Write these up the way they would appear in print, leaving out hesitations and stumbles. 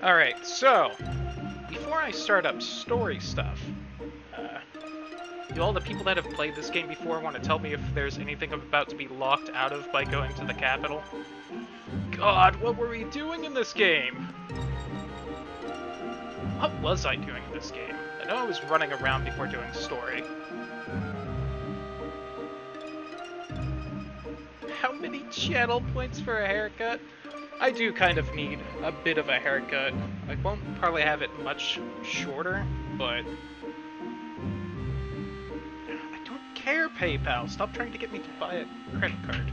Alright, so, before I start up story stuff, do all the people that have played this game before want to tell me if there's anything I'm about to be locked out of by going to the capital? God, what were we doing in this game? What was I doing in this game? I know I was running around before doing story. How many channel points for a haircut? I do kind of need a bit of a haircut. I won't probably have it much shorter, but I don't care, PayPal. Stop trying to get me to buy a credit card.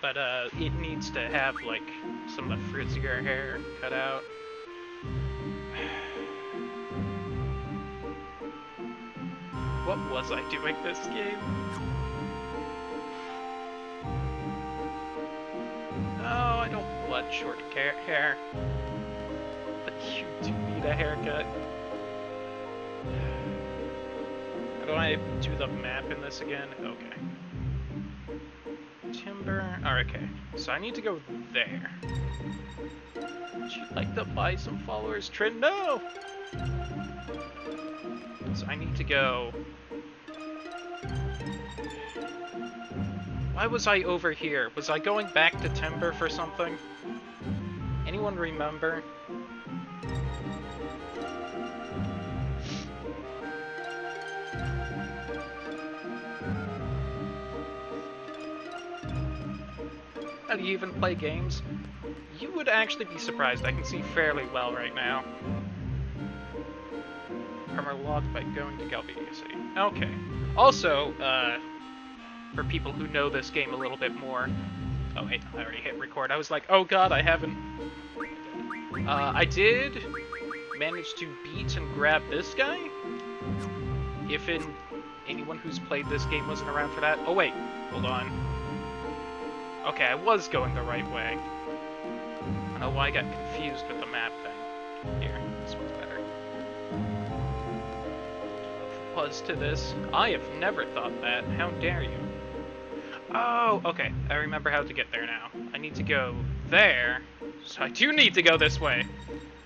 But it needs to have like some of the frizzier hair cut out. What was I doing this game? No, I don't want short hair. But you do need a haircut. How do I do the map in this again? Okay. Timber. Oh, okay. So I need to go there. Would you like to buy some followers, Trin? No! So I need to go... Why was I over here? Was I going back to Timber for something? Anyone remember? How do you even play games? You would actually be surprised. I can see fairly well right now. Armor locked by going to Galbadia City. Okay. Also, for people who know this game a little bit more... Oh, wait, I already hit record. I was like, oh god, I haven't... I did manage to beat and grab this guy. If anyone who's played this game wasn't around for that. Oh, wait, hold on. Okay, I was going the right way. I don't know why I got confused with the map thing. Here, this one's better. Was to this. I have never thought that. How dare you? Oh, okay. I remember how to get there now. I need to go there. So I do need to go this way.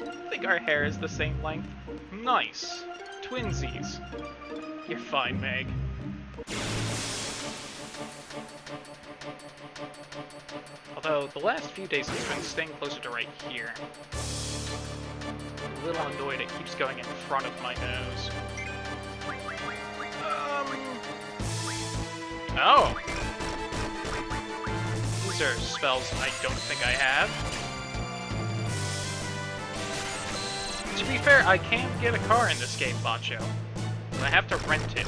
I think our hair is the same length. Nice. Twinsies. You're fine, Meg. Although, the last few days it's been staying closer to right here. I'm a little annoyed it keeps going in front of my nose. Oh! These are spells I don't think I have. To be fair, I can get a car in this game, Bacho. But I have to rent it.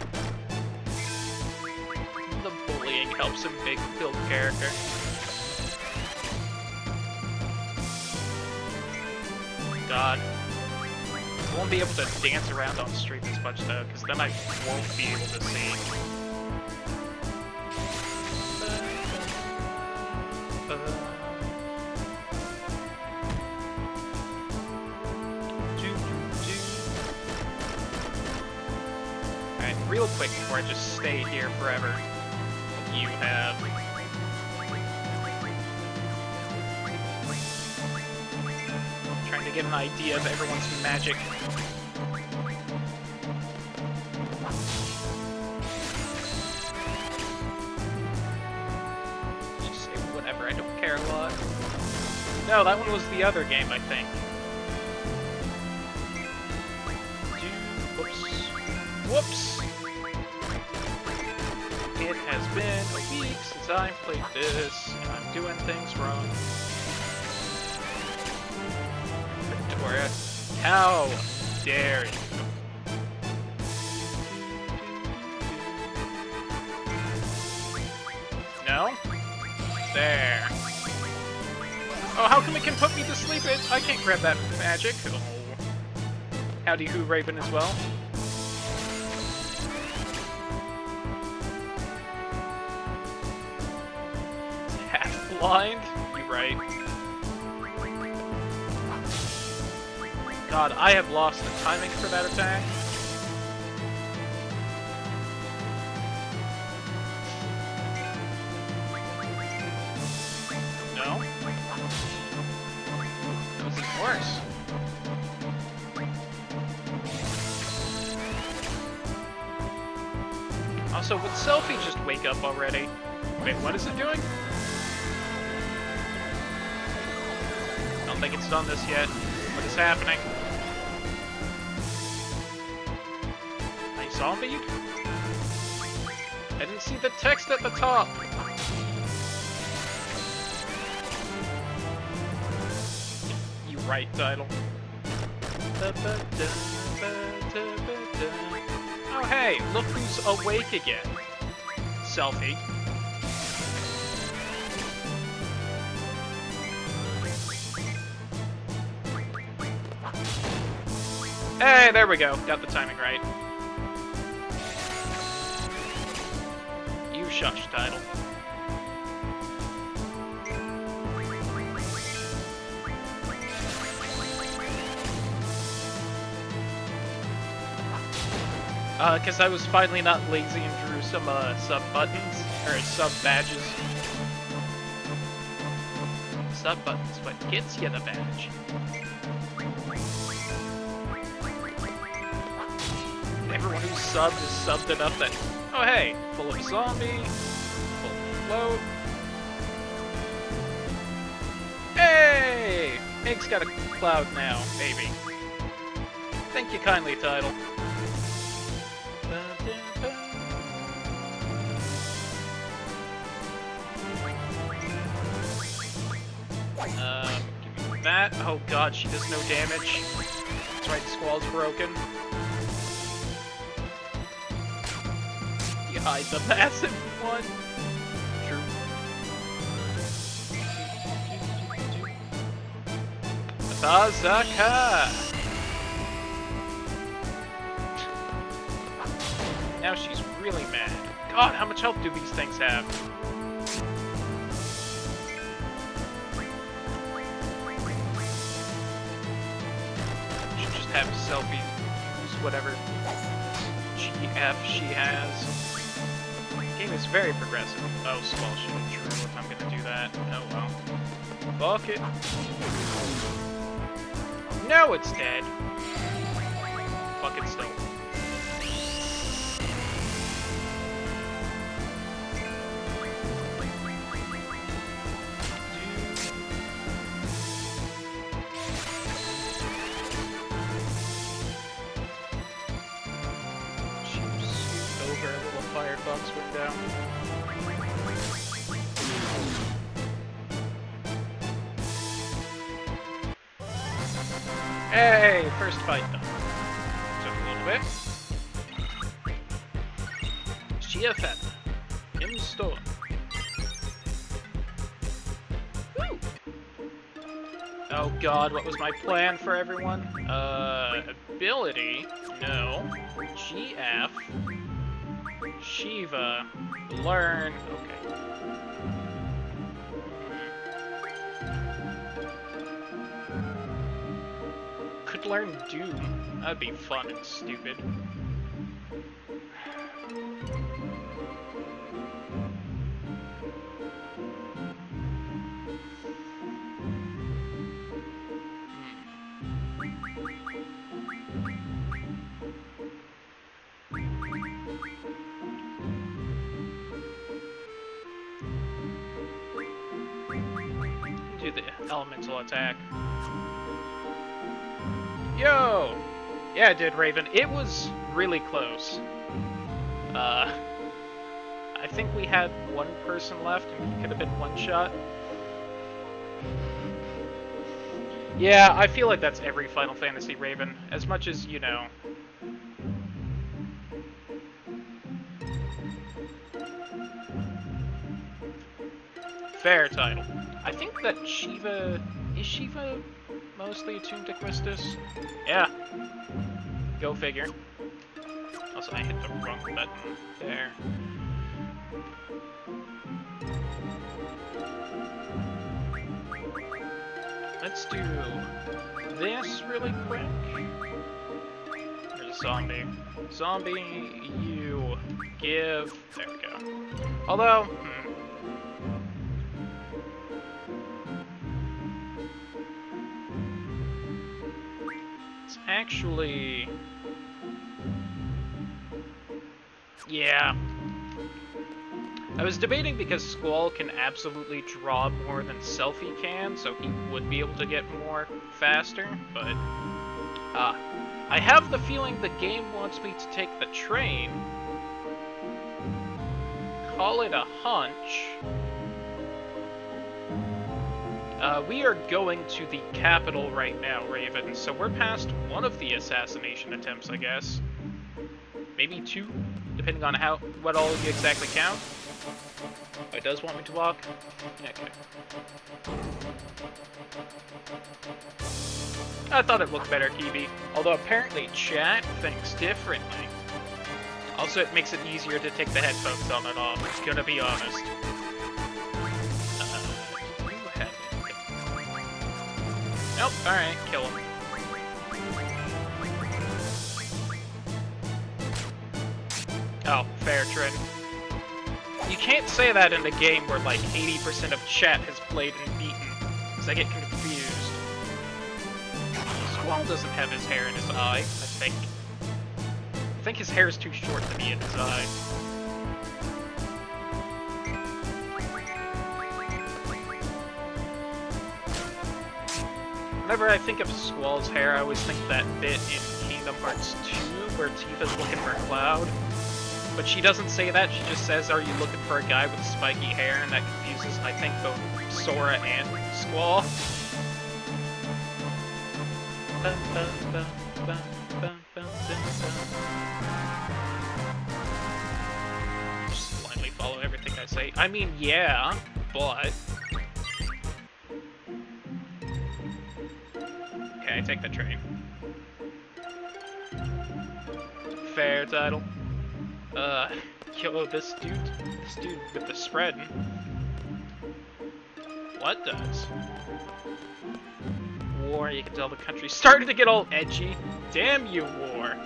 The bullying helps him build character. God. I won't be able to dance around on stream as much though, because then I won't be able to see. Alright, real quick before I just stay here forever. What you have. Trying to get an idea of everyone's magic. Just say whatever, I don't care a lot. No, that one was the other game, I think. Whoops! It has been a week since I played this, and I'm doing things wrong. Victoria, how dare you? No? There. Oh, how come it can put me to sleep? I can't grab that magic. Oh. Howdy who, Raven, as well. Half blind? You're right. God, I have lost the timing for that attack. No? That was the course. Also, would Selfie just wake up already? Wait, what is it doing? I don't think it's done this yet. What is happening? I zombied? I didn't see the text at the top. You right, title. Oh hey, look who's awake again. Selfie. Hey, there we go. Got the timing right. You shush, title. Because I was finally not lazy and drew some sub-buttons, or sub-badges. Sub-buttons, what gets you the badge? Everyone who's subbed is subbed enough that, oh hey, full of zombie, full of float. Hey! Meg's got a cloud now, baby. Thank you kindly, title. Give me that. Oh god, she does no damage. That's right, Squall's broken. You hide the massive one. True. Bazaka! Now she's really mad. God, how much health do these things have? Should just have Selfie use whatever GF she has. The game is very progressive. Oh, Squall should have true if I'm gonna do that. Oh well. Fuck it. No, it's dead. Fuck it still. Firefox went down. Hey, first fight done. Took a little bit. GFN. In store. Woo! Oh god, what was my plan for everyone? Ability? No. GF. Shiva, learn, okay. Could learn Doom, that'd be fun and stupid. Do the elemental attack. Yo! Yeah, it did, Raven. It was really close. I think we had one person left and he could have been one shot. Yeah, I feel like that's every Final Fantasy, Raven. As much as, you know... Fair title. I think that Shiva... Is Shiva mostly attuned to Quistis? Yeah. Go figure. Also, I hit the wrong button there. Let's do this really quick. There's a zombie. Zombie, you give... There we go. Although... actually... Yeah. I was debating because Squall can absolutely draw more than Selphie can, so he would be able to get more faster, but... I have the feeling the game wants me to take the train. Call it a hunch. We are going to the capital right now, Raven, so we're past one of the assassination attempts, I guess. Maybe two, depending on what all of you exactly count. Oh, it does want me to walk? Okay. I thought it looked better, Kiwi, although apparently chat thinks differently. Also, it makes it easier to take the headphones on and off, gonna be honest. Nope, alright, kill him. Oh, fair, Trin. You can't say that in a game where like 80% of chat has played and beaten, because I get confused. Squall doesn't have his hair in his eye, I think. I think his hair is too short to be in his eye. Whenever I think of Squall's hair, I always think of that bit in Kingdom Hearts 2 where Tifa's looking for Cloud. But she doesn't say that, she just says, "Are you looking for a guy with spiky hair?" And that confuses, I think, both Sora and Squall. Just blindly follow everything I say. I mean, yeah, but... Okay, take the train. Fair title. Yo, this dude with the spread. What does? War, you can tell the country's starting to get all edgy. Damn you, War.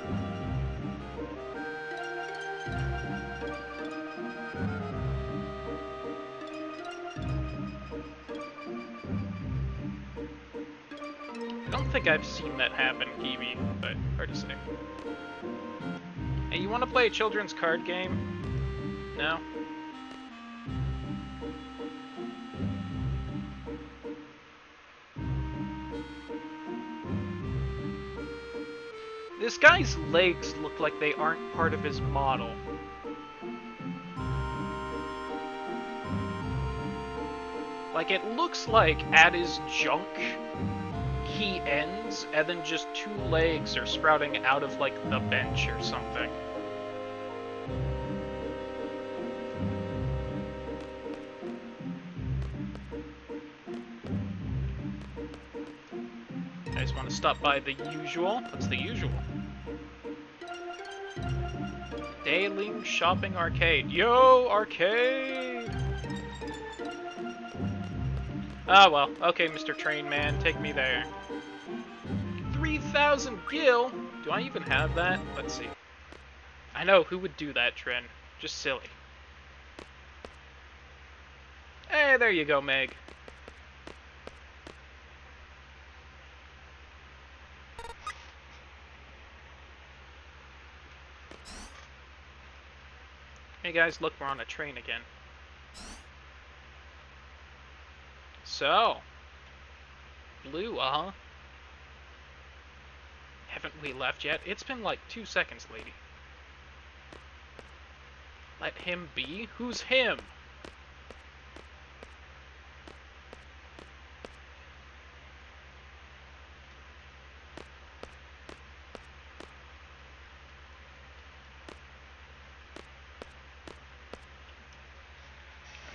I don't think I've seen that happen, Kiwi, but hard to say. Hey, you want to play a children's card game? No? This guy's legs look like they aren't part of his model. Like, it looks like at his junk, he ends, and then just two legs are sprouting out of, like, the bench or something. I just want to stop by the usual. What's the usual? Daling Shopping Arcade. Yo, arcade! Ah, well. Okay, Mr. Train Man, take me there. 3,000 gil? Do I even have that? Let's see. I know, who would do that, Trin? Just silly. Hey, there you go, Meg. Hey guys, look, we're on a train again. So, Blue, Haven't we left yet? It's been like 2 seconds, lady. Let him be? Who's him?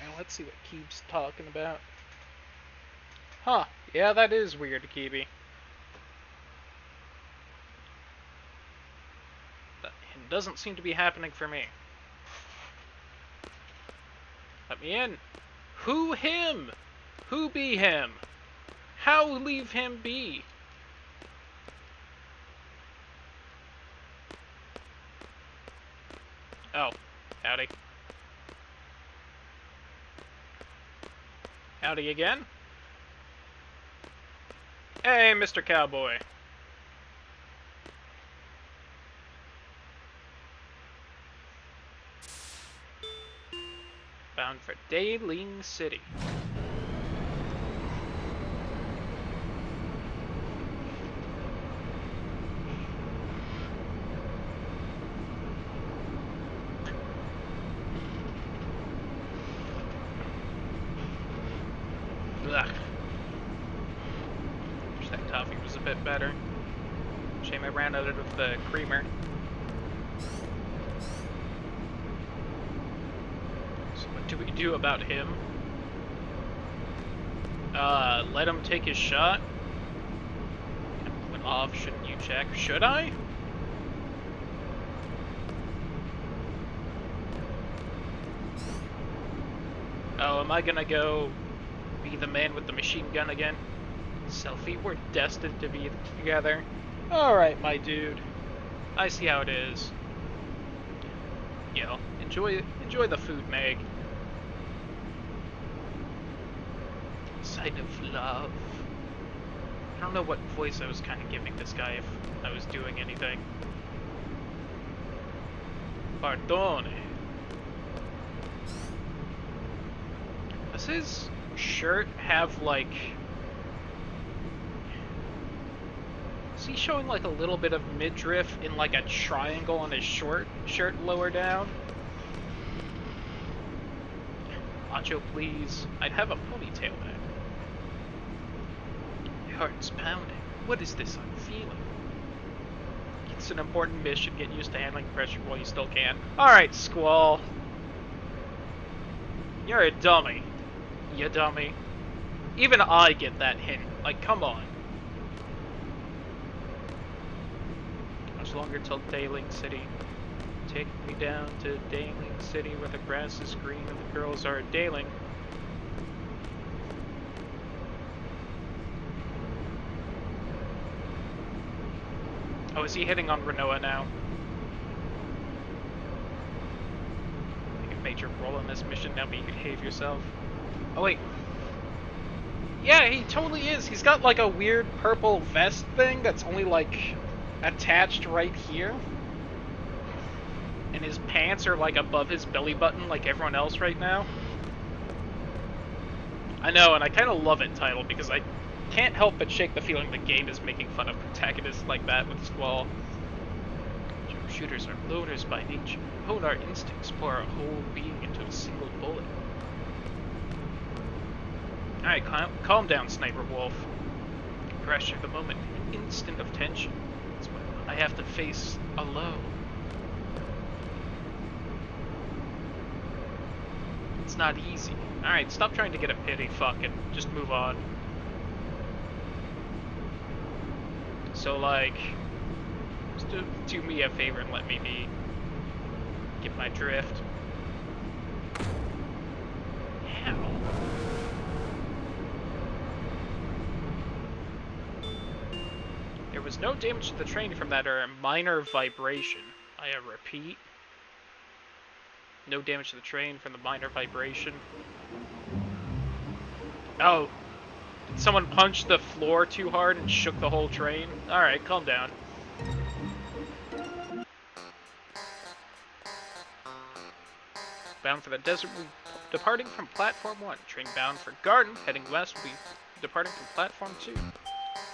Alright, let's see what Keeb's talking about. Huh, yeah, that is weird, Kiwi. It doesn't seem to be happening for me. Let me in. Who him? Who be him? How leave him be? Oh, howdy. Howdy again? Hey, Mr. Cowboy. bound for Dayling City. Ugh. Wish that coffee was a bit better. Shame I ran out of the creamer. So what do we do about him? Let him take his shot? Went off, shouldn't you check? Should I? Oh, am I gonna go be the man with the machine gun again? Selphie, we're destined to be together. Alright, my dude. I see how it is. Yo, enjoy the food, Meg. Sign of love. I don't know what voice I was kind of giving this guy if I was doing anything. Pardone. Does his shirt have like... Is he showing like a little bit of midriff in like a triangle on his shirt lower down? Macho, please. I'd have a ponytail back. My heart's pounding. What is this I'm feeling? It's an important mission. Get used to handling pressure while you still can. Alright, Squall. You're a dummy. You dummy. Even I get that hint. Like, come on. Much longer till Dayling City. Take me down to Dayling City where the grass is green and the girls are Dayling. Oh, is he hitting on Rinoa now? Take a major role in this mission now, but you behave yourself. Oh wait. Yeah, he totally is. He's got like a weird purple vest thing that's only like attached right here. And his pants are like above his belly button like everyone else right now. I know, and I kind of love it, title, because I can't help but shake the feeling the game is making fun of protagonists like that with Squall. Shooters are loners by nature. Hone our instincts, pour our whole being into a single bullet. Alright, calm down, Sniper Wolf. Pressure the moment, an instant of tension. That's what I have to face alone. It's not easy. Alright, stop trying to get a pity fuck and just move on. So, like, just do me a favor and let me be. Get my drift. Ow. There was no damage to the train from that, or a minor vibration. I repeat. No damage to the train from the minor vibration. Oh. Did someone punch the floor too hard and shook the whole train? Alright, calm down. Bound for the desert, we'll be departing from platform 1. Train bound for Garden, heading west, will be departing from platform 2.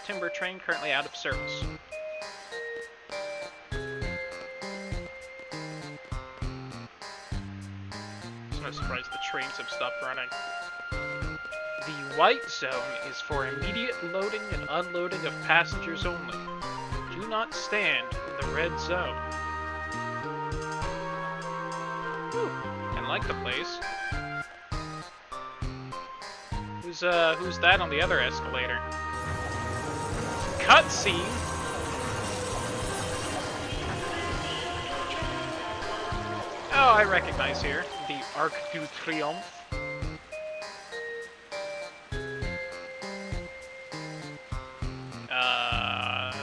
Timber train currently out of service. It's no surprise the trains have stopped running. The white zone is for immediate loading and unloading of passengers only. Do not stand in the red zone. Whew, I like the place. Who's that on the other escalator? Cutscene? Oh, I recognize here. The Arc du Triomphe.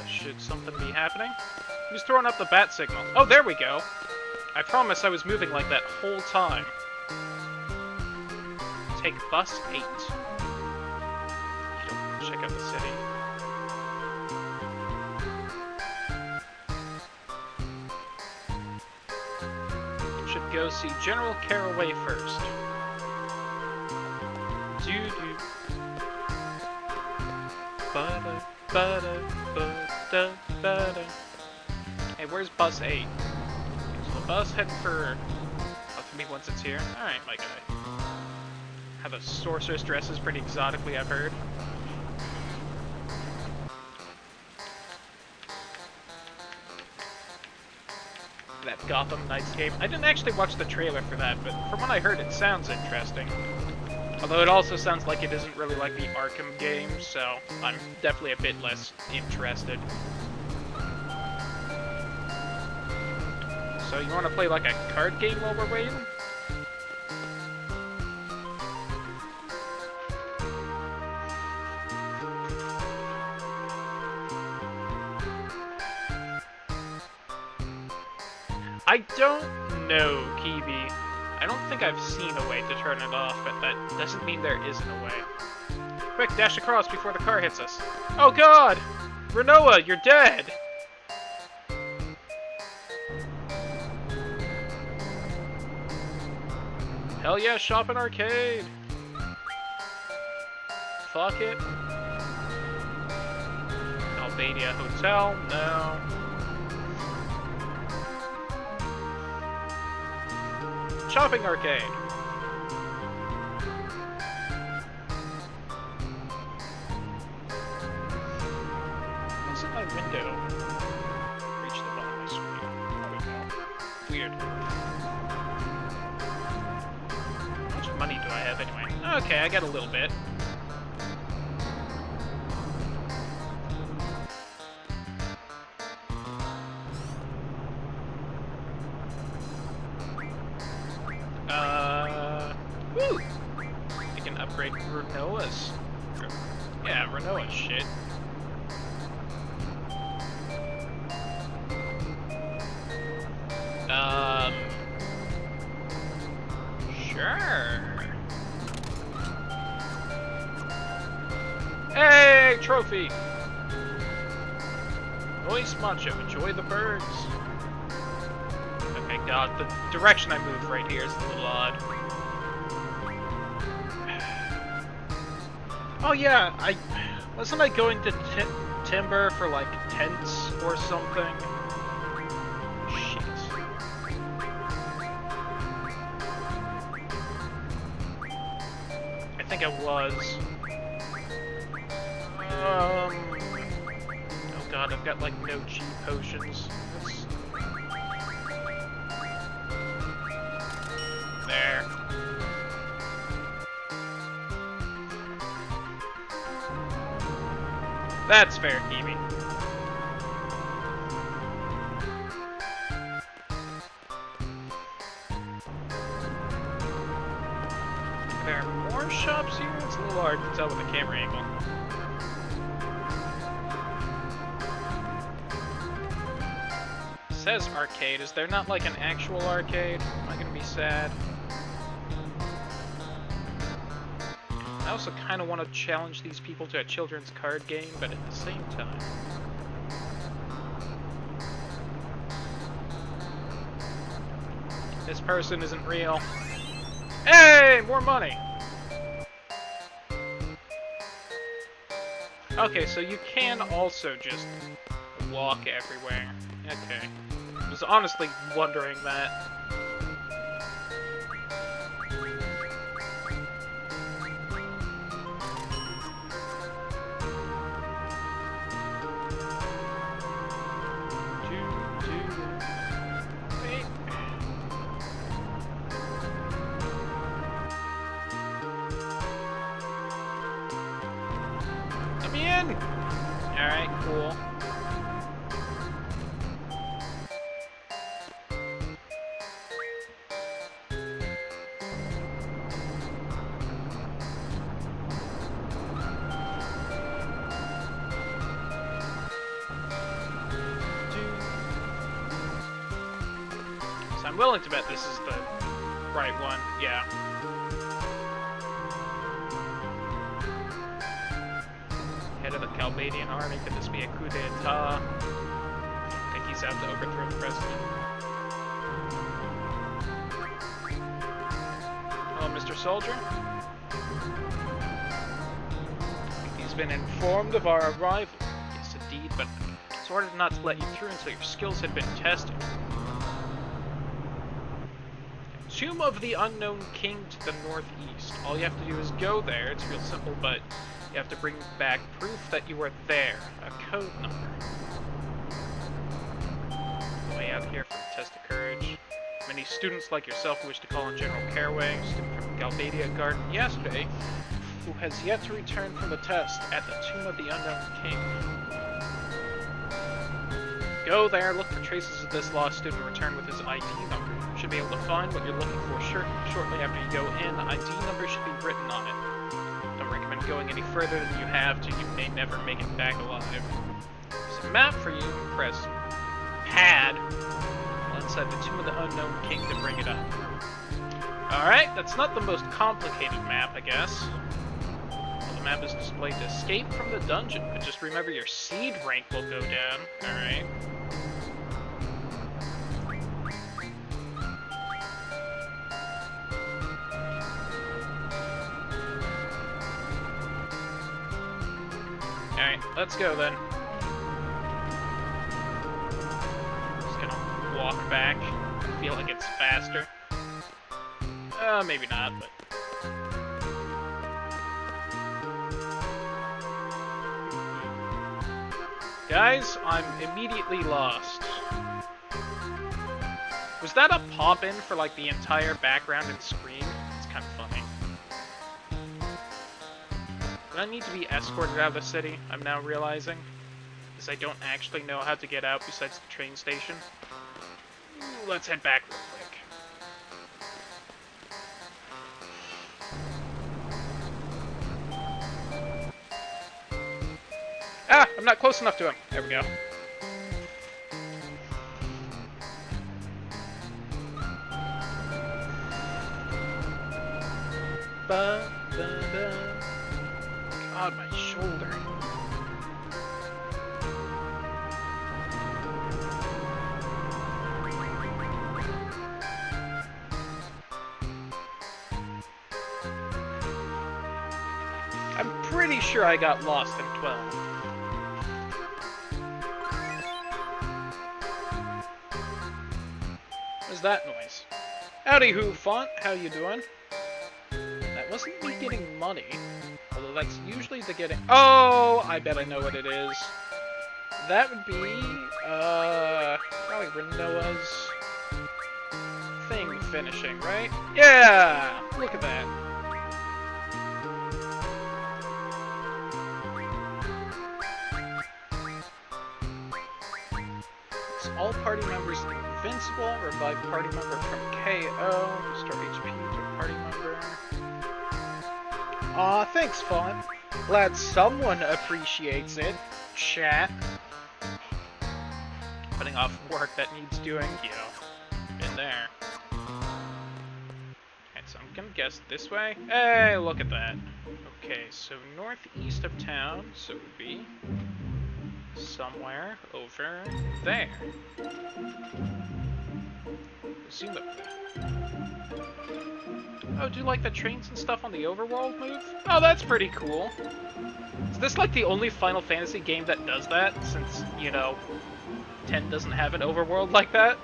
Should something be happening? Who's throwing up the bat signal? Oh, there we go! I promise I was moving like that whole time. Take bus 8. Check out the city. Should go see General Caraway first. Do-do. Ba-da, ba-da, ba-da, ba-da. Hey, where's bus 8? So the bus heading for... Up to me once it's here. Alright, my guy. How the sorceress dresses pretty exotically, I've heard. That Gotham Knights game. I didn't actually watch the trailer for that, but from what I heard, it sounds interesting. Although it also sounds like it isn't really like the Arkham games, so I'm definitely a bit less interested. So you want to play like a card game while we're waiting? I don't know, Kiwi. I don't think I've seen a way to turn it off, but that doesn't mean there isn't a way. Quick, dash across before the car hits us. Oh god! Renoa, you're dead! Hell yeah, Shopping Arcade! Fuck it. Albania Hotel? No. Shopping Arcade! What's in my window? Reach the bottom of my screen. I don't know. Weird. How much money do I have anyway? Okay, I got a little bit. Woo! I can upgrade Renoa's. Yeah, Renoa's shit. Sure. Hey, trophy! Noise Macho, enjoy the birds. Okay, god, the direction I move right here is a little odd. Oh yeah, wasn't I going to Timber for like tents or something? Shit. I think I was. Oh god, I've got like no G potions. There. That's fair, Kiwi. There are more shops here? It's a little hard to tell with the camera angle. It says arcade. Is there not like an actual arcade? Am I gonna be sad? I also kind of want to challenge these people to a children's card game, but at the same time... This person isn't real. Hey! More money! Okay, so you can also just walk everywhere. Okay. I was honestly wondering that. Alright, cool. So I'm willing to bet this is the right one, yeah. Head of the Albanian army, could this be a coup d'etat? I think he's out to overthrow the president. Oh, Mr. Soldier? been informed of our arrival. Yes, indeed, but it's ordered not to let you through until your skills had been tested. Tomb of the Unknown King to the northeast. All you have to do is go there. It's real simple, but you have to bring back proof that you were there. A code number. Way out here for a test of courage. Many students like yourself who wish to call on General Caraway, student from Galbadia Garden yesterday, who has yet to return from the test at the Tomb of the Unknown King. Go there, look for traces of this lost student, return with his ID number. You should be able to find what you're looking for shortly after you go in. ID number should be written on it. Don't recommend going any further than you have to. You may never make it back alive. There's a map for you. Press pad inside the Tomb of the Unknown King to bring it up. Alright, that's not the most complicated map, I guess. Well, the map is displayed to escape from the dungeon, but just remember your seed rank will go down. Alright. Alright, let's go then. Just gonna walk back. I feel like it's faster. Maybe not, but... Guys, I'm immediately lost. Was that a pop-in for, like, the entire background and screen? It's kind of funny. Do I need to be escorted out of the city, I'm now realizing? Because I don't actually know how to get out besides the train station. Ooh, let's head back real quick. Ah! I'm not close enough to him. There we go. Ba, ba, ba. God, my shoulder. I'm pretty sure I got lost in 12. What's that noise? Howdy, Who Font. How you doing? That wasn't me getting money. Although that's usually the getting... Oh! I bet I know what it is. That would be... probably Rinoa's... thing finishing, right? Yeah! Look at that. All party members invincible. Revive party member from KO. Restore HP to party member. Aw, thanks, Fawn. Glad someone appreciates it. Chat. Putting off work that needs doing, you know. Been there. Alright, so I'm gonna guess this way. Hey, look at that. Okay, so northeast of town, so it would be somewhere over there. Zoom up there. Oh, do like the trains and stuff on the overworld move? Oh, that's pretty cool. Is this like the only Final Fantasy game that does that? Since, you know, 10 doesn't have an overworld like that?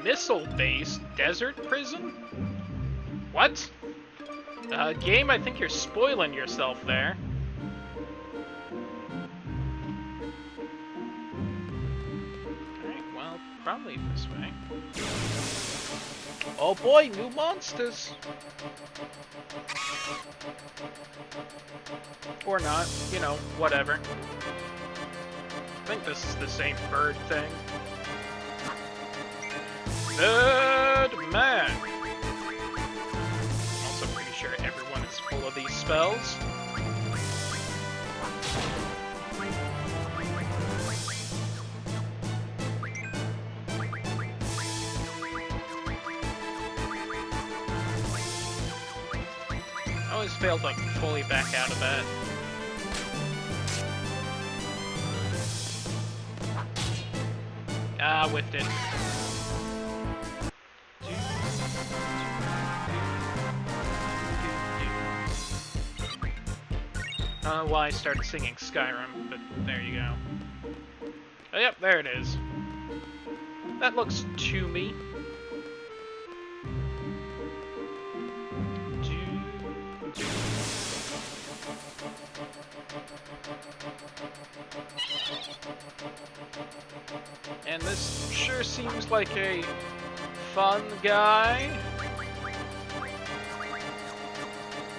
Missile-based desert prison? What? Game, I think you're spoiling yourself there. Alright, well, probably this way. Oh boy, new monsters! Or not, you know, whatever. I think this is the same bird thing. Nerd Man! I'm also pretty sure everyone is full of these spells. I always fail to fully back out of that. Ah, whiffed it. know why I started singing Skyrim, but there you go. Oh, yep, there it is. That looks to me. And this sure seems like a fun guy.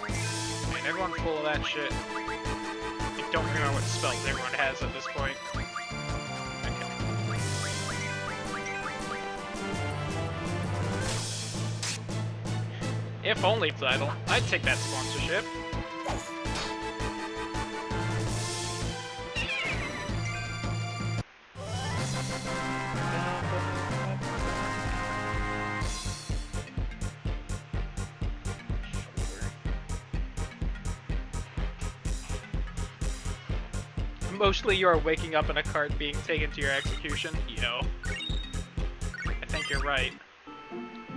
Man, everyone full of that shit. I don't remember what spells everyone has at this point. Okay. If only title. I'd take that sponsorship. Mostly you are waking up in a cart being taken to your execution. Yo. I think you're right.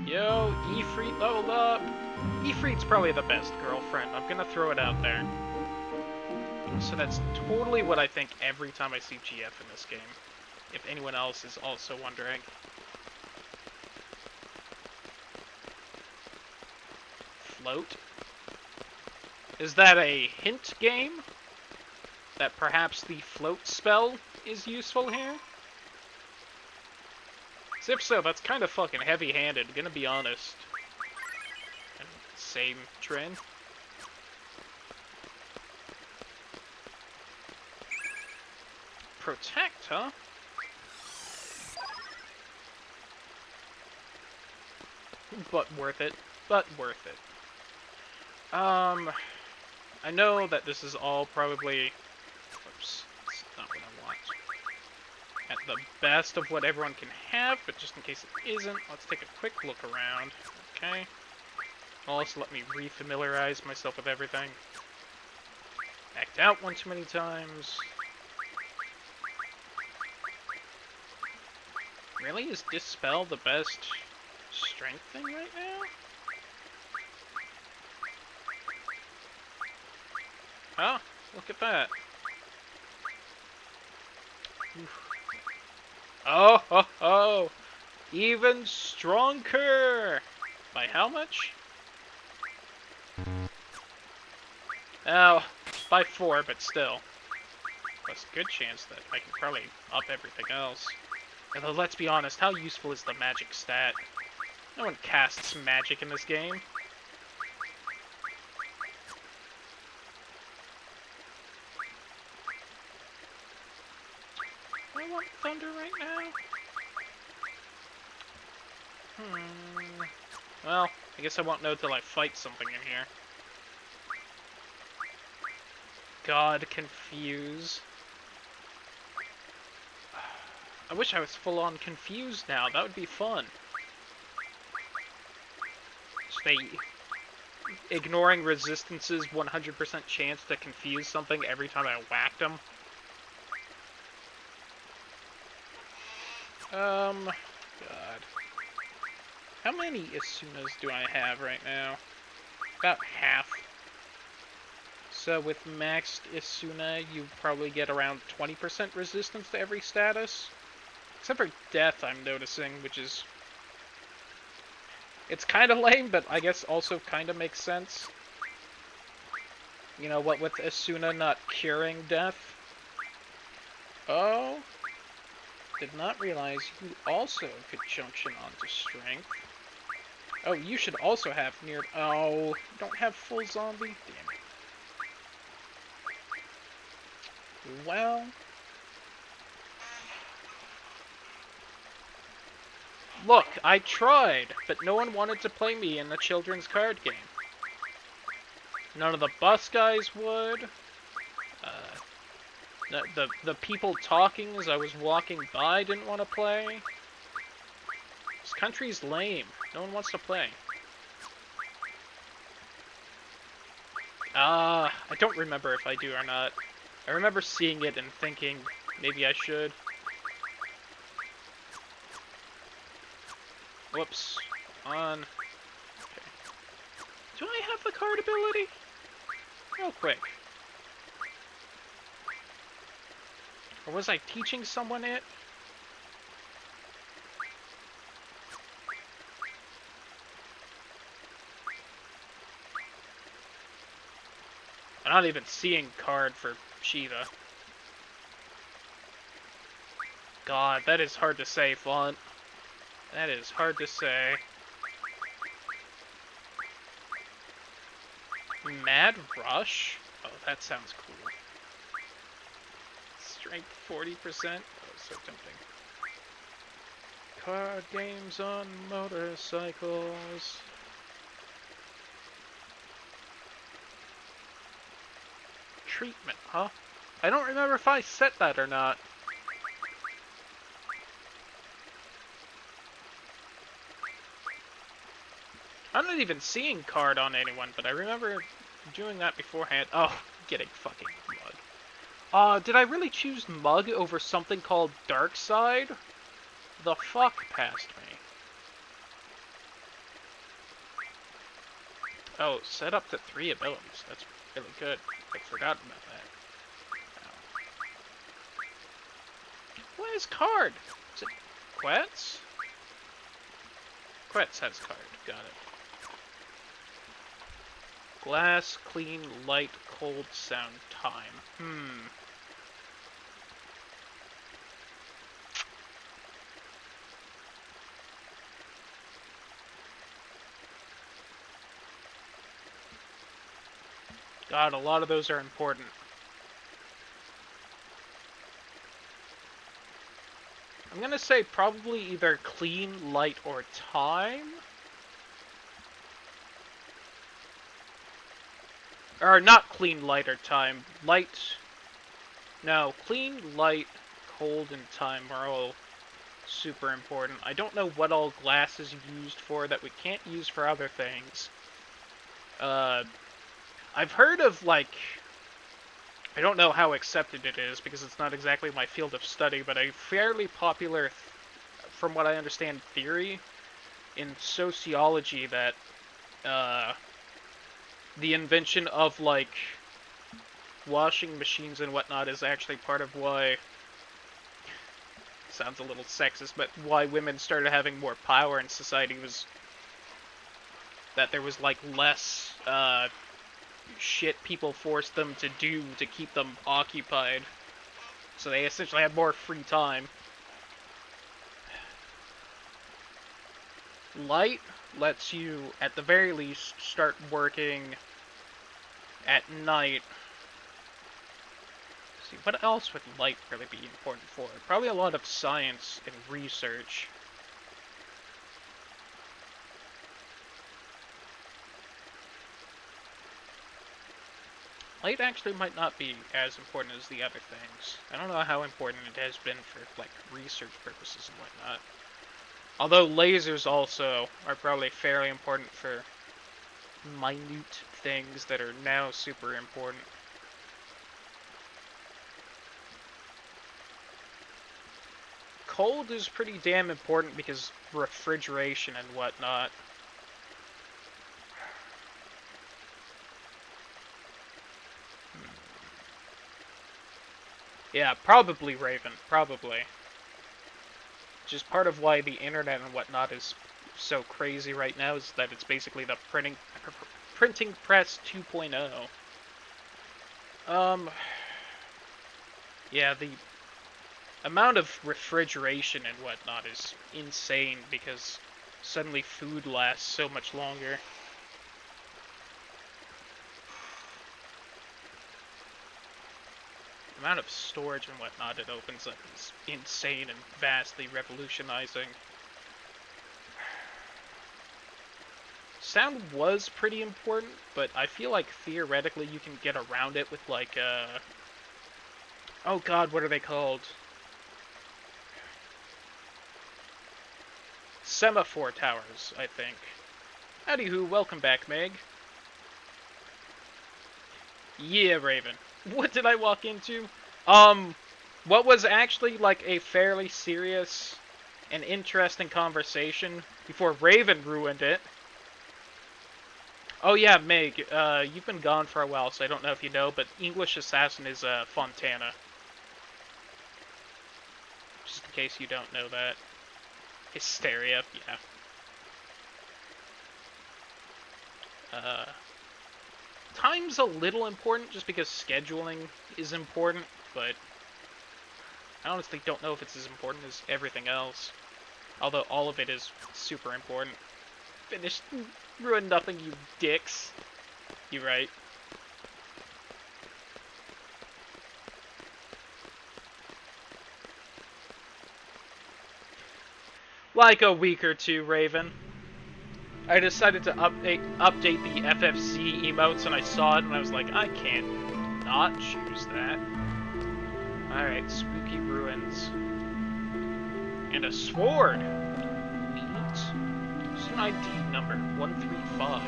Yo, Ifrit leveled up. Ifrit's probably the best girlfriend. I'm gonna throw it out there. So that's totally what I think every time I see GF in this game. If anyone else is also wondering. Float? Is that a hint game? That perhaps the float spell is useful here? So if so, that's kind of fucking heavy-handed, gonna be honest. And same trend. Protect, huh? But worth it. But worth it. I know that this is all probably... Oops, that's not what I want. At the best of what everyone can have, but just in case it isn't, let's take a quick look around. Okay. Also, let me refamiliarize myself with everything. Act out one too many times. Really? Is Dispel the best strength thing right now? Oh, look at that. Oh, ho, ho! Even stronger! By how much? Oh, by 4, but still. There's a good chance that I can probably up everything else. Although, let's be honest, how useful is the magic stat? No one casts magic in this game. I want thunder right now. Well, I guess I won't know till I fight something in here. God, confuse. I wish I was full-on confused now. That would be fun. Just ignoring Resistance's 100% chance to confuse something every time I whacked them. God. How many Isunas do I have right now? About half. So with maxed Isuna, you probably get around 20% resistance to every status. Except for death, I'm noticing, which is... It's kind of lame, but I guess also kind of makes sense. You know, what with Isuna not curing death. Oh... Did not realize you also could junction onto strength. Oh, you should also have near... Oh, don't have full zombie? Damn it. Well... Look, I tried, but no one wanted to play me in the children's card game. None of the bus guys would. The people talking as I was walking by didn't want to play. This country's lame. No one wants to play. I don't remember if I do or not. I remember seeing it and thinking, maybe I should. Whoops. On. Okay. Do I have the card ability? Real quick. Or was I teaching someone it? I'm not even seeing card for Shiva. God, that is hard to say, Font. That is hard to say. Mad Rush? Oh, that sounds cool. Strength 40%? Oh, so tempting. Card games on motorcycles. Treatment, huh? I don't remember if I set that or not. I'm not even seeing card on anyone, but I remember doing that beforehand. Oh, getting fucking mug. Did I really choose mug over something called Dark Side? The fuck passed me. Oh, set up to 3 abilities. That's really good. I forgot about that. What is card? Is it Quetz? Quetz has card. Got it. Glass, clean, light, cold, sound, time. God, a lot of those are important. I'm gonna say probably either clean, light, or time? Or not clean, light, or time. Light... No, clean, light, cold, and time are all super important. I don't know what all glass is used for that we can't use for other things. I've heard of, like... I don't know how accepted it is, because it's not exactly my field of study, but a fairly popular, from what I understand, theory in sociology that, the invention of, like, washing machines and whatnot is actually part of why... Sounds a little sexist, but why women started having more power in society was that there was, like, less, shit people forced them to do to keep them occupied. So they essentially had more free time. Light lets you, at the very least, start working at night. Let's see, what else would light really be important for? Probably a lot of science and research. Light actually might not be as important as the other things. I don't know how important it has been for, like, research purposes and whatnot. Although lasers also are probably fairly important for minute things that are now super important. Cold is pretty damn important because refrigeration and whatnot. Yeah, probably Raven. Probably. Which is part of why the internet and whatnot is so crazy right now, is that it's basically the printing press 2.0. Yeah, the amount of refrigeration and whatnot is insane because suddenly food lasts so much longer. The amount of storage and whatnot it opens up is insane and vastly revolutionizing. Sound was pretty important, but I feel like theoretically you can get around it with, like, oh god, what are they called? Semaphore towers, I think. Howdy who, welcome back, Meg. Yeah, Raven. What did I walk into? What was actually, like, a fairly serious and interesting conversation before Raven ruined it. Oh yeah, Meg, you've been gone for a while, so I don't know if you know, but English Assassin is, Fontana. case you don't know that. Hysteria, yeah. Time's a little important just because scheduling is important, but I honestly don't know if it's as important as everything else. Although all of it is super important. Finish, ruin nothing, you dicks. You right. Like a week or two, Raven. I decided to update the FFC emotes, and I saw it, and I was like, I can't not choose that. Alright, spooky ruins. And a sword! Neat. It's an ID number, 135.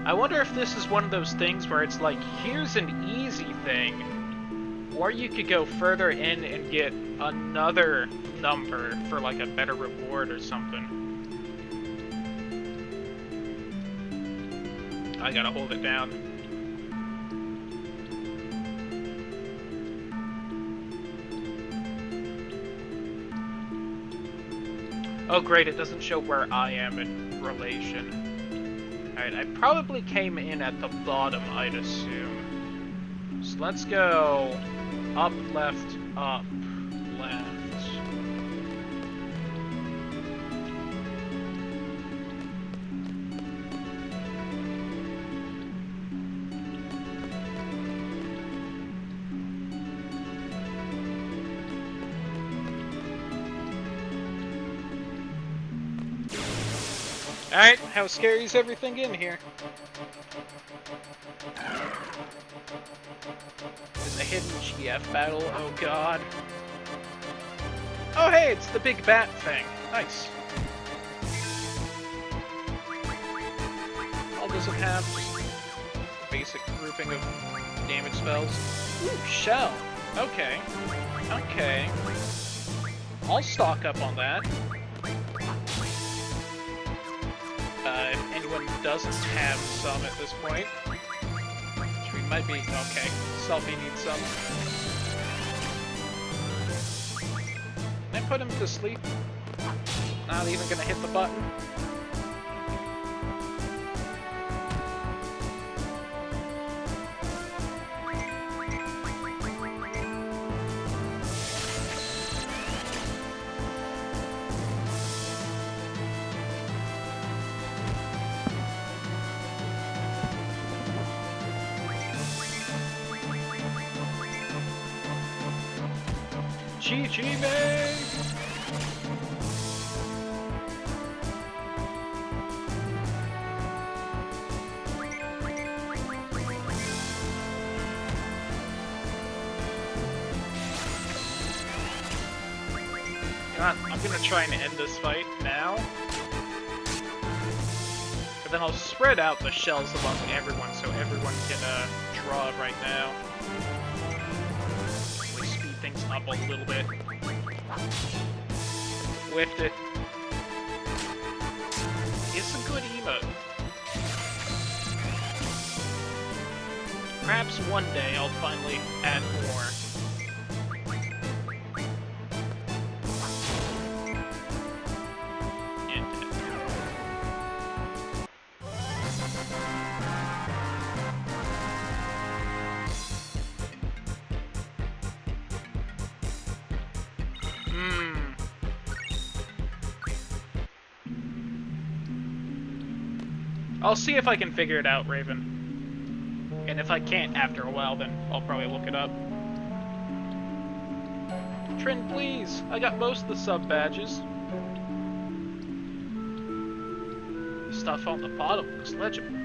I wonder if this is one of those things where it's like, here's an easy thing, or you could go further in and get another number for like a better reward or something. I gotta hold it down. Oh great, it doesn't show where I am in relation. Alright, I probably came in at the bottom, I'd assume. So let's go up, left, left. Alright, how scary is everything in here? There's a hidden GF battle, oh god. Oh hey, it's the big bat thing. Nice. All does it have? Just basic grouping of damage spells. Ooh, shell. Okay. Okay. I'll stock up on that. If anyone doesn't have some at this point, which we might be, okay, Selfie needs some. Can I put him to sleep? Not even gonna hit the button. Chi-Chi Meg! I'm gonna try and end this fight now. But then I'll spread out the shells among everyone so everyone can draw right now. Things up a little bit. Whiffed it. It's a good emote. Perhaps one day I'll finally add more. I'll see if I can figure it out, Raven. And if I can't after a while, then I'll probably look it up. Trin, please! I got most of the sub badges. Stuff on the bottom looks legible.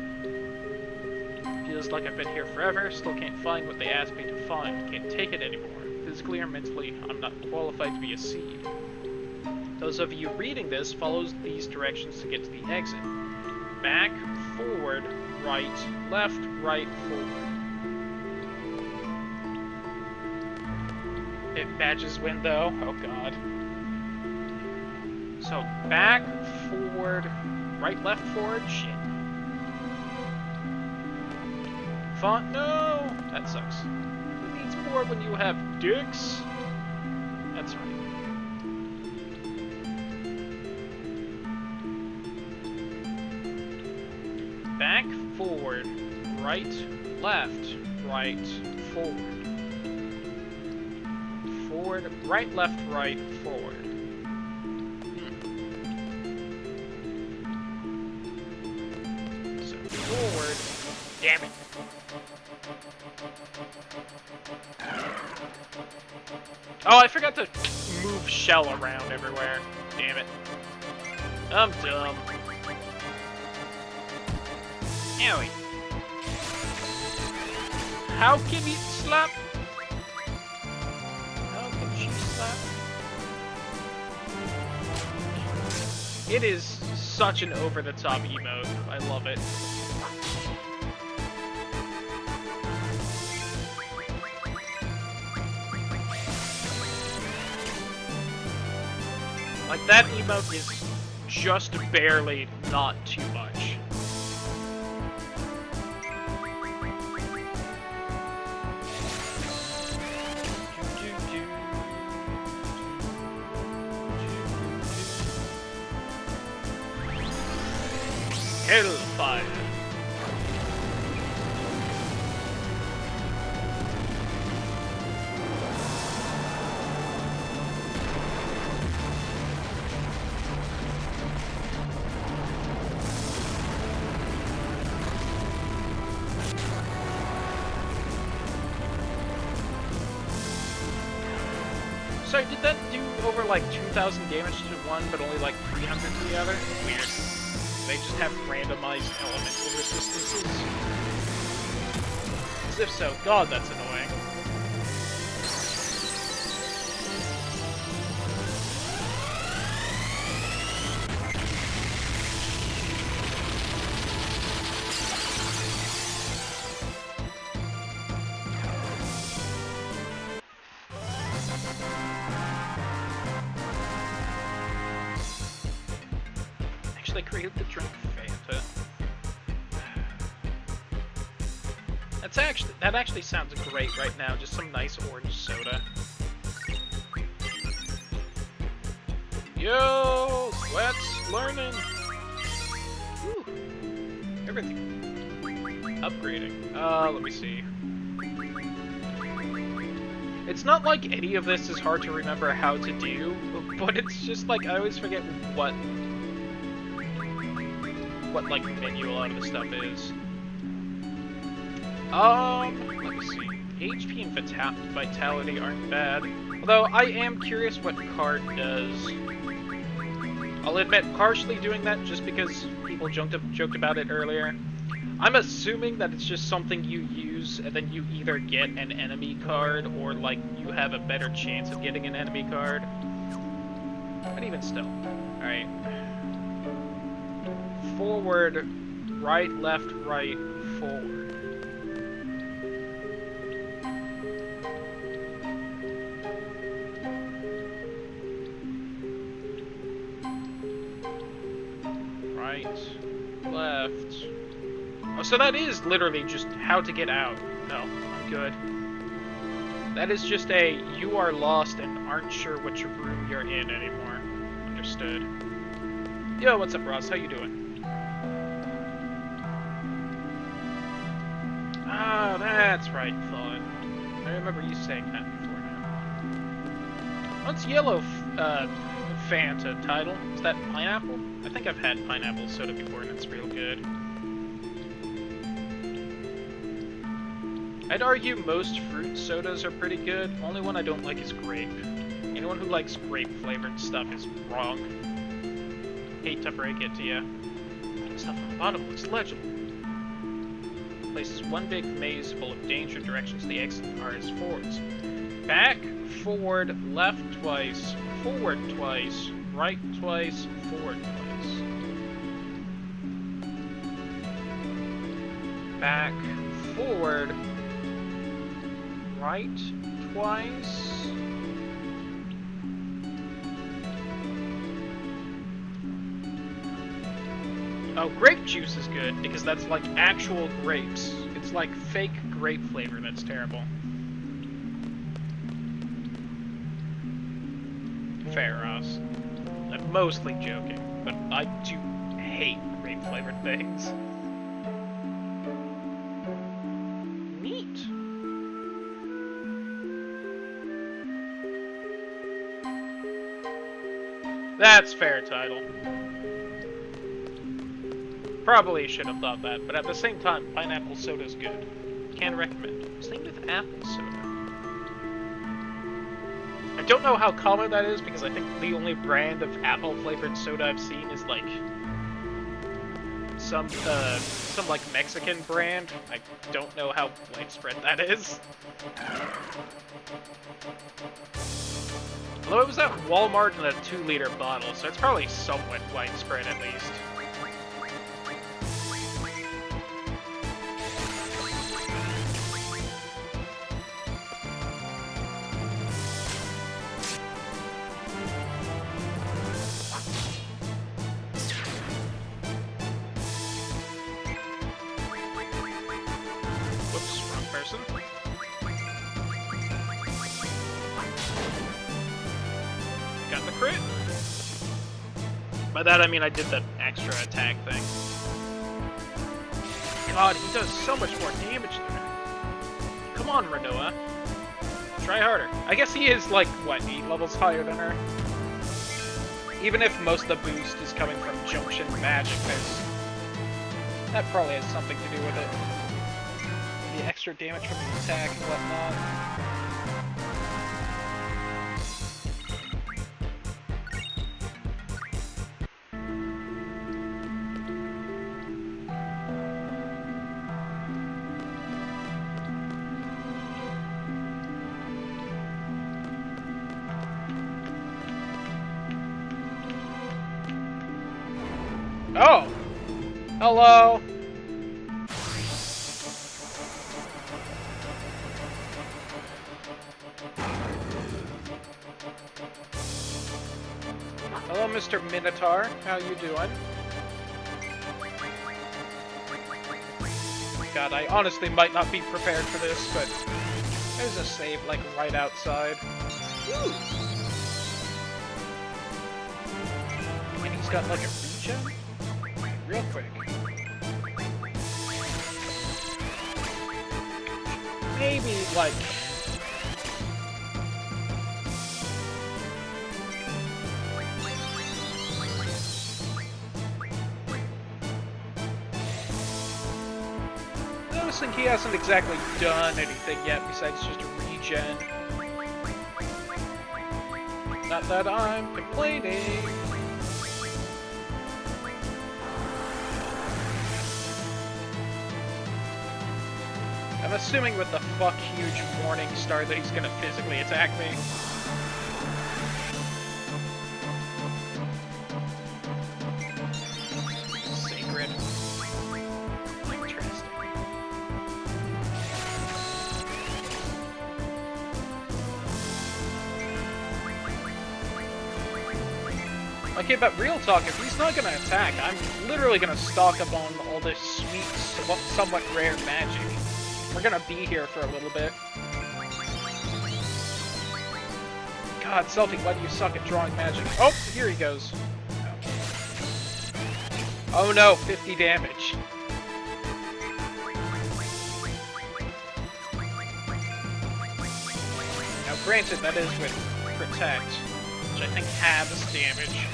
Feels like I've been here forever, still can't find what they asked me to find. Can't take it anymore. Physically or mentally, I'm not qualified to be a seed. Those of you reading this, follow these directions to get to the exit. Back, forward, right, left, right, forward. Hit badges window. Oh god. So back, forward, right, left, forward. Shit. Font, no! That sucks. Who needs for when you have dicks. That's right. Back, forward, right, left, right, forward. Forward, right, left, right, forward. So forward. Damn it. Oh, I forgot to move shell around everywhere. Damn it. I'm dumb. Owie. How can he slap? How can she slap? It is such an over-the-top emote. I love it. Like, that emote is just barely not too much. Hellfire. Sorry, did that do over like 2,000 damage to one, but only like 300 to the other? Weird. They just have randomized elemental resistances. As if so, God, that's annoying. Actually created the drink Fanta. That actually sounds great right now, just some nice orange soda. Yo, Sweat's learning. Whew. Everything. Upgrading. Let me see. It's not like any of this is hard to remember how to do, but it's just like I always forget what like menu a lot of the stuff is. Let me see. HP and Vitality aren't bad. Although I am curious what card does. I'll admit partially doing that just because people joked about it earlier. I'm assuming that it's just something you use and then you either get an enemy card or like you have a better chance of getting an enemy card. But even still. Alright. Forward, right, left, right, forward. Right, left. Oh, so that is literally just how to get out. No, I'm good. That is just a, you are lost and aren't sure which room you're in anymore. Understood. Yo, what's up, Ross? How you doing? Ah, that's right, Thought. I remember you saying that before now. What's yellow Fanta title? Is that pineapple? I think I've had pineapple soda before and it's real good. I'd argue most fruit sodas are pretty good. Only one I don't like is grape. Anyone who likes grape-flavored stuff is wrong. Hate to break it to you. Stuff on the bottom looks legible. Places one big maze full of danger. Directions to the exit are as forwards. Back, forward, left twice, forward twice, right twice, forward twice. Back, forward, right twice. Oh, grape juice is good, because that's like actual grapes. It's like fake grape flavor that's terrible. fair, Ross. I'm mostly joking, but I do hate grape-flavored things. Neat. That's fair, title. Probably should have thought that, but at the same time, pineapple soda's good. Can recommend. It's named with apple soda. I don't know how common that is, because I think the only brand of apple-flavored soda I've seen is, like, some like, Mexican brand. I don't know how widespread that is. Although it was at Walmart in a 2-liter bottle, so it's probably somewhat widespread at least. Got the crit. By that I mean I did the extra attack thing. God, he does so much more damage there. Come on, Rinoa. Try harder. I guess he is, like, what, 8 levels higher than her? Even if most of the boost is coming from Junction Magic, that probably has something to do with it. The extra damage from the attack and whatnot. Oh! Hello! Hello, Mr. Minotaur. How you doing? God, I honestly might not be prepared for this, but there's a save, like, right outside. Ooh. And he's got, like, a regen? Real quick. Maybe, like... Noticing he hasn't exactly done anything yet besides just a regen. Not that I'm complaining. I'm assuming with the fuck huge Morning Star that he's gonna physically attack me. Sacred. Interesting. Okay, but real talk, if he's not gonna attack, I'm literally gonna stock up on all this sweet, somewhat rare magic. We're gonna be here for a little bit. God, Selfie, why do you suck at drawing magic? Oh, here he goes. Oh no, 50 damage. Now granted, that is with Protect, which I think halves damage.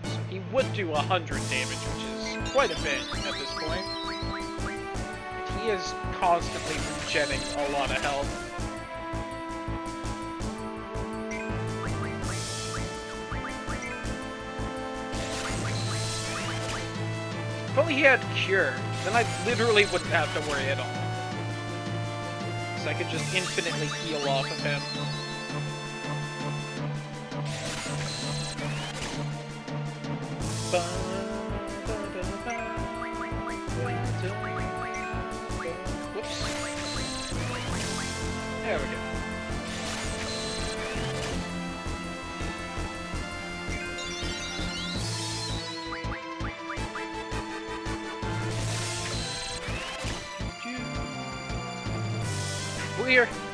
So he would do 100 damage, which is quite a bit at this point. He is constantly regenning a lot of health. If only he had Cure, then I literally wouldn't have to worry at all. So I could just infinitely heal off of him. Whoops. There we go.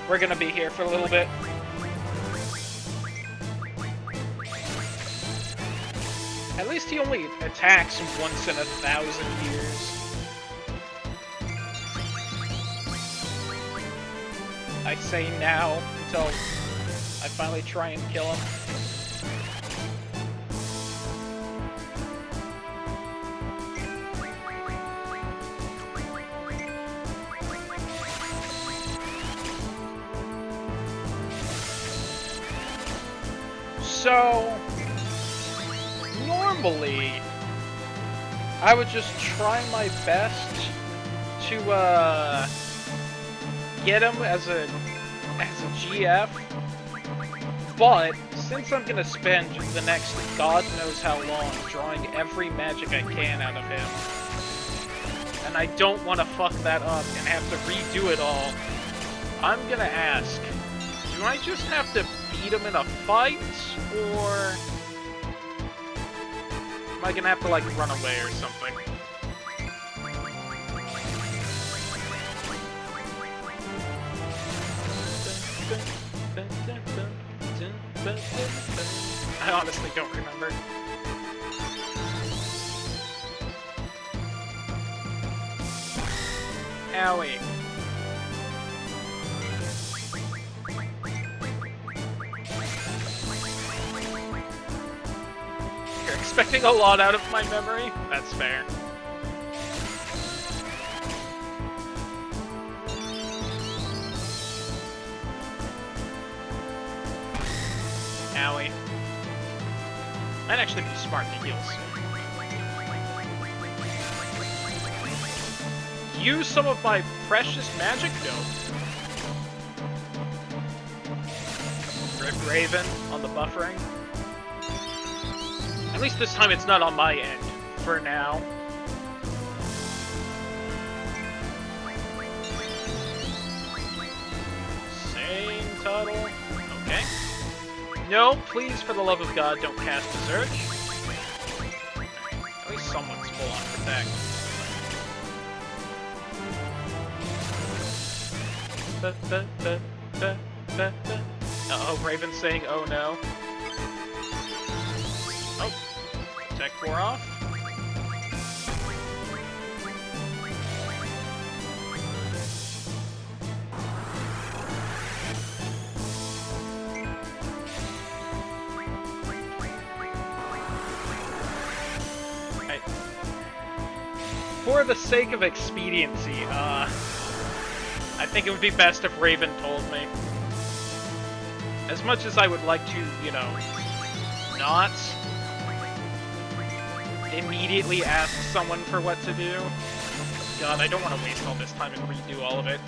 We're gonna be here for a little bit. At least he only attacks once in 1,000 years. I say now until I finally try and kill him. So, normally, I would just try my best to, get him as a GF, but since I'm gonna spend the next God knows how long drawing every magic I can out of him, and I don't want to fuck that up and have to redo it all, I'm gonna ask, do I just have to beat him in a fight, or am I gonna have to, like, run away or something? I honestly don't remember. Owie. You're expecting a lot out of my memory? That's fair. Owie. Might actually be smart to heal soon. Use some of my precious magic? No. Rip Raven on the buffering. At least this time it's not on my end, for now. Same Tuttle. Okay. No, please, for the love of God, don't cast Berserk. At least someone's full on Protect. Uh-oh, Raven's saying, oh no. Oh, Tech 4 off. For the sake of expediency, I think it would be best if Raven told me. As much as I would like to, you know, not immediately ask someone for what to do. God, I don't want to waste all this time and redo all of it.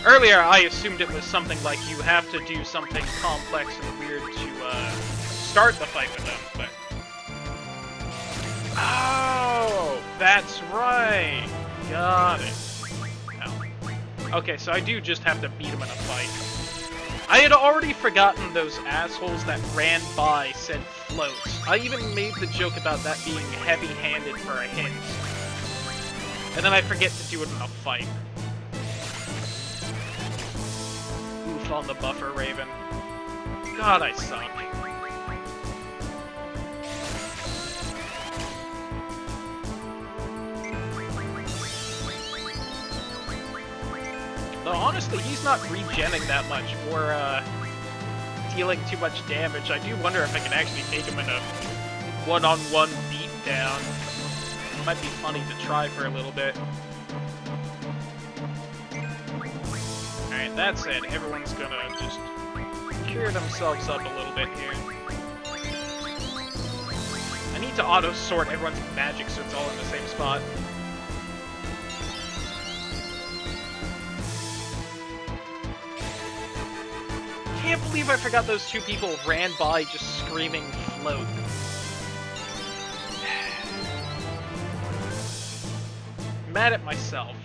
Earlier, I assumed it was something like you have to do something complex and weird to start the fight with them, but... Oh, that's right! Got it. Oh. Okay, so I do just have to beat him in a fight. I had already forgotten those assholes that ran by said floats. I even made the joke about that being heavy-handed for a hint. And then I forget to do it in a fight. On the buffer, Raven. God, I suck. Though honestly, he's not regenning that much or dealing too much damage. I do wonder if I can actually take him in a one-on-one beatdown. It might be funny to try for a little bit. Alright, that said, everyone's gonna just cure themselves up a little bit here. I need to auto-sort everyone's magic so it's all in the same spot. Can't believe I forgot those two people ran by just screaming float. Mad at myself.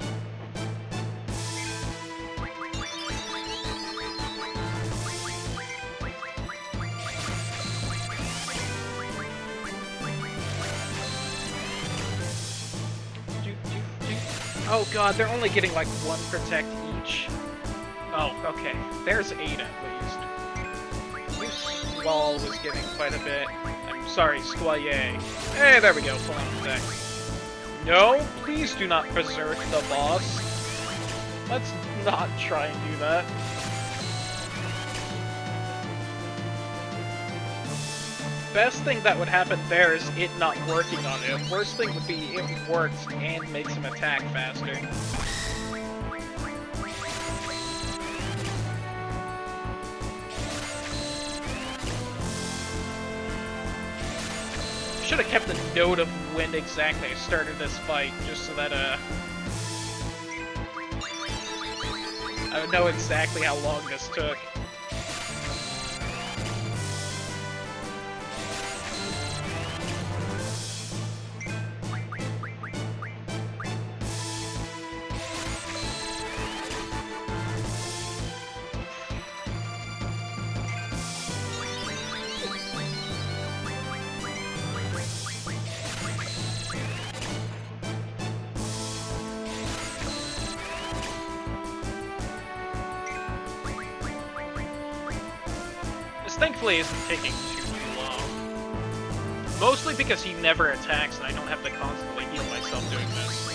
Oh god, they're only getting like 1 protect each. Oh, okay. There's 8 at least. New Squall was getting quite a bit. I'm sorry, Squaye. Hey, there we go, full on protect. No, please do not berserk the boss. Let's not try and do that. Best thing that would happen there is it not working on it. Worst thing would be it works and makes him attack faster. Should have kept a note of when exactly I started this fight, just so that I would know exactly how long this took. Thankfully, isn't taking too long. Mostly because he never attacks and I don't have to constantly heal myself doing this.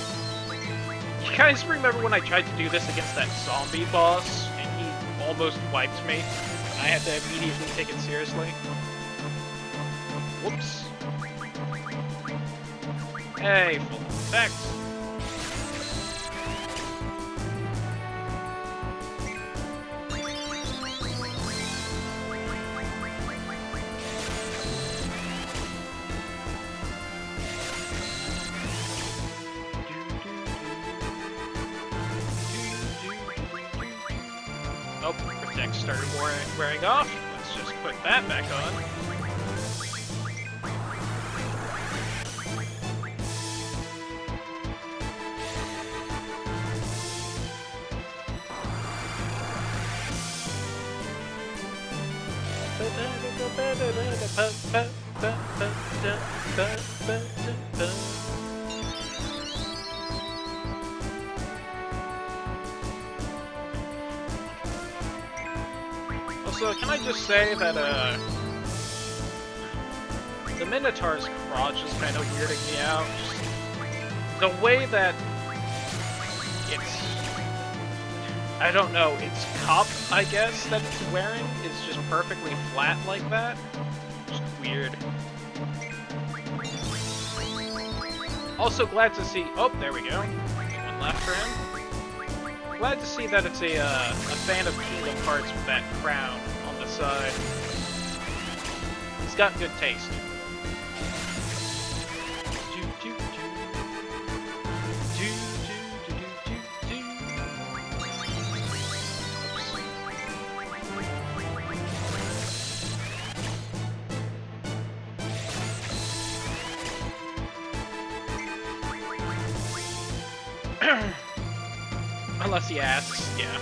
You guys remember when I tried to do this against that zombie boss and he almost wiped me? And I had to immediately take it seriously? Whoops. Hey, full effect. Oh, Protect started wearing off. Let's just put that back on. Also, can I just say that, the Minotaur's crotch is kind of weirding me out. Just the way that it's, I don't know, its cup, I guess, that it's wearing is just perfectly flat like that. Just weird. Also glad to see, oh, there we go. One left for him. Glad to see that it's a fan of Kingdom Hearts with that crown on the side. He's got good taste. Unless he asks, yeah.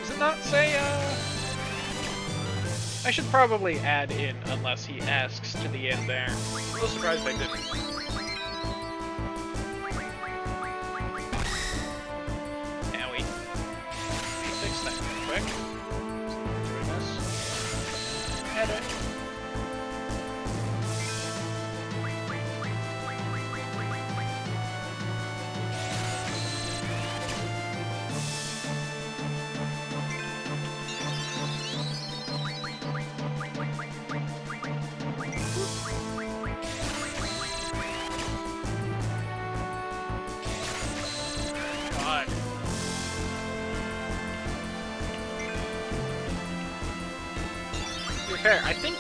Does it not say, I should probably add in unless he asks to the end there. I'm a little surprised I didn't. Now we fix that real quick. Doing this. Edit. Fair. I think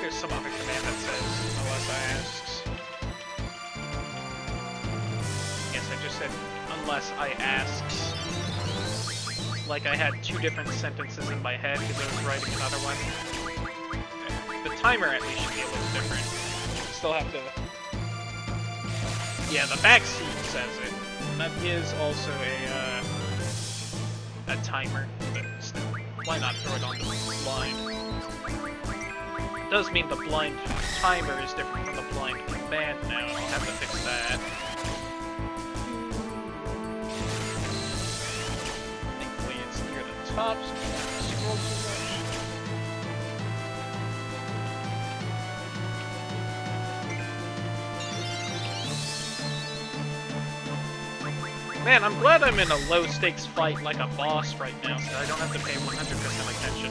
there's some other command that says unless I asks. Yes, I just said unless I asks. Like I had two different sentences in my head because I was writing another one. The timer at least should be a little different. Still have to. Yeah, the backseat says it. And that is also a timer, but still. Why not throw it on the blind? It does mean the blind timer is different from the blind command now, and I'll have to fix that. Pops, scroll too much. Man, I'm glad I'm in a low-stakes fight like a boss right now, so I don't have to pay 100% attention.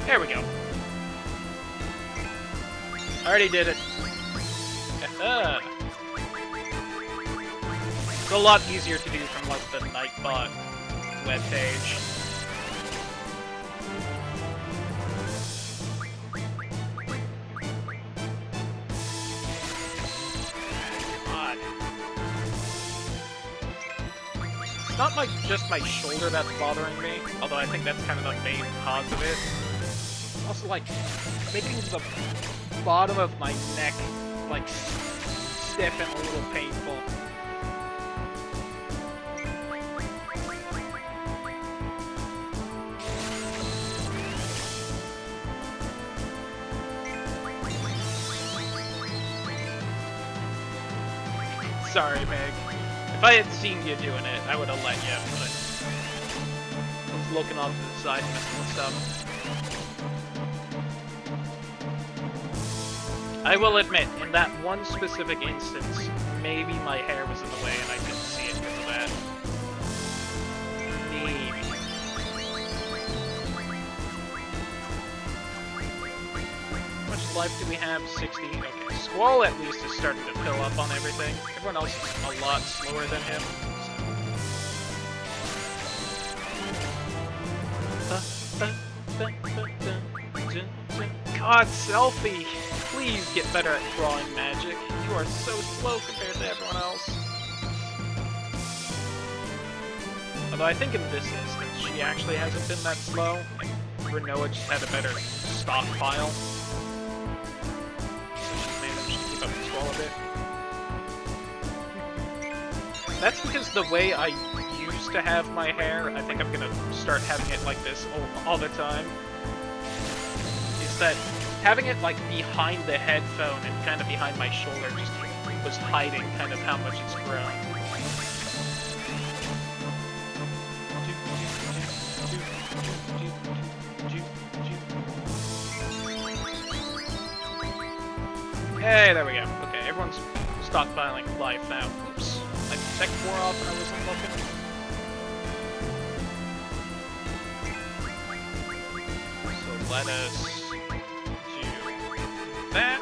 There we go. I already did it. It's a lot easier to do from, like, the Nightbot webpage. It's not just my shoulder that's bothering me, although I think that's kind of the main cause of it. Also, like, making the bottom of my neck, like, stiff and a little painful. Sorry, Meg. If I had seen you doing it, I would have let you, but I was looking off to the side missing stuff. I will admit, in that one specific instance, maybe my hair was in the way and I didn't see it because of that. Maybe. How much life do we have? 60? Okay. Squall at least is starting to fill up on everything. Everyone else is a lot slower than him. God, Selphie! Please get better at drawing magic. You are so slow compared to everyone else. Although I think in this instance, she actually hasn't been that slow, and Rinoa just had a better stockpile. A bit. That's because the way I used to have my hair, I think I'm gonna start having it like this all the time, is that having it like behind the headphone and kind of behind my shoulder just was hiding kind of how much it's grown. Hey, there we go. Okay, everyone's stockpiling life now. Oops. I checked more often I wasn't looking. So let us do that.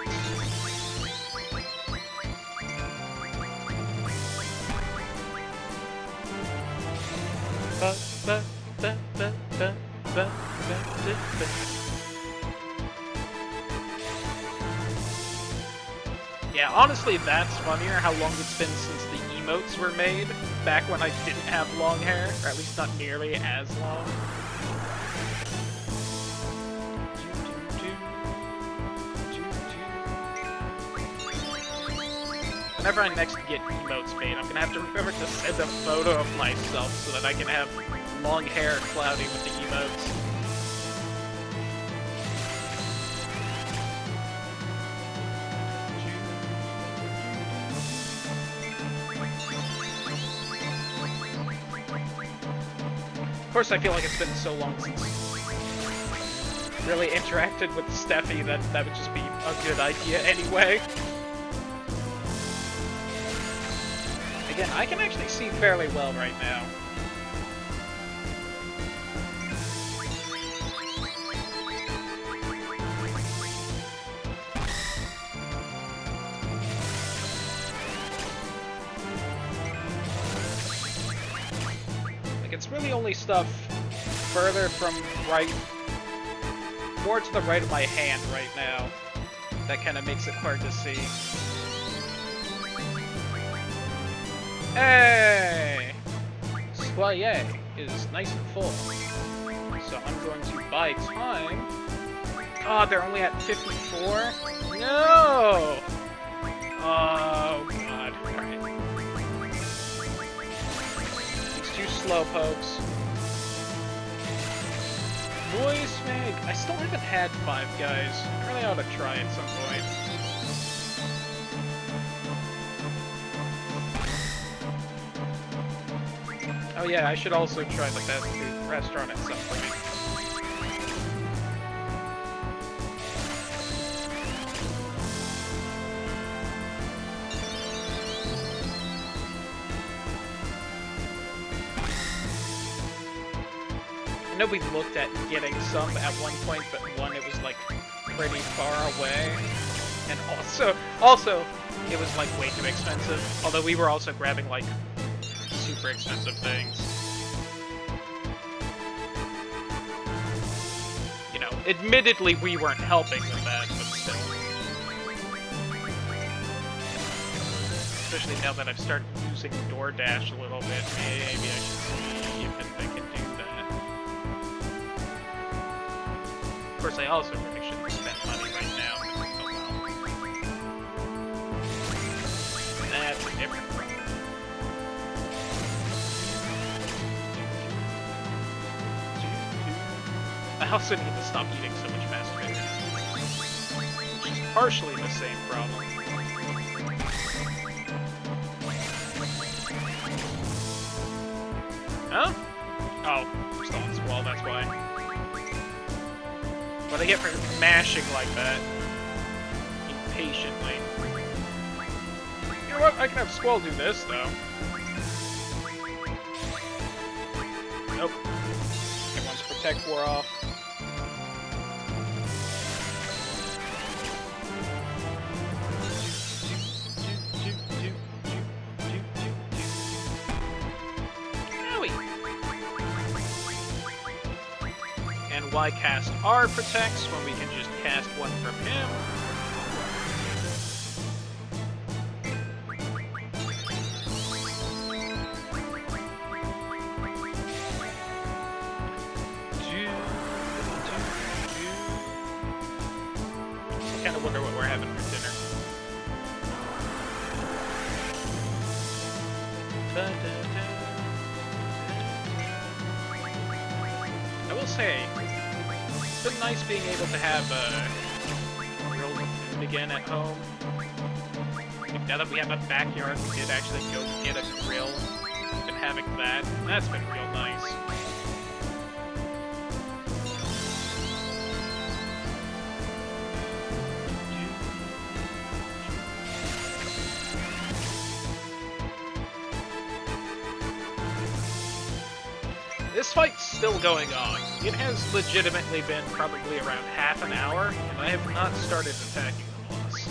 Yeah, honestly, that's funnier how long it's been since the emotes were made, back when I didn't have long hair, or at least not nearly as long. Whenever I next get emotes made, I'm gonna have to remember to send a photo of myself so that I can have long hair cloudy with the emotes. Of course, I feel like it's been so long since really interacted with Steffi that that would just be a good idea anyway. Again, I can actually see fairly well right now. It's really only stuff further from right, more to the right of my hand right now, that kind of makes it hard to see. Hey! Soyer is nice and full, so I'm going to buy time. God, they're only at 54? No! Oh, God. Alright. Slow pokes. Noise Mag. I still haven't had Five Guys. I really ought to try at some point. Oh yeah, I should also try the fast food restaurant at some point. I know we looked at getting some at one point, but one, it was like pretty far away, and also it was like way too expensive. Although we were also grabbing like super expensive things. You know, admittedly we weren't helping with that, but still. Especially now that I've started using DoorDash a little bit, maybe I should see if I can do that. Of course, I also really shouldn't spend money right now. Oh well. That's a different problem. I also need to stop eating so much fast food. Which is partially the same problem. Huh? Oh, we're still on Squall, that's why. What I get for mashing like that. Impatiently. You know what? I can have Squall do this, though. Nope. Okay, once Protect wore off. And why cast R protects when we can just cast one from him? I kind of wonder what we're having for dinner. I will say, it's been nice being able to have grilled food again at home. Like, now that we have a backyard, we did actually go get a grill. Been having that. That's been real nice. This fight's still going on. It has legitimately been probably around half an hour, and I have not started attacking the boss.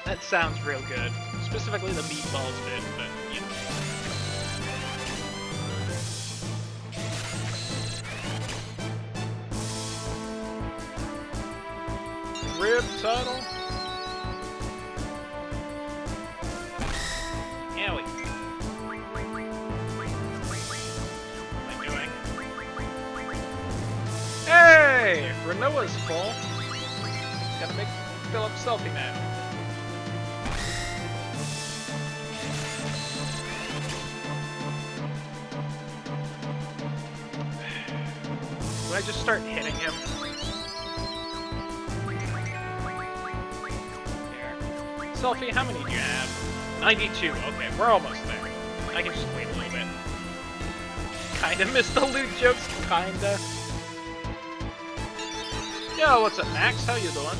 That sounds real good. Specifically the meatballs bit, but, you know. Rib tunnel. Hey! Renoa's full. Gotta fill up Selfie now. Would I just start hitting him? There. Selfie, how many do you have? 92. Okay, we're almost there. I can just wait a little bit. Kinda missed the loot jokes, kinda. Yo, what's up, Max? How you doing?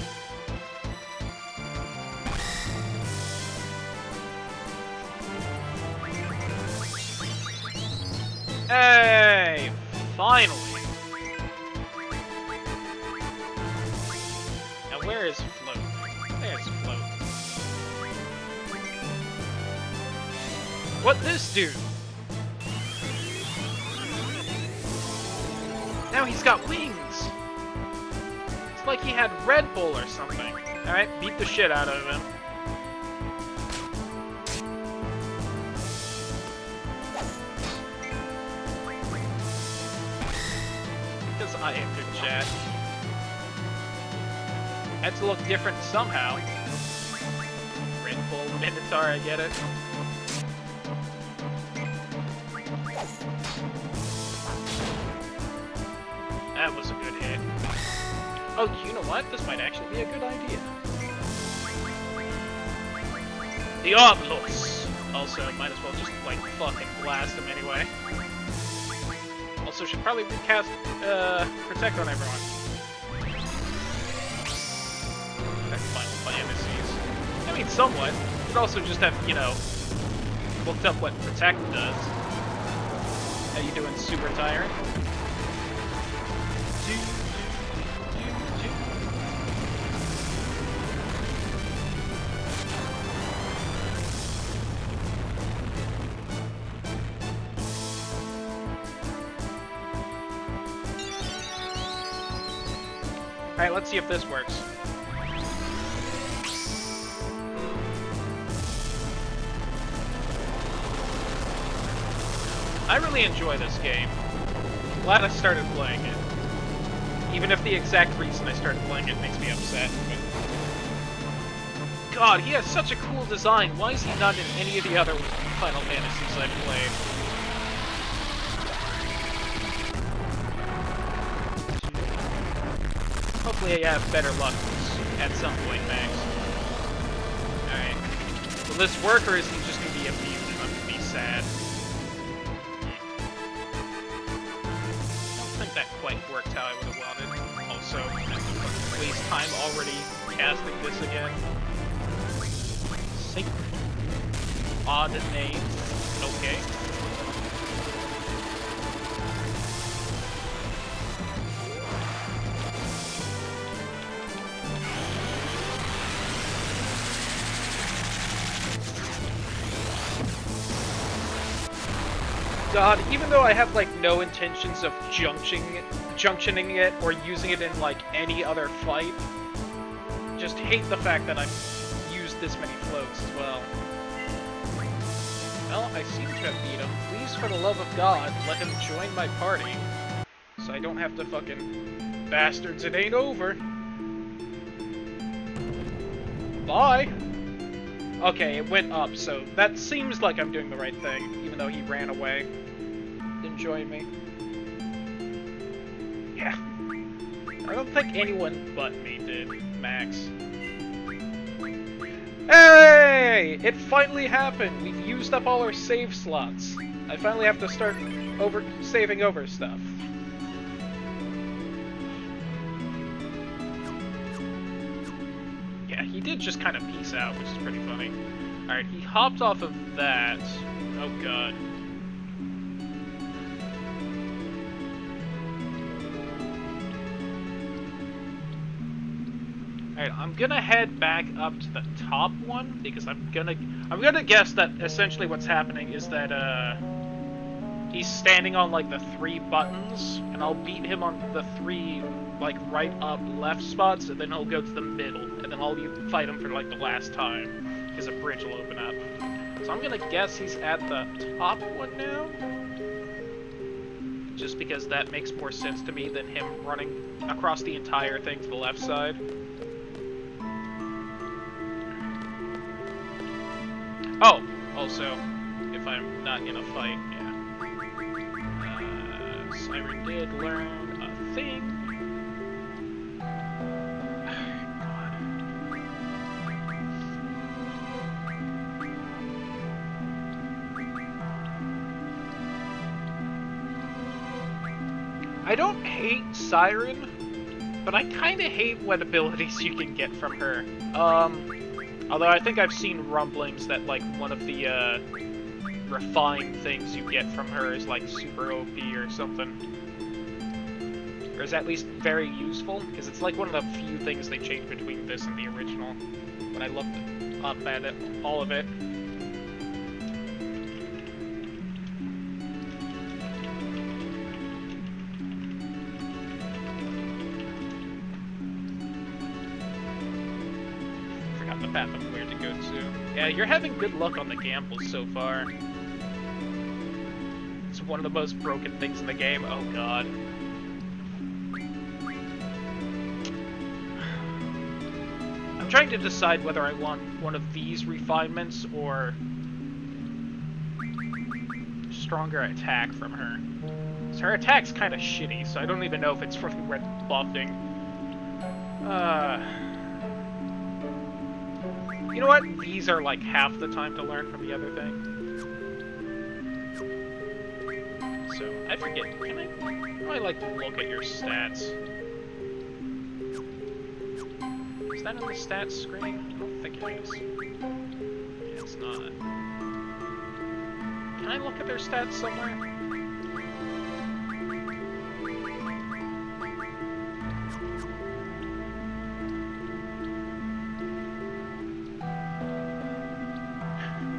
Hey! Finally! Now where is Float? There's Float. What this dude? Now he's got wings! It's like he had Red Bull or something. Alright, beat the shit out of him. Because I am good chat. Had to look different somehow. Red Bull Minotaur, I get it. That was a good hit. Oh, you know what? This might actually be a good idea. Diablos! Also, might as well just, like, fucking blast him anyway. Also, should probably recast, Protect on everyone. Protect Final Fantasies. I mean, somewhat. But also just have, you know, looked up what Protect does. How you doing, Super Tyrant? Alright, let's see if this works. I really enjoy this game. Glad I started playing it. Even if the exact reason I started playing it makes me upset. But... God, he has such a cool design. Why is he not in any of the other Final Fantasies I've played? Hopefully I have better luck at some point, Max. Alright. Will this work, or is he just gonna be immune and I'm gonna be sad? I don't think that quite worked how I would have wanted. Also, I have to waste time already casting this again. Sacred. Odd name. Okay. God, even though I have, like, no intentions of junctioning it or using it in, like, any other fight, just hate the fact that I've used this many floats as well. Well, I seem to have beat him. Please, for the love of God, let him join my party. So I don't have to fucking... Bastards, it ain't over. Bye! Okay, it went up, so that seems like I'm doing the right thing, even though he ran away. Didn't join me. Yeah. I don't think anyone but me did, Max. Hey! It finally happened! We've used up all our save slots. I finally have to start saving over stuff. Yeah, he did just kind of peace out, which is pretty funny. Alright, he hopped off of that. Oh god. Alright, I'm gonna head back up to the top one, because I'm gonna guess that essentially what's happening is that, he's standing on, like, the 3 buttons, and I'll beat him on the 3, like, right, up, left spots, and then he'll go to the middle, and then I'll fight him for, like, the last time, because a bridge will open up. So I'm gonna guess he's at the top one now, just because that makes more sense to me than him running across the entire thing to the left side. Oh, also, if I'm not in a fight, yeah. Siren did learn a thing. God. I don't hate Siren, but I kinda hate what abilities you can get from her. Although I think I've seen rumblings that, like, one of the, refined things you get from her is, like, super OP or something. Or is at least very useful, because it's, like, one of the few things they changed between this and the original, when I looked up at it, all of it. The path of where to go to. Yeah, you're having good luck on the gambles so far. It's one of the most broken things in the game. Oh god. I'm trying to decide whether I want one of these refinements or stronger attack from her. So her attack's kind of shitty, so I don't even know if it's really worth buffing. You know what? These are like half the time to learn from the other thing. So, I forget. Can I? Oh, I like to look at your stats. Is that on the stats screen? I don't think it is. Yeah, it's not. Can I look at their stats somewhere?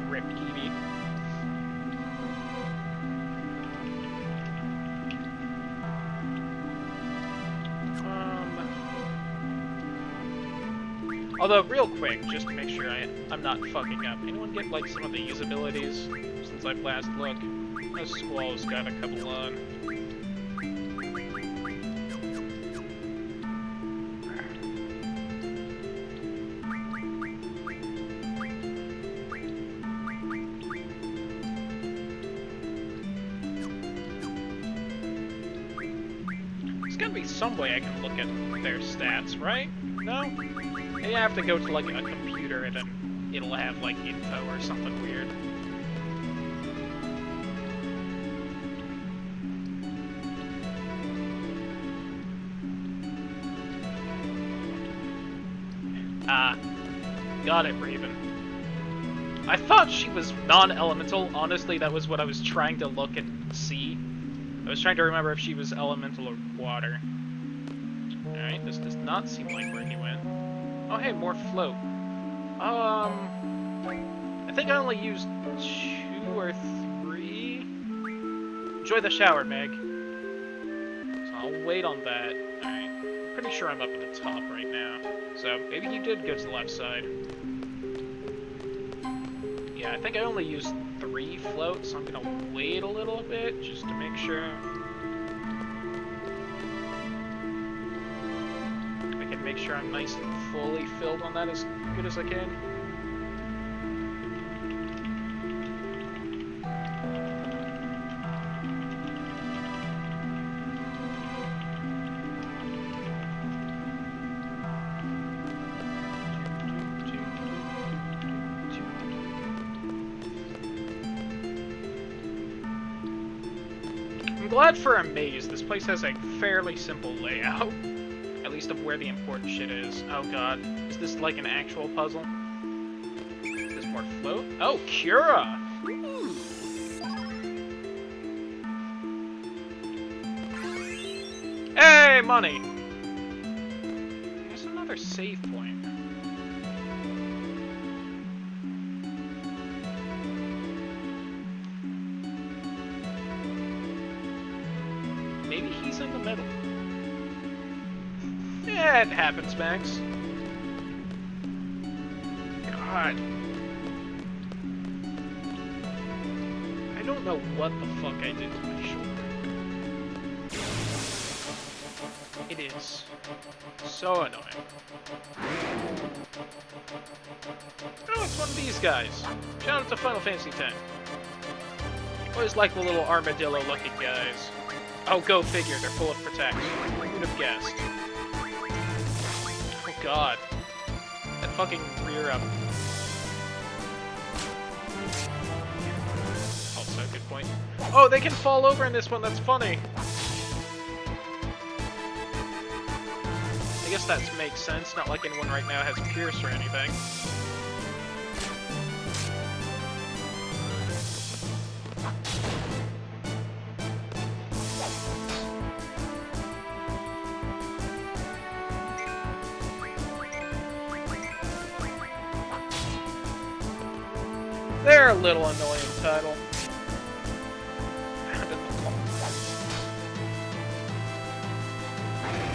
Rip Kiwi. Although, real quick, just to make sure I'm not fucking up, anyone get, like, some of these abilities since I've last looked? This Squall's got a couple on. There's gotta be some way I can look at their stats, right? No? Maybe I have to go to, like, a computer and then it'll have, like, info or something weird. Ah. Got it, Raven. I thought she was non-elemental. Honestly, that was what I was trying to look and see. I was trying to remember if she was elemental or water. Alright, this does not seem like where he went. Oh, hey, more float. I think I only used 2 or 3. Enjoy the shower, Meg. So I'll wait on that. Alright. Pretty sure I'm up at the top right now. So maybe he did go to the left side. Yeah, I think I only used 3 floats, so I'm gonna wait a little bit just to make sure. Make sure I'm nice and fully filled on that as good as I can. I'm glad for a maze. This place has a fairly simple layout. At least of where the important shit is. Oh god. Is this like an actual puzzle? Is this more float? Oh, Cura! Ooh. Hey, money! There's another save point. Maybe he's in the middle. Yeah, it happens, Max. God. I don't know what the fuck I did to my shoulder. It is so annoying. Oh, it's one of these guys. Shout out to Final Fantasy X. Always like the little armadillo-looking guys. Oh, go figure, they're full of protection. Who would have guessed? Oh god. That fucking rear up. Also a good point. Oh, they can fall over in this one, that's funny! I guess that makes sense, not like anyone right now has Pierce or anything. They're a little annoying, Title.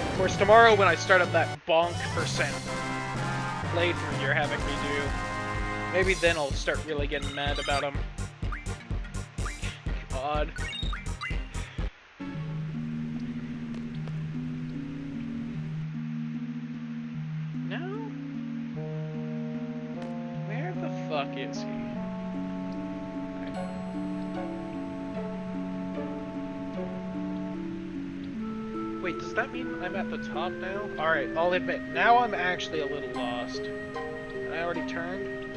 Of course, tomorrow when I start up that bonk percent playthrough you're having me do, maybe then I'll start really getting mad about them. God. No? Where the fuck is he? Wait, does that mean I'm at the top now? Alright, I'll admit, now I'm actually a little lost. I I already turned?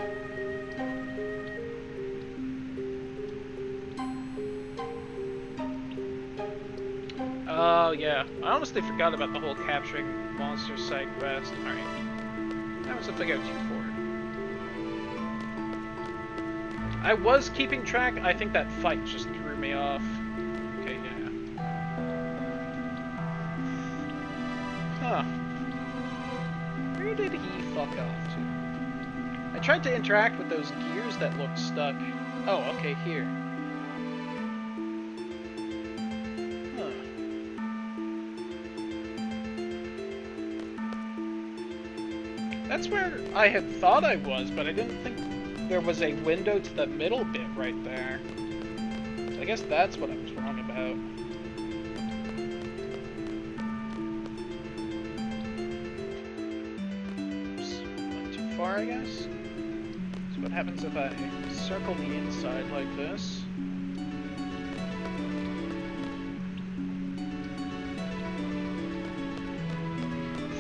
Oh, yeah. I honestly forgot about the whole capturing monster side quest. Alright. That was if I go too forward. I was keeping track. I think that fight just threw me off. Okay, yeah. Huh. Where did he fuck off to? I tried to interact with those gears that looked stuck. Oh, okay, here. Huh. That's where I had thought I was, but I didn't think there was a window to the middle bit right there. So I guess that's what I was wrong about. Oops. Went too far, I guess? So what happens if I circle the inside like this?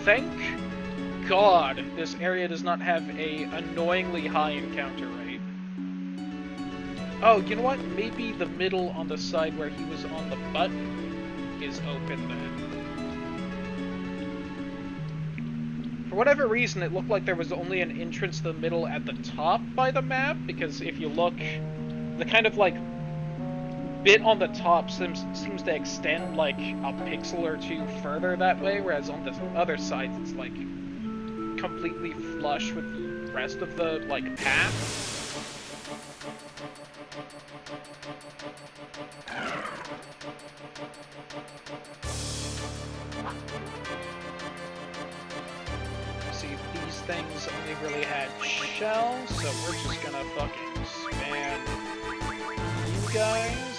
Thank God this area does not have a annoyingly high encounter rate. Oh, you know what? Maybe the middle on the side where he was on the button is open then. For whatever reason, it looked like there was only an entrance to the middle at the top by the map, because if you look, the kind of like bit on the top seems to extend like a pixel or two further that way, whereas on the other sides it's like completely flush with the rest of the like path. See, these things only really had shells, so we're just gonna fucking spam you guys.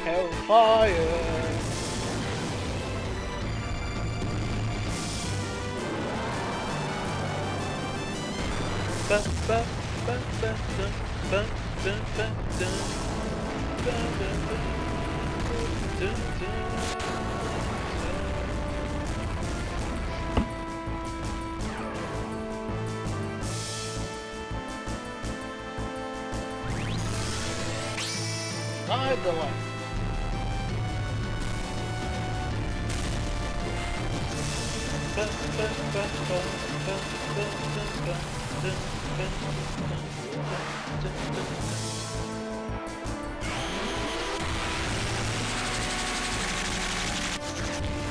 Hellfire! Ride the light.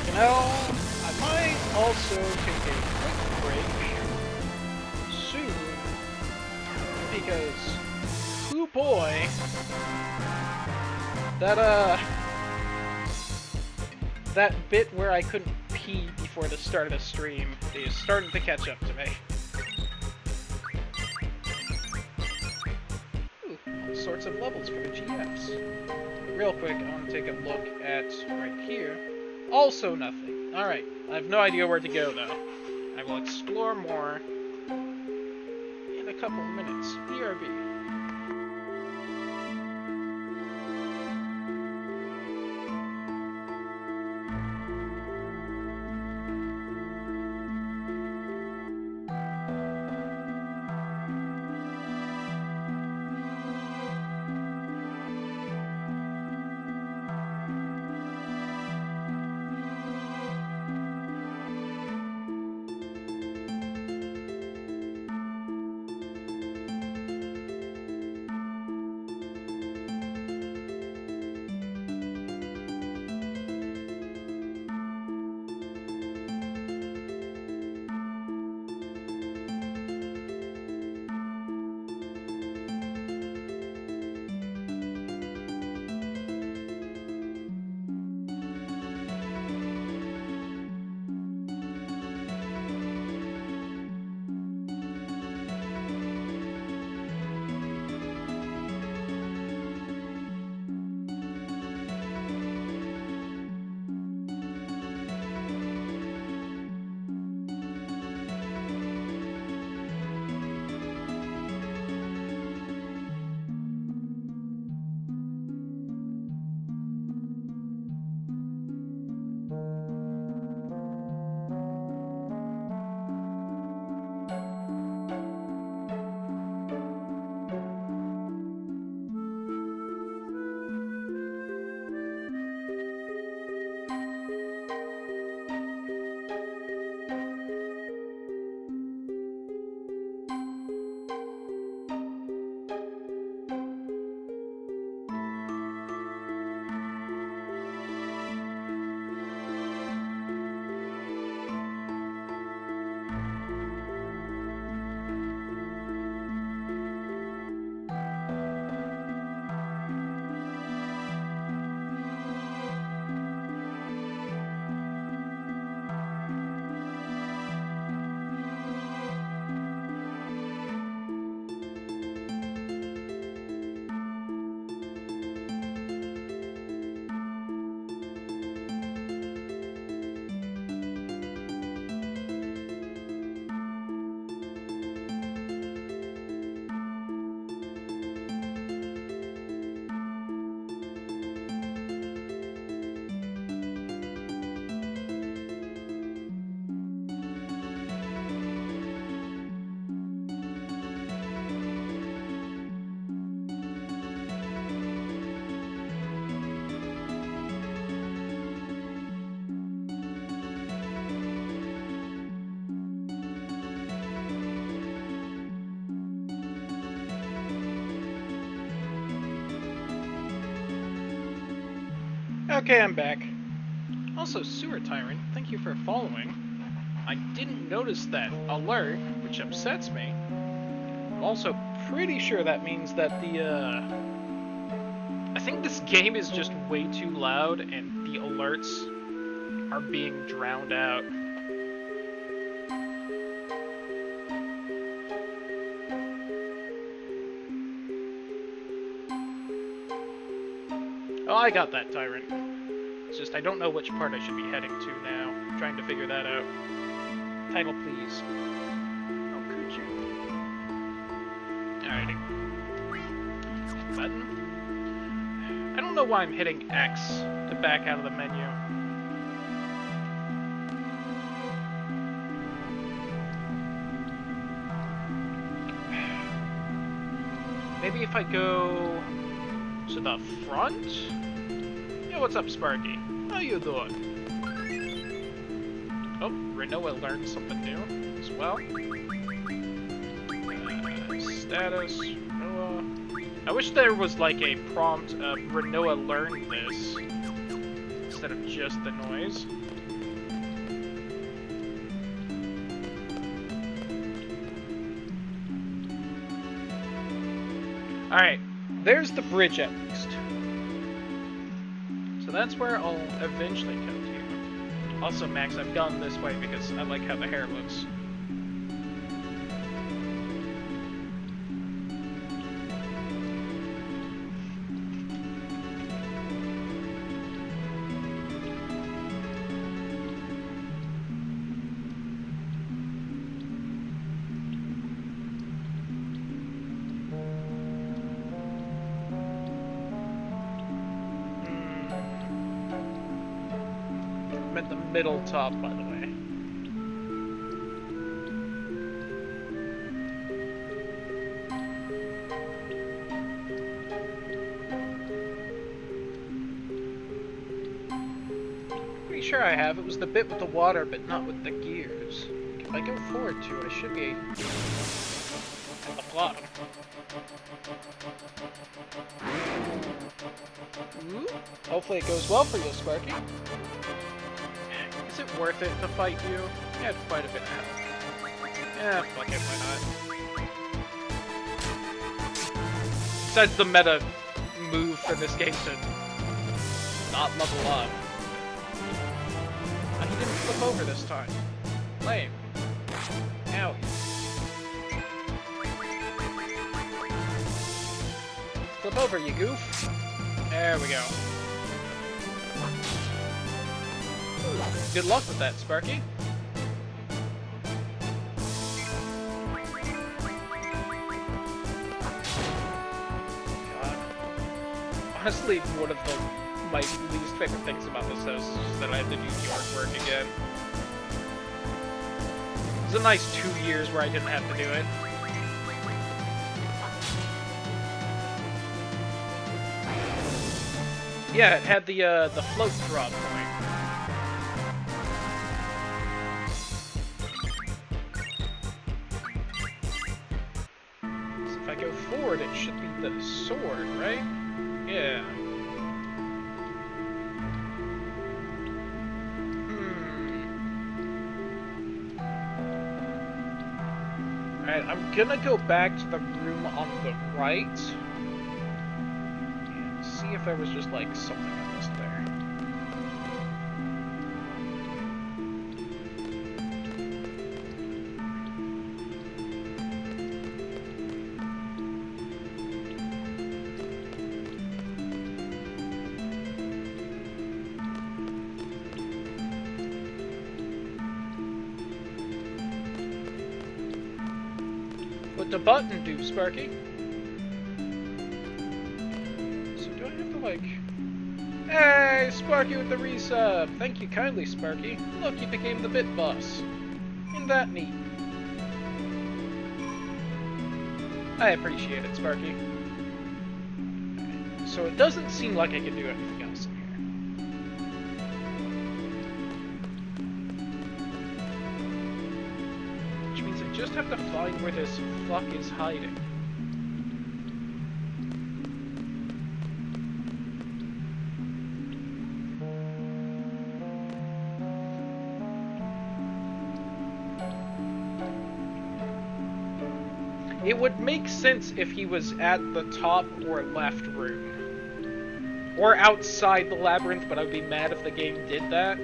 You know, I might also take a quick break soon, because, oh boy, that bit where I couldn't pee before the start of the stream is starting to catch up to me. Ooh, all sorts of levels for the GFs. But real quick, I want to take a look at right here. Also nothing. Alright, I have no idea where to go though. I will explore more in a couple of minutes. BRB. Okay, I'm back. Also, Sewer Tyrant, thank you for following. I didn't notice that alert, which upsets me. I'm also pretty sure that means that I think this game is just way too loud and the alerts are being drowned out. Oh, I got that, Tyrant. It's just I don't know which part I should be heading to now. I'm trying to figure that out. Title, please. Oh, could you? Alrighty. Button. I don't know why I'm hitting X to back out of the menu. Maybe if I go to the front? Yeah, what's up, Sparky? How you doing? Oh, Rinoa learned something new as well. Status, Rinoa. I wish there was like a prompt of Rinoa learned this instead of just the noise. Alright, there's the bridge at least. So that's where I'll eventually come to. Also, Max, I've gone this way because I like how the hair looks. I'm at the middle top, by the way. Pretty sure I have. It was the bit with the water, but not with the gears. If I go forward to it, I should be at the bottom. Ooh. Hopefully it goes well for you, Sparky. Is it worth it to fight you? You had quite a bit of health. Yeah, fuck it, why not? Besides the meta move for this game to not level up. Oh, he didn't flip over this time. Lame. Ow. Flip over, you goof. There we go. Good luck with that, Sparky. God. Honestly, one of my least favorite things about this house is that I had to do yard work again. It was a nice 2 years where I didn't have to do it. Yeah, it had the float drop point. Forward, it should be the sword, right? Yeah. Alright, I'm gonna go back to the room on the right and see if there was just like something I missed there. What the button do, Sparky? So do I have to like... Hey, Sparky with the resub! Thank you kindly, Sparky. Look, you became the Bit Boss. Isn't that neat? I appreciate it, Sparky. So it doesn't seem like I can do anything else in here. Which means I just have to find where this fuck is hiding. It would make sense if he was at the top or left room. Or outside the labyrinth, but I would be mad if the game did that.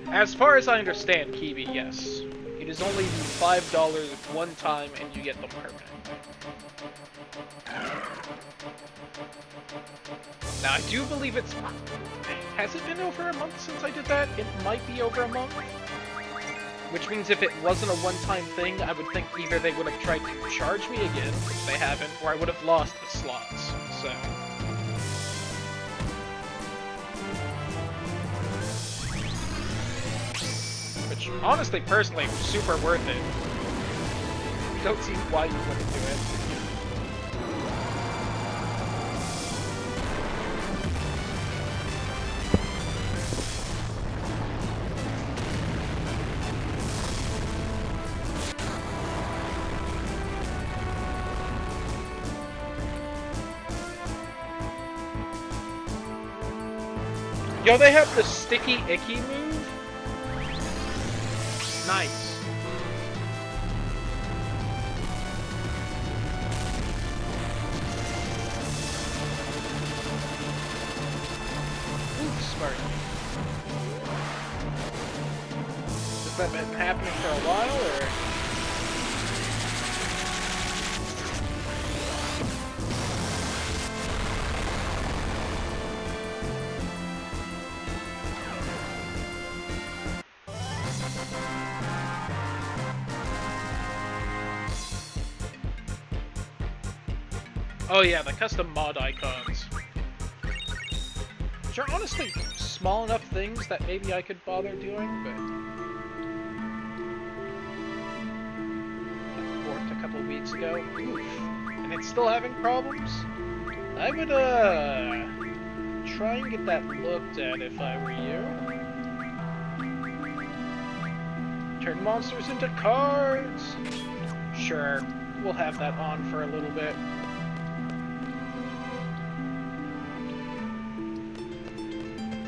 As far as I understand, Kiwi, yes. It is only the $5 one time and you get them permanent. Now, I do believe it's... Has it been over a month since I did that? It might be over a month. Which means if it wasn't a one-time thing, I would think either they would have tried to charge me again, which they haven't, or I would have lost the slots, so... Which, honestly, personally, was super worth it. Don't see why you wouldn't do it. Yo, they have the sticky icky move? Nice. Ooh, smart. Has that been happening for a while, or...? Oh yeah, the custom mod icons. Which are honestly small enough things that maybe I could bother doing, but... It worked a couple weeks ago. Oof. And it's still having problems? I would, try and get that looked at if I were you. Turn monsters into cards! Sure, we'll have that on for a little bit.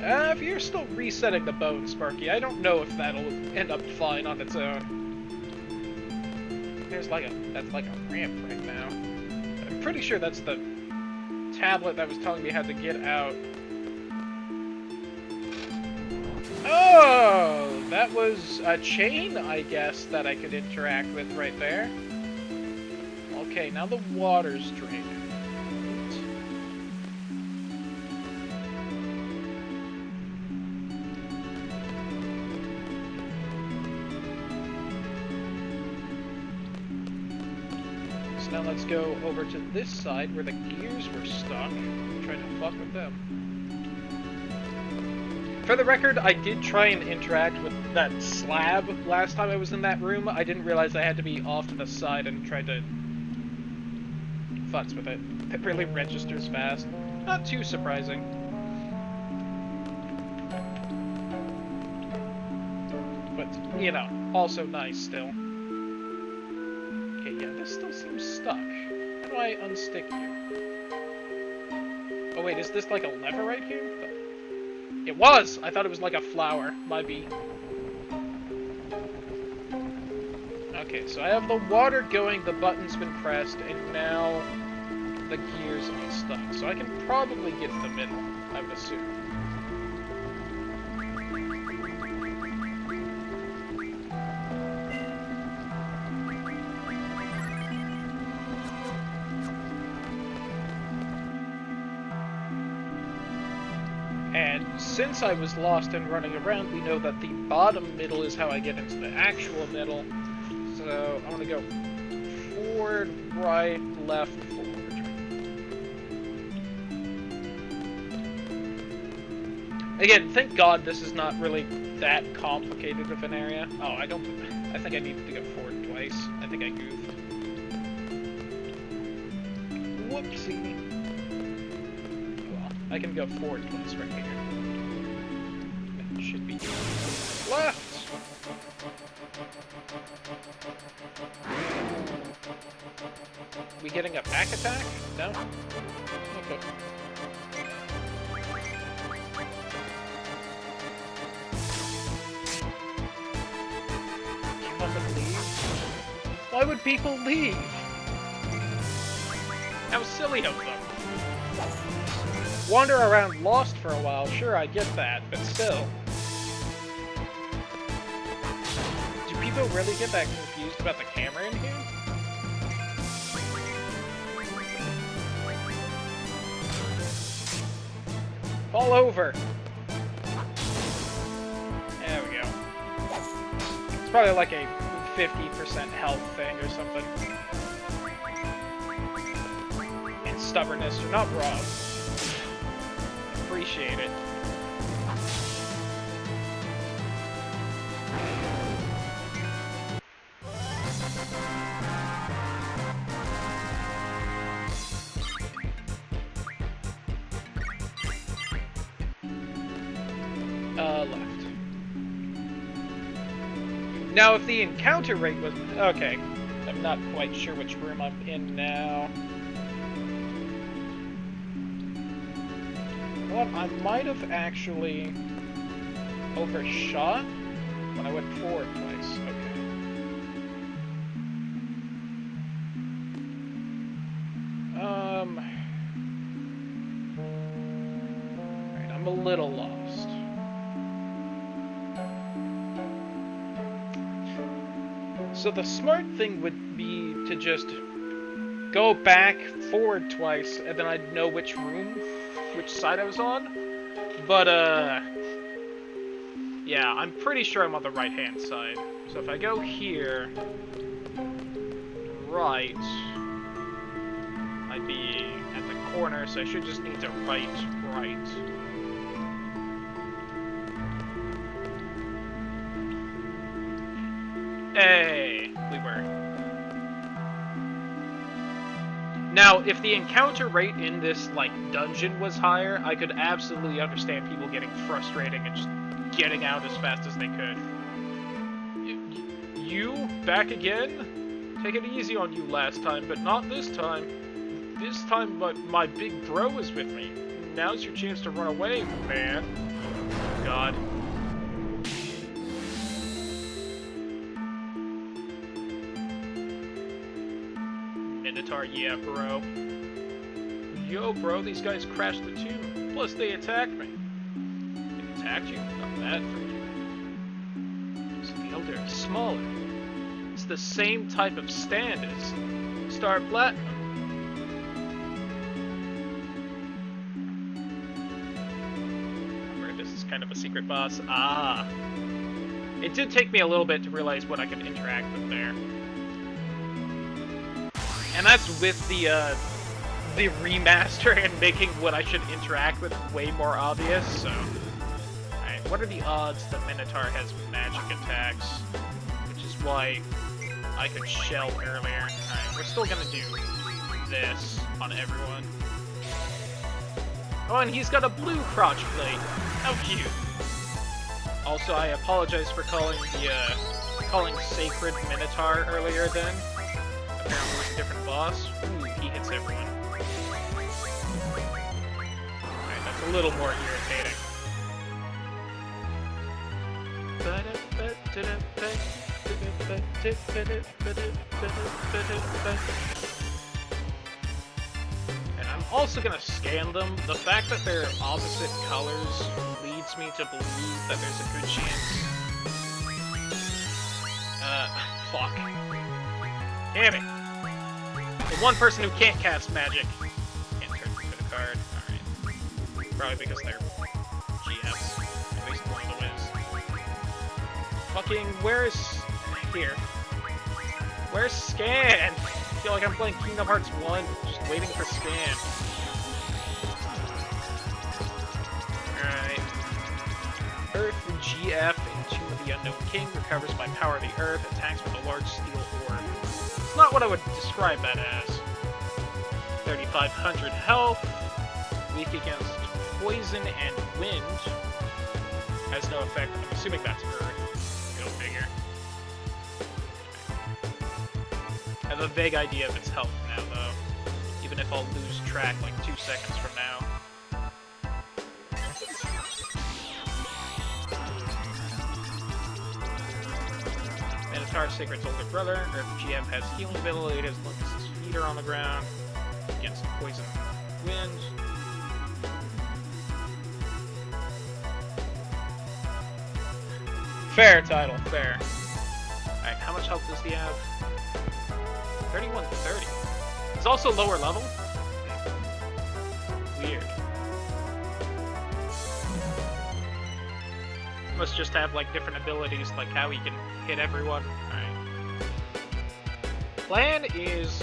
If you're still resetting the bone, Sparky, I don't know if that'll end up flying on its own. That's like a ramp right now. I'm pretty sure that's the tablet that was telling me how to get out. Oh, that was a chain, I guess, that I could interact with right there. Okay, now the water's drained. Now let's go over to this side where the gears were stuck and try to fuck with them. For the record, I did try and interact with that slab last time I was in that room. I didn't realize I had to be off to the side and tried to futz with it. It really registers fast. Not too surprising. But, you know, also nice still. Okay, yeah, this still seems stuck. How do I unstick you? Oh wait, is this like a lever right here? It was! I thought it was like a flower. Might be. Okay, so I have the water going, the button's been pressed, and now the gears are stuck. So I can probably get in the middle, I would assume. And since I was lost and running around, we know that the bottom middle is how I get into the actual middle. So I want to go forward, right, left, forward. Again, thank God this is not really that complicated of an area. Oh, I think I needed to go forward twice. I think I goofed. Whoopsie. I can go forward twice right here. It should be left! We getting a back attack? No? Okay. and leave? Why would people leave? How silly of them. Wander around lost for a while, sure, I get that, but still. Do people really get that confused about the camera in here? Fall over! There we go. It's probably like a 50% health thing or something. And stubbornness, you're not wrong. Appreciate it. Left. Now, if the encounter rate was... Okay. I'm not quite sure which room I'm in now. Well, I might have actually overshot when I went forward twice. Okay. Alright, I'm a little lost. So the smart thing would be to just go back forward twice, and then I'd know which room, which side I was on. But, yeah, I'm pretty sure I'm on the right-hand side. So if I go here, right, I'd be at the corner, so I should just need to right. Hey, we were. Now, if the encounter rate in this, like, dungeon was higher, I could absolutely understand people getting frustrating and just getting out as fast as they could. You? Back again? Take it easy on you last time, but not this time. This time, my big bro is with me. Now's your chance to run away, man. God. Minotaur, yeah, bro. Yo, bro, these guys crashed the tune. Plus, they attacked me. They attacked you? Not bad for you. So the Elder is smaller. It's the same type of stand as Star Platinum. Remember, this is kind of a secret boss. Ah. It did take me a little bit to realize what I could interact with there. And that's with the remaster and making what I should interact with way more obvious, so... Alright, what are the odds that Minotaur has magic attacks? Which is why I could shell earlier. Alright, we're still gonna do this on everyone. Oh, and he's got a blue crotch plate. How cute. Also, I apologize for calling Sacred Minotaur earlier then. Apparently it's a different boss. Ooh, he hits everyone. Alright, that's a little more irritating. And I'm also gonna scan them. The fact that they're opposite colors leads me to believe that there's a good chance. Fuck. Damn it! The one person who can't cast magic can't turn into the card. Alright. Probably because they're GFs. At least one of them is. Fucking, where's... Here. Where's Scan? I feel like I'm playing Kingdom Hearts 1, just waiting for Scan. Alright. Earth GF in Tomb of the Unknown King recovers by power of the earth, attacks with a large steel orb. It's not what I would describe that as. 3,500 health, weak against poison and wind. Has no effect. I'm assuming that's Earth. Go figure. I have a vague idea of its health now, though. Even if I'll lose track like 2 seconds from now. Minotaur, Sacred's older brother. Or if GF has healing ability, it has Lucas's feet are on the ground against poison wind. Fair title, fair. Alright, how much health does he have? 3130. He's also lower level? Weird. Must just have like different abilities, like how he can hit everyone. Alright. Plan is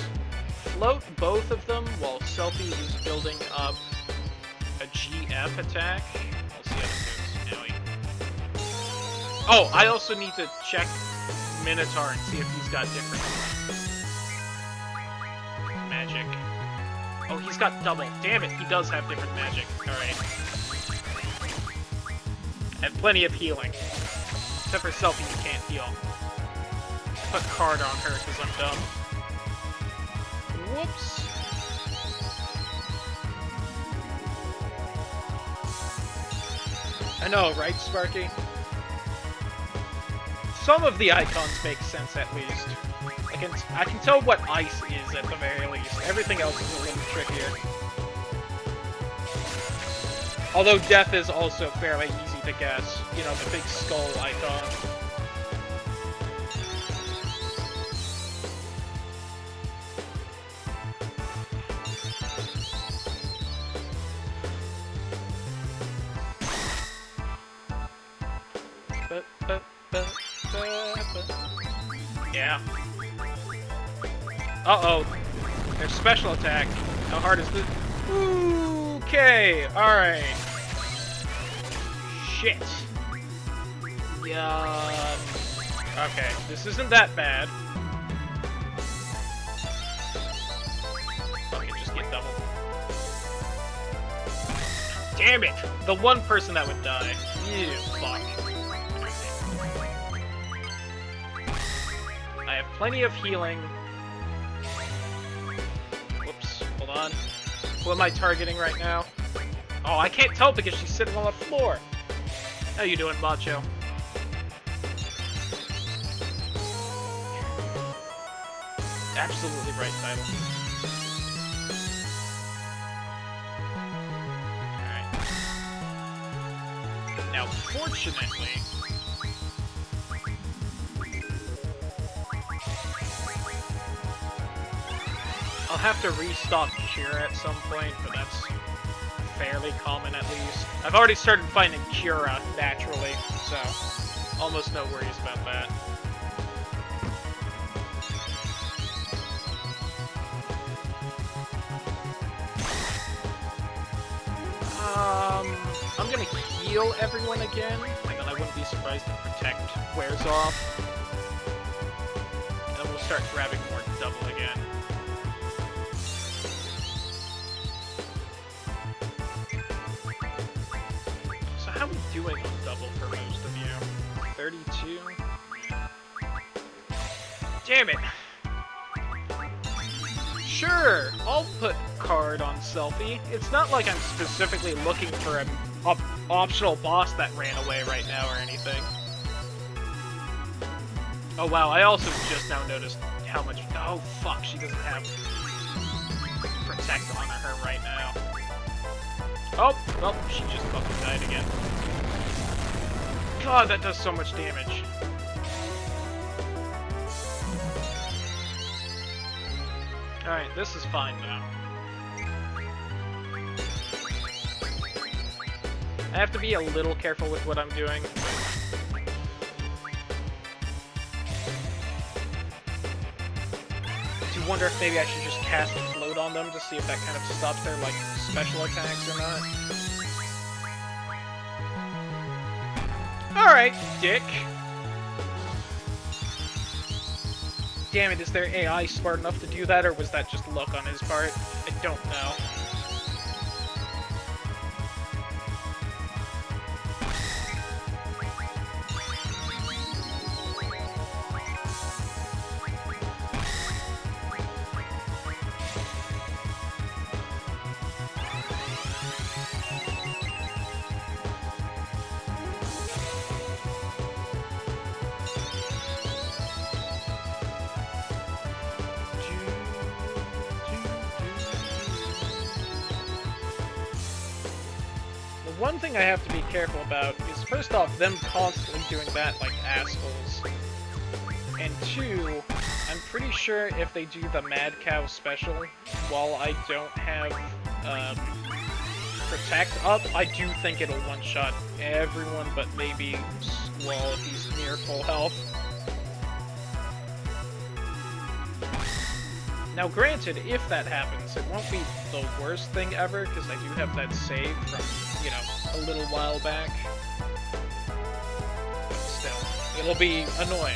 float both of them while Selphie is building up a GF attack. We'll see how this goes. Now he... Oh, I also need to check Minotaur and see if he's got different magic. Oh, he's got double. Damn it, he does have different magic. Alright. I have plenty of healing. Except for Selphie, you can't heal. Put card on her because I'm dumb. Whoops. I know, right, Sparky? Some of the icons make sense at least. I can tell what ice is at the very least. Everything else is a little trickier. Although death is also fairly easy to guess. You know, the big skull icon. Yeah. Uh-oh. Their special attack. How hard is this? Okay, alright. Shit. Yeah. Okay, this isn't that bad. Fucking just get double. Damn it! The one person that would die. Ew, fuck. I have plenty of healing. Whoops, hold on. Who am I targeting right now? Oh, I can't tell because she's sitting on the floor. How you doing, Macho? Absolutely right title. Alright. Now, fortunately... I'll have to restock Cura at some point, but that's fairly common at least. I've already started finding Cura naturally, so almost no worries about that. I'm gonna heal everyone again, and then I wouldn't be surprised if Protect wears off. And then we'll start grabbing more double again. So how are we doing on double for most of you? 32? Damn it! Sure, I'll put card on Selphie. It's not like I'm specifically looking for an optional boss that ran away right now or anything. Oh wow, I also just now noticed how much... Oh fuck, she doesn't have Protect on her right now. Oh, well, she just fucking died again. God, that does so much damage. Alright, this is fine now. I have to be a little careful with what I'm doing. Do you wonder if maybe I should just cast a float on them to see if that kind of stops their, like, special attacks or not? Alright, dick. Damn it, is their AI smart enough to do that, or was that just luck on his part? I don't know. one thing I have to be careful about is, first off, them constantly doing that like assholes. And two, I'm pretty sure if they do the Mad Cow special, while I don't have Protect up, I do think it'll one-shot everyone but maybe Squall if he's near full health. Now granted, if that happens, it won't be the worst thing ever, because I do have that save from, you know, a little while back. But still, it'll be annoying.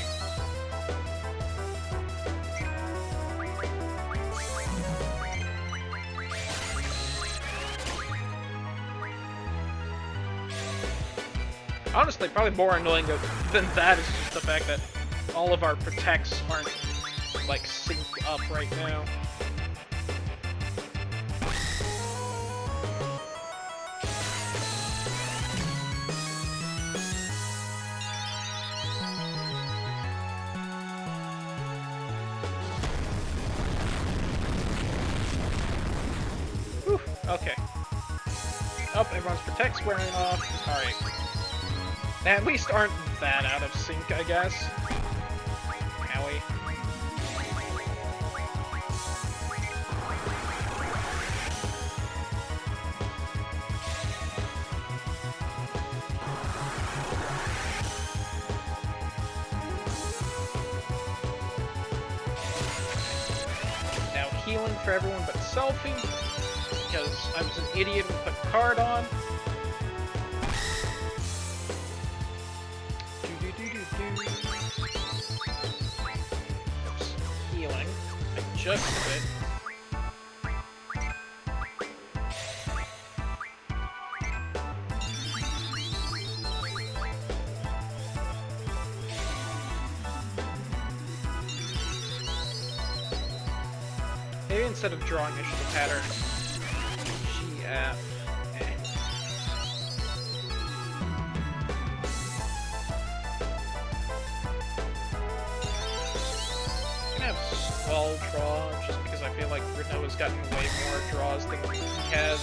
Honestly, probably more annoying than that is just the fact that all of our protects aren't, like, synced up right now. Whew, okay. Oh, everyone's protects wearing off. Alright. They at least aren't that out of sync, I guess. Owie. Now healing for everyone but Selphie, because I was an idiot and put card on. Healing. I just did it. Maybe instead of drawing, I should have had her GF. Squall draw, just because I feel like Rinoa's gotten way more draws than he has.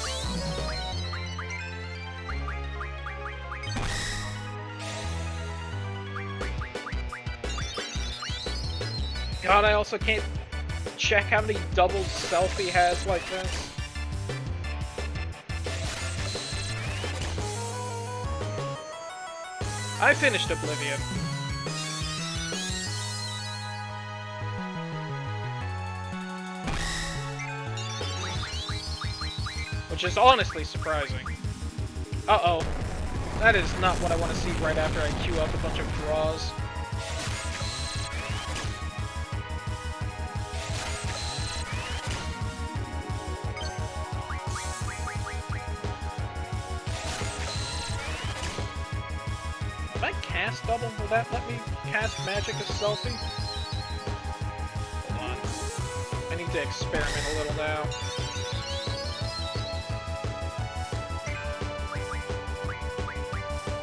God, I also can't check how many doubles Selphie has like this. I finished Oblivion. Which is honestly surprising. Uh-oh. That is not what I want to see right after I queue up a bunch of draws. If I cast double, will that let me cast magic as Selphie? Hold on. I need to experiment a little now.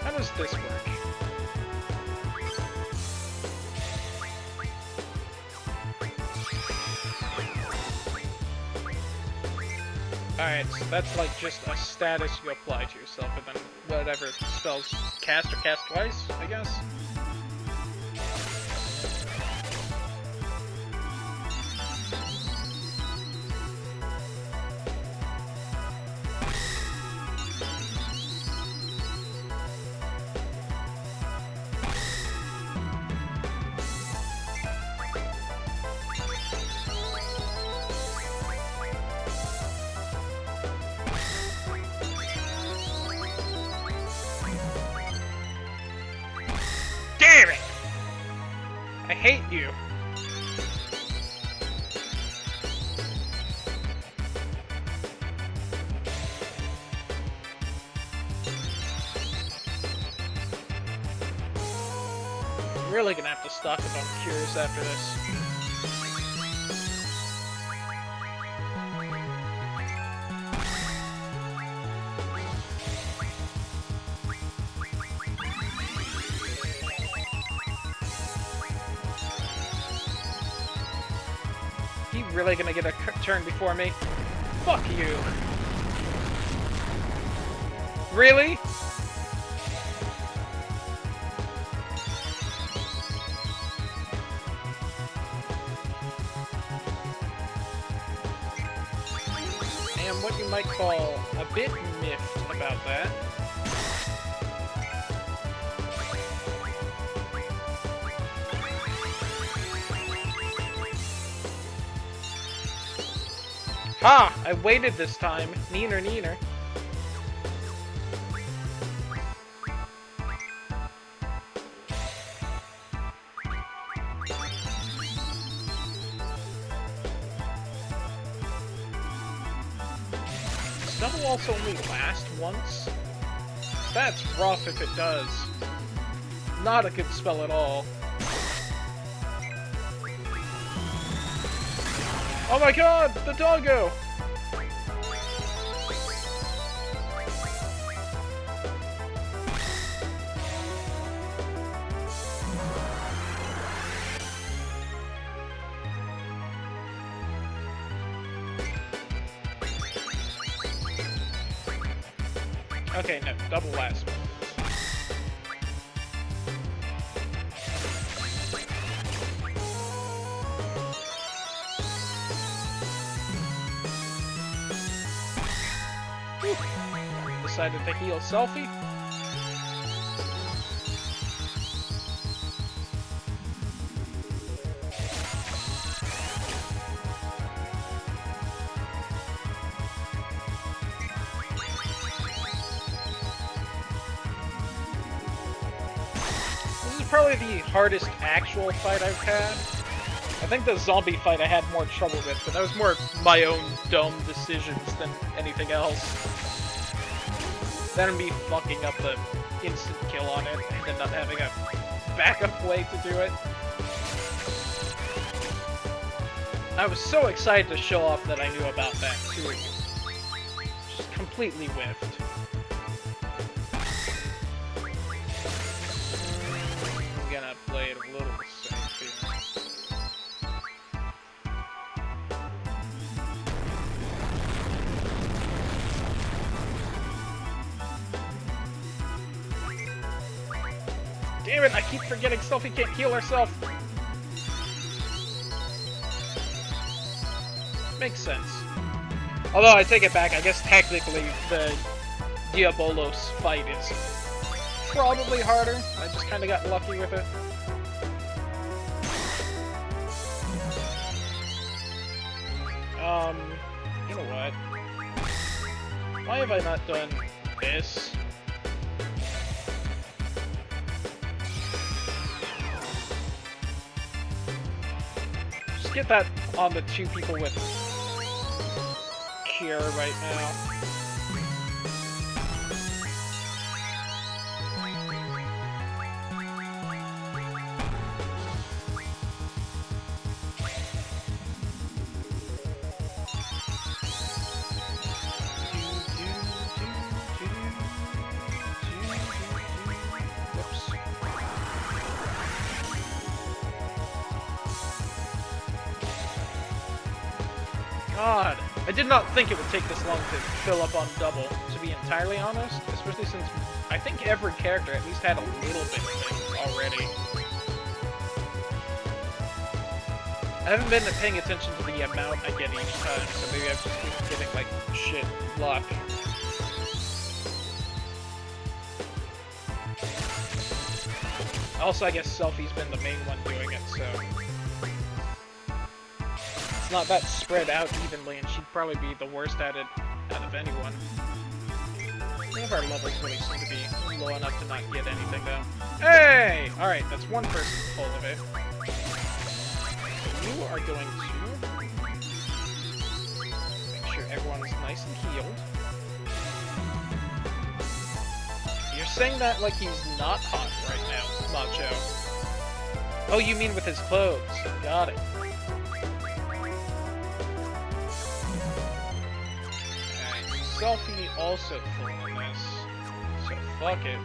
How does this work? Alright, so that's like just a status you apply to yourself, and then whatever spells cast or cast twice, I guess? Damn it! I hate you. I'm really gonna have to stock up on cures after this. Really gonna get a turn before me? Fuck you. Really? I am what you might call a bit miffed about that. Ha! I waited this time. Neener, neener. Does double also only last once? That's rough if it does. Not a good spell at all. Oh my god! The doggo! Okay, no, double last. Decided to heal Selphie. This is probably the hardest actual fight I've had. I think the zombie fight I had more trouble with, but that was more my own dumb decisions than anything else. Then me fucking up the instant kill on it and then not having a backup way to do it. I was so excited to show off that I knew about that too. Just completely whiffed. I'm gonna play it a little safe here. Damn it, I keep forgetting Selphie can't heal herself. Makes sense. Although, I take it back, I guess technically the Diabolos fight is probably harder. I just kinda got lucky with it. You know what? Why have I not done this? Just get that on the two people with cure right now. God, I did not think it would take this long to fill up on double, to be entirely honest, especially since I think every character at least had a little bit of it already. I haven't been paying attention to the amount I get each time, so maybe I've just been getting, like, shit luck. Also, I guess Selphie's been the main one doing it, so it's not that spread out evenly, and she'd probably be the worst at it out of anyone. None of our levels really seem to be low enough to not get anything, though. Hey! Alright, that's one person full of it. You are going to make sure everyone's nice and healed. You're saying that like he's not hot right now, Macho. Oh, you mean with his clothes. Got it. Selphie also full on this, so fuck it.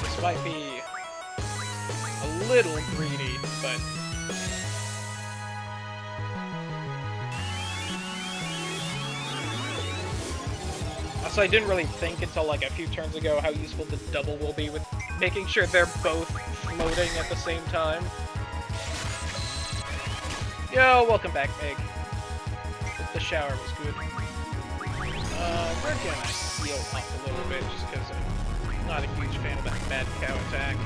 This might be little greedy, but... Also, I didn't really think until like a few turns ago how useful the double will be with making sure they're both floating at the same time. Yo, welcome back, Meg. The shower was good. We're gonna heal up a little bit just because I'm not a huge fan of that mad cow attack.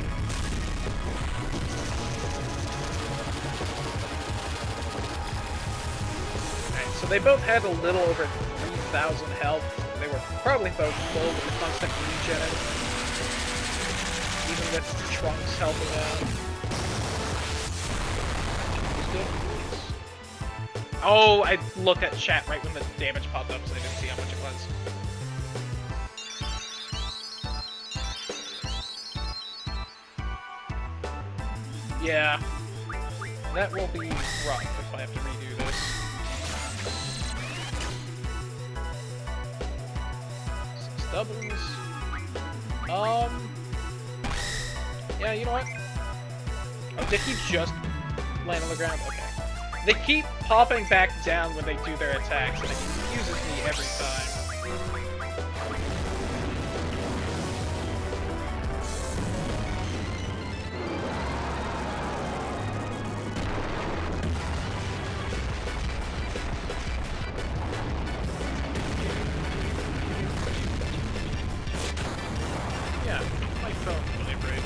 Alright, so they both had a little over 3,000 health. They were probably both full with the constant regen, even with Trunks helping out. Oh, I looked at chat right when the damage popped up, so I didn't see how much it was. Yeah, that will be rough if I have to redo this. Six doubles. Yeah, you know what? Oh, did he just land on the ground? Okay. They keep popping back down when they do their attacks, and it confuses me every time. Yeah, my phone will vibrate.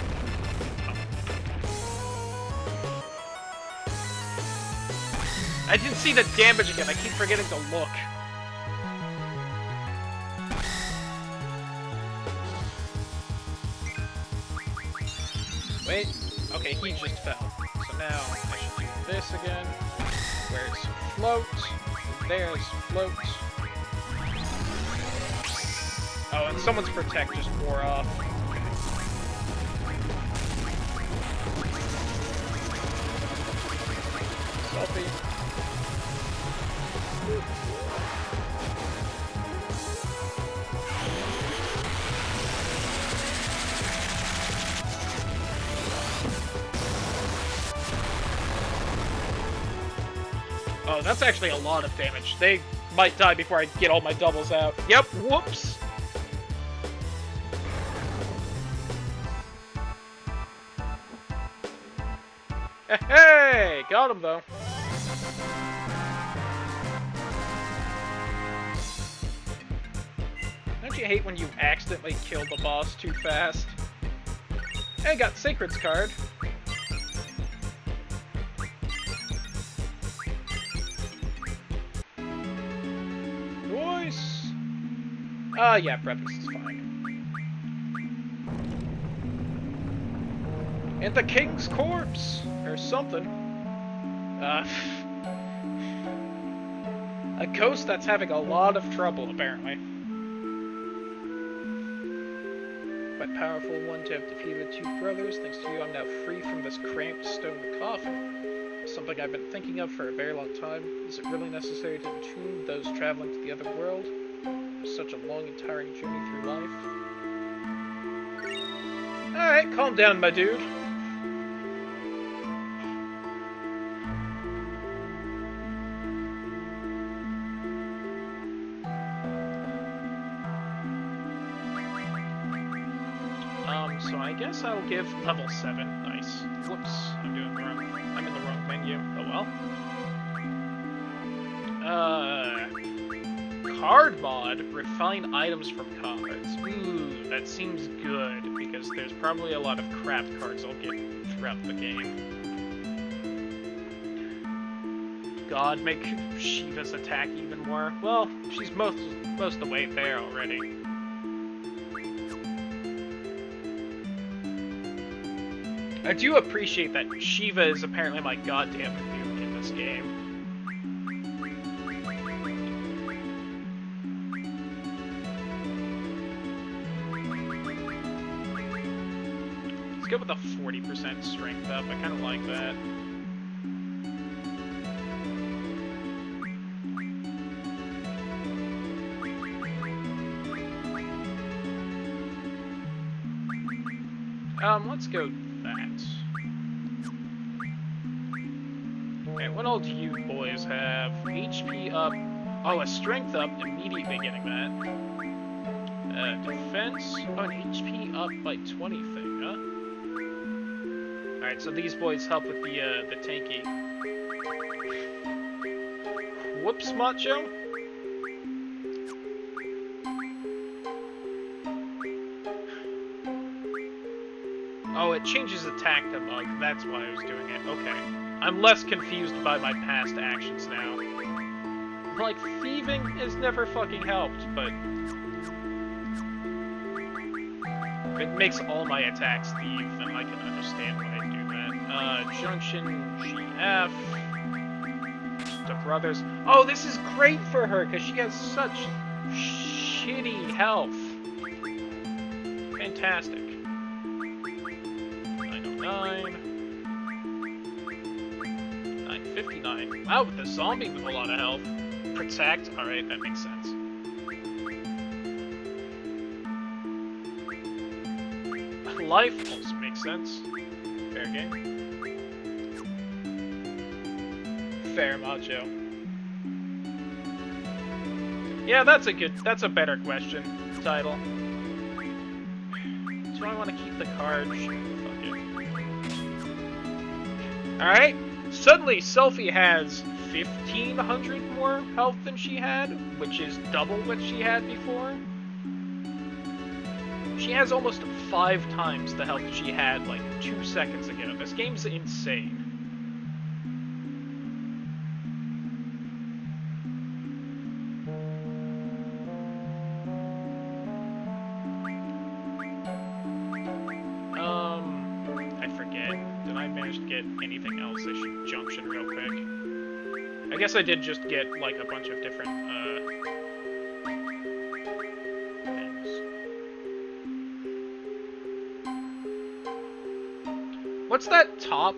I didn't see the damage again, I keep forgetting to look. Wait, okay, he just fell. So now I should do this again. Where's float? There's float. Oh, and someone's protect just wore off. Selfie. Oh, that's actually a lot of damage. They might die before I get all my doubles out. Yep, whoops! Hey, got him though. Don't you hate when you accidentally kill the boss too fast? Hey, got Sacred's card. Nice. Yeah, breakfast is fine. And the king's corpse! Or something. A ghost that's having a lot of trouble, apparently. Quite powerful one to have defeated two brothers. Thanks to you, I'm now free from this cramped stone coffin. Something I've been thinking of for a very long time. Is it really necessary to entomb those traveling to the other world? Such a long and tiring journey through life. Alright, calm down, my dude. So I guess I'll give level 7. Nice. Whoops, I'm in the wrong menu. Oh well. Card mod, refine items from cards. Ooh, that seems good, because there's probably a lot of crap cards I'll get throughout the game. God, make Shiva's attack even more. Well, she's most of the way there already. I do appreciate that Shiva is apparently my goddamn nuke in this game. Let's go with a 40% strength up. I kind of like that. Let's go that. Alright, what all do you boys have? HP up. Oh, a strength up, immediately getting that. Defense. Oh, an HP up by 20 thing, huh? Alright, so these boys help with the tanky. Whoops, Macho. Oh, it changes attack to mug. That's why I was doing it. Okay. I'm less confused by my past actions now. Like, thieving has never fucking helped, but it makes all my attacks thieve, and I can understand why I do that. Junction, GF, the brothers. Oh, this is great for her, because she has such shitty health. Fantastic. 909. 959. Wow, with the zombie with a lot of health. Protect. Alright, that makes sense. Life also makes sense. Fair game. Fair, Macho. Yeah, that's a better question. Title. Do I want to keep the card? Sure, fuck it. Alright. Suddenly, Selphie has 1,500 more health than she had, which is double what she had before. She has almost 5 times the health she had, like, 2 seconds ago. This game's insane. I forget. Did I manage to get anything else? I should junction real quick. I guess I did just get, like, a bunch of different, things. What's that top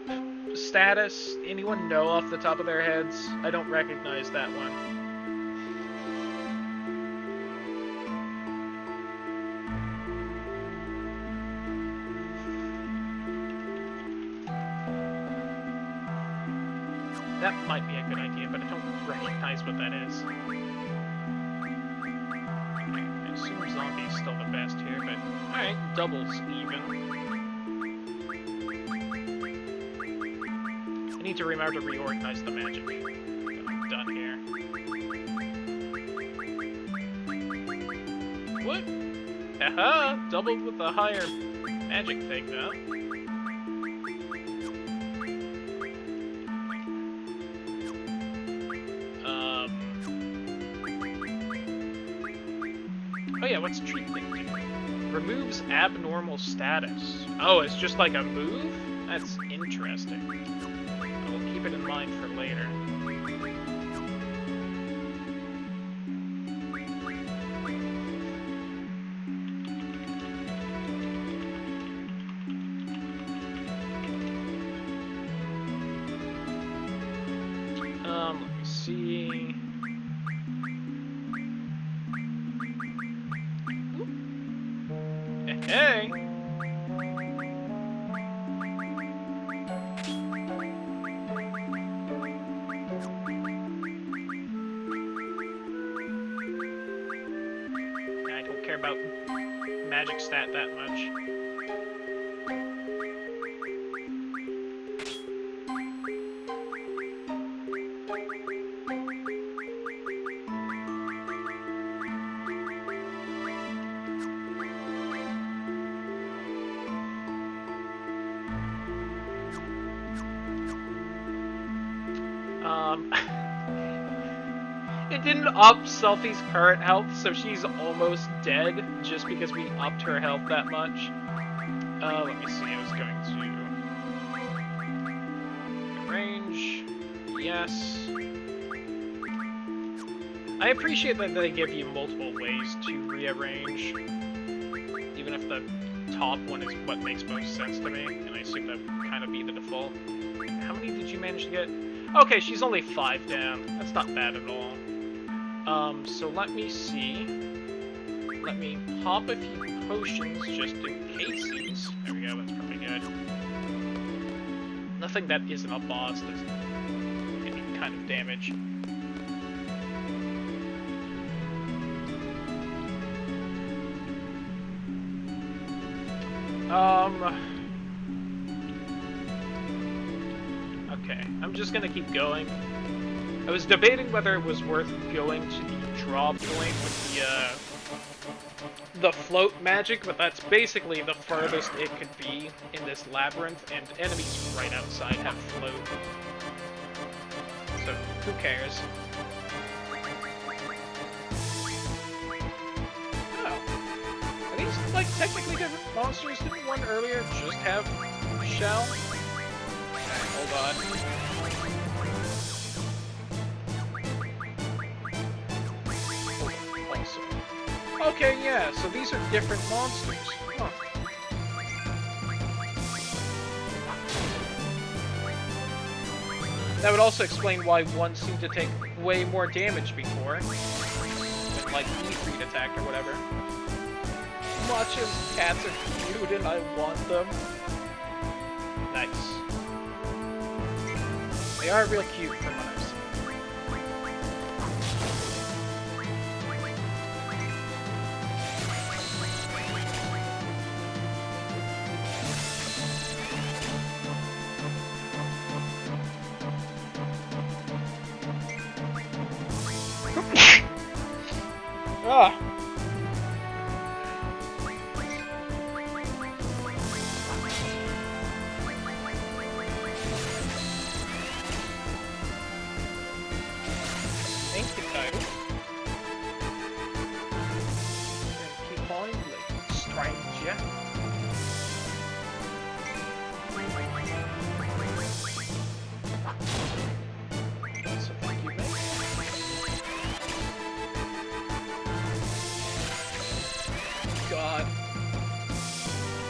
status? Anyone know off the top of their heads? I don't recognize that one. That might be a good idea, but I don't recognize what that is. Okay, I assume zombie's still the best here, but alright, doubles even. I need to remember to reorganize the magic. I'm done here. What? Aha! Doubled with the higher magic thing, though. Oh yeah, what's treat thing do? Removes abnormal status. Oh, it's just like a move? That's interesting. I will keep it in mind for later. Let me see. Hey! I don't care about magic stat that much. It didn't up Selphie's current health, so she's almost dead just because we upped her health that much. Let me see, I was going to... Range. Yes. I appreciate that they give you multiple ways to rearrange, even if the top one is what makes most sense to me, and I assume that would kind of be the default. How many did you manage to get? Okay, she's only 5 down. That's not bad at all. So let me see. Let me pop a few potions just in cases. There we go, that's probably good. Nothing that isn't a boss. There's kind of damage. Okay, I'm just gonna keep going. I was debating whether it was worth going to the draw point with the float magic, but that's basically the furthest it could be in this labyrinth, and enemies right outside have float. So, who cares? Oh. Are these, like, technically different monsters? Didn't one earlier just have shell? Okay, hold on. Okay, yeah, so these are different monsters. Huh. That would also explain why one seemed to take way more damage before. With, like, E3 attack or whatever. Much as cats are cute and I want them. Nice. They are real cute from what I've seen. Ah. Thank you, title. And keep on living, stranger. So thank you, mate. God.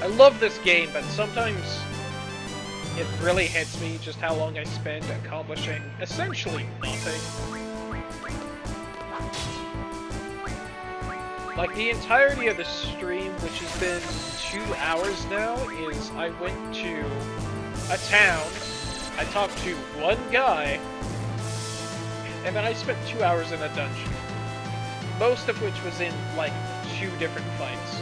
I love this game, but sometimes it really hits me just how long I spend accomplishing essentially nothing. Like, the entirety of the stream, which has been 2 hours now, is I went to a town, I talked to one guy, and then I spent 2 hours in a dungeon. Most of which was in, like, 2 different fights.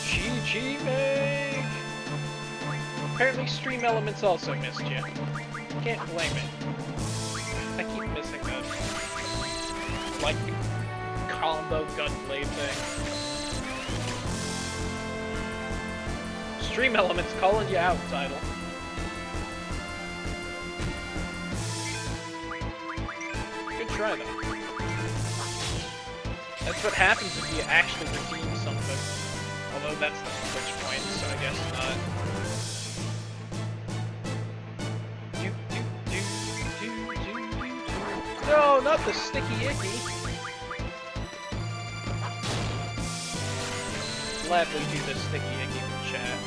GG, Meg! Apparently Stream Elements also missed you. Can't blame it. I keep missing those. Like, combo gunblade thing. Stream Elements calling you out, title. Good try, though. That's what happens if you actually redeem something. Although that's the switch point, so I guess not. No, not the sticky icky! Gladly do the sticky icky in chat.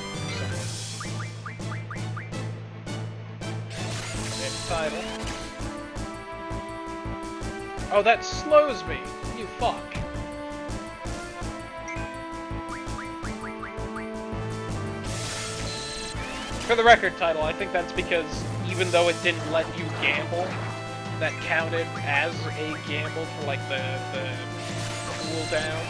Next title. Oh, that slows me! You fuck. For the record, title, I think that's because even though it didn't let you gamble, that counted as a gamble for like the cooldown.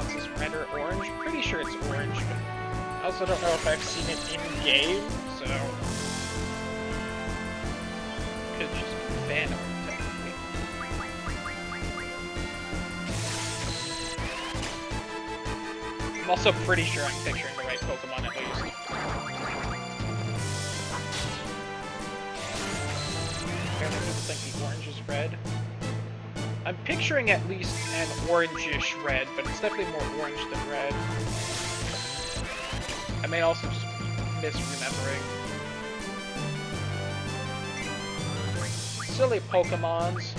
Is this red or orange? Pretty sure it's orange, but I also don't know if I've seen it in-game, so could just be fan art. I'm also pretty sure I'm picturing the right Pokemon at least. Apparently people think the orange is red. I'm picturing at least an orangish red, but it's definitely more orange than red. I may also just be misremembering. Silly Pokemons.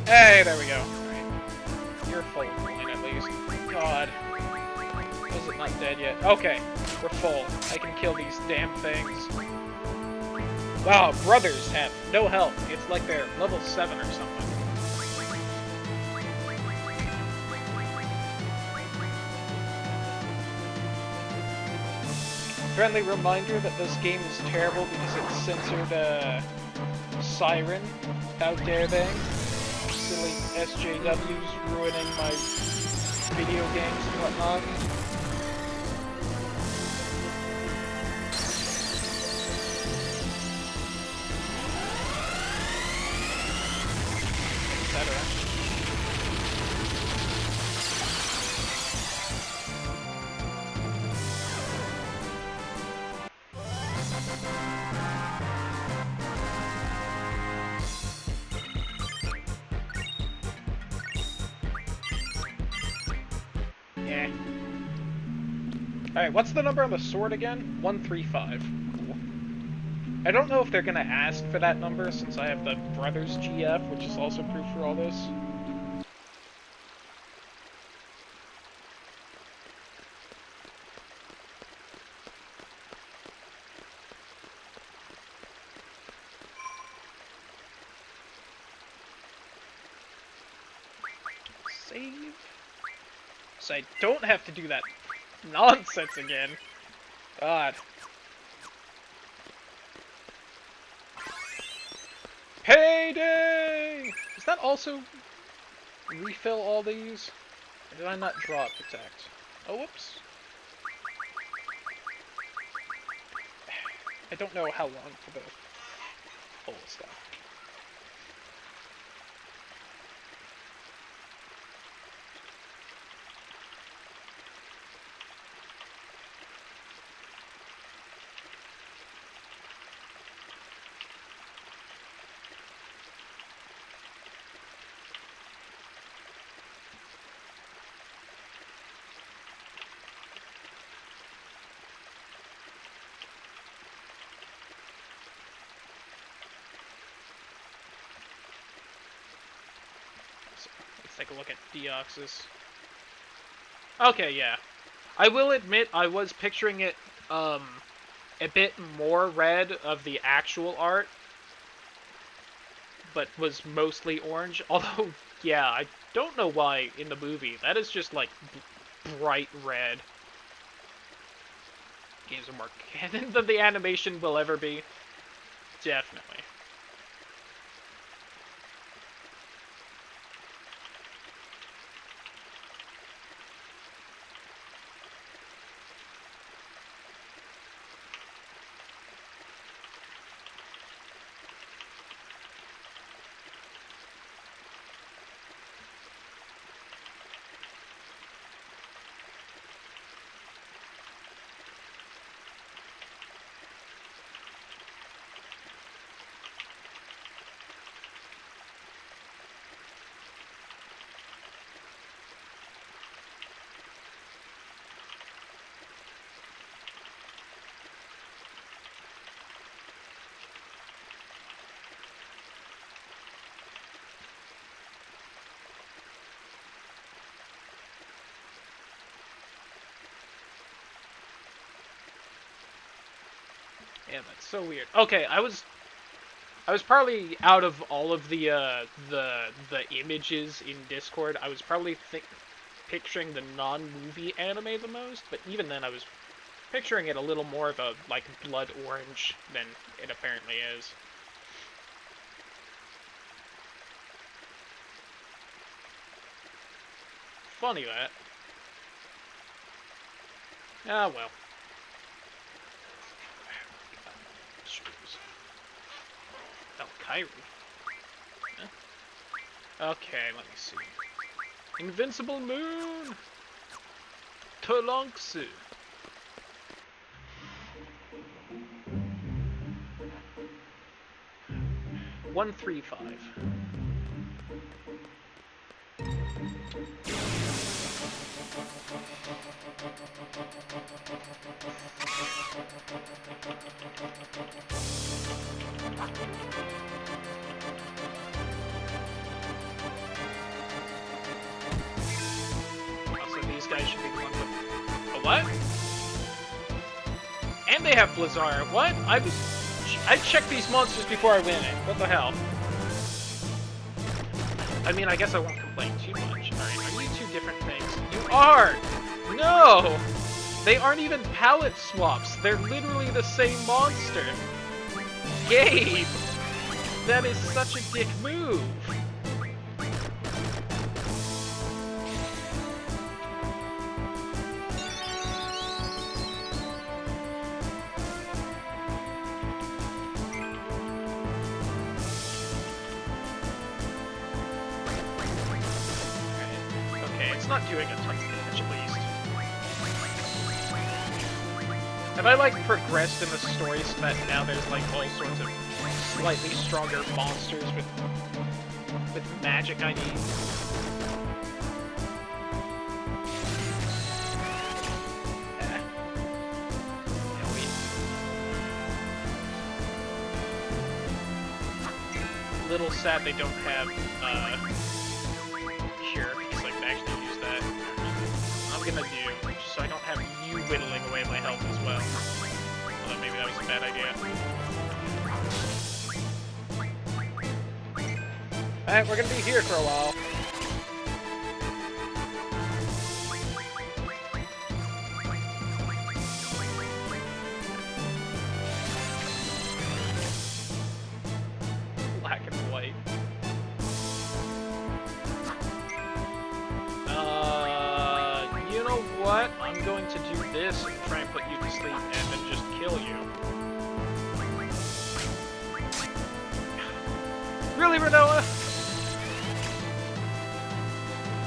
Hey, there we go. Right. You're full of coin at least. God. Was it not dead yet? Okay, we're full. I can kill these damn things. Wow, brothers have no health. It's like they're level 7 or something. Friendly reminder that this game is terrible because it censored Siren. How dare they? Silly SJWs ruining my video games and whatnot. Etc. Yeah. Alright, what's the number on the sword again? 135. Cool. I don't know if they're gonna ask for that number since I have the Brothers GF, which is also proof for all this. Save. So I don't have to do that nonsense again. God. Payday! Does that also refill all these? Or did I not draw protect? Oh, whoops. I don't know how long for the whole stuff. Take a look at Deoxys. Okay, yeah. I will admit I was picturing it a bit more red of the actual art, but was mostly orange. Although, yeah, I don't know why in the movie. That is just like bright red. Games are more canon than the animation will ever be. Definitely. Yeah, that's so weird. Okay, I was probably out of all of the images in Discord, I was probably picturing the non-movie anime the most, but even then I was picturing it a little more of a like blood orange than it apparently is. Funny that. Ah, well. Valkyrie. Huh? Okay, let me see. Invincible Moon! Tolonksu. One, 3, 5. Also, these guys should be the ones with... A what? And they have Blizzard. What? I checked these monsters before I win it. What the hell? I mean, I guess I won't complain too much. Alright, are you two different things? You are! No! They aren't even palette swaps. They're literally the same monster. Gabe! That is such a dick move. Okay, it's not doing a ton of damage at least. Have I, like, progressed in the story so that now there's, like, all sorts of slightly stronger monsters with magic I need? Yeah. Little sad they don't have, cure, because I can actually use that. I'm gonna do, just so I don't have you whittling away my health as well. Although maybe that was a bad idea. Alright, we're gonna be here for a while. Black and white. You know what? I'm going to do this and try and put you to sleep and then just kill you. Really, Rinoa?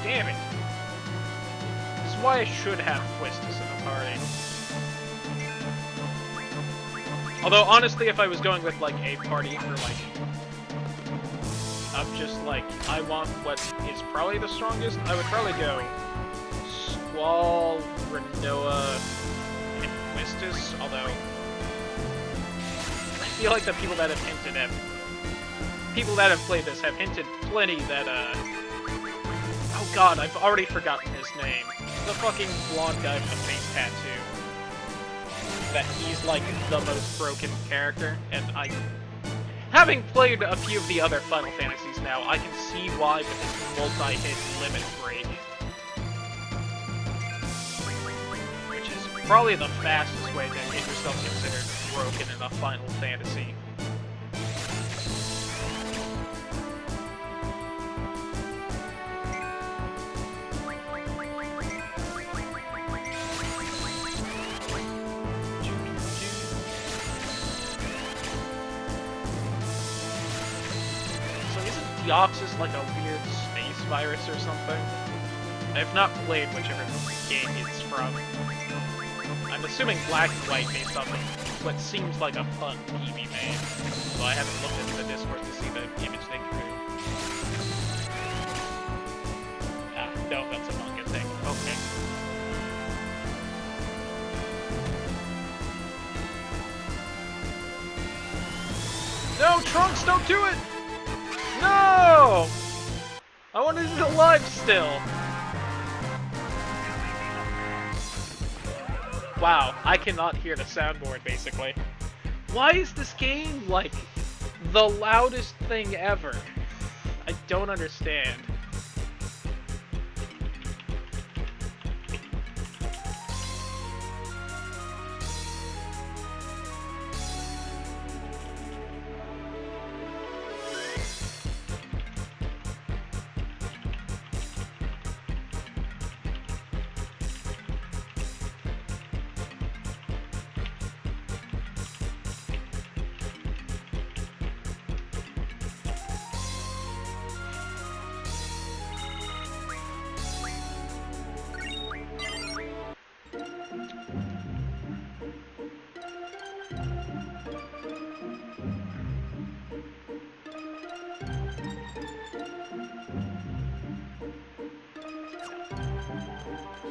Damn it. This is why I should have Quistis in the party. Although, honestly, if I was going with, like, a party for, like, of just, like, I want what is probably the strongest, I would probably go Squall, Rinoa, and Quistis, although I feel like the people that have hinted at people that have played this have hinted plenty that, oh god, I've already forgotten his name. The fucking blonde guy with the face tattoo. That he's, like, the most broken character, and having played a few of the other Final Fantasies now, I can see why with his multi-hit limit break. Which is probably the fastest way to get yourself considered broken in a Final Fantasy. Deoxys like a weird space virus or something? I have not played whichever game it's from. I'm assuming Black and White based off of what seems like a pun PB made, so I haven't looked into the Discord to see the image they drew. Ah, no, that's a manga thing. Okay. No, Trunks, don't do it! No! I wanted it alive still. Wow, I cannot hear the soundboard, basically. Why is this game, like, the loudest thing ever? I don't understand.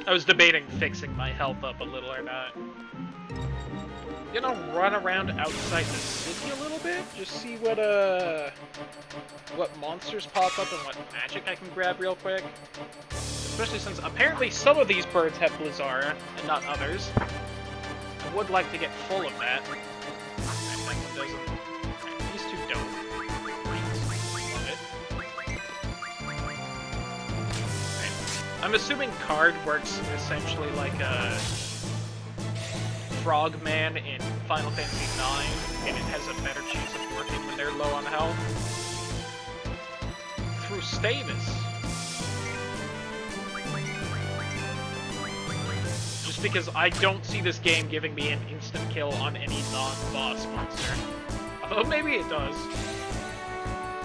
I was debating fixing my health up a little or not. You know, run around outside the city a little bit, just see what monsters pop up and what magic I can grab real quick. Especially since apparently some of these birds have Blizzara and not others. I would like to get full of that. That one doesn't. Right, these two don't. Love it. Right. I'm assuming card works essentially like a Frogman in Final Fantasy IX, and it has a better chance of working when they're low on health. Through Status. Just because I don't see this game giving me an instant kill on any non-boss monster. Although maybe it does.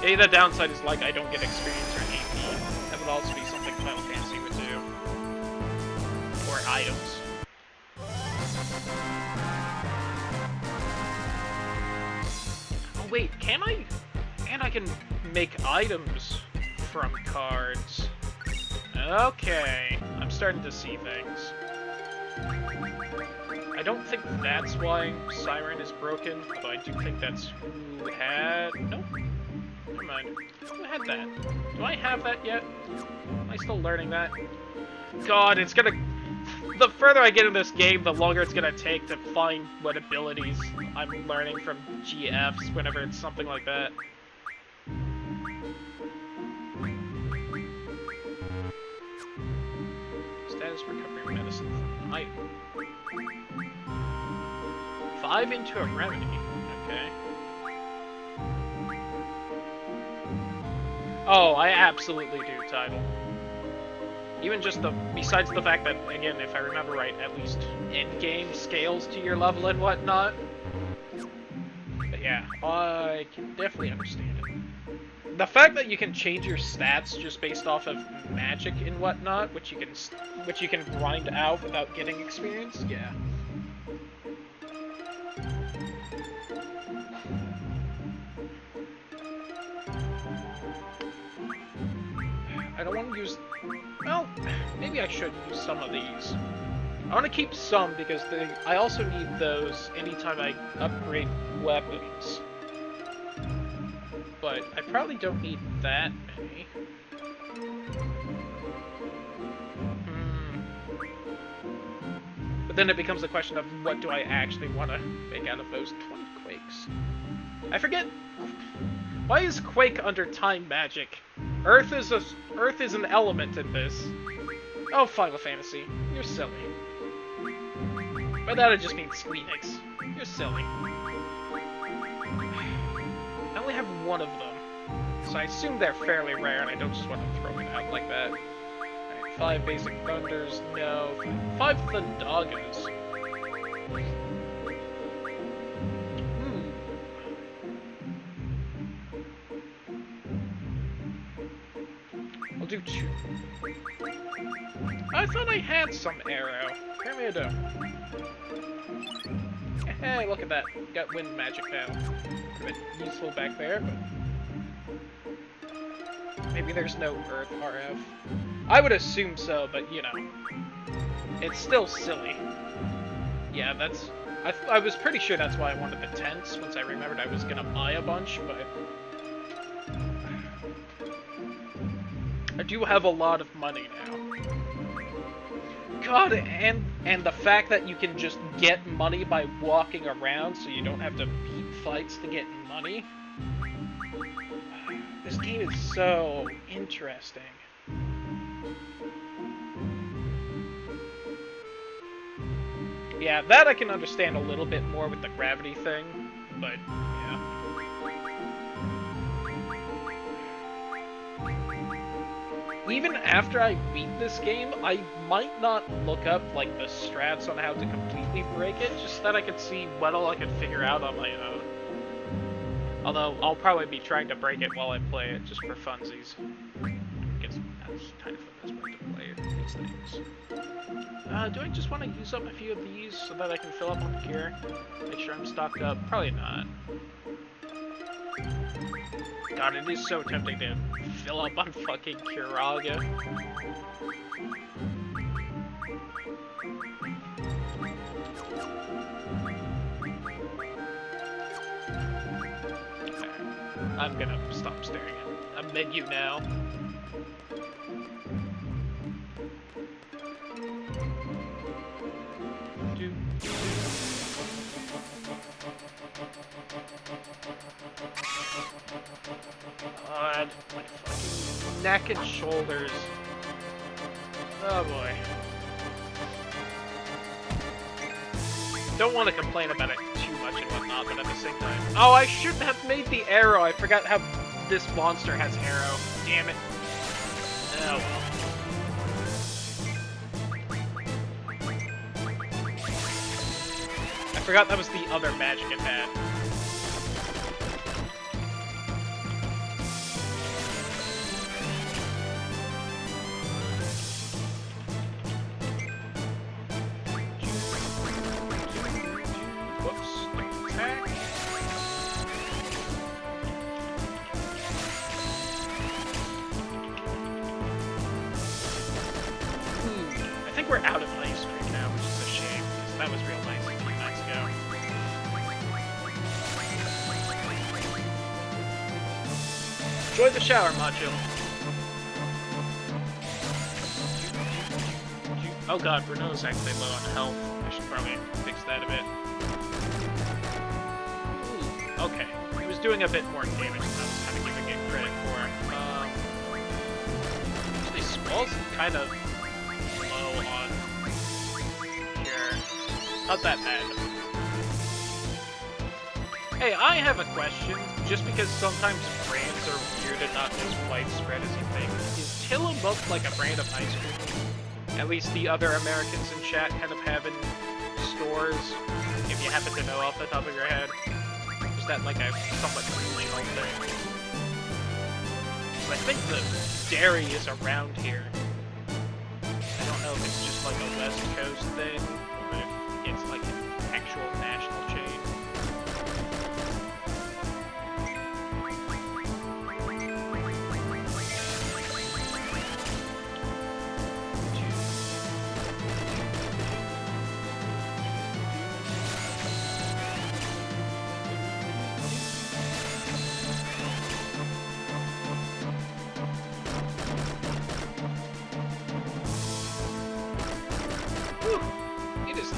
Maybe the downside is like I don't get experience or AP. That would also be something Final Fantasy would do. Or items. Oh wait, can I? And I can make items from cards. Okay, I'm starting to see things. I don't think that's why Siren is broken, although I do think that's who had... Nope. Never mind. Who had that? Do I have that yet? Am I still learning that? God, it's gonna... The further I get in this game, the longer it's gonna take to find what abilities I'm learning from GFs whenever it's something like that. Status recovery medicine from item. 5 into a remedy. Okay. Oh, I absolutely do, Tidal. Even just besides the fact that, again, if I remember right, at least endgame scales to your level and whatnot. But yeah, I can definitely understand it. The fact that you can change your stats just based off of magic and whatnot, which you can grind out without getting experience, yeah. I don't want to use... Well, maybe I should use some of these. I want to keep some because I also need those anytime I upgrade weapons. But I probably don't need that many. But then it becomes a question of what do I actually want to make out of those 20 Quakes. I forget... Why is Quake under time magic? Earth is an element in this. Oh, Final Fantasy, you're silly. By that I just mean Squeenix. You're silly. I only have one of them, so I assume they're fairly rare, and I don't just want to throw it out like that. Alright, 5 basic thunders, no. 5 Thundagas. I'll do 2. I thought I had some arrow. Apparently I don't. Hey, look at that. Got wind magic now. A bit useful back there, but... Maybe there's no Earth RF. I would assume so, but you know. It's still silly. Yeah, that's... I was pretty sure that's why I wanted the tents, once I remembered I was gonna buy a bunch, but... I do have a lot of money now. God, and the fact that you can just get money by walking around, so you don't have to beat fights to get money. This game is so interesting. Yeah, that I can understand a little bit more with the gravity thing, but yeah. Even after I beat this game, I might not look up, like, the strats on how to completely break it, just that I could see what all I could figure out on my own. Although, I'll probably be trying to break it while I play it, just for funsies. I guess that's kind of the best way to play these things. Do I just want to use up a few of these so that I can fill up on gear? Make sure I'm stocked up? Probably not. God, it is so tempting to fill up on fucking Curaga. I'm gonna stop staring at a menu now. God, my fucking neck and shoulders. Oh boy. Don't want to complain about it too much and whatnot, but at the same time... Oh, I should have made the arrow! I forgot how this monster has arrow. Damn it. Oh, well. I forgot that was the other magic it had. We're out of ice cream now, which is a shame, because that was real nice a few nights ago. Enjoy the shower, Macho. Oh god, Bruno's actually low on health. I should probably fix that a bit. Ooh, okay. He was doing a bit more damage than I was kind of giving it credit for. Actually, Squall's kind of on here. Not that bad. Hey, I have a question. Just because sometimes brands are weird and not as widespread as you think, is Tillamook like a brand of ice cream? At least the other Americans in chat kind of have in stores, if you happen to know off the top of your head. Is that like a somewhat regional thing? So I think the dairy is around here. I don't know if it's just like a West Coast thing, or if it's like an actual national chain.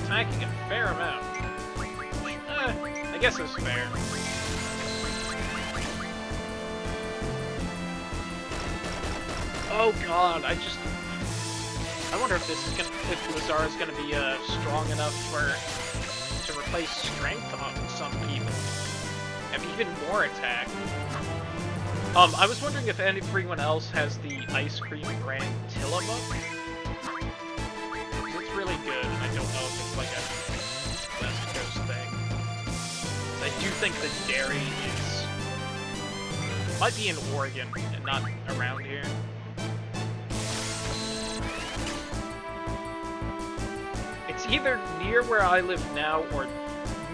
Attacking a fair amount. I guess it's fair. Oh god, I wonder if this is gonna, if Blizzard is gonna be strong enough to replace strength on some people. Have even more attack. I was wondering if everyone else has the ice cream brand Tillamook. Really good. I don't know if it's like a West Coast thing. I do think the dairy might be in Oregon and not around here. It's either near where I live now or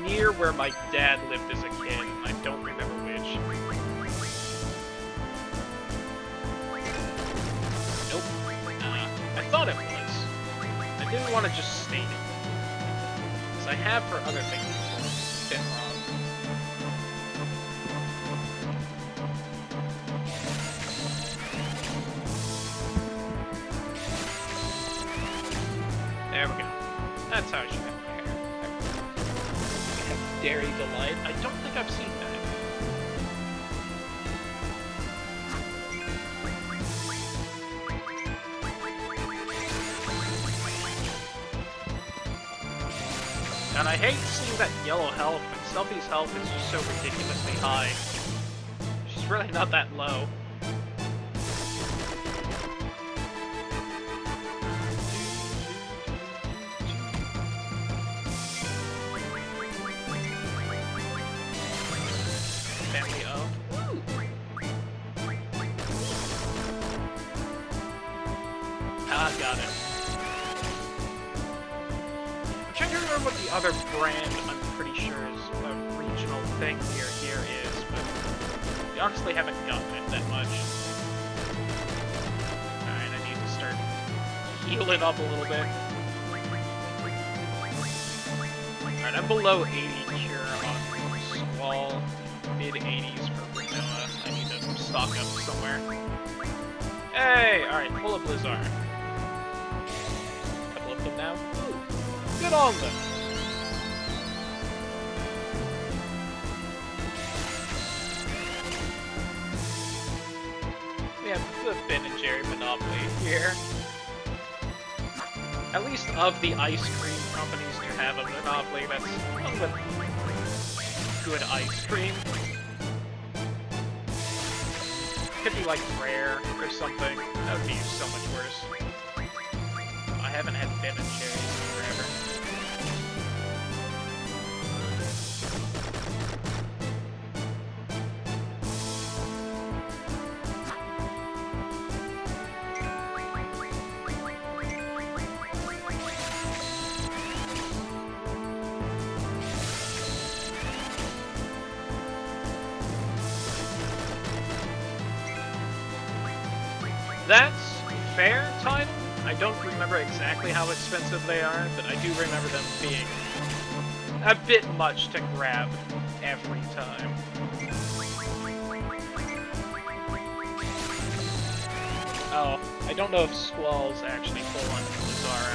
near where my dad lived as a kid. I don't remember which. Nope. I thought it was. I didn't want to just state it, because I have for other things been wrong. There we go. That's how I should have my hair. I have Dairy Delight. I don't think I've seen that. And I hate seeing that yellow health, but Selphie's health is just so ridiculously high. She's really not that low. Family O. Ah, got it. I'm trying to remember what the other brand I'm pretty sure is a regional thing here is, but we honestly haven't gotten it that much. Alright, I need to start healing up a little bit. Alright, I'm below 80 cure on Squall, mid-80s for Rinoa. I need to stock up somewhere. Hey! Alright, full of Blizzard. A couple of them now. Ooh, good on them! We have the Ben and Jerry monopoly here. At least of the ice cream companies have a Monopoly that's filled with good ice cream. Could be like rare or something. That would be so much worse. I haven't had Ben and Jerry's in forever. That's fair title. I don't remember exactly how expensive they are, but I do remember them being a bit much to grab every time. Oh, I don't know if Squall's actually full on Lazar,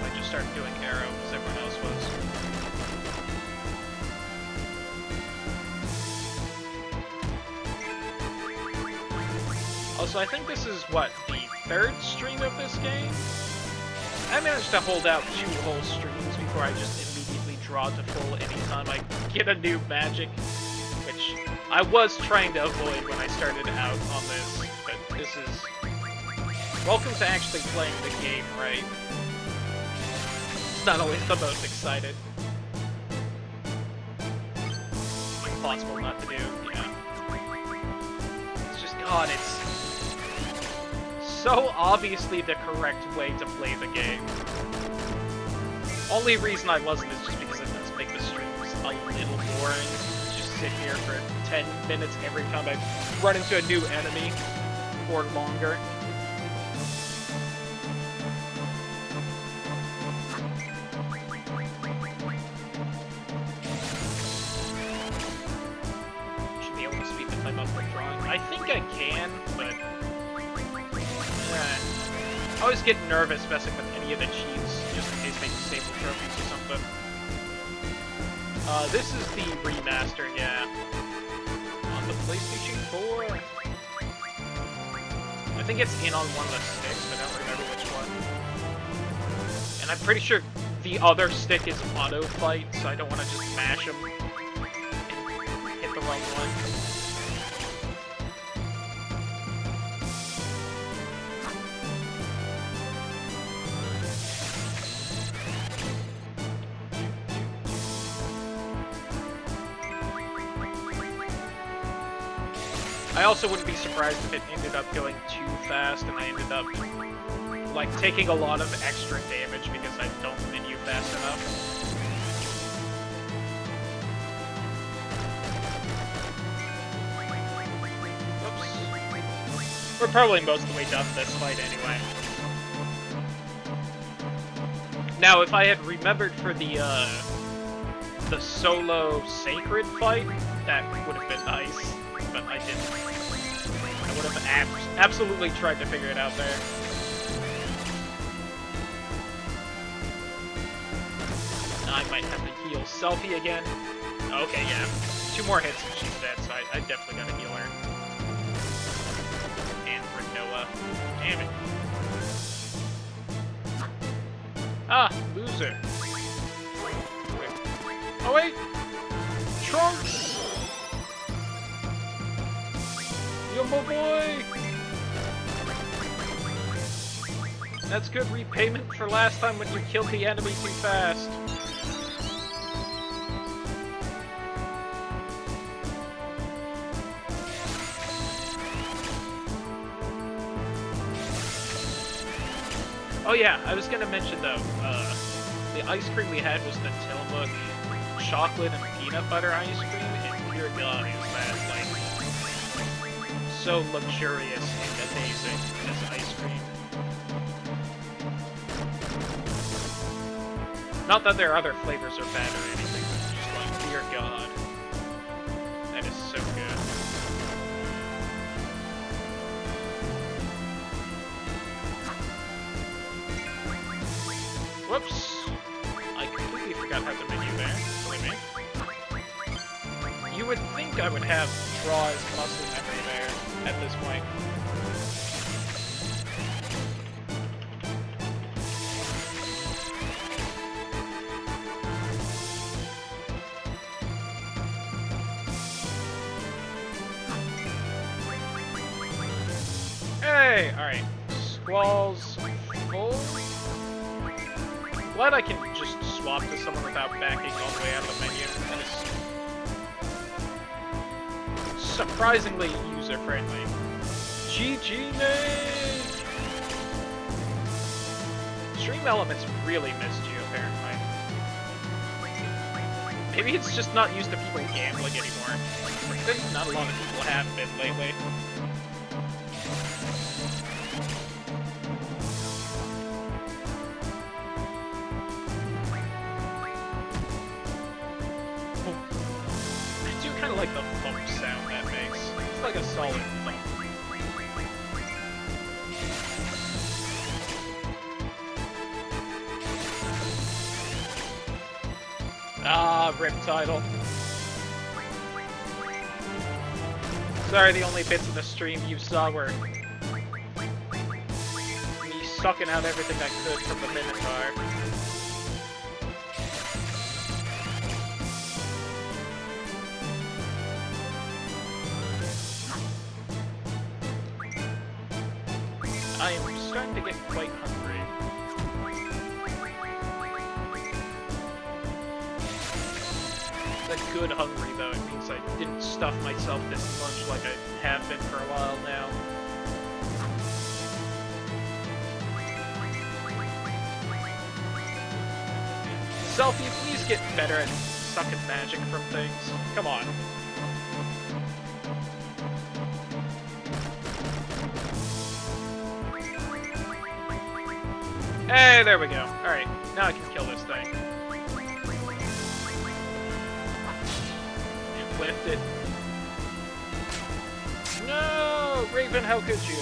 if I just start doing Arrow, because everyone else was. Also, I think this is, what, the third stream of this game? I managed to hold out 2 whole streams before I just immediately draw to full anytime I get a new magic, which I was trying to avoid when I started out on this, but this is... Welcome to actually playing the game right. It's not always the most excited. Impossible not to do, yeah. It's just, God, it's so obviously the correct way to play the game. Only reason I wasn't is just because it does make the streams a little boring. Just sit here for 10 minutes every time I run into a new enemy, or longer. Should be able to speed the time up by drawing. I think I can, but I always get nervous messing with any of the cheats, just in case they disable trophies or something. This is the remaster, yeah. On the PlayStation 4. I think it's in on one of the sticks, but I don't remember which one. And I'm pretty sure the other stick is auto fight, so I don't want to just mash them and hit the wrong one. I also wouldn't be surprised if it ended up going too fast and I ended up, like, taking a lot of extra damage because I don't menu fast enough. Oops. We're probably most of the way done this fight anyway. Now, if I had remembered for the solo sacred fight, that would have been nice. But I didn't. I would have absolutely tried to figure it out there. I might have to heal Selphie again. Okay, yeah. 2 more hits and she's dead, so I definitely gotta heal her. And Rinoa. Damn it. Ah, loser. Wait. Oh wait! Trunks! Yo, my boy! That's good repayment for last time when you killed the enemy too fast. Oh yeah, I was gonna mention though, the ice cream we had was the Tillamook chocolate and peanut butter ice cream, and dear God, is that like so luxurious and amazing as ice cream. Not that their other flavors are bad or anything, it's just like, dear God. That is so good. Whoops! I completely forgot how to menu there. Silly me. You would think I would have Draw's muscle memory there at this point. Yay! Alright. Squall's full. Glad I can just swap to someone without backing all the way out of the menu. That is surprisingly user-friendly. GG Nate! Stream Elements really missed you, apparently. Maybe it's just not used to people gambling anymore. I think not a lot of people have been lately. I do kind of like the thump sound that makes. It's like a solid thump. Ah, RIP title. Sorry, the only bits of the stream you saw were me sucking out everything I could from the Minotaur. I am starting to get quite hungry. A good hungry though, it means I didn't stuff myself this much like I have been for a while now. Selfie, please get better at sucking magic from things. Come on. Hey, there we go. Alright, now I can kill this thing. Lift it. No! Raven, how could you?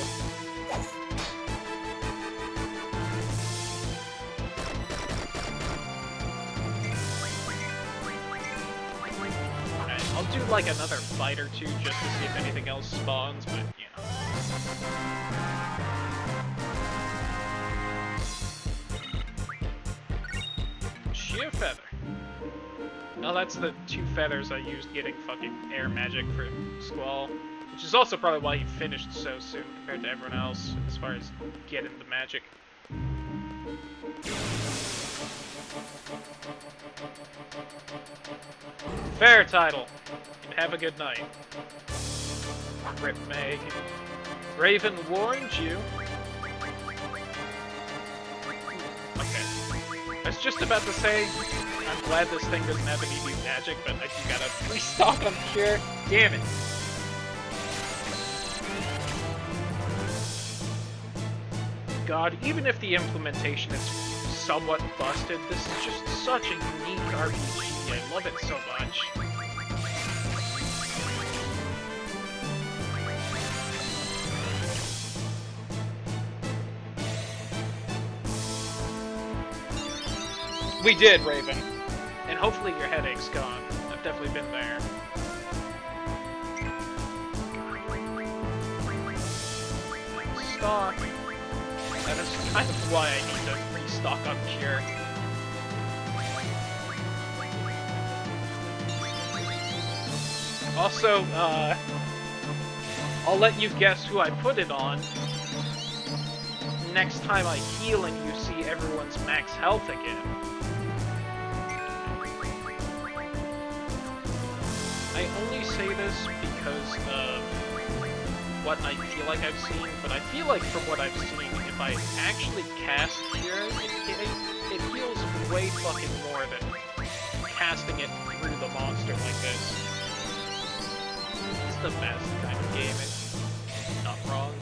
Alright, I'll do like another fight or two just to see if anything else spawns, but you know. Sheer feather. No, that's the 2 feathers I used getting fucking air magic for Squall. Which is also probably why he finished so soon compared to everyone else, as far as getting the magic. Fair title. And have a good night. Rip Meg. Raven warned you. Okay. I was just about to say, I'm glad this thing doesn't have any new magic, but I do gotta restock on Cure. Damn it. God, even if the implementation is somewhat busted, this is just such a unique RPG. I love it so much. We did, Raven. And hopefully your headache's gone. I've definitely been there. Stock. That is kind of why I need to restock on Cure. Also, I'll let you guess who I put it on. Next time I heal and you see everyone's max health again. I only say this because of what I feel like I've seen, but I feel like from what I've seen, if I actually cast Cure, it heals way fucking more than casting it through the monster like this. It's the best kind of game, it's not wrong.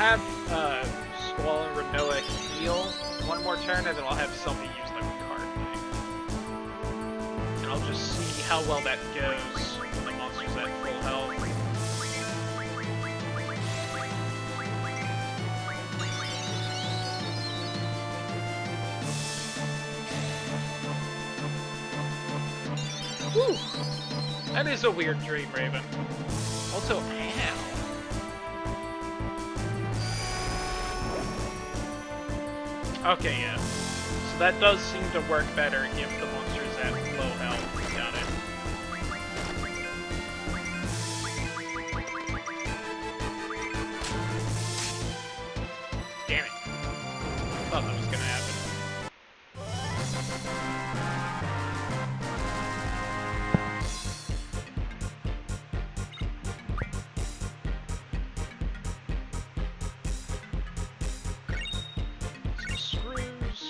Have Squall and Rinoa heal one more turn, and then I'll have somebody use the card thing. And I'll just see how well that goes when the monster's at full health. Whew! That is a weird dream, Raven. Also, ow. Okay, yeah. So that does seem to work better if the monster's at low health. Got it. Damn it. Thought that was gonna happen. Some screws.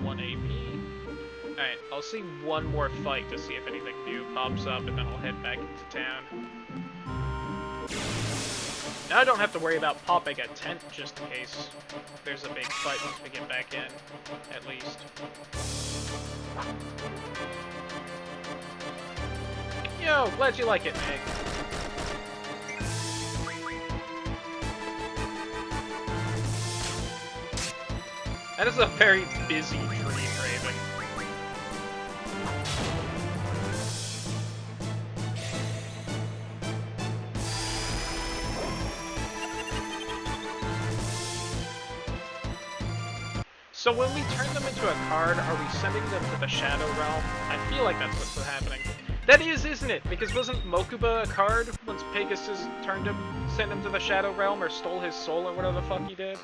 1 AP. Alright, I'll see one more fight to see if anything new pops up, and then I'll head back into town. Now I don't have to worry about popping a tent just in case there's a big fight once we get back in, at least. Yo, glad you like it, Meg. That is a very busy dream, Raven. So when we turn them into a card, are we sending them to the Shadow Realm? I feel like that's what's happening. That is, isn't it? Because wasn't Mokuba a card once Pegasus sent him to the Shadow Realm, or stole his soul, or whatever the fuck he did?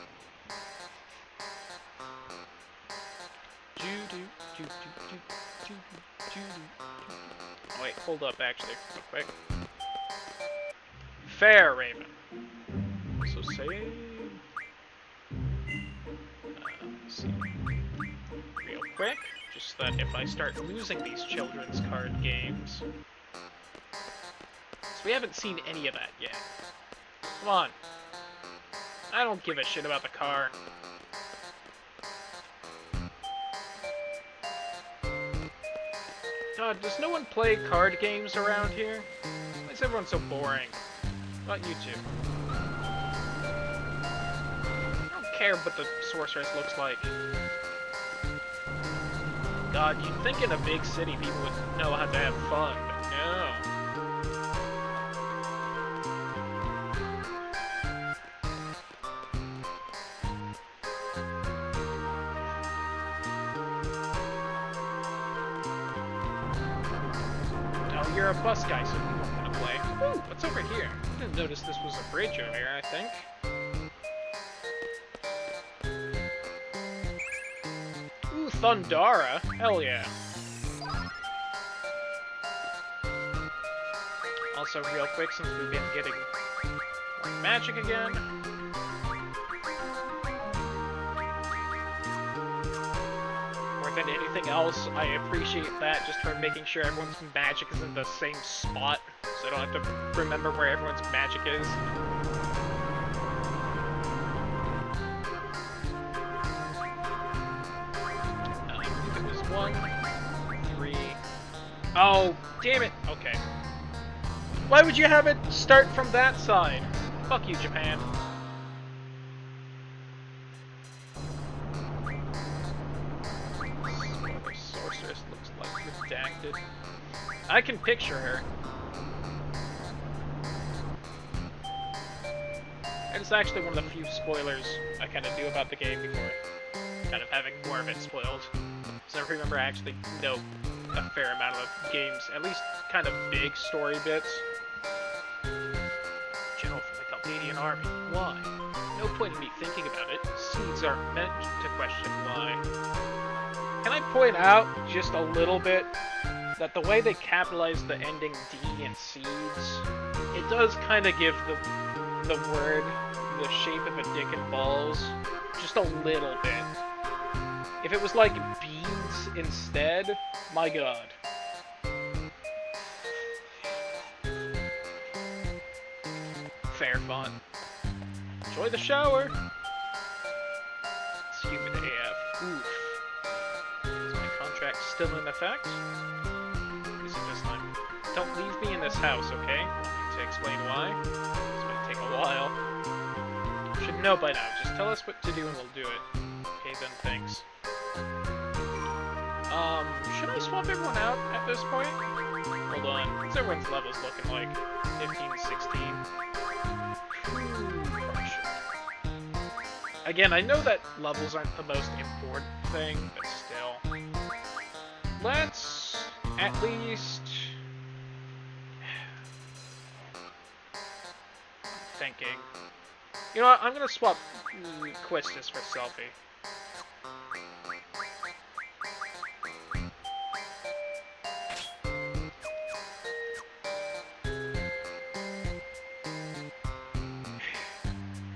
Oh, wait, hold up, actually, real quick. Fair, Raven. So save. Let's see. Real quick, just that if I start losing these children's card games. So we haven't seen any of that yet. Come on. I don't give a shit about the car. God, does no one play card games around here? Why is everyone so boring? What about you two? I don't care what the sorceress looks like. God, you'd think in a big city people would know how to have fun, but no. You're a bus guy, so you want to play. Ooh, what's over here? I didn't notice this was a bridge earlier, I think. Ooh, Thundara. Hell yeah. Also, real quick, since we've been getting more magic again. Than anything else, I appreciate that just for making sure everyone's magic is in the same spot, so I don't have to remember where everyone's magic is. I think it was 1, 3. Oh, damn it! Okay. Why would you have it start from that side? Fuck you, Japan. I can picture her. And it's actually one of the few spoilers I kind of knew about the game before kind of having more of it spoiled. So I remember I actually know a fair amount of games, at least kind of big story bits. General from the Chaldean army. Why? No point in me thinking about it. Seeds aren't meant to question why. Can I point out just a little bit that the way they capitalize the ending D in seeds, it does kind of give the word the shape of a dick and balls, just a little bit. If it was like beads instead, my god. Fair fun. Enjoy the shower. It's humid AF. Oof. Is my contract still in effect? Don't leave me in this house, okay? To explain why. This might take a while. You should know by now. Just tell us what to do and we'll do it. Okay then, thanks. Should I swap everyone out at this point? Hold on. What's everyone's levels looking like? 15, 16. Again, I know that levels aren't the most important thing, but still. Let's at least... thinking. You know what? I'm gonna swap Quistis for Selfie.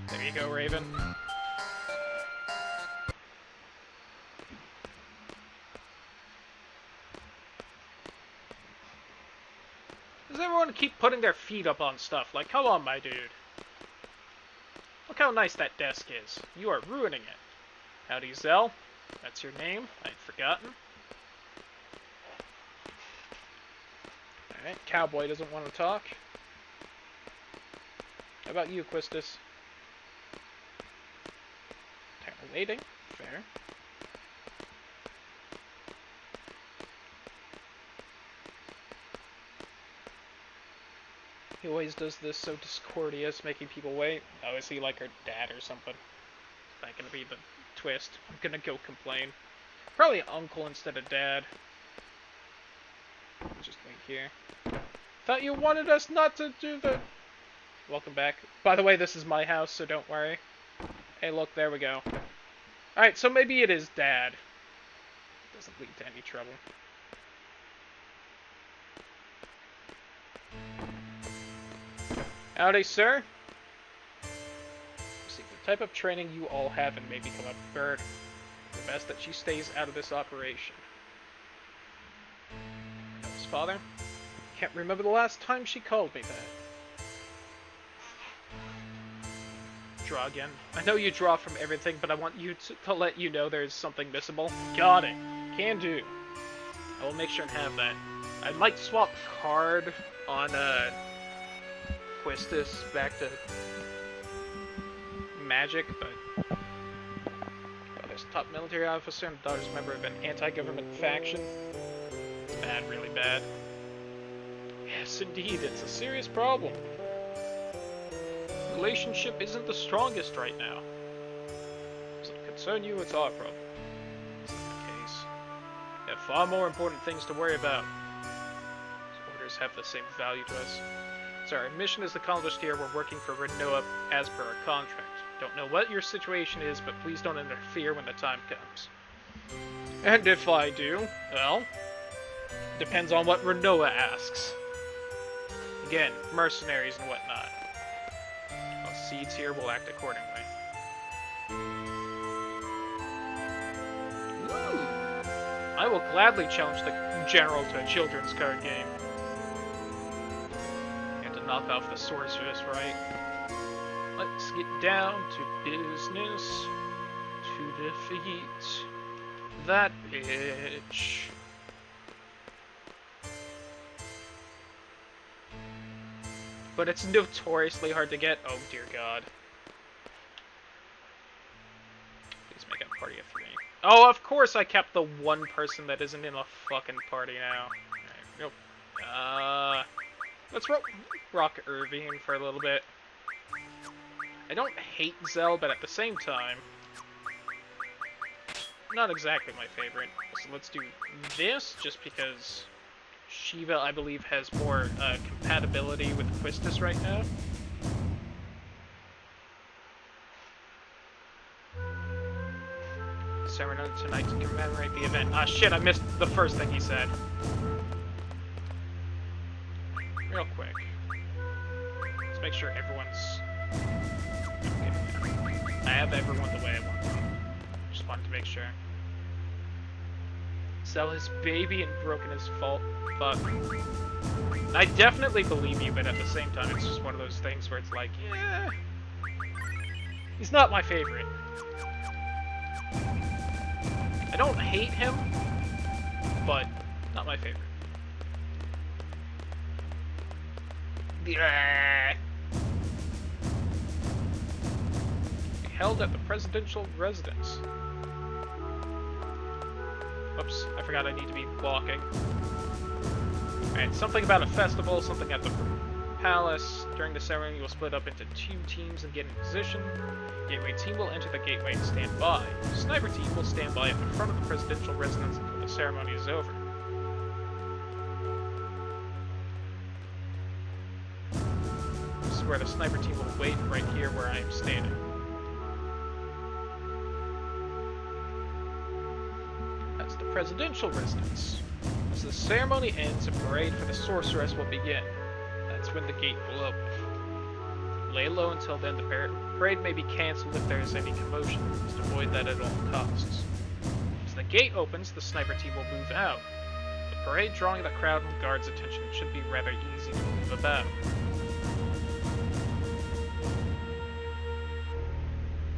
There you go, Raven. Does everyone keep putting their feet up on stuff? Like, come on, my dude. Look how nice that desk is. You are ruining it. Howdy, Zell. That's your name. I'd forgotten. Alright, Cowboy doesn't want to talk. How about you, Quistis? Apparently waiting. Fair. He always does this so discourteous, making people wait. Oh, is he like her dad or something? Is that gonna be the twist? I'm gonna go complain. Probably uncle instead of dad. Just wait here. Thought you wanted us not to do the... Welcome back. By the way, this is my house, so don't worry. Hey, look, there we go. Alright, so maybe it is dad. Doesn't lead to any trouble. Howdy, sir. See, the type of training you all have and may become a bird. The best that she stays out of this operation. His father? Can't remember the last time she called me that. Draw again. I know you draw from everything, but I want you to let you know there's something missable. Got it. Can do. I will make sure and have that. I might swap card on, Quistis back to magic, but there's a top military officer and daughter's member of an anti-government faction. It's bad, really bad. Yes, indeed, it's a serious problem. Relationship isn't the strongest right now. Does it concern you? It's our problem. It's not the case. We have far more important things to worry about. These orders have the same value to us. So our mission is accomplished here. We're working for Rinoa as per our contract. Don't know what your situation is, but please don't interfere when the time comes. And if I do, well, depends on what Rinoa asks. Again, mercenaries and whatnot. Well, Seeds here will act accordingly. Ooh. I will gladly challenge the General to a children's card game. Knock off the sorceress, right? Let's get down to business to defeat that bitch. But it's notoriously hard to get. Oh dear God. Please make a party of 3. Oh, of course I kept the one person that isn't in a fucking party now. Alright, nope. Let's rock Irvine for a little bit. I don't hate Zell, but at the same time, not exactly my favorite. So let's do this, just because Shiva, I believe, has more compatibility with Quistis right now. Ceremony tonight to commemorate the event. Ah, shit, I missed the first thing he said. Real quick. Let's make sure everyone's... Okay. I have everyone the way I want them. Just wanted to make sure. Sell his baby and broken his fault. Fuck. I definitely believe you, but at the same time, it's just one of those things where it's like, yeah... He's not my favorite. I don't hate him, but not my favorite. Yeah. Held at the presidential residence. Oops, I forgot I need to be walking. Alright, something about a festival, something at the palace. During the ceremony, you will split up into 2 teams and get in position. Gateway team will enter the gateway and stand by. The sniper team will stand by at the front of the presidential residence until the ceremony is over. This is where the sniper team will wait, right here where I am standing. That's the presidential residence. As the ceremony ends, a parade for the sorceress will begin. That's when the gate will open. Lay low until then. The parade may be cancelled if there is any commotion. Just avoid that at all costs. As the gate opens, the sniper team will move out. The parade drawing the crowd and guards' attention should be rather easy to move about.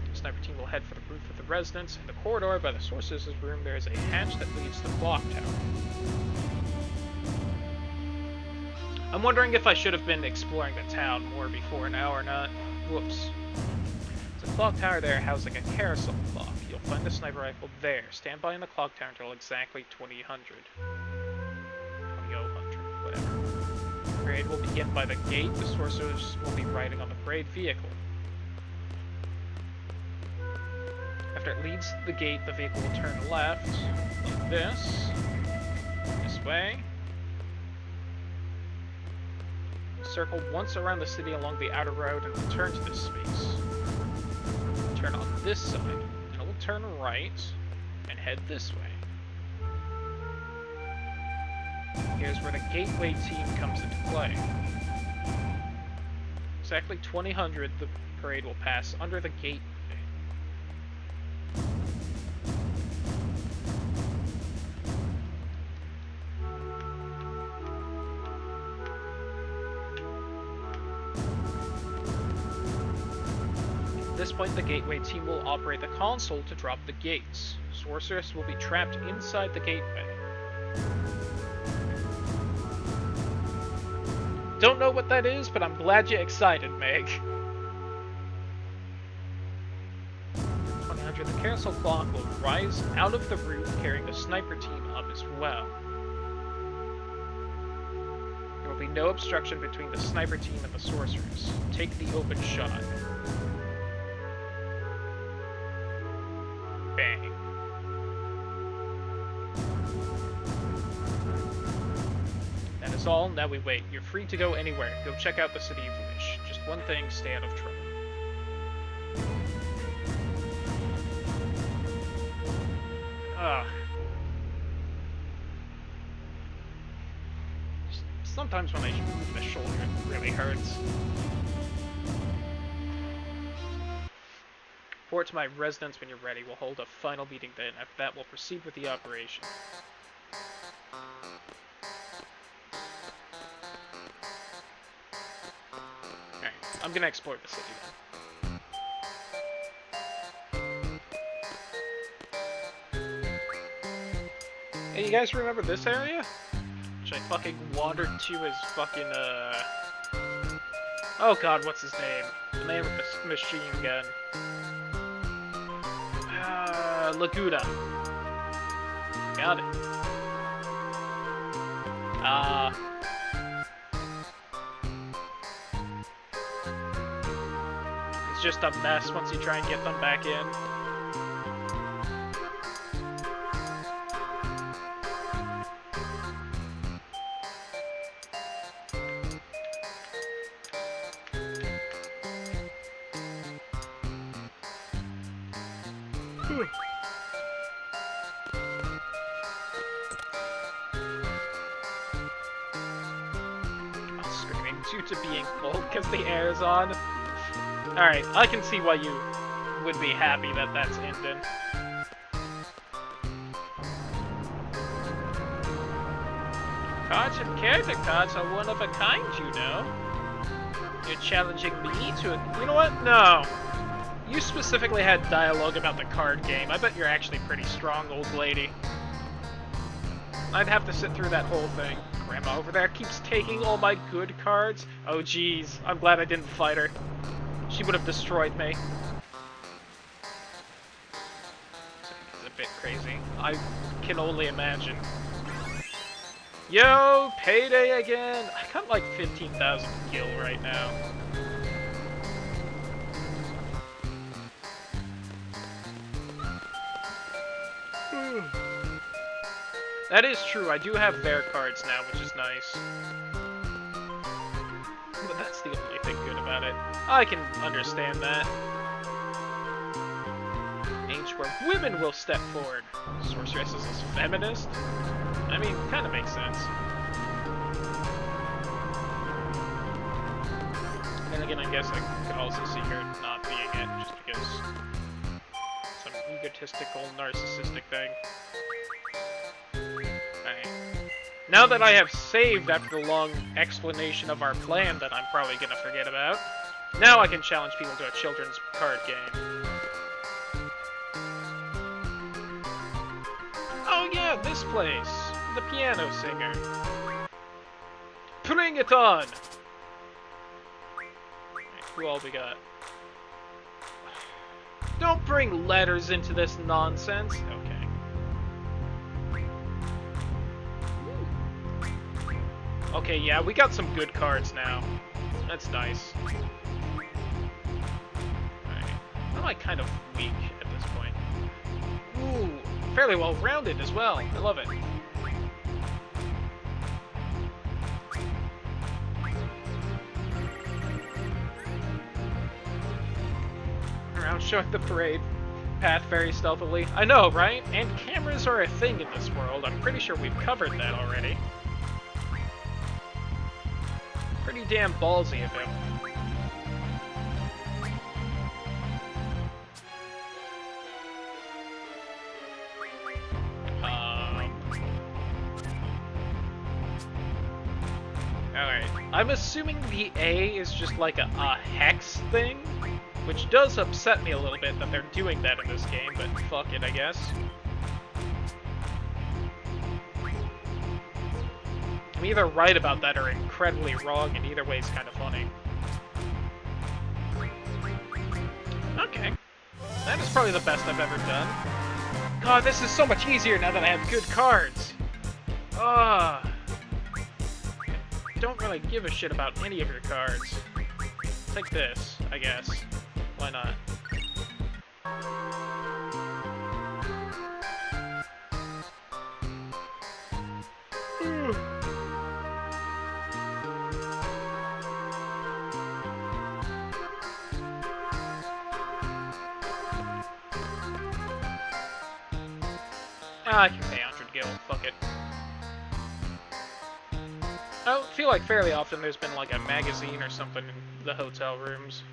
The sniper team will head for the roof of the residence. In the corridor by the sorceress's room, there is a hatch that leads to the clock tower. I'm wondering if I should have been exploring the town more before now or not. Whoops. There's a clock tower there housing a carousel clock. You'll find the sniper rifle there. Stand by in the clock tower until exactly 2000. 2000, whatever. The parade will begin by the gate. The sorcerers will be riding on the parade vehicle. After it leaves the gate, the vehicle will turn left, like this way. Circle once around the city along the outer road and return to this space. Turn on this side, and it will turn right and head this way. Here's where the gateway team comes into play. Exactly 2000, the parade will pass under the gateway. At this point, the gateway team will operate the console to drop the gates. Sorceress will be trapped inside the gateway. Don't know what that is, but I'm glad you're excited, Meg. 2000, the carousel clock will rise out of the roof, carrying the sniper team up as well. There will be no obstruction between the sniper team and the sorcerers. Take the open shot. Bang. That is all. Now we wait. You're free to go anywhere. Go check out the city if you wish. Just one thing, stay out of trouble. Sometimes when I move the shoulder, it really hurts. Report to my residence when you're ready. We'll hold a final meeting then. After that, we'll proceed with the operation. Alright, I'm gonna explore the city then. Hey, you guys remember this area? Which I fucking wandered to as fucking, oh god, what's his name? The name of the machine gun. Laguda. Got it. It's just a mess once you try and get them back in. Due to being cold because the air is on. Alright, I can see why you would be happy that that's ending. Cards and character cards are one of a kind, you know. You're challenging me to a... You know what? No. You specifically had dialogue about the card game. I bet you're actually pretty strong, old lady. I'd have to sit through that whole thing. Grandma over there keeps taking all my good cards. Oh jeez, I'm glad I didn't fight her. She would have destroyed me. It's a bit crazy. I can only imagine. Yo, payday again! I got like 15,000 gil right now. That is true, I do have bear cards now, which is nice. But that's the only thing good about it. I can understand that. Age where women will step forward. Sorceress is a feminist? I mean, kind of makes sense. And again, I guess I could also see her not being it, just because some egotistical, narcissistic thing. Now that I have saved after the long explanation of our plan that I'm probably gonna forget about, now I can challenge people to a children's card game. Oh yeah, this place! The piano singer. Bring it on! Right, who all we got? Don't bring letters into this nonsense. Okay. Okay, yeah, we got some good cards now. That's nice. Alright. I'm like kind of weak at this point. Ooh, fairly well rounded as well. I love it. Around showing the parade path very stealthily. I know, right? And cameras are a thing in this world. I'm pretty sure we've covered that already. Pretty damn ballsy of him. Alright. I'm assuming the A is just like a hex thing, which does upset me a little bit that they're doing that in this game, but fuck it, I guess. I'm either right about that or incredibly wrong, and either way is kind of funny. Okay. That is probably the best I've ever done. God, this is so much easier now that I have good cards. I don't really give a shit about any of your cards. Take this, I guess. Why not? I can pay 100 gil, fuck it. I feel like fairly often there's been like a magazine or something in the hotel rooms.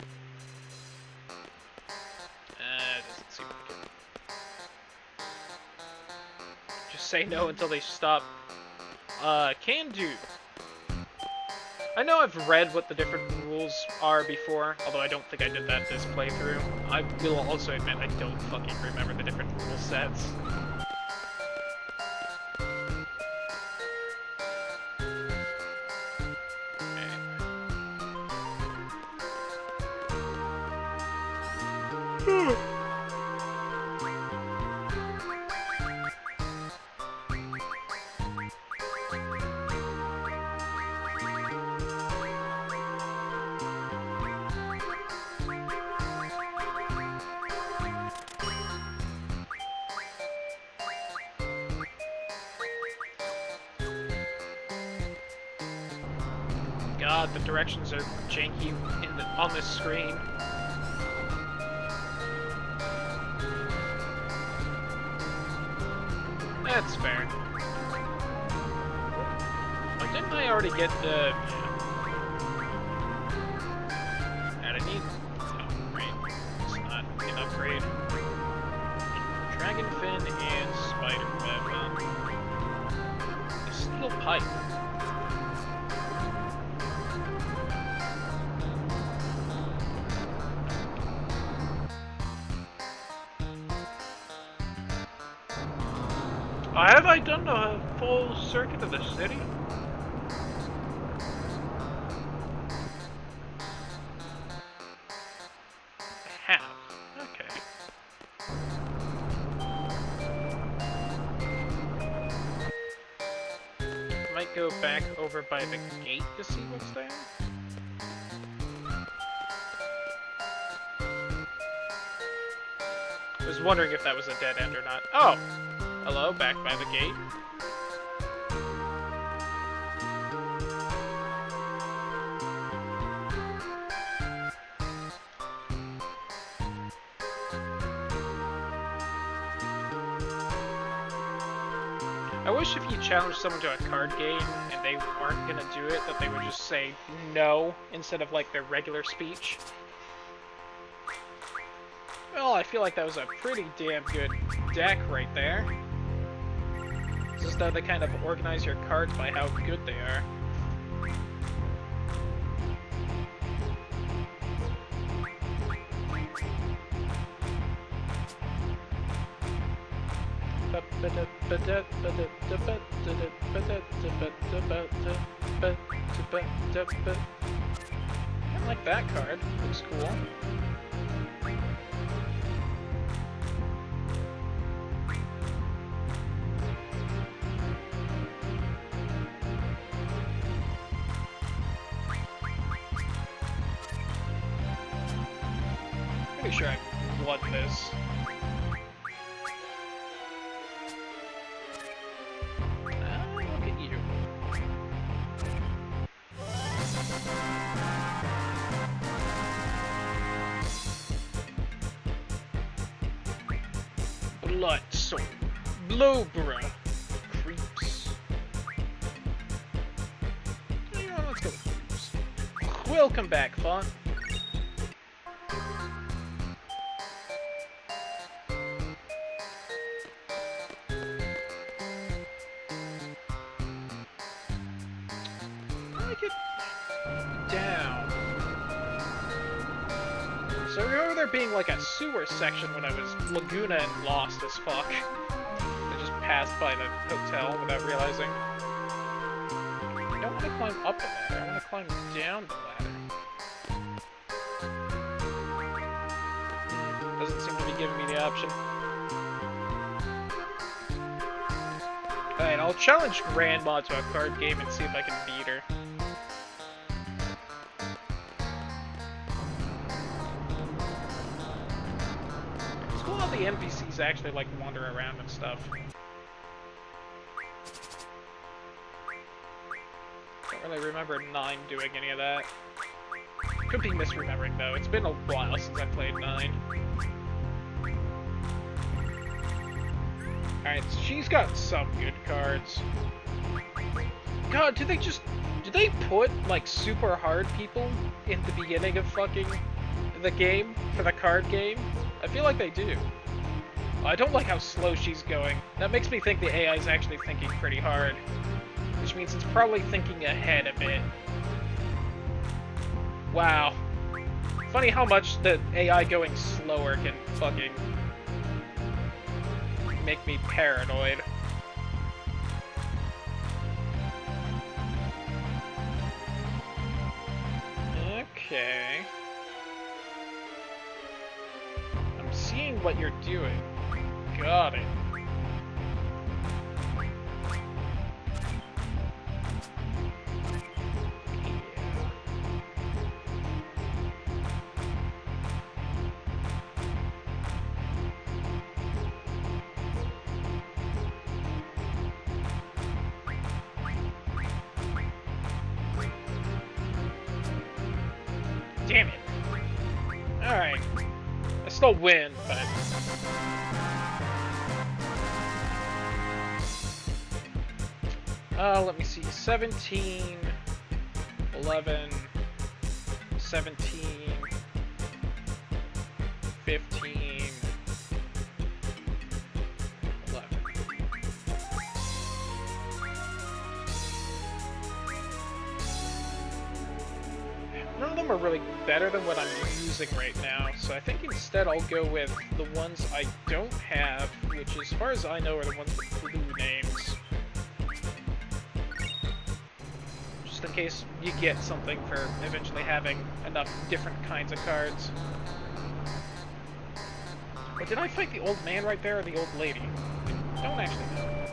Doesn't seem like it. Just say no until they stop. Can do. I know I've read what the different rules are before, although I don't think I did that this playthrough. I will also admit I don't fucking remember the different rule sets. God, the directions are janky on this screen. That's fair. But didn't I already get the... Yeah. And I need... Oh, right. It's not an upgrade. Dragon Fin and Spider Web. A steel pipe. Have I done a full circuit of the city? I have. Okay. Might go back over by the gate to see what's there? I was wondering if that was a dead end or not. Oh! Hello, back by the gate. I wish if you challenged someone to a card game and they weren't gonna do it, that they would just say no instead of like their regular speech. Well, I feel like that was a pretty damn good deck right there. It's just how they kind of organize your cards by how good they are. I like that card. Looks cool. Pretty sure I won this. Look at you. Blood soul. Blowborough. Creeps. Yeah, let's go with creeps. Welcome back, Fawn. Down. So I remember there being like a sewer section when I was Laguna and lost as fuck. I just passed by the hotel without realizing. I don't want to climb up the ladder, I want to climb down the ladder. Doesn't seem to be giving me the option. Alright, I'll challenge Grandma to a card game and see if I can beat her. The NPCs actually like wander around and stuff. Don't really remember 9 doing any of that. Could be misremembering though. It's been a while since I played 9. Alright, so she's got some good cards. God, do they put like super hard people in the beginning of fucking the game for the card game? I feel like they do. I don't like how slow she's going. That makes me think the AI is actually thinking pretty hard. Which means it's probably thinking ahead a bit. Wow. Funny how much the AI going slower can fucking make me paranoid. Okay. I'm seeing what you're doing. Got it. Damn it. Alright. I still win, but... let me see. 17, 11, 17, 15, 11. None of them are really better than what I'm using right now, so I think instead I'll go with the ones I don't have, which as far as I know are the ones with blue names. Just in case you get something for eventually having enough different kinds of cards. But did I fight the old man right there or the old lady? I don't actually know.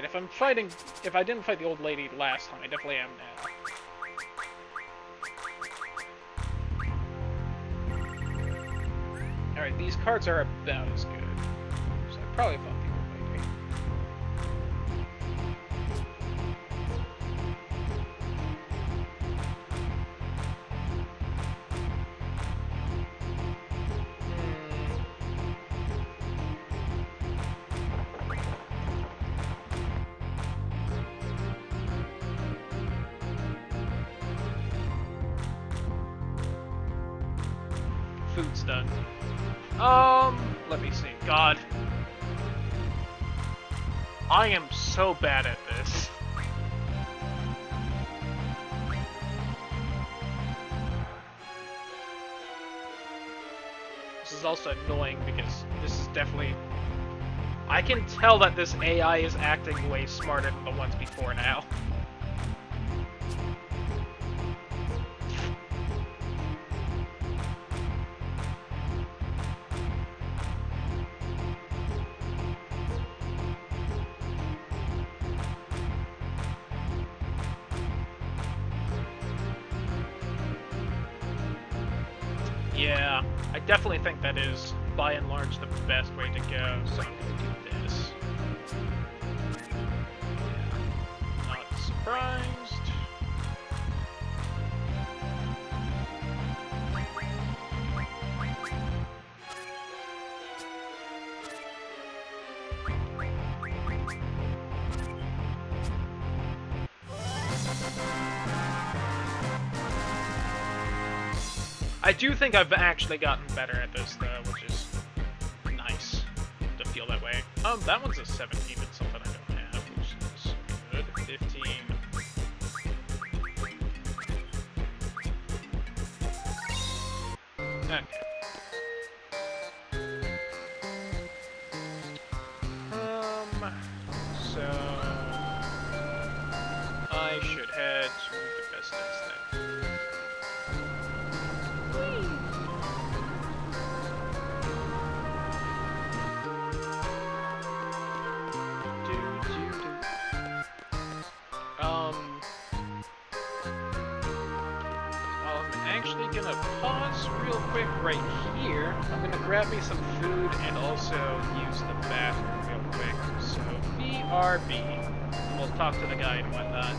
Right, if I didn't fight the old lady last time, I definitely am now. Alright, these cards are about as good. So I probably fought the old lady. Food's done. Let me see. God. I am so bad at this. This is also annoying because this is definitely... I can tell that this AI is acting way smarter than the ones before now. Yeah, I definitely think that is, by and large, the best way to go, so I'm gonna do this. Yeah, not surprised. I do think I've actually gotten better at this, though, which is nice to feel that way. That one's a 17 and something I don't have, which is good. 15. Okay. So... I should head to the best thing. I'm actually gonna pause real quick right here. I'm gonna grab me some food and also use the bathroom real quick. So, BRB. And we'll talk to the guy and whatnot.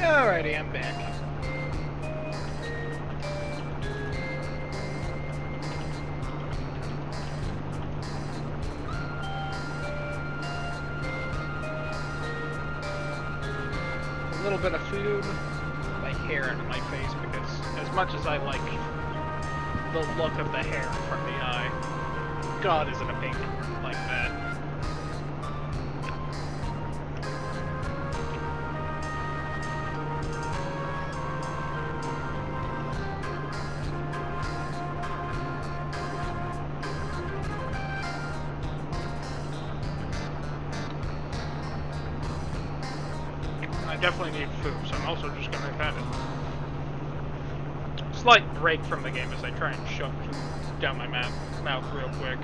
Alrighty, I'm back. A little bit of food, my hair and my face, because as much as I like the look of the hair from the eye, God isn't a pink like that. I definitely need food, so I'm also just gonna have a slight break from the game as I try and shove food down my mouth real quick.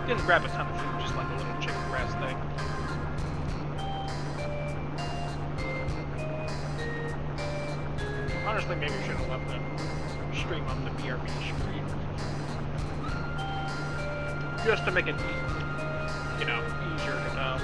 Didn't grab a ton of food, just like a little chicken breast thing. Honestly, maybe we should have left the stream up the BRB screen. Just to make it, you know, easier to know.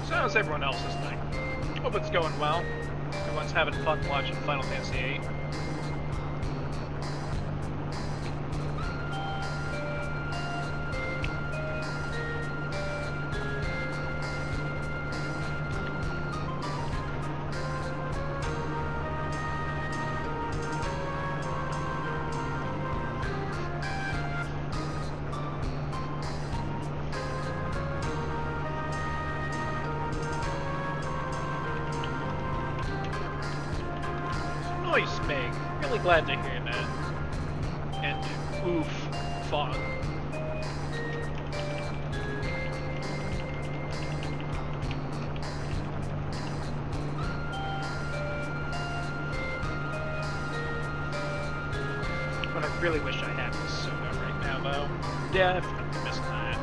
So how's everyone else's thing? Hope it's going well. Everyone's having fun watching Final Fantasy VIII. Nice, Meg. Really glad to hear that. And oof, fog. But I really wish I had this soda right now, though. Definitely missing that.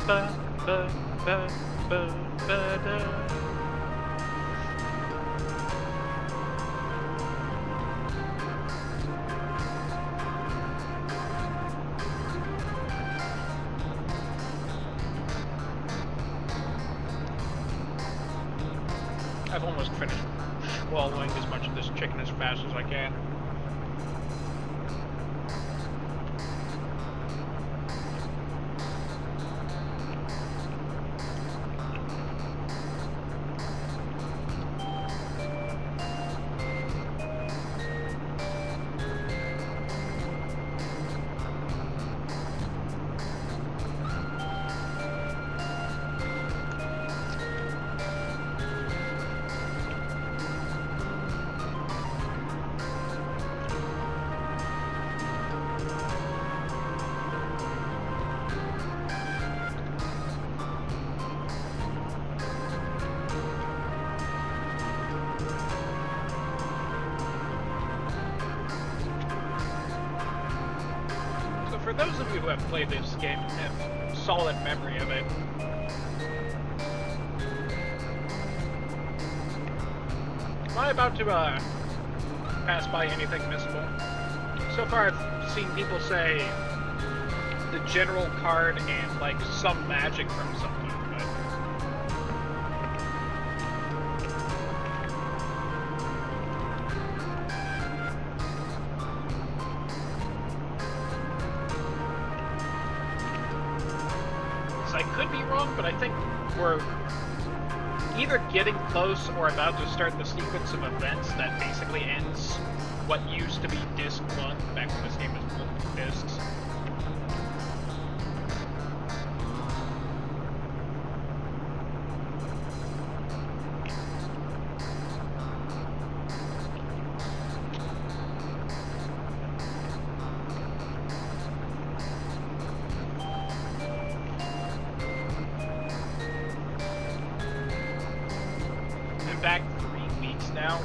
Ba, ba, ba, ba, ba, da. I've almost finished swallowing as much of this chicken as fast as I can. For those of you who have played this game and have solid memory of it, Am I about to pass by anything missable? So far I've seen people say the general card and like some magic from something, but... So I could be wrong, but I think we're either getting close or about to start the sequence of events that basically ends what used to be Disc 1, back when this game was multiple discs. I'm back 3 weeks now.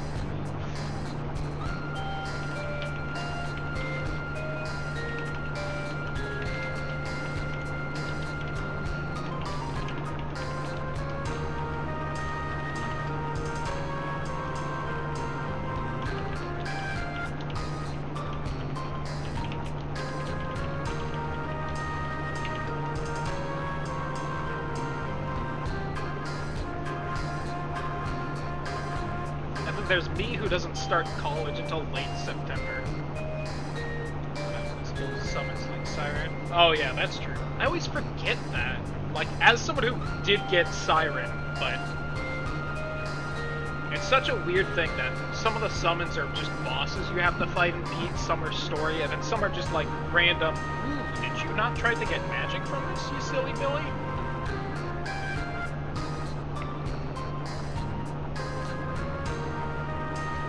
There's me who doesn't start college until late September. Still summons like Siren. Oh yeah, that's true. I always forget that. Like, as someone who did get Siren, but it's such a weird thing that some of the summons are just bosses you have to fight and beat, some are story, and then some are just like random, ooh, did you not try to get magic from this, you silly Billy?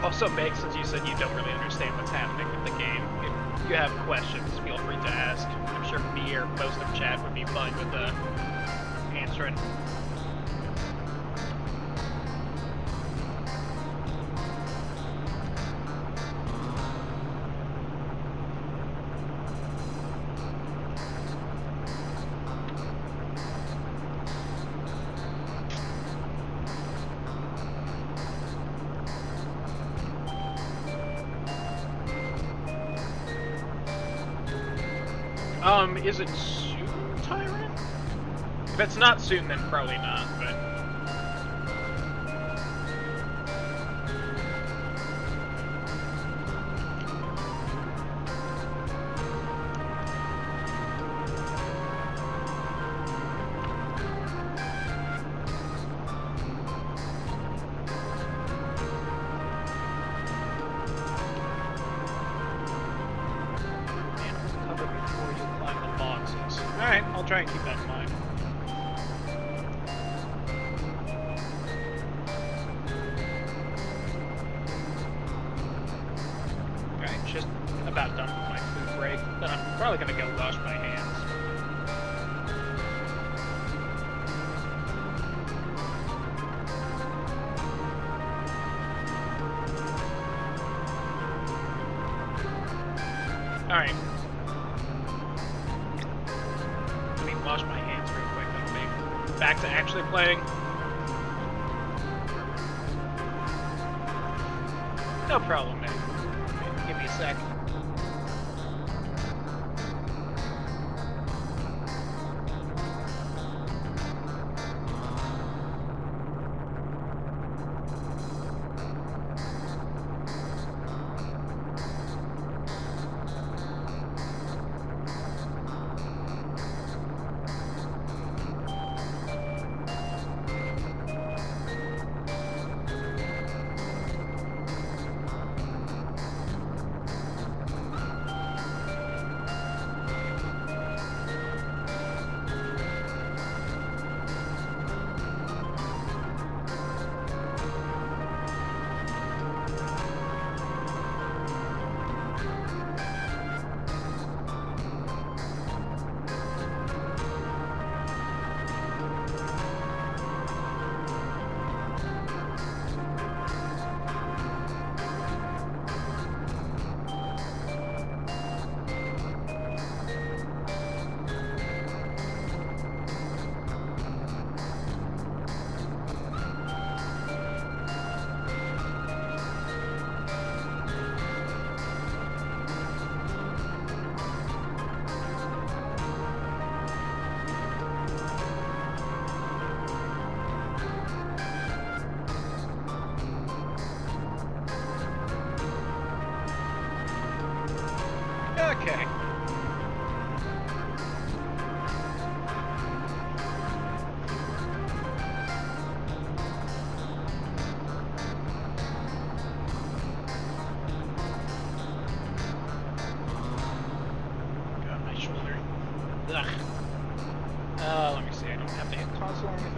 Also, Meg, since you said you don't really understand what's happening with the game, if you have questions, feel free to ask. I'm sure me or most of chat would be fine with answering. Is it soon, Tyrant? If it's not soon, then probably not, but... Alright, I'll try and keep that in mind. Alright, just about done with my food break. Then I'm probably gonna go wash my hands. Alright. Wash my hands real quick, then I'll be back to actually playing. No problem, man. Give me a sec. Let me see. I don't have to hit console or anything.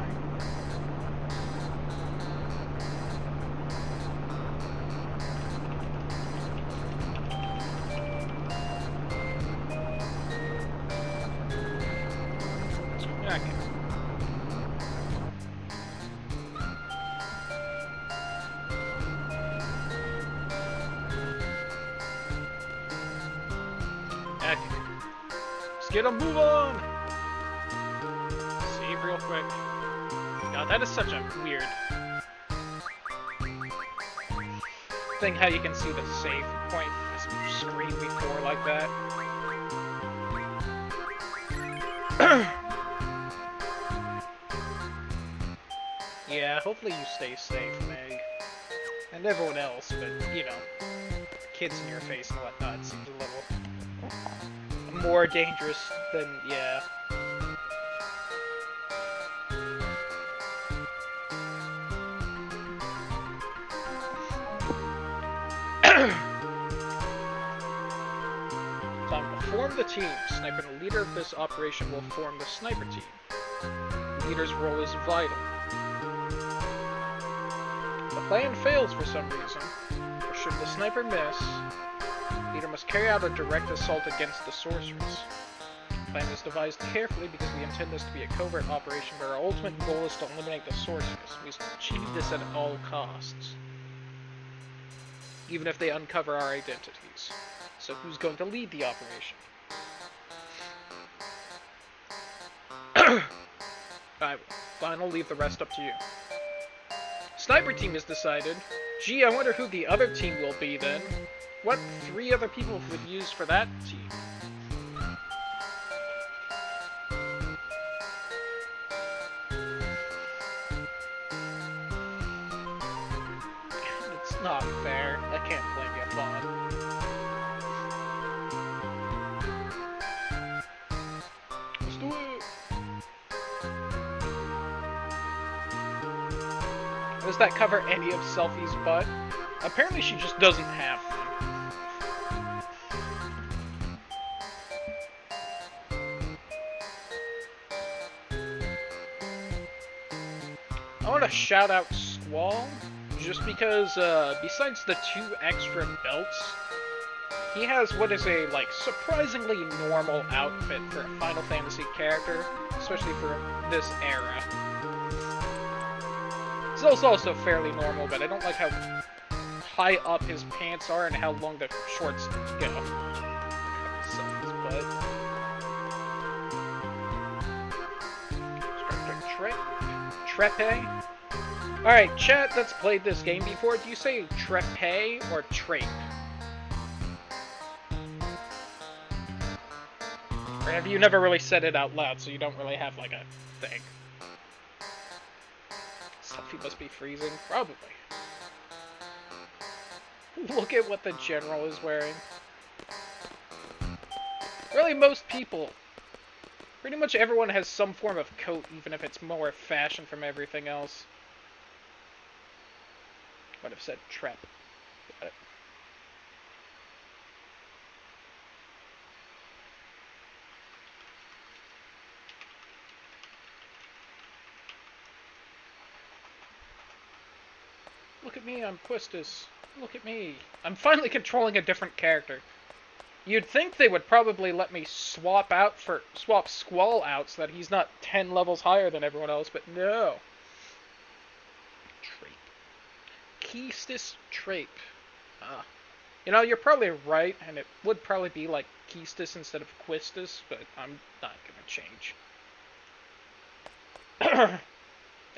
Okay. Okay. Let's get a move on! Save real quick. God, that is such a weird thing, how you can see the save point screen before like that. Yeah, hopefully you stay safe, Meg. And everyone else, but, you know, kids in your face and whatnot seems a little more dangerous than, yeah. Time to form the team. Sniper and the leader of this operation will form the sniper team. The leader's role is vital. If the plan fails for some reason, or should the sniper miss, the leader must carry out a direct assault against the sorceress. The plan is devised carefully because we intend this to be a covert operation, but our ultimate goal is to eliminate the sorceress. We must achieve this at all costs, even if they uncover our identities. So who's going to lead the operation? I will. Fine, I'll leave the rest up to you. Sniper team is decided. Gee, I wonder who the other team will be then. What 3 other people would use for that team? It's not fair. I can't blame you, Fawn. Let's do it! Does that cover any of Selfie's butt? Apparently she just doesn't have them. I want to shout out Squall, just because, besides the 2 extra belts, he has what is a, like, surprisingly normal outfit for a Final Fantasy character, especially for this era. It's also fairly normal, but I don't like how high up his pants are and how long the shorts go. Trepe? Alright, chat that's played this game before, do you say trepe or trape? Or have you never really said it out loud, so you don't really have, like, a thing? Stuffy must be freezing. Probably. Look at what the general is wearing. Really, most people. Pretty much everyone has some form of coat, even if it's more fashion from everything else. Might have said trep. Got it. Look at me, I'm Quistis. Look at me. I'm finally controlling a different character. You'd think they would probably let me swap Squall out so that he's not 10 levels higher than everyone else, but no. Trape. Quistis Trape. You know, you're probably right, and it would probably be like Quistis instead of Quistis, but I'm not gonna change.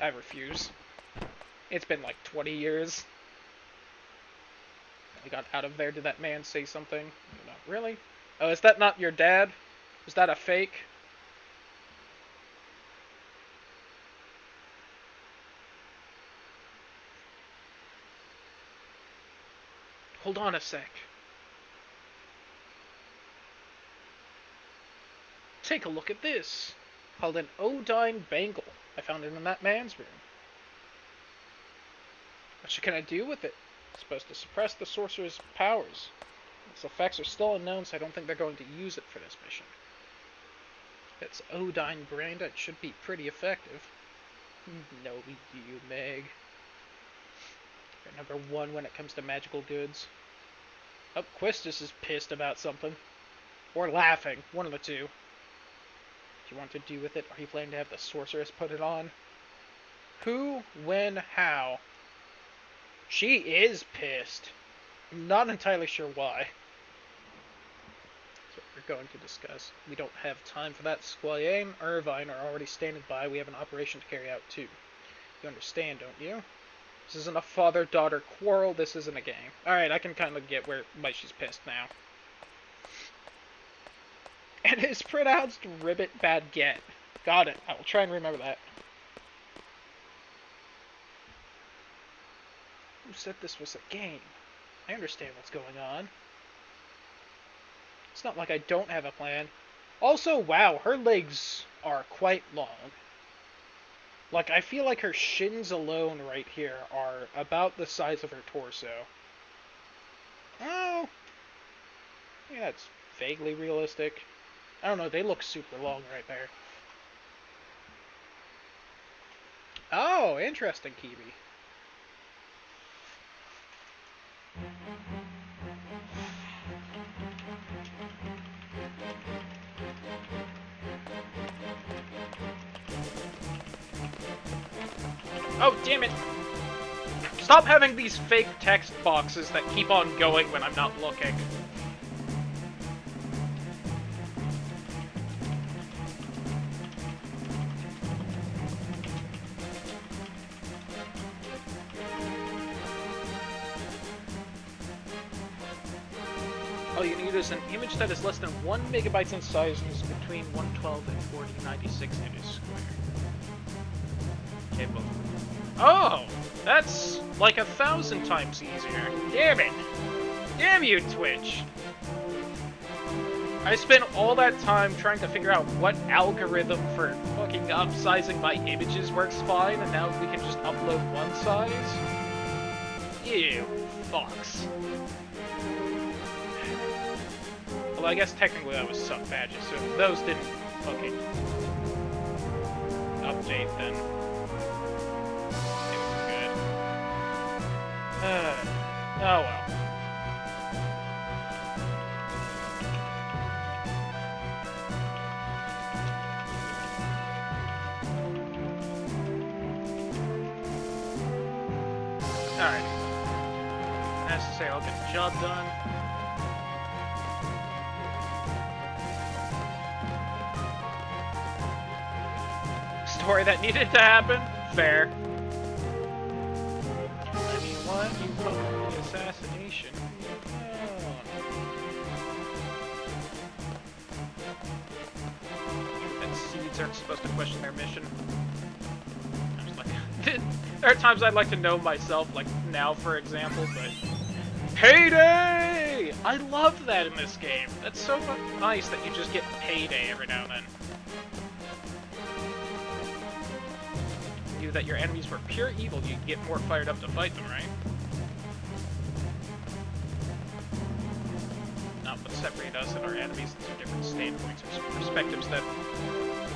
I refuse. It's been like 20 years. I got out of there. Did that man say something? Not really. Oh, is that not your dad? Is that a fake? Hold on a sec. Take a look at this. Called an Odine Bangle. I found it in that man's room. What can I do with it? It's supposed to suppress the sorcerer's powers. Its effects are still unknown, so I don't think they're going to use it for this mission. If it's Odine brand, it should be pretty effective. No, you, Meg. You're number one when it comes to magical goods. Oh, Quistis is pissed about something. Or laughing. One of the two. Do you want to do with it? Are you planning to have the sorceress put it on? Who, when, how? She is pissed. I'm not entirely sure why. That's what we're going to discuss. We don't have time for that. Squalier and Irvine are already standing by. We have an operation to carry out, too. You understand, don't you? This isn't a father-daughter quarrel. This isn't a game. Alright, I can kind of get why she's pissed now. And it's pronounced Ribbit Baguette. Got it. I will try and remember that. Who said this was a game? I understand what's going on. It's not like I don't have a plan. Also, wow, her legs are quite long. Like, I feel like her shins alone right here are about the size of her torso. Oh, yeah, that's vaguely realistic. I don't know, they look super long right there. Oh, interesting, Kiwi. Oh, damn it! Stop having these fake text boxes that keep on going when I'm not looking. All you need is an image that is less than 1 megabyte in size and is between 112 and 4096 inches square. Okay, well. Oh! That's like 1,000 times easier. Damn it! Damn you, Twitch! I spent all that time trying to figure out what algorithm for fucking upsizing my images works fine, and now we can just upload one size? Ew, fox. Well, I guess technically that was sub badges, so if those didn't fucking update, then it was good. Oh well. Alright. Necessary, I'll get the job done. Story that needed to happen? Fair. I mean, what? You call the assassination? Oh. And seeds aren't supposed to question their mission. I'm just like, there are times I'd like to know myself, like now, for example, but payday! I love that in this game. That's so nice that you just get payday every now and then. That your enemies were pure evil, you'd get more fired up to fight them, right? Not what separate us and our enemies, two different standpoints or perspectives that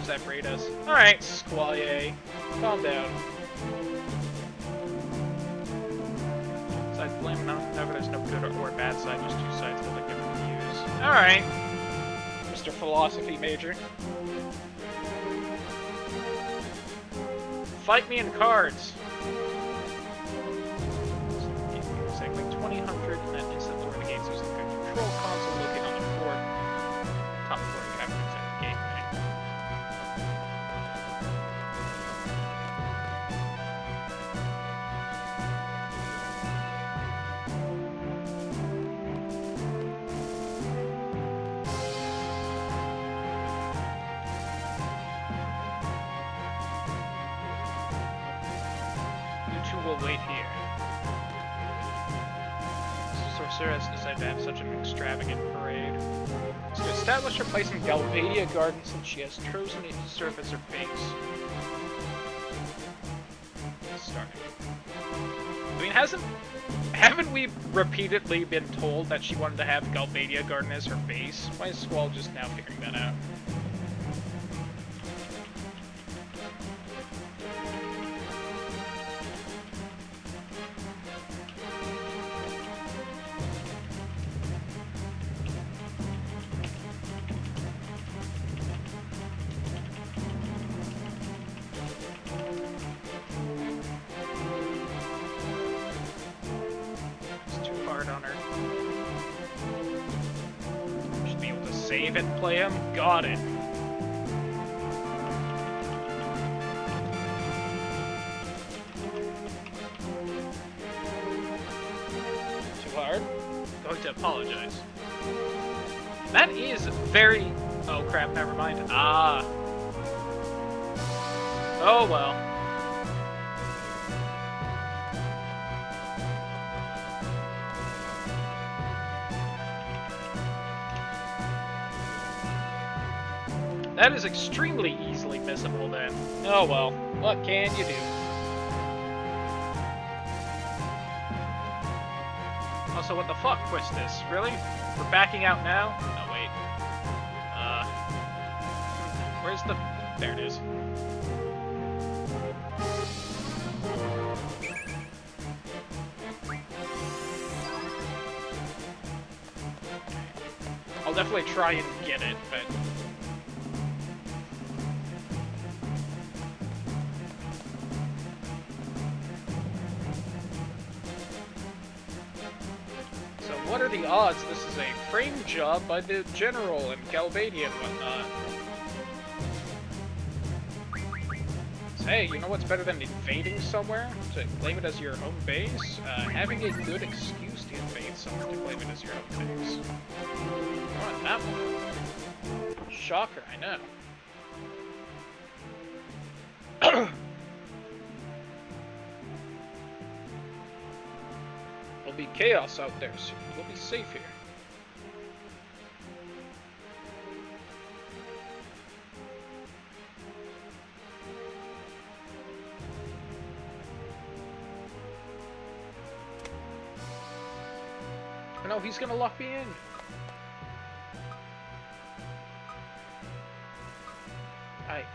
separate us. Alright, Squalier, calm down. Besides blaming on whenever there's no good or bad side, just two sides with different views. Alright, Mr. Philosophy Major. Fight me in cards! Exactly 2000, and that instantly renegates using the control console located on the fourth top floor. You have to accept the gateway. Will wait here. Sorceress decided to have such an extravagant parade. To establish her place in Galvadia Garden since she has chosen it to serve as her base. Starting. I mean, haven't we repeatedly been told that she wanted to have Galvadia Garden as her base? Why is Squall just now figuring that out? save it and play him? Got it. Too hard? Going to apologize. That is very... Oh crap, never mind. Ah. Oh well. That is extremely easily missable then. Oh well, what can you do? Also, what the fuck, Quistis? Really? We're backing out now? Oh wait. Where's the... There it is. I'll definitely try and get it, but... So what are the odds this is a frame job by the General and Galbadia and whatnot? So, hey, you know what's better than invading somewhere? To claim it as your home base? Having a good excuse to invade somewhere to claim it as your home base. Come on, that one. Shocker, I know. There'll be chaos out there soon. We'll be safe here. No, he's gonna lock me in.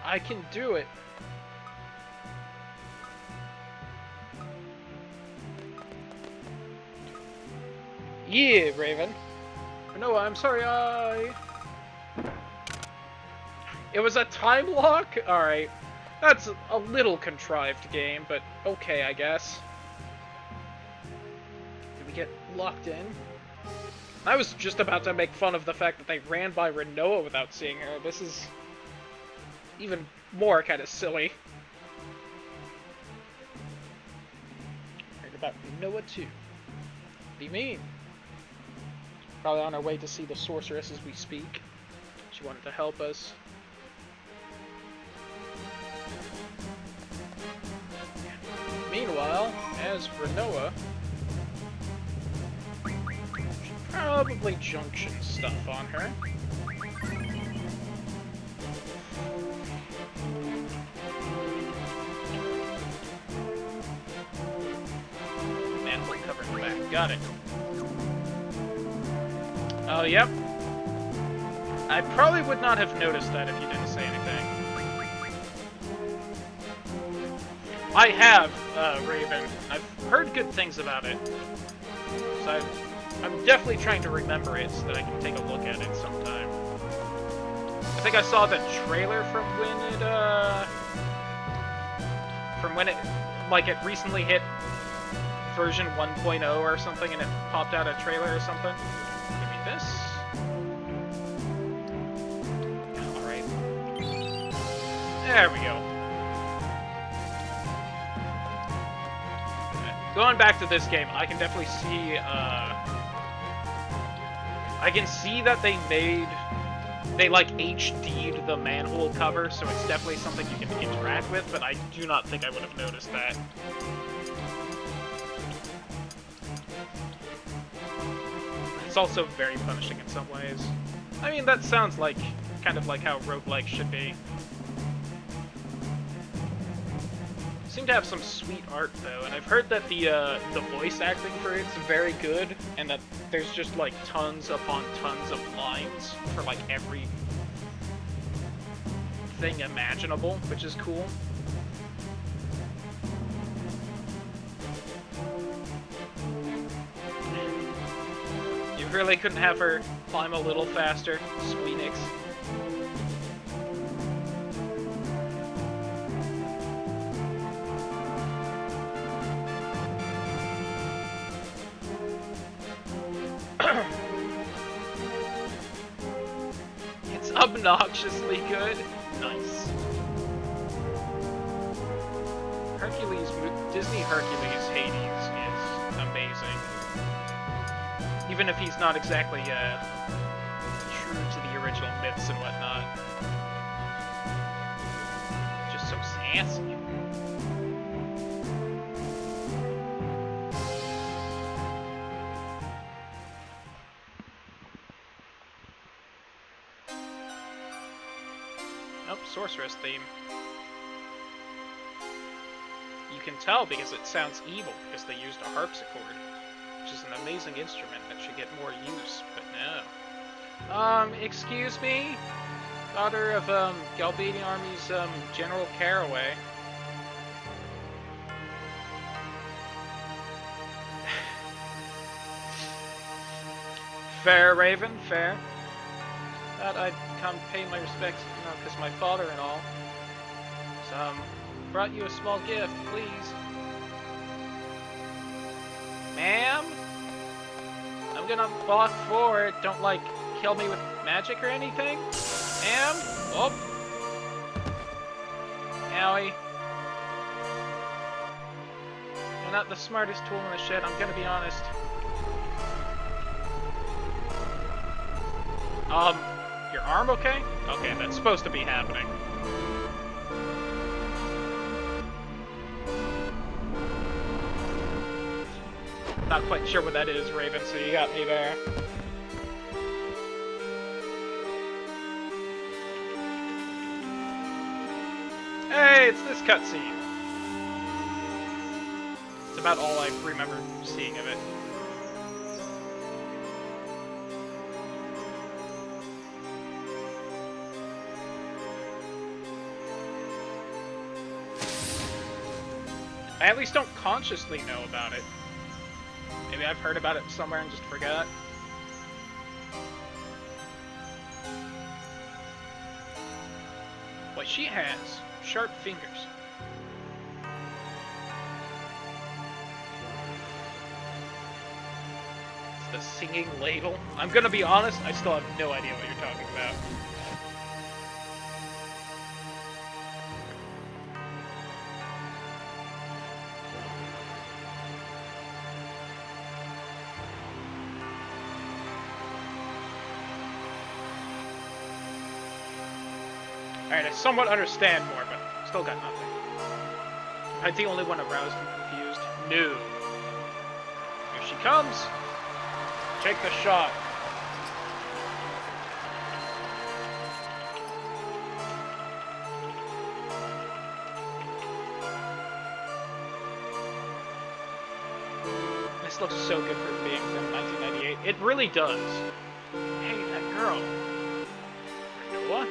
I can do it. Yeah, Raven. No, I'm sorry, It was a time lock? Alright. That's a little contrived game, but okay, I guess. Did we get locked in? I was just about to make fun of the fact that they ran by Rinoa without seeing her. This is even more kind of silly. Heard about Rinoa too. What do you mean? Probably on our way to see the sorceress as we speak. She wanted to help us. Meanwhile, as Rinoa, probably junction stuff on her. Manhole cover in the back. Got it. Oh, yep. I probably would not have noticed that if you didn't say anything. I have, Raven. I've heard good things about it. So I'm definitely trying to remember it so that I can take a look at it sometime. I think I saw the trailer from when it, like, it recently hit version 1.0 or something, and it popped out a trailer or something. Give me this. Alright. There we go. Going back to this game, I can definitely see, I can see that they like HD'd the manhole cover, so it's definitely something you can interact with, but I do not think I would have noticed that. It's also very punishing in some ways. I mean, that sounds like, kind of like how roguelikes should be. Seem to have some sweet art though, and I've heard that the voice acting for it's very good, and that there's just like tons upon tons of lines for like every thing imaginable, which is cool. You really couldn't have her climb a little faster, Squeenix. Obnoxiously good. Nice. Disney Hercules Hades is amazing. Even if he's not exactly true to the original myths and whatnot. Just so sassy. Nope, Sorceress theme. You can tell because it sounds evil because they used a harpsichord, which is an amazing instrument that should get more use, but no. Excuse me? Daughter of, Galbadian Army's, General Caraway. Fair, Raven, fair. Thought I'd come pay my respects, you know, because my father and all. So, brought you a small gift, please. Ma'am? I'm gonna walk forward. Don't, like, kill me with magic or anything? Ma'am? Oh. Owie. You're not the smartest tool in the shed, I'm gonna be honest. Your arm okay? Okay, that's supposed to be happening. Not quite sure what that is, Raven, so you got me there. Hey, it's this cutscene. It's about all I remember seeing of it. I at least don't consciously know about it. Maybe I've heard about it somewhere and just forgot. What she has, sharp fingers. It's the singing ladle. I'm gonna be honest, I still have no idea what you're talking about. Alright, I somewhat understand more, but still got nothing. Am I the only one aroused and confused? No. Here she comes! Take the shot. This looks so good for being from 1998. It really does. Hey, that girl. Noah?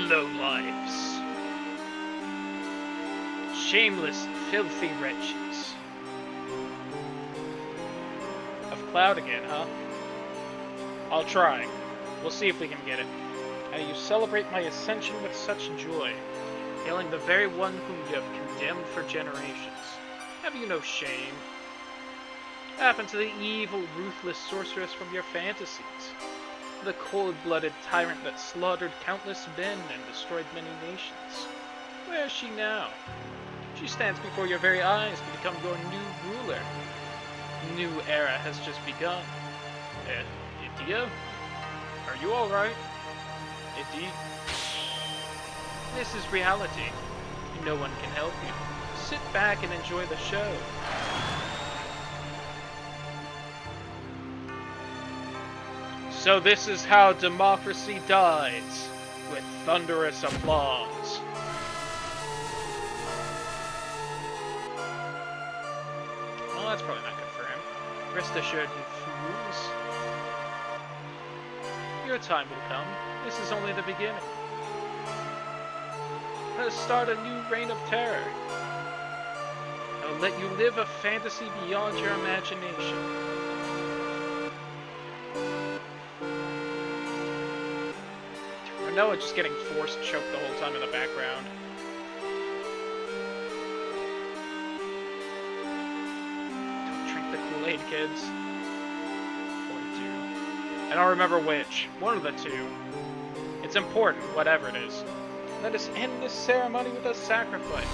Lowlifes. Shameless, filthy wretches. Of Cloud again, huh? I'll try. We'll see if we can get it. And you celebrate my ascension with such joy, hailing the very one whom you have condemned for generations. Have you no shame? What happened to the evil, ruthless sorceress from your fantasies? The cold-blooded tyrant that slaughtered countless men and destroyed many nations. Where is she now? She stands before your very eyes to become your new ruler. New era has just begun. Edea? Are you alright? Indeed. This is reality. No one can help you. Sit back and enjoy the show. So this is how democracy dies, with thunderous applause. Well, that's probably not good for him. Rest assured, you fools. Your time will come. This is only the beginning. Let us start a new reign of terror. I will let you live a fantasy beyond your imagination. Noah just getting force choked the whole time in the background. Don't drink the Kool-Aid kids. Fortitude. I don't remember which. One of the two. It's important, whatever it is. Let us end this ceremony with a sacrifice.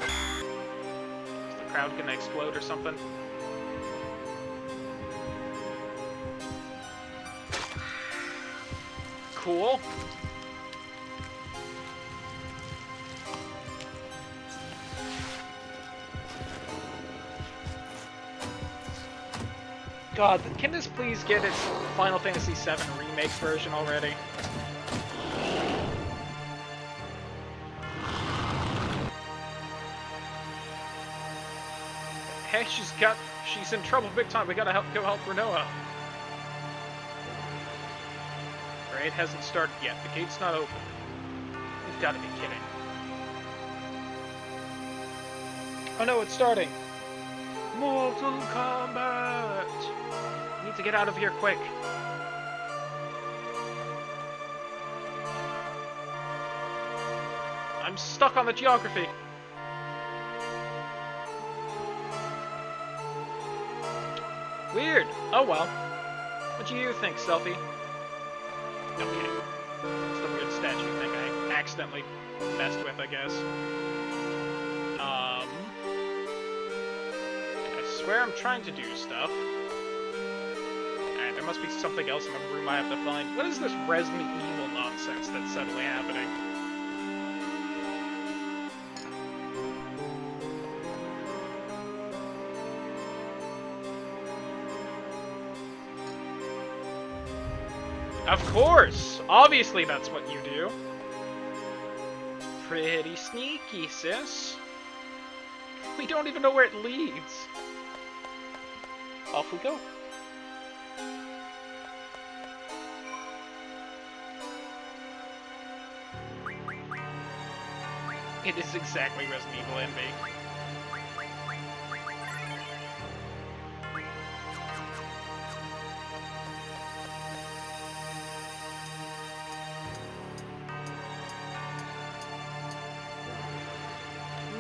Is the crowd gonna explode or something? Cool. God, can this please get its Final Fantasy VII Remake version already? Hey, she's in trouble big time. We gotta go help Rinoa. Parade hasn't started yet. The gate's not open. You've got to be kidding. Oh no, it's starting. Mortal Kombat! We need to get out of here quick. I'm stuck on the geography. Weird. Oh well. What do you think, Selphie? Okay. It's the weird statue thing I accidentally messed with, I guess. I swear I'm trying to do stuff. Alright, there must be something else in the room I have to find. What is this Resident Evil nonsense that's suddenly happening? Of course! Obviously that's what you do. Pretty sneaky, sis. We don't even know where it leads. Off we go. It is exactly Resident Evil Envy.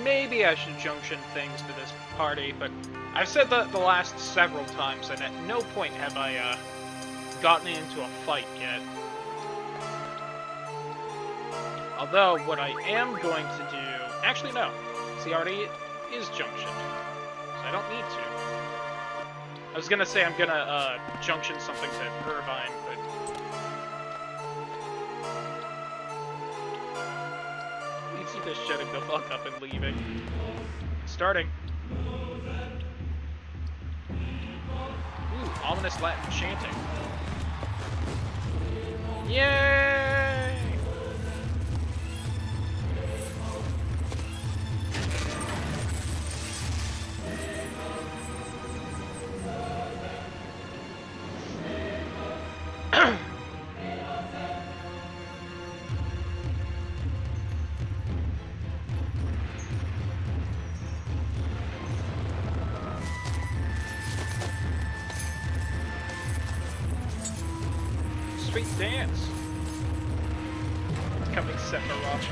Maybe I should junction things to this party, but I've said that the last several times, and at no point have I gotten into a fight yet. Although, what I am going to do... Actually, no. See, already it is junctioned, so I don't need to. I was gonna say I'm gonna junction something to Irvine, but... Just shutting the fuck up and leaving. Starting. Ooh, ominous Latin chanting. Yay! Sweet dance. Coming Sephiroth.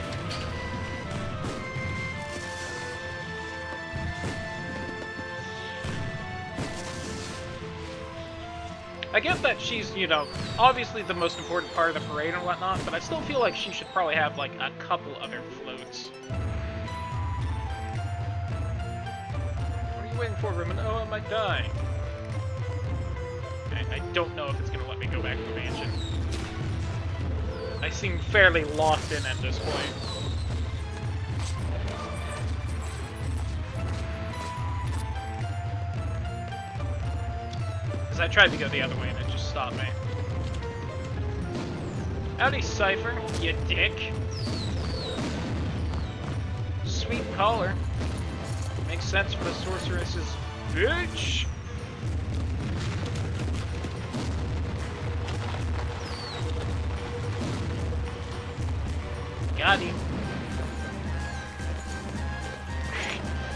I get that she's, you know, obviously the most important part of the parade and whatnot, but I still feel like she should probably have, like, a couple other floats. What are you waiting for, Rumen? Oh, am I dying? I don't know if it's going to let me go back to the mansion. I seem fairly locked in at this point. Because I tried to go the other way and it just stopped me. Howdy, Cypher, you dick. Sweet collar. Makes sense for the sorceress's bitch. Got him.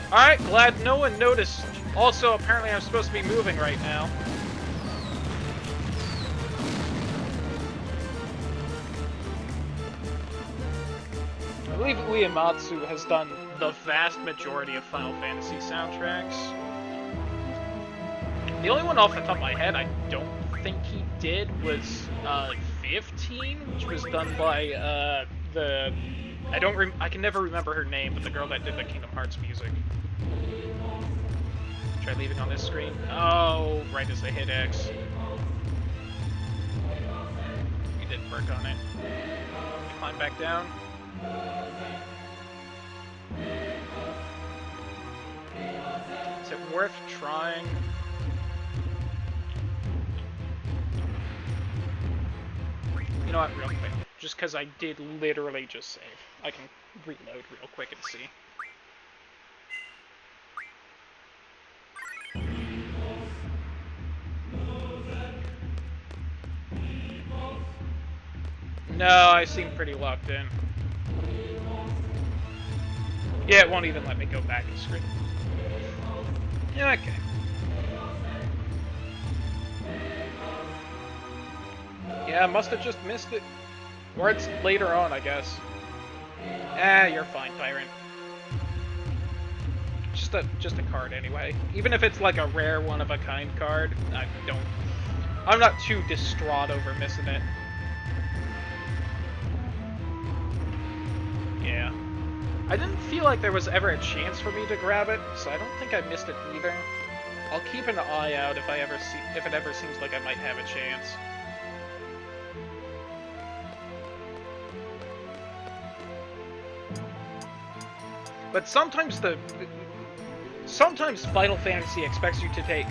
Alright, glad no one noticed. Also, apparently I'm supposed to be moving right now. I believe Uematsu has done the vast majority of Final Fantasy soundtracks. The only one off the top of my head I don't think he did was 15, which was done by I can never remember her name, but the girl that did the Kingdom Hearts music. Try leaving on this screen. Oh, right as I hit X. We didn't work on it. Climb back down. Is it worth trying? You know what, real quick. Just because I did literally just save. I can reload real quick and see. No, I seem pretty locked in. Yeah, it won't even let me go back and screen. Yeah, okay. Yeah, I must have just missed it. Or it's later on, I guess. Ah, you're fine, Tyrant. Just a card anyway. Even if it's like a rare one-of-a-kind card, I'm not too distraught over missing it. Yeah. I didn't feel like there was ever a chance for me to grab it, so I don't think I missed it either. I'll keep an eye out if it ever seems like I might have a chance. But sometimes Final Fantasy expects you to take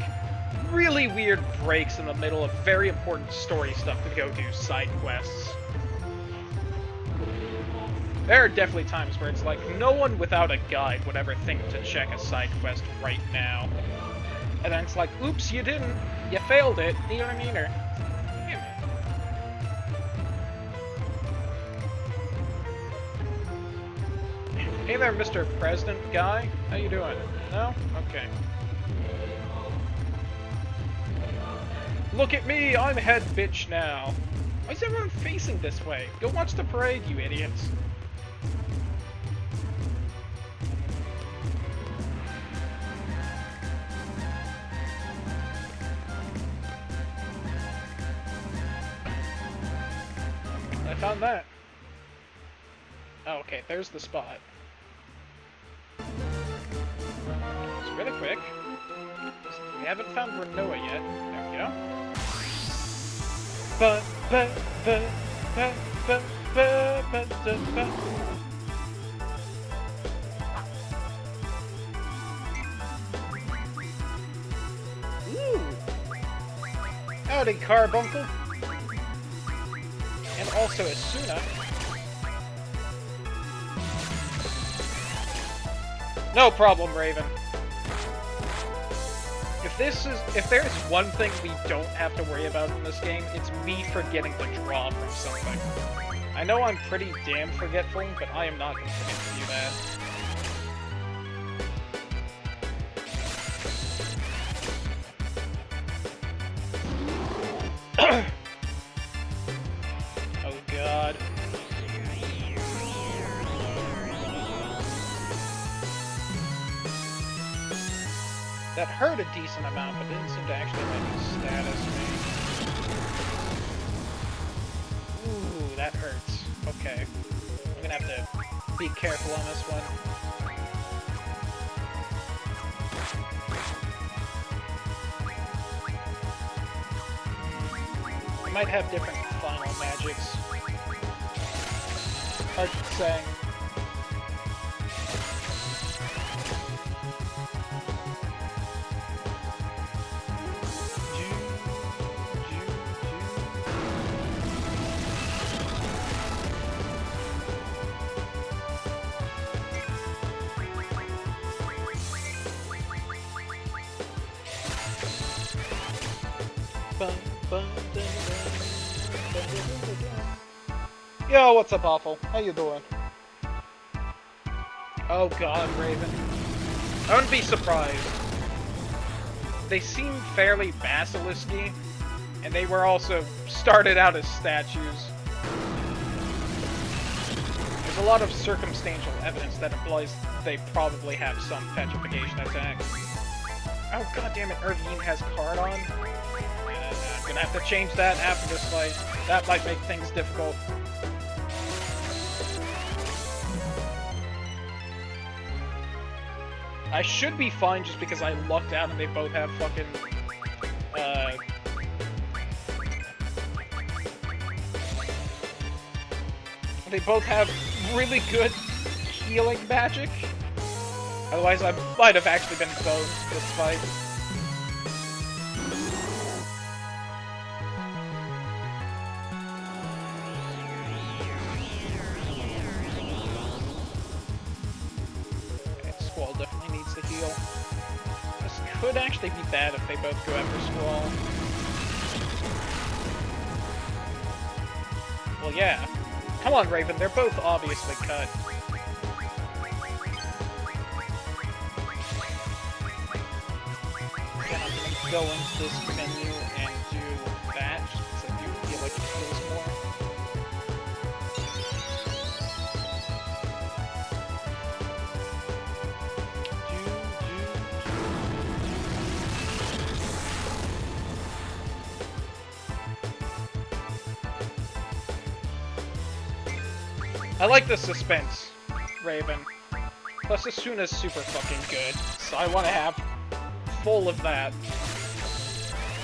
really weird breaks in the middle of very important story stuff to go do side quests. There are definitely times where it's like, no one without a guide would ever think to check a side quest right now. And then it's like, oops, you didn't. You failed it. You know what I mean? Or, hey there, Mr. President guy. How you doing? No? Okay. Look at me! I'm head bitch now. Why is everyone facing this way? Go watch the parade, you idiots. I found that. Oh, okay, there's the spot. So really quick, we haven't found Rinoa yet. There we go. Ooh! Howdy, Carbuncle! And also Asuna. No problem, Raven. If there's one thing we don't have to worry about in this game, it's me forgetting to draw from something. I know I'm pretty damn forgetful, but I am not going to forget to do that. Oh god. That hurt a decent amount, but didn't seem to actually make status me. Ooh, that hurts. Okay. I'm gonna have to be careful on this one. We might have different final magics. Hard to say. Yo, what's up, Awful? How you doing? Oh god, Raven. I wouldn't be surprised. They seem fairly basilisk-y, and they were also started out as statues. There's a lot of circumstantial evidence that implies they probably have some petrification attacks. Oh god damn it, Irvine has card on. I'm gonna have to change that after this fight. That might make things difficult. I should be fine just because I lucked out and they both have fucking, they both have really good healing magic. Otherwise, I might have actually been boned this fight. Okay, Squall definitely needs to heal. This could actually be bad if they both go after Squall. Well, yeah. Come on, Raven, they're both obviously cut. Again, I'm gonna go into this menu and do that, just because I do feel like it feels more. I like the suspense, Raven. Plus, Asuna's super fucking good, so I want to have full of that.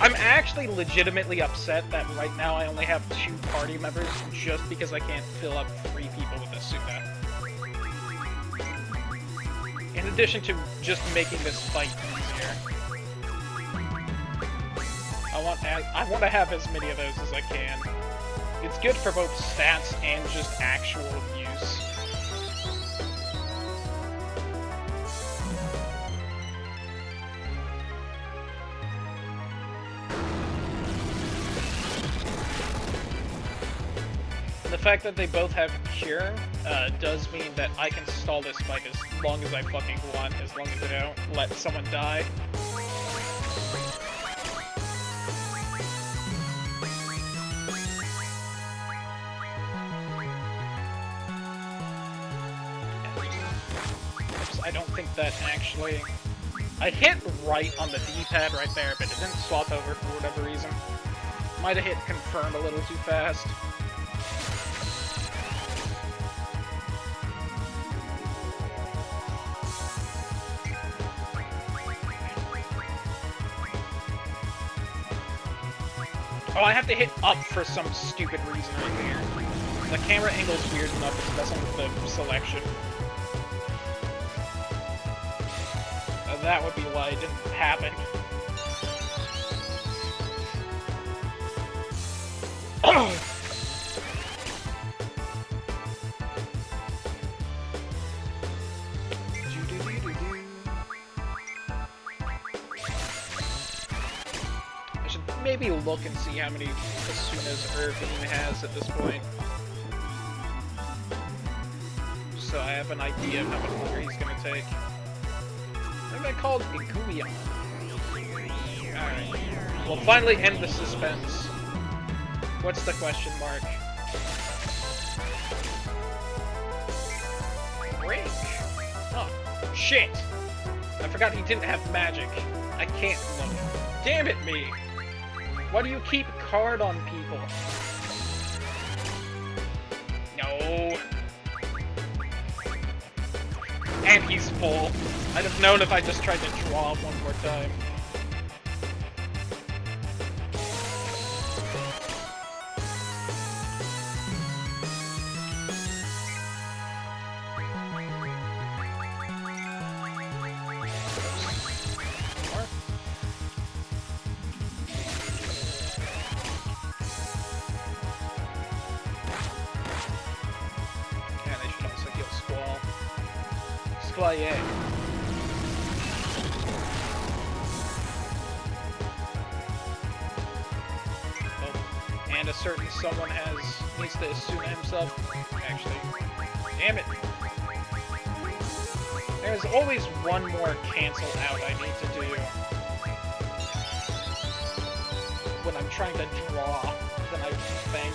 I'm actually legitimately upset that right now I only have 2 party members just because I can't fill up 3 people with Asuna. In addition to just making this fight easier. I want to have as many of those as I can. It's good for both stats and just actual use. And the fact that they both have Cure does mean that I can stall this fight as long as I fucking want, as long as I don't let someone die. I don't think that actually... I hit right on the D-pad right there, but it didn't swap over for whatever reason. Might have hit confirm a little too fast. Oh, I have to hit up for some stupid reason right here. The camera angle's weird enough, it's messing with the selection. That would be why it didn't happen. I should maybe look and see how many Asuna's Irvine has at this point. So I have an idea of how much longer he's gonna take. I called Iguion. Alright. We'll finally end the suspense. What's the question mark? Break! Oh, shit! I forgot he didn't have magic. I can't look. Damn it me! Why do you keep card on people? No. And he's full. I'd have known if I just tried to draw one more time. Yeah, they should also heal Squall. Squall, yeah. And a certain someone needs to Asuna himself. Actually, damn it! There's always one more cancel out I need to do when I'm trying to draw than I think.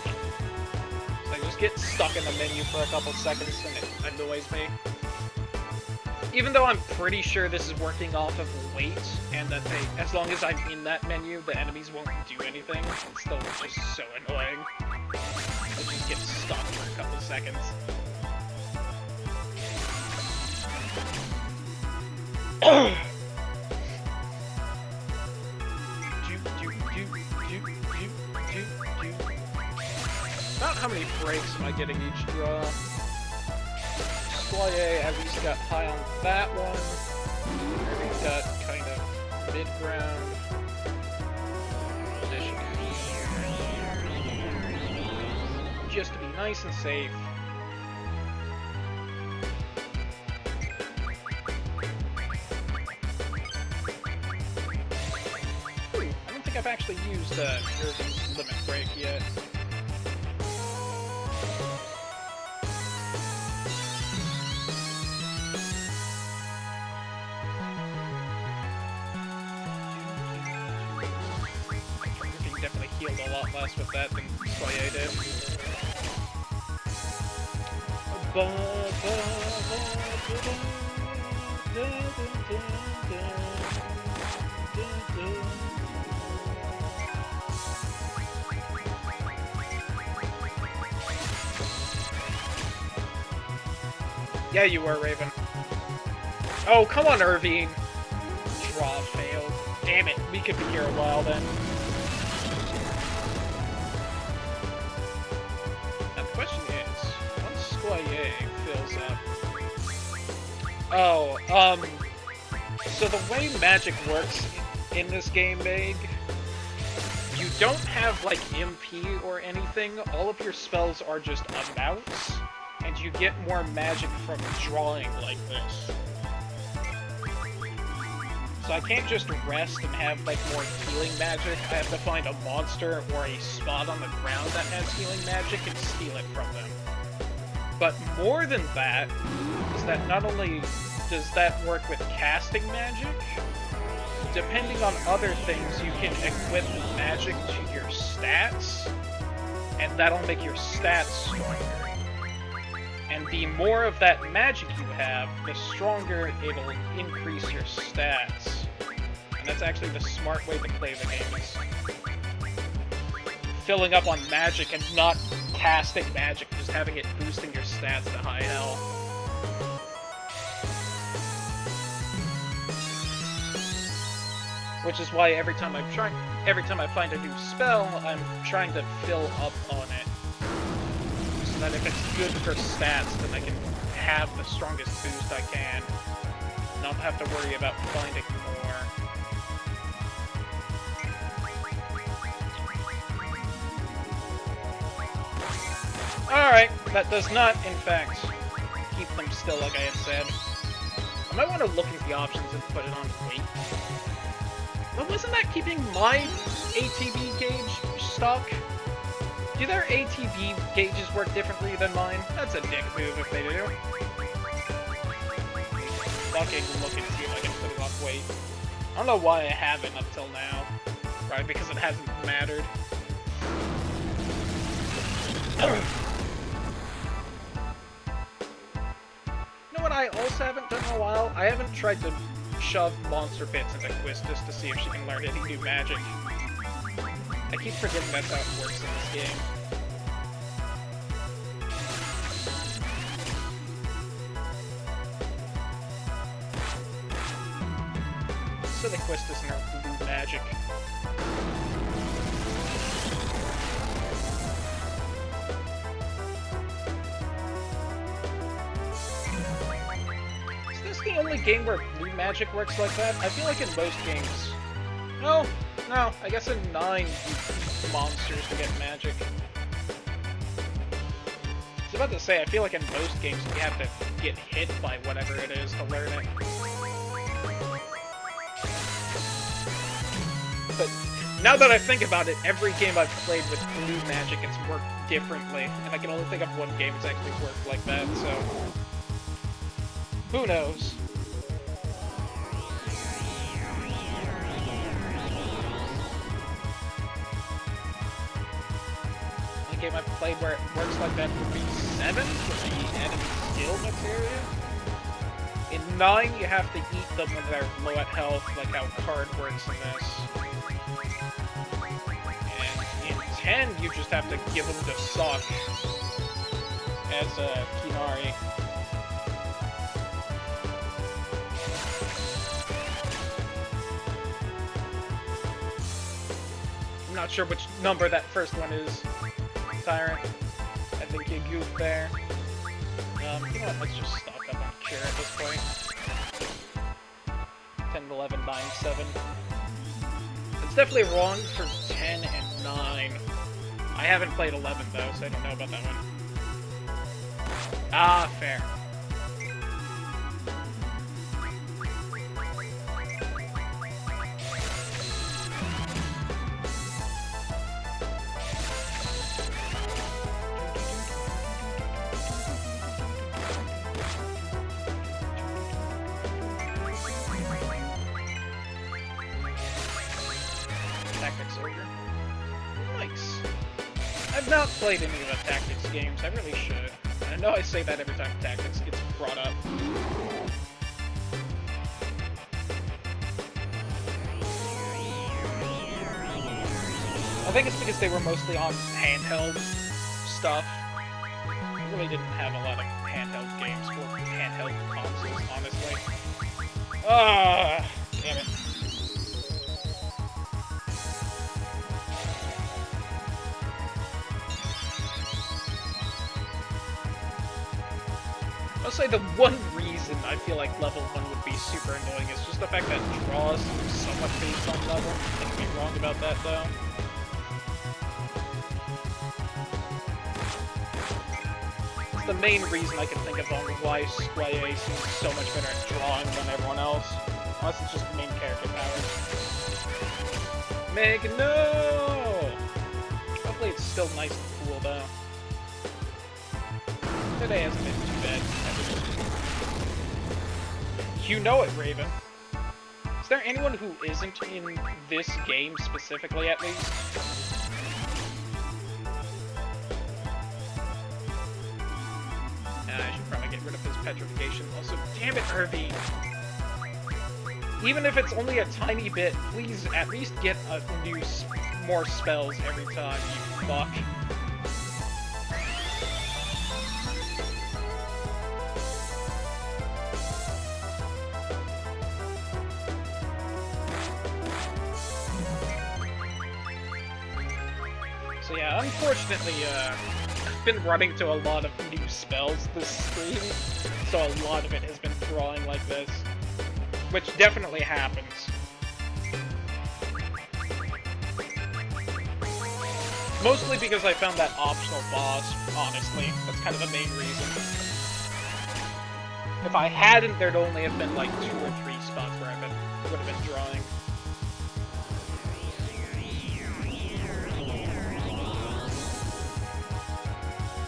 So I just get stuck in the menu for a couple seconds and it annoys me. Even though I'm pretty sure this is working off of weight, and that as long as I'm in that menu, the enemies won't do anything, it's still just so annoying. I just get stuck for a couple seconds. About how many breaks am I getting each draw? Squaye at least got high on that one. Irving got kind of mid-ground. Just to be nice and safe. I don't think I've actually used Irving's limit break yet. Definitely healed a lot less with that than Squaye did. Yeah, you were, Raven. Oh, come on, Irvine! Draw failed. Damn it, we could be here a while then. Oh, so the way magic works in this game, Meg, you don't have, like, MP or anything. All of your spells are just amounts, and you get more magic from drawing like this. So I can't just rest and have, like, more healing magic. I have to find a monster or a spot on the ground that has healing magic and steal it from them. But more than that, is that not only does that work with casting magic, depending on other things, you can equip magic to your stats, and that'll make your stats stronger. And the more of that magic you have, the stronger it'll increase your stats. And that's actually the smart way to play the game, is filling up on magic and not casting magic, just having it boosting your stats to high hell. Which is why every time I find a new spell, I'm trying to fill up on it. So that if it's good for stats, then I can have the strongest boost I can. Not have to worry about finding more. Alright, that does not, in fact, keep them still like I had said. I might want to look at the options and put it on weight. But wasn't that keeping my ATB gauge stuck? Do their ATB gauges work differently than mine? That's a dick move if they do. Fucking look and see if I can put it on weight. I don't know why I haven't up till now. Right, because it hasn't mattered. You know what I also haven't done in a while? I haven't tried to shove monster bits into Quistis to see if she can learn any new magic. I keep forgetting that's how it works in this game. So the Quistis and her blue magic. Is this the only game where blue magic works like that? I feel like in most games. No, I guess in 9 you use monsters to get magic. I was about to say, I feel like in most games you have to get hit by whatever it is to learn it. But now that I think about it, every game I've played with blue magic, it's worked differently. And I can only think of one game that's actually worked like that, so... who knows? The game I've played where it works like that would be 7, with the enemy skill materia. In 9, you have to eat them when they're low at health, like how card works in this. And in 10, you just have to give them to suck as Kinari. I'm not sure which number that first one is, Tyrant. I think you goofed there. You know what, let's just stock up on Cure at this point. 10, 11, 9, 7. It's definitely wrong for 10 and 9. I haven't played 11 though, so I don't know about that one. Ah, fair. Tactics over. Nice. I've not played any of the Tactics games. I really should. I know I say that every time Tactics gets brought up. I think it's because they were mostly on handheld stuff. I really didn't have a lot of handheld games for handheld consoles, honestly. Ah, damn it. I'll say the one reason I feel like level 1 would be super annoying is just the fact that draws somewhat based on level. I could be wrong about that though. It's the main reason I can think of on why Squire seems so much better at drawing than everyone else. Unless it's just main character powers. Meg, no! Hopefully it's still nice and cool though. Today hasn't been too bad. You know it, Raven. Is there anyone who isn't in this game specifically, at least? I should probably get rid of his petrification. Also, damn it, Irvine. Even if it's only a tiny bit, please at least get more spells every time, you fuck. So yeah, unfortunately, I've been running to a lot of new spells this stream, so a lot of it has been drawing like this, which definitely happens. Mostly because I found that optional boss, honestly. That's kind of the main reason. If I hadn't, there'd only have been like 2 or 3 spots where I would have been drawing.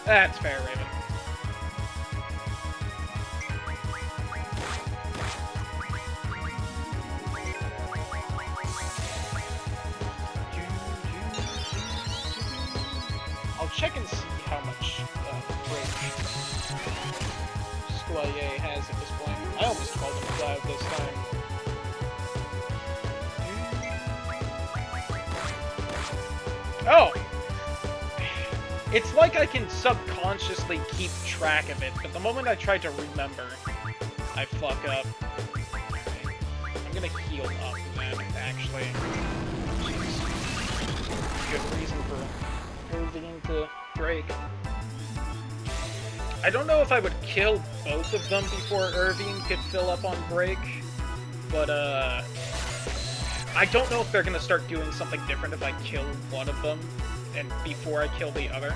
That's fair, Raven. I'll check and see how much break Squire has at this point. I almost called him Cloud this time. Oh! It's like I can subconsciously keep track of it, but the moment I try to remember, I fuck up. Okay. I'm gonna heal up then, actually. Jeez. Good reason for Irvine to break. I don't know if I would kill both of them before Irvine could fill up on break, but I don't know if they're gonna start doing something different if I kill one of them and before I kill the other.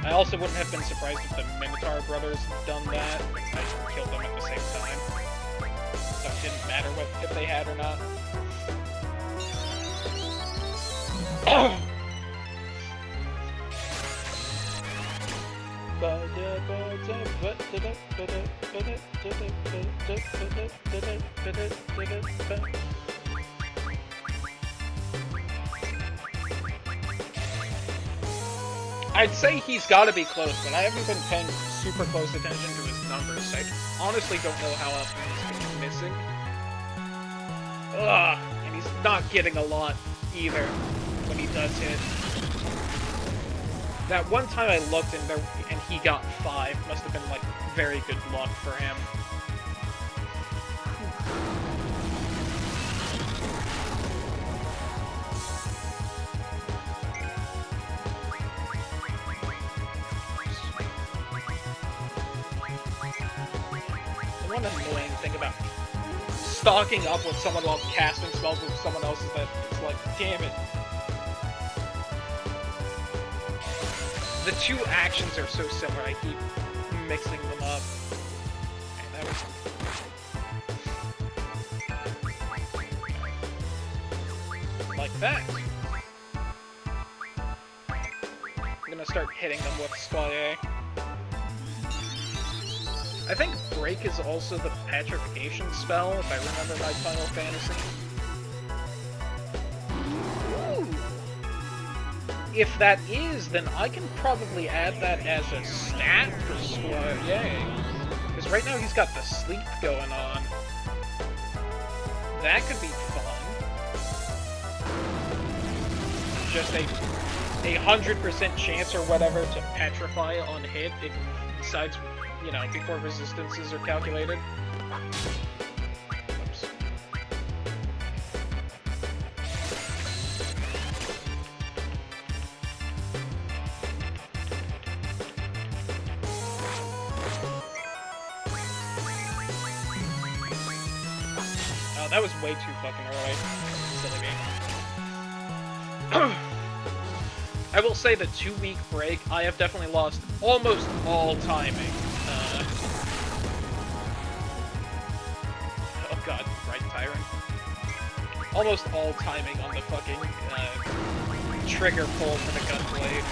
I also wouldn't have been surprised if the Minotaur brothers had done that. I killed them at the same time. So it didn't matter if they had or not. I'd say he's gotta be close, but I haven't been paying super close attention to his numbers. I honestly don't know how often he's been missing. Ugh, and he's not getting a lot either when he does hit. That one time I looked and he got 5. Must have been like very good luck for him. The one annoying thing about stocking up with someone while casting spells with someone else is that it's like, damn it. The two actions are so similar, I keep mixing them up. Okay, that was... like that. I'm gonna start hitting them with Squalier. I think Break is also the petrification spell, if I remember my Final Fantasy. If that is, then I can probably add that as a stat for Squalier. Because right now he's got the sleep going on. That could be fun. Just a 100% chance or whatever to petrify on hit, if, besides, you know, before resistances are calculated. Oops. Oh, that was way too fucking early. Silly me. I will say the 2-week break, I have definitely lost almost all timing. Oh god, right Tyrant. Almost all timing on the fucking trigger pull for the Gunblade.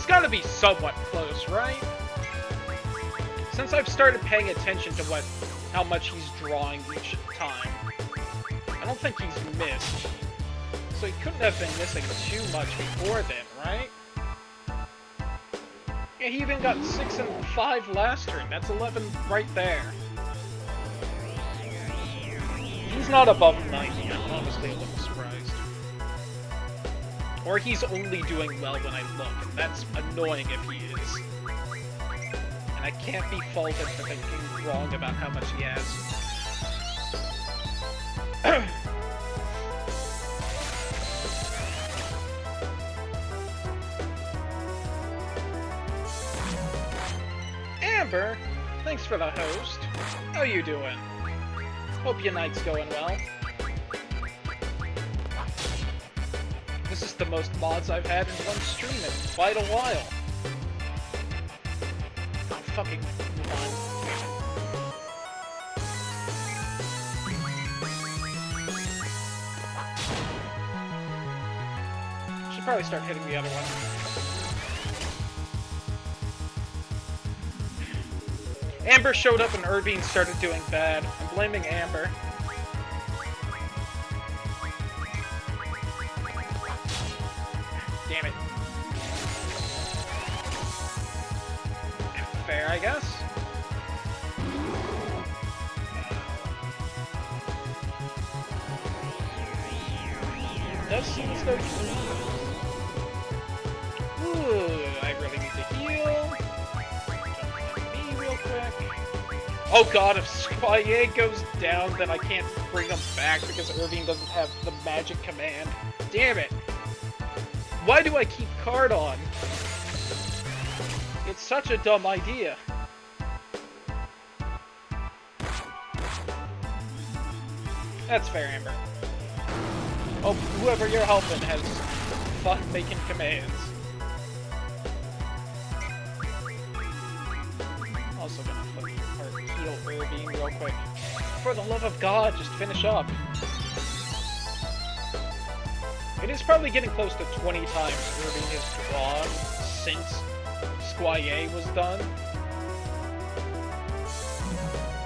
Gotta be somewhat close, right? Since I've started paying attention to how much he's drawing each time, I don't think he's missed. So he couldn't have been missing too much before then, right? Yeah, he even got 6 and 5 last turn. That's 11 right there. He's not above 90. I'm honestly a little surprised. Or he's only doing well when I look, and that's annoying if he is. And I can't be faulted for thinking wrong about how much he has. Amber, thanks for the host. How you doing? Hope your night's going well. This is the most mods I've had in one stream in quite a while. Oh, fucking move on. Should probably start hitting the other one. Amber showed up and Irvine started doing bad. I'm blaming Amber. Damn it. Fair, I guess. It does seem as though ooh, I really need to heal. Me real quick. Oh god, if Squalier goes down, then I can't bring him back because Irvine doesn't have the magic command. Damn it. Why do I keep card on? It's such a dumb idea. That's fair, Amber. Oh, whoever you're helping has fun making commands. Also gonna fucking heal Irvine real quick. For the love of God, just finish up. It is probably getting close to 20 times Irvine has drawn since Squire was done.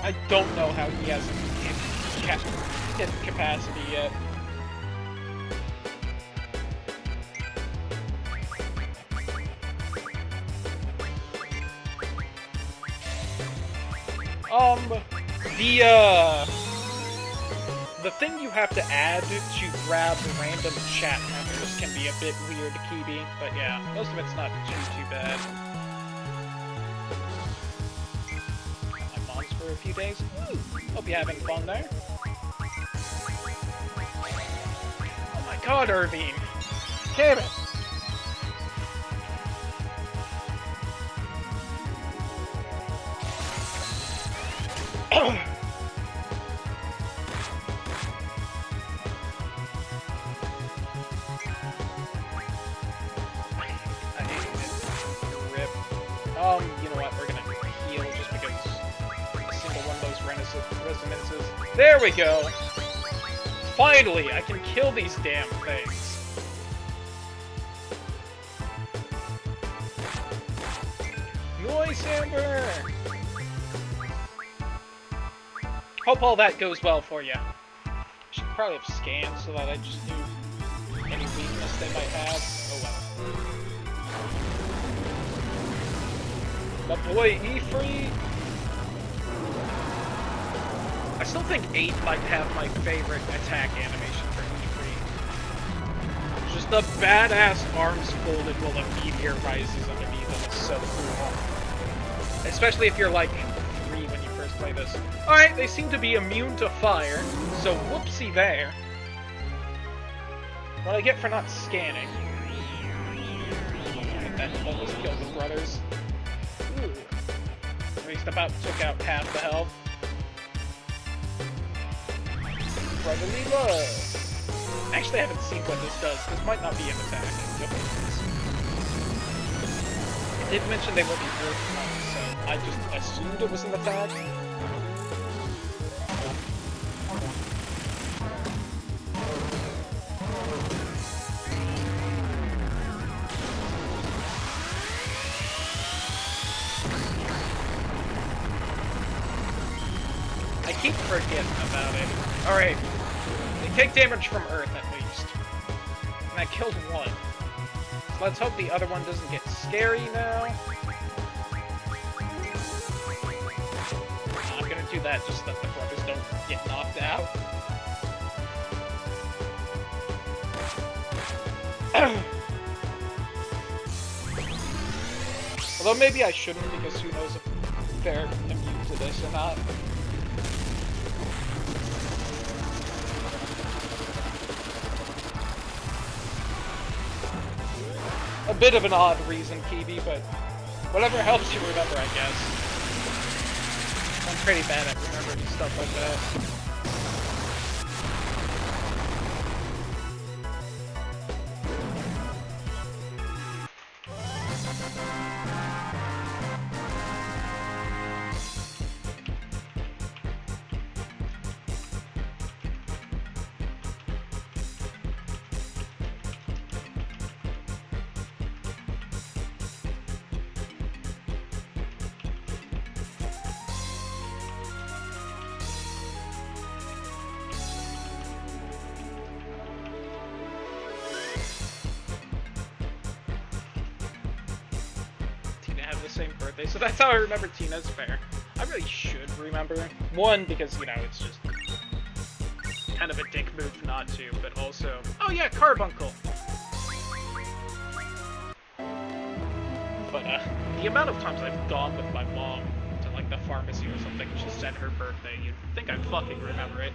I don't know how he hasn't hit capacity yet. The thing you have to add to grab random chat members can be a bit weird, Kibi, but yeah, most of it's not too bad. My mom's for a few days. Ooh, hope you're having fun there. Oh my god, Irvine! Damn it! You know what, we're gonna heal just because a single one of those resonances. There we go! Finally, I can kill these damn things. Noise, Amber! Hope all that goes well for you. Should probably have scanned so that I just knew any weakness they might have. Oh well. My boy E-Free. I still think 8 might have my favorite attack animation for E-Free. Just the badass arms folded while a meteor rises underneath them. It's so cool. Especially if you're like 3 when you first play this. Alright, they seem to be immune to fire, so whoopsie there. What I get for not scanning. That almost killed the brothers. Ooh. At least about took out half the health. Brotherly love. Actually, I haven't seen what this does. This might not be an attack. Yep. It did mention they will be working on it, so I just assumed it was an attack. I keep forgetting about it. Alright. They take damage from Earth, at least. And I killed one. So let's hope the other one doesn't get scary now. I'm gonna do that just so that the brothers don't get knocked out. Although maybe I shouldn't, because who knows if they're immune to this or not. A bit of an odd reason, Kibi, but whatever helps you remember, I guess. I'm pretty bad at remembering stuff like that. Same birthday, so that's how I remember Tina's fair. I really should remember. One, because, you know, it's just kind of a dick move not to, but also... Oh yeah, Carbuncle! But, the amount of times I've gone with my mom to, like, the pharmacy or something, and she said her birthday, you'd think I'd fucking remember it.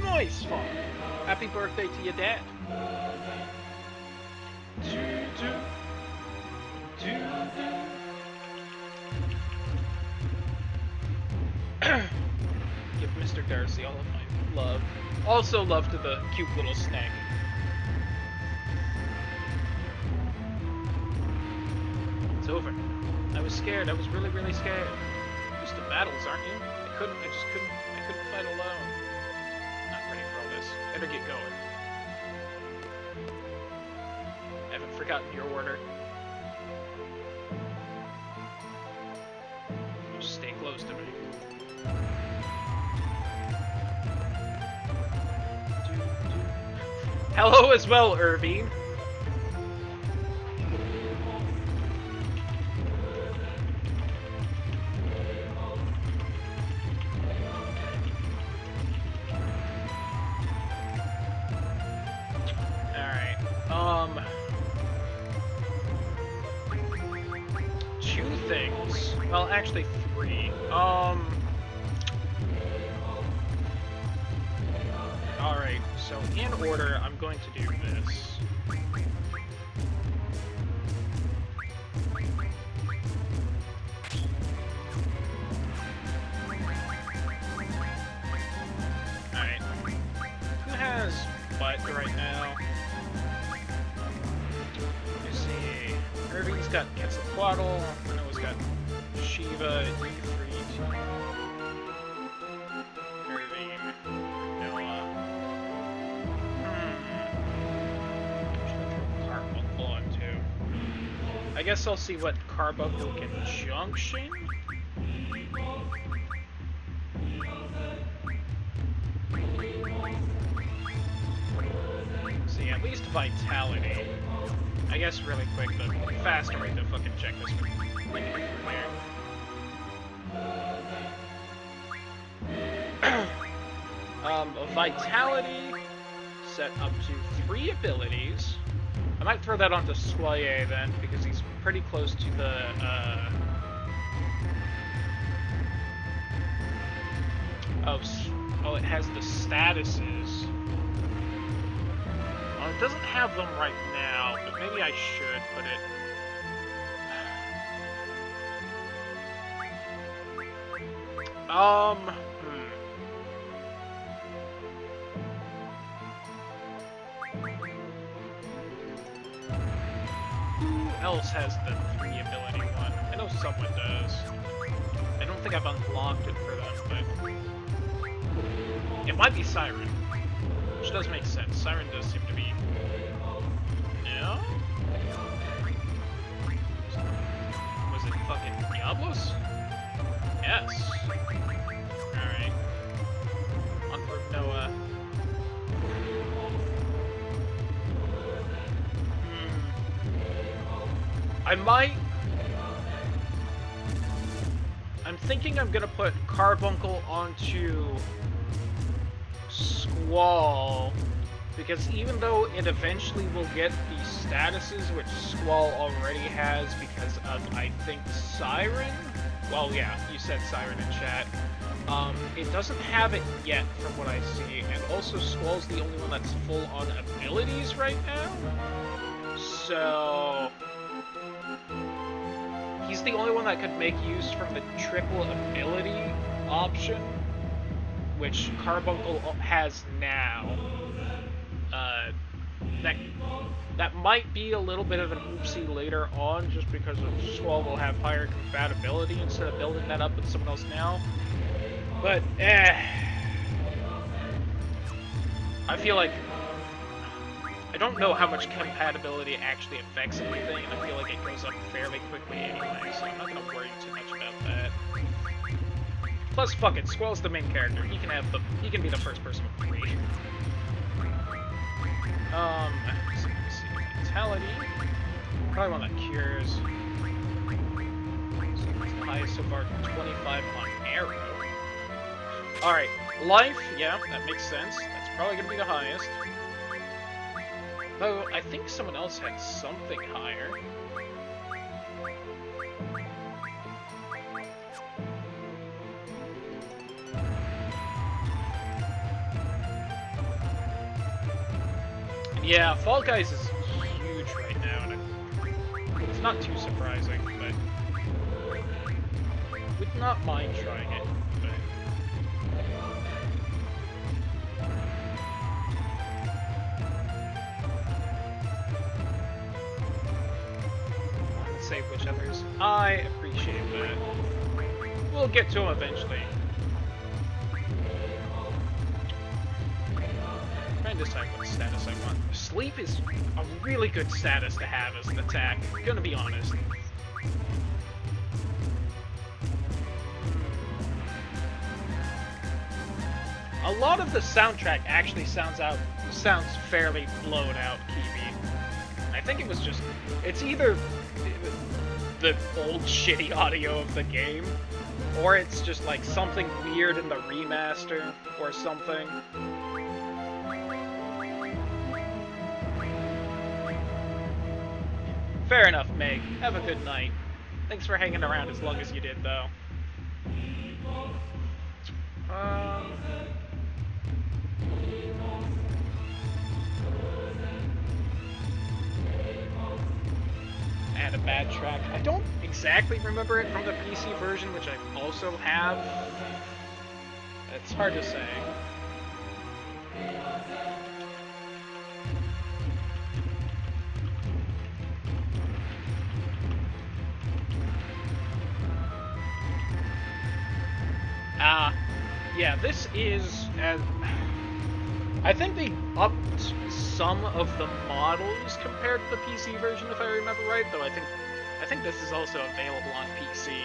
Nice fun. Happy birthday to your dad. Give Mr. Darcy all of my love. Also love to the cute little snake. It's over. I was scared. I was really, really scared. You're used to battles, aren't you? I couldn't fight alone. Not ready for all this. Better get going. Haven't forgotten your order. Just stay close to me. Hello as well, Irvine. Two things. Well, actually three. Alright, so in order, I'm going to do this. Alright. Who has butt right now? Let's see. Irving's got Quetzalcoatl. Noah's got Shiva, E3, Irving, Noah. Carbuncle on too. I guess I'll see what Carbuncle can junction. See, at least Vitality. I guess really quick, the faster way to fucking check this from there. Vitality set up to 3 abilities. I might throw that onto Soye then, because he's pretty close to the, oh, it has the statuses. Well, it doesn't have them right now, but maybe I should put it... Who else has the 3 ability one? I know someone does. I don't think I've unlocked it for them, but... It might be Siren. Which does make sense. Siren does seem to be... No? Was it fucking Diablos? Yes. Alright. On for Noah. I'm thinking I'm gonna put Carbuncle onto Squall, because even though it eventually will get the statuses which Squall already has because of, I think, Siren? Well, yeah, you said Siren in chat. It doesn't have it yet from what I see, and also Squall's the only one that's full on abilities right now. So... he's the only one that could make use from the triple ability option, which Carbuncle has now. That might be a little bit of an oopsie later on, just because Squall will have higher compatibility instead of building that up with someone else now. But, I feel like... I don't know how much compatibility actually affects anything, and I feel like it goes up fairly quickly anyway, so I'm not gonna worry too much about that. Plus, fuck it, Squall's the main character. He can be the first person with 3. Let's see, Vitality. Probably one that cures. So it's the highest so far, 25 on Arrow. Alright, Life, yeah, that makes sense. That's probably gonna be the highest. Though, I think someone else had something higher. Yeah, Fall Guys is huge right now, and it's not too surprising, but... would not mind trying it, but... save which others. I appreciate that. We'll get to them eventually. I'm trying to decide what status I want. Sleep is a really good status to have as an attack, I'm gonna be honest. A lot of the soundtrack actually sounds fairly blown out, Kiwi. I think it was just, it's either the old shitty audio of the game, or it's just like something weird in the remaster or something. Fair enough, Meg. Have a good night. Thanks for hanging around as long as you did, though. I had a bad track. I don't exactly remember it from the PC version, which I also have. It's hard to say. Yeah, this is, I think they upped some of the models compared to the PC version, if I remember right, though I think this is also available on PC.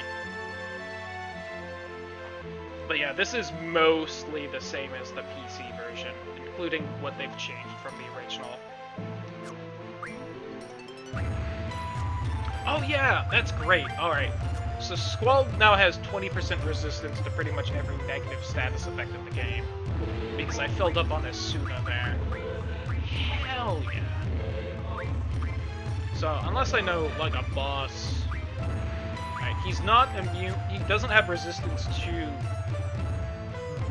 But yeah, this is mostly the same as the PC version, including what they've changed from the original. Oh yeah, that's great, alright. So Squall now has 20% resistance to pretty much every negative status effect of the game. Because I filled up on Asuna there. Hell yeah. So, unless I know, like, a boss... Right, he's not immune... He doesn't have resistance to...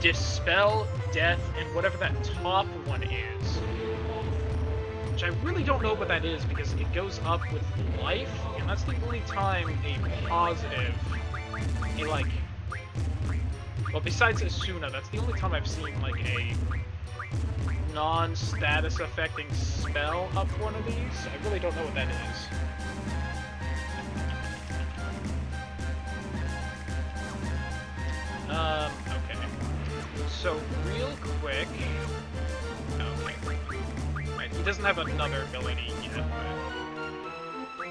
Dispel, Death, and whatever that top one is. Which I really don't know what that is, because it goes up with life, and that's the only time a positive, like, well, besides Asuna, that's the only time I've seen, like, a non-status affecting spell up one of these. I really don't know what that is. Okay. So, real quick... Okay. Right, he doesn't have another ability yet, but...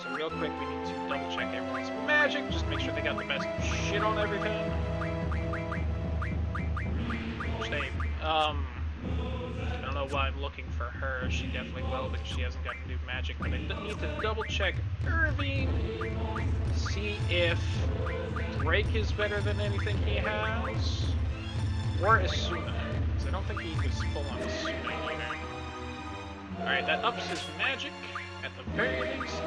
So real quick, we need to double check everyone's magic, just make sure they got the best shit on everything. Shame. I don't know why I'm looking for her. She definitely will, but she hasn't got new magic. But I need to double check Irving, see if Drake is better than anything he has, or Asuna, because I don't think he was full on Asuna either. Alright, that ups his magic at the very least.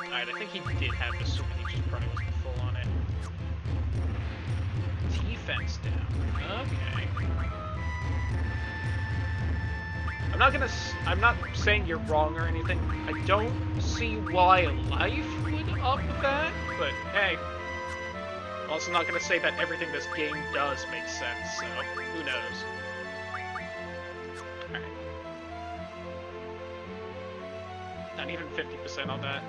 Alright, I think he did have Asuna, he just probably wasn't full on it. Defense down. Okay. I'm not saying you're wrong or anything. I don't see why life would up that, but hey. I'm also not gonna say that everything this game does makes sense, so who knows. Alright. Not even 50% on that.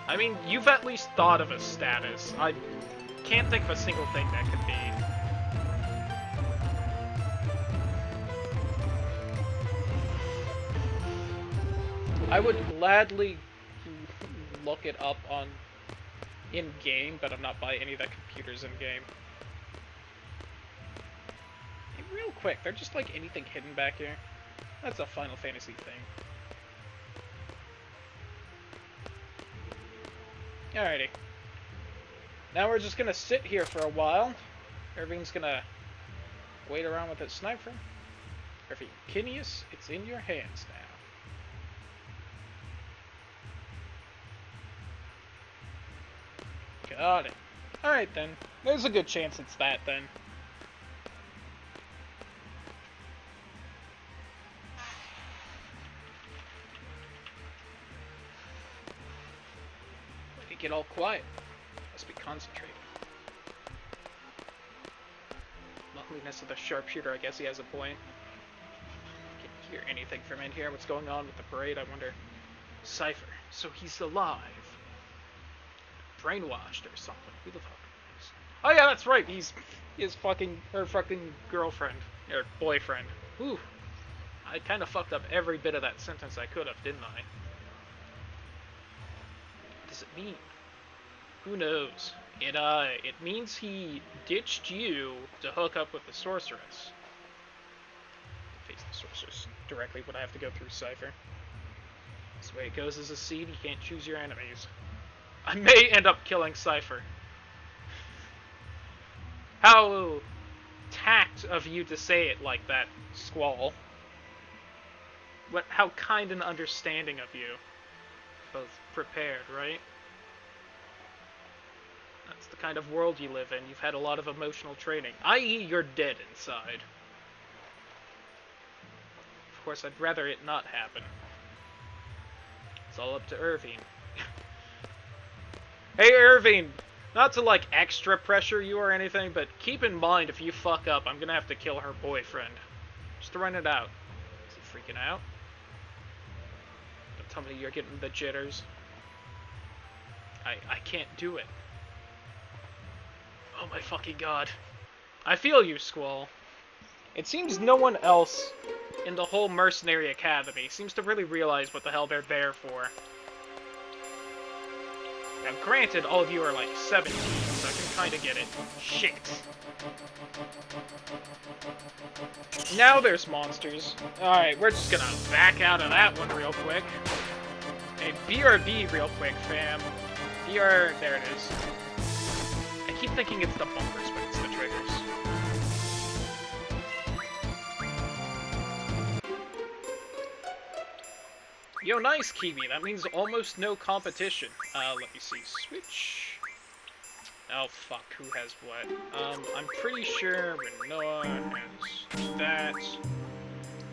I mean, you've at least thought of a status. I can't think of a single thing that could be. I would gladly look it up on in-game, but I'm not buying any of the computers in-game. Hey, real quick, they're just like anything hidden back here. That's a Final Fantasy thing. Alrighty. Now we're just gonna sit here for a while. Irving's gonna wait around with his sniper. Irving, Kineas, it's in your hands now. Got it. Alright then. There's a good chance it's that then. Let me get all quiet. Must be concentrating. Loneliness of the sharpshooter, I guess he has a point. Can't hear anything from in here. What's going on with the parade, I wonder. Cypher. So he's alive. Brainwashed or something. Who the fuck is? Oh yeah, that's right. He's his fucking her fucking girlfriend or boyfriend. Ooh, I kind of fucked up every bit of that sentence I could have, didn't I? What does it mean? Who knows? It means he ditched you to hook up with the sorceress. Face the sorceress directly when I have to go through Cypher. This way it goes as a seed. You can't choose your enemies. I may end up killing Cypher. How tact of you to say it like that, Squall. How kind and understanding of you. Both prepared, right? That's the kind of world you live in. You've had a lot of emotional training. I.e., you're dead inside. Of course, I'd rather it not happen. It's all up to Irvine. Hey, Irvine! Not to, like, extra pressure you or anything, but keep in mind if you fuck up, I'm gonna have to kill her boyfriend. Just throwing it out. Is he freaking out? Don't tell me you're getting the jitters. I can't do it. Oh my fucking god. I feel you, Squall. It seems no one else in the whole Mercenary Academy seems to really realize what the hell they're there for. Now, granted, all of you are like 17, so I can kind of get it. Shit. Now there's monsters. Alright, we're just gonna back out of that one real quick. Hey, BRB real quick, fam. There it is. I keep thinking it's the bumpers, but it's the triggers. Yo, nice, Kiwi. That means almost no competition. Let me see. Switch. Oh, fuck. Who has what? I'm pretty sure Renoir has that.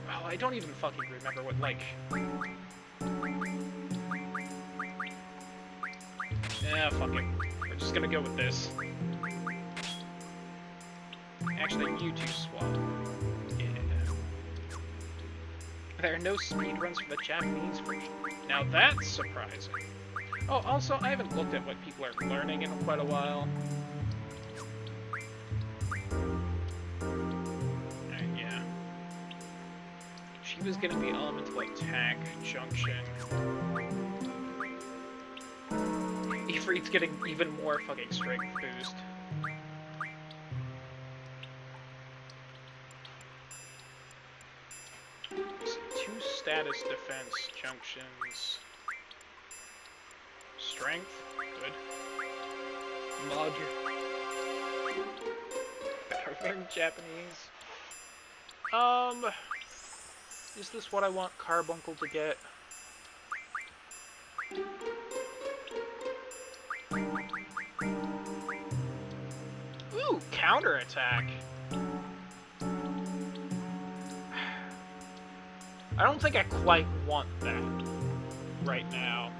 Oh, I don't even fucking remember what, like... Yeah, fuck it. We're just gonna go with this. Actually, you two swap. Yeah. There are no speedruns for the Japanese version. Now that's surprising. Oh, also, I haven't looked at what people are learning in quite a while. Yeah. She was getting the elemental attack, junction. Ifrit's getting even more fucking strength boost. Two status defense junctions. Strength, good. Mud. Better learn Japanese. Is this what I want Carbuncle to get? Ooh, counterattack. I don't think I quite want that right now.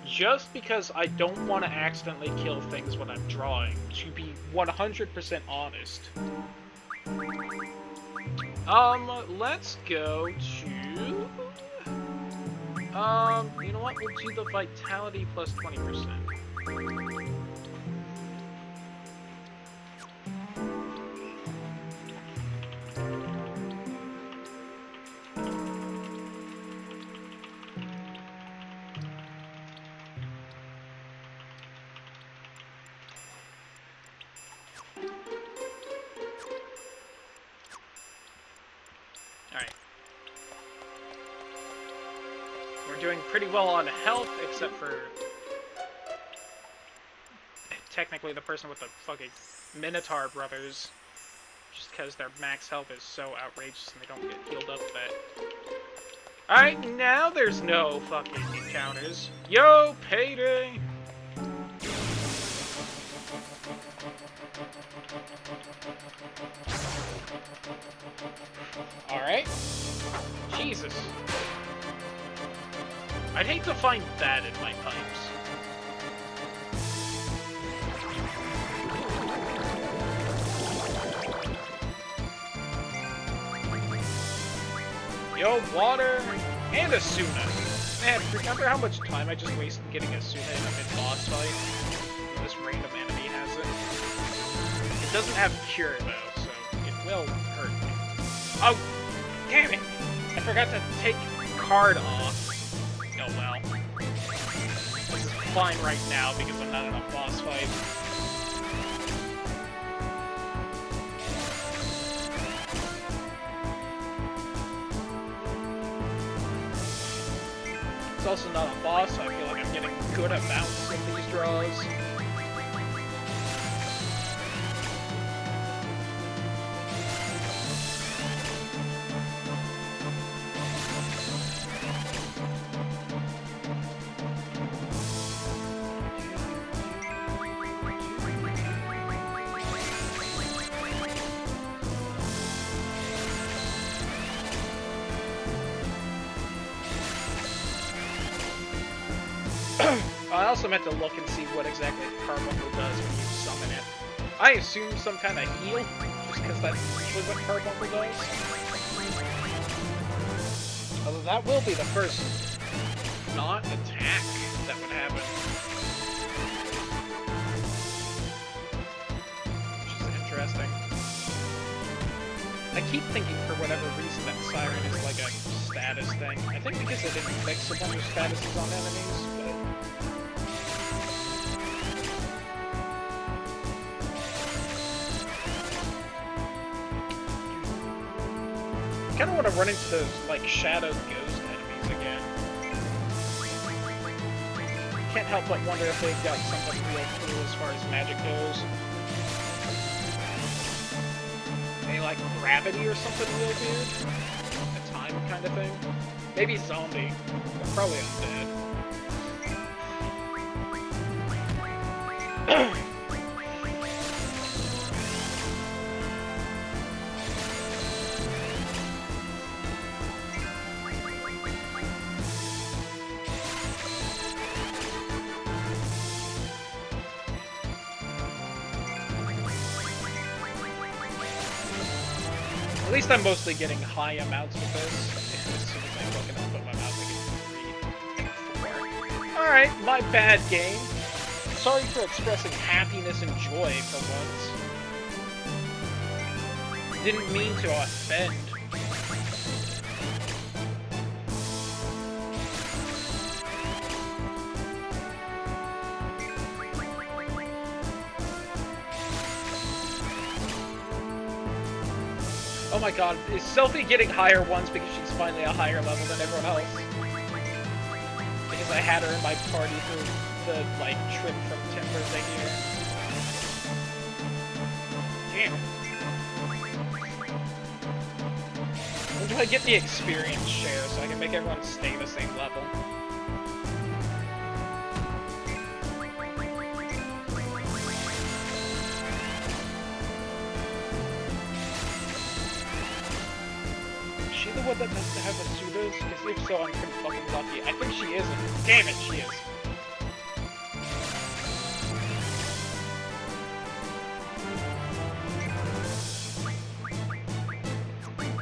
Just because I don't want to accidentally kill things when I'm drawing, to be 100% honest. Let's go to... you know what? We'll do the Vitality plus 20%. Alright. We're doing pretty well on health, except for... technically the person with the fucking Minotaur brothers. Just because their max health is so outrageous and they don't get healed up that... Alright, now there's no fucking encounters. Yo, payday! Alright. Jesus. I'd hate to find that in my pipes. Yo, water and Asuna. Man, remember how much time I just wasted getting Asuna in a mid-boss fight? This random enemy has it. It doesn't have cure, though, so it will hurt me. Oh, damn it! I forgot to take card off. Oh well. This is fine right now because I'm not in a boss fight. It's also not a boss, so I feel like I'm getting good amounts of these draws. I also meant to look and see what exactly Carbuncle does when you summon it. I assume some kind of heal, just because that's usually what Carbuncle does. Although that will be the first not attack that would happen. Which is interesting. I keep thinking for whatever reason that Siren is like a status thing. I think because they didn't fix a bunch of statuses on enemies, but... I kind of want to run into those, like, shadow ghost enemies again. Can't help but wonder if they've got something real cool as far as magic goes. Maybe, like, gravity or something real weird? A time kind of thing? Maybe zombie. But probably undead. At least I'm mostly getting high amounts with this. As soon as I look and I'll put my mouth, I get 3 and 4. Alright, my bad game. Sorry for expressing happiness and joy for once. Didn't mean to offend. Oh my god, is Sophie getting higher ones because she's finally a higher level than everyone else? Because I had her in my party for the, like, trip from Timber thing here. Damn it. When do I get the experience share so I can make everyone stay the same level? The one that doesn't have Asunas? Because if so, I'm pretty fucking lucky. I think she isn't. Damn it, she is.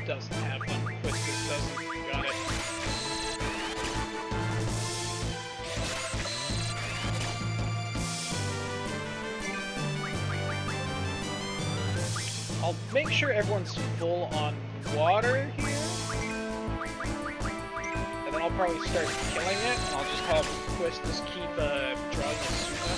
Doesn't have one. Quistis doesn't. Got it. I'll make sure everyone's full on water here. And then I'll probably start killing it, and I'll just have Quistis keep drawing Asuna.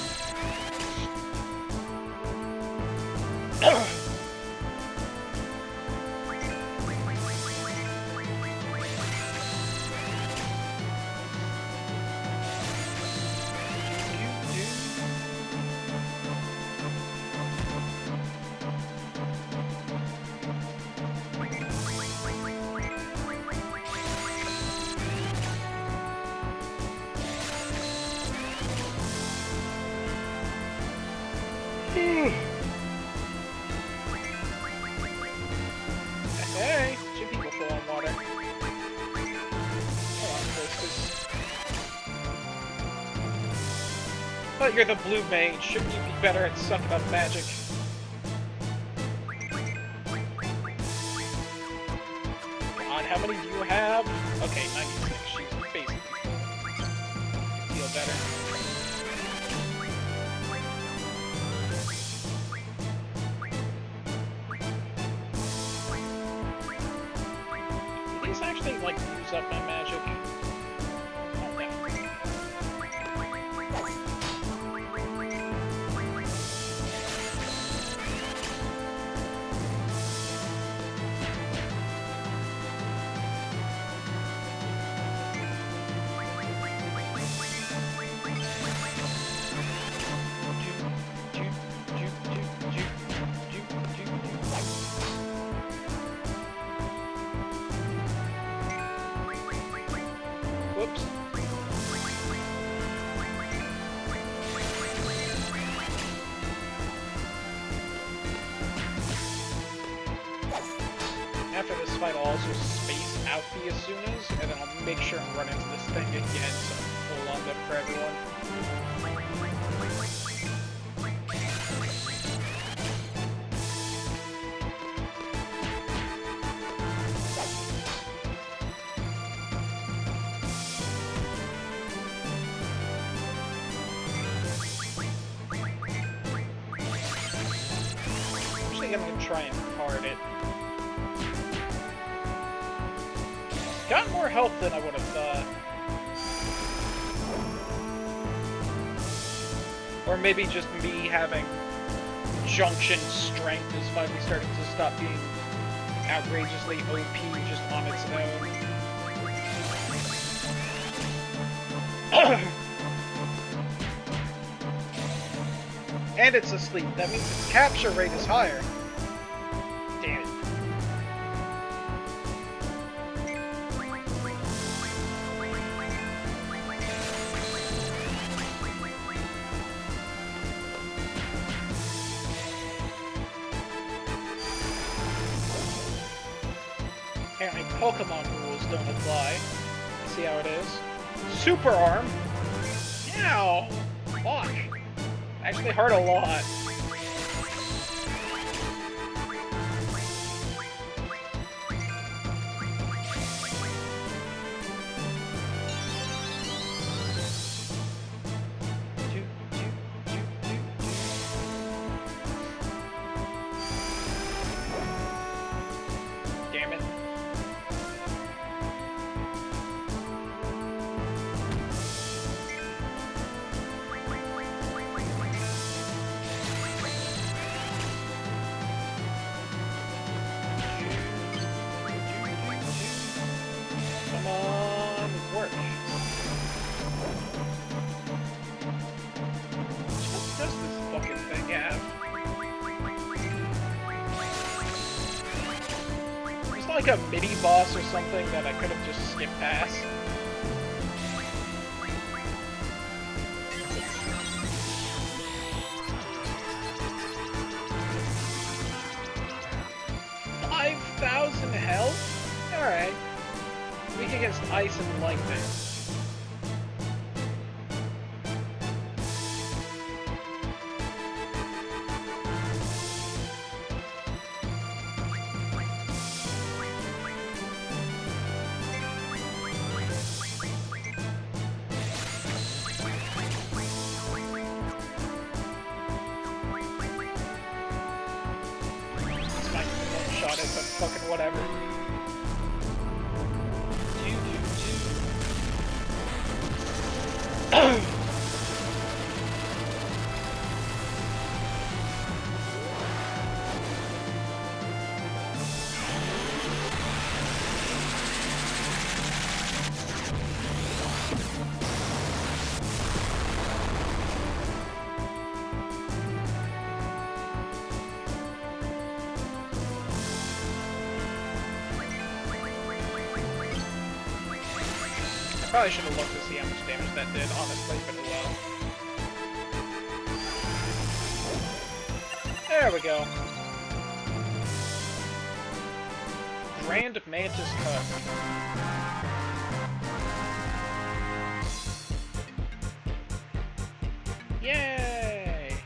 Hey, two people full on water. Come on, Quistis. But you're the blue mage. Shouldn't you be better at sucking up magic? God, how many do you have? Okay, 96. She's basically full. use up my magic. Calm down. Whoops. After this fight, I'll also space out the Asunas, and then I'll make sure and run into this thing again, so hold on to it for everyone. I'm gonna try and card it. Got more health than I would have thought. Or maybe just me having junction strength is finally starting to stop being outrageously OP just on its own. And it's asleep. That means its capture rate is higher. Damn it. Apparently Pokemon rules don't apply. See how it is. Super Arm? Ow! Fuck. Actually hurt a lot. Damn it. Come on, work. What does this fucking thing have? It's like a mini boss or something that I could have just skipped past. Health? Alright. Weak against ice and lightning. This might be one-shot it, but fucking whatever. Probably should have looked to see how much damage that did, honestly, but oh well. There we go. Grand Mantis Cup. Yay!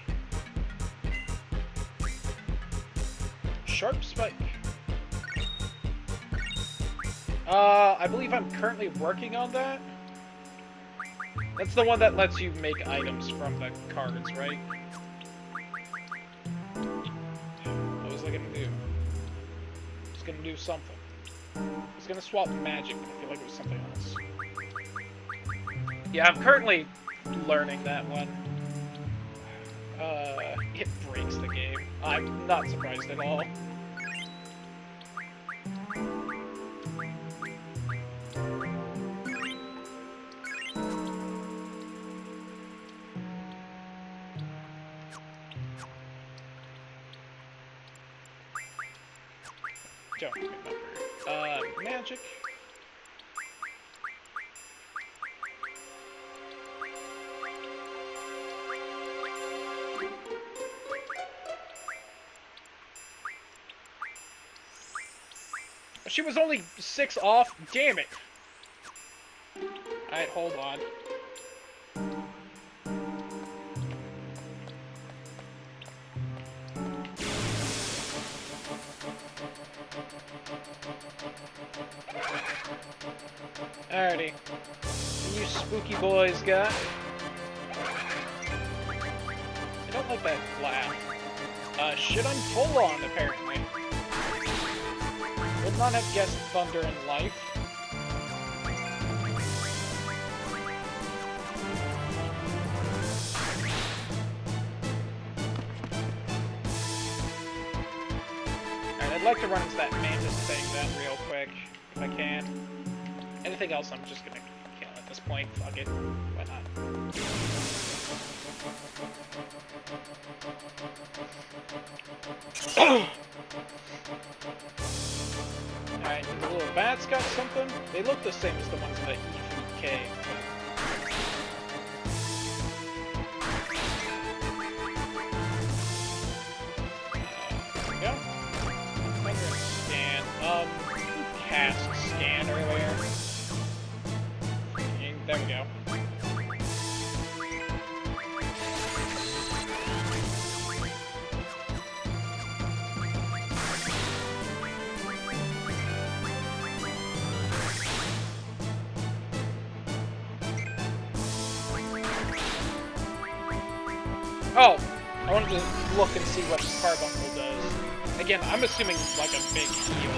Sharp Spike. I believe I'm currently working on that. That's the one that lets you make items from the cards, right? What was I gonna do? I was gonna do something. I was gonna swap magic, but I feel like it was something else. Yeah, I'm currently learning that one. It breaks the game. I'm not surprised at all. Don't remember. Magic. She was only 6 off? Damn it! Alright, hold on. Alrighty. You spooky boys got? I don't like that laugh. Shit, I'm full on, apparently. Would not have guessed thunder in life. Alright, I'd like to run into that mantis thing then real quick, if I can. Anything else I'm just gonna kill at this point. Fuck it. Why not? Alright, the little bats got something. They look the same as the ones in the E3 cave. There we go. I'm gonna scan. Cast scan earlier. There we go. Oh, I wanted to look and see what Carbuncle does. Again, I'm assuming like a big heal.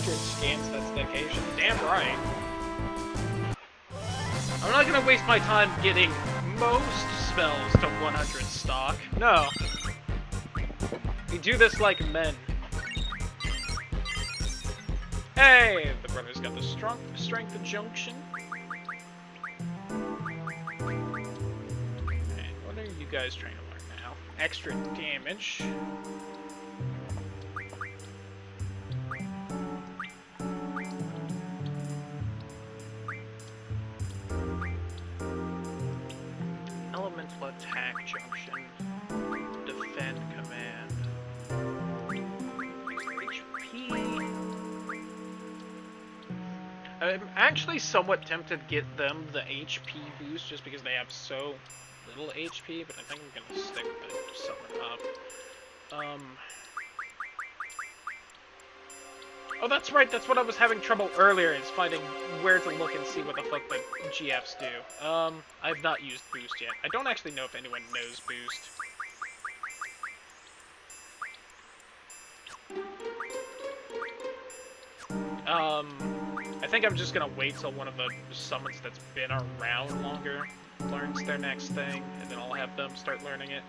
Scans, that's dedication. Damn right. I'm not gonna waste my time getting most spells to 100 stock. No. We do this like men. Hey! The brothers got the strength injunction. And what are you guys trying to learn now? Extra damage. Attack junction, defend command, HP. I'm actually somewhat tempted to get them the HP boost just because they have so little HP, but I think I'm gonna stick with it somewhere up. Oh, that's right, that's what I was having trouble earlier, is finding where to look and see what the fuck the GFs do. I've not used Boost yet. I don't actually know if anyone knows Boost. I think I'm just gonna wait till one of the summons that's been around longer learns their next thing, and then I'll have them start learning it.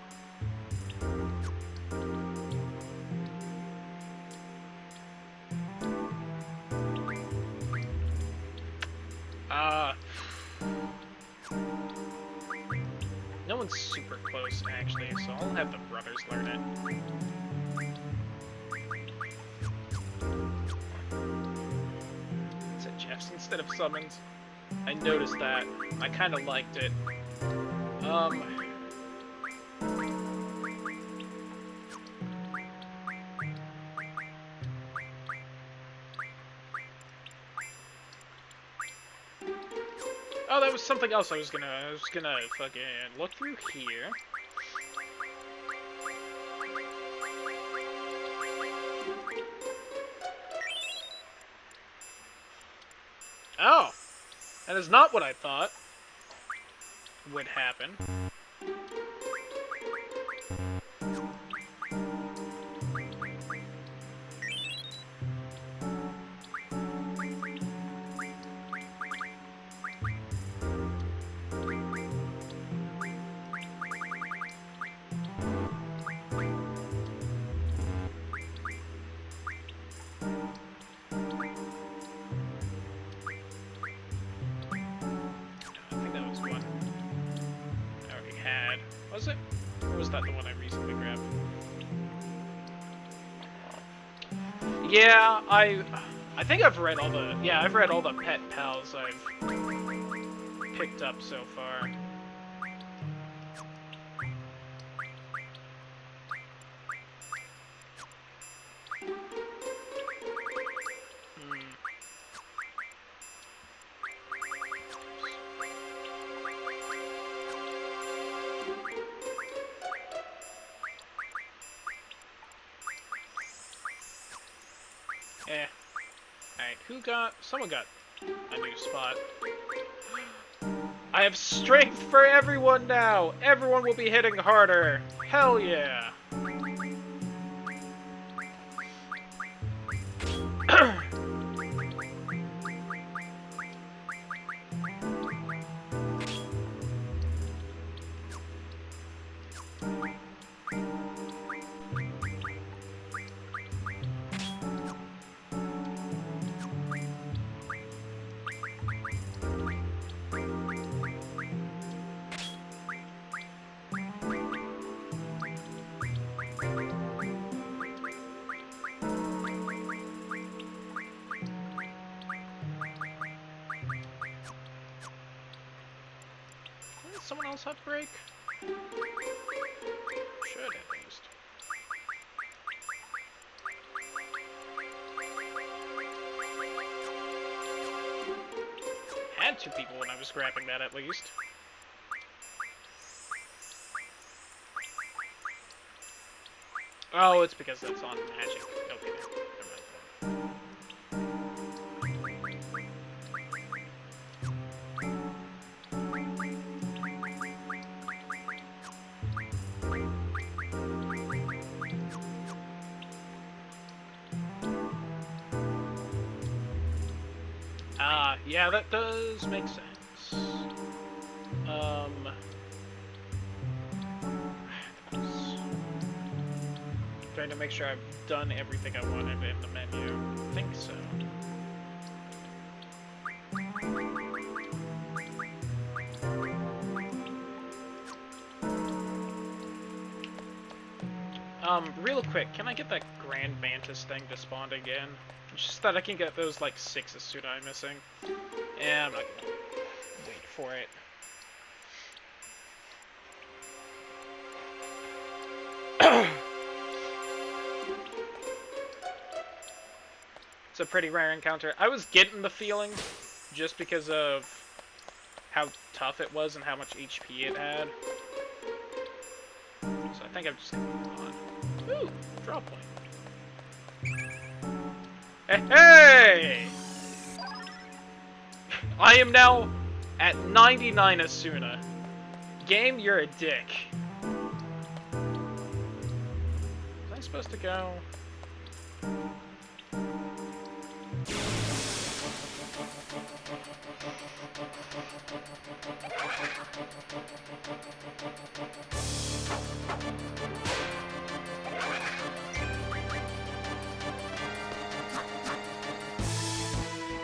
No one's super close, actually, so I'll have the brothers learn it. It's a Jeffs instead of summons. I noticed that. I kind of liked it. Oh, that was something else I was gonna fucking look through here. Oh! That is not what I thought would happen. Was it? Or was that the one I recently grabbed? Yeah, I think I've read all the... Yeah, I've read all the pet pals I've picked up so far. Eh. Alright, who got... Someone got a new spot. I have strength for everyone now! Everyone will be hitting harder! Hell yeah! Someone else have break? Should at least. Had two people when I was grabbing that at least. Oh, it's because that's on magic. Okay, never mind. Yeah, that does make sense. Trying to make sure I've done everything I wanted in the menu. I think so. Real quick, can I get that Grand Mantis thing to spawn again? Just that I can get those, like, 6 Asuna I'm missing. Yeah, I'm not gonna wait for it. It's a pretty rare encounter. I was getting the feeling, just because of how tough it was and how much HP it had. So I think I'm just gonna move on. Ooh, draw point. Hey, hey! I am now at 99 Asuna. Game, you're a dick. Was I supposed to go?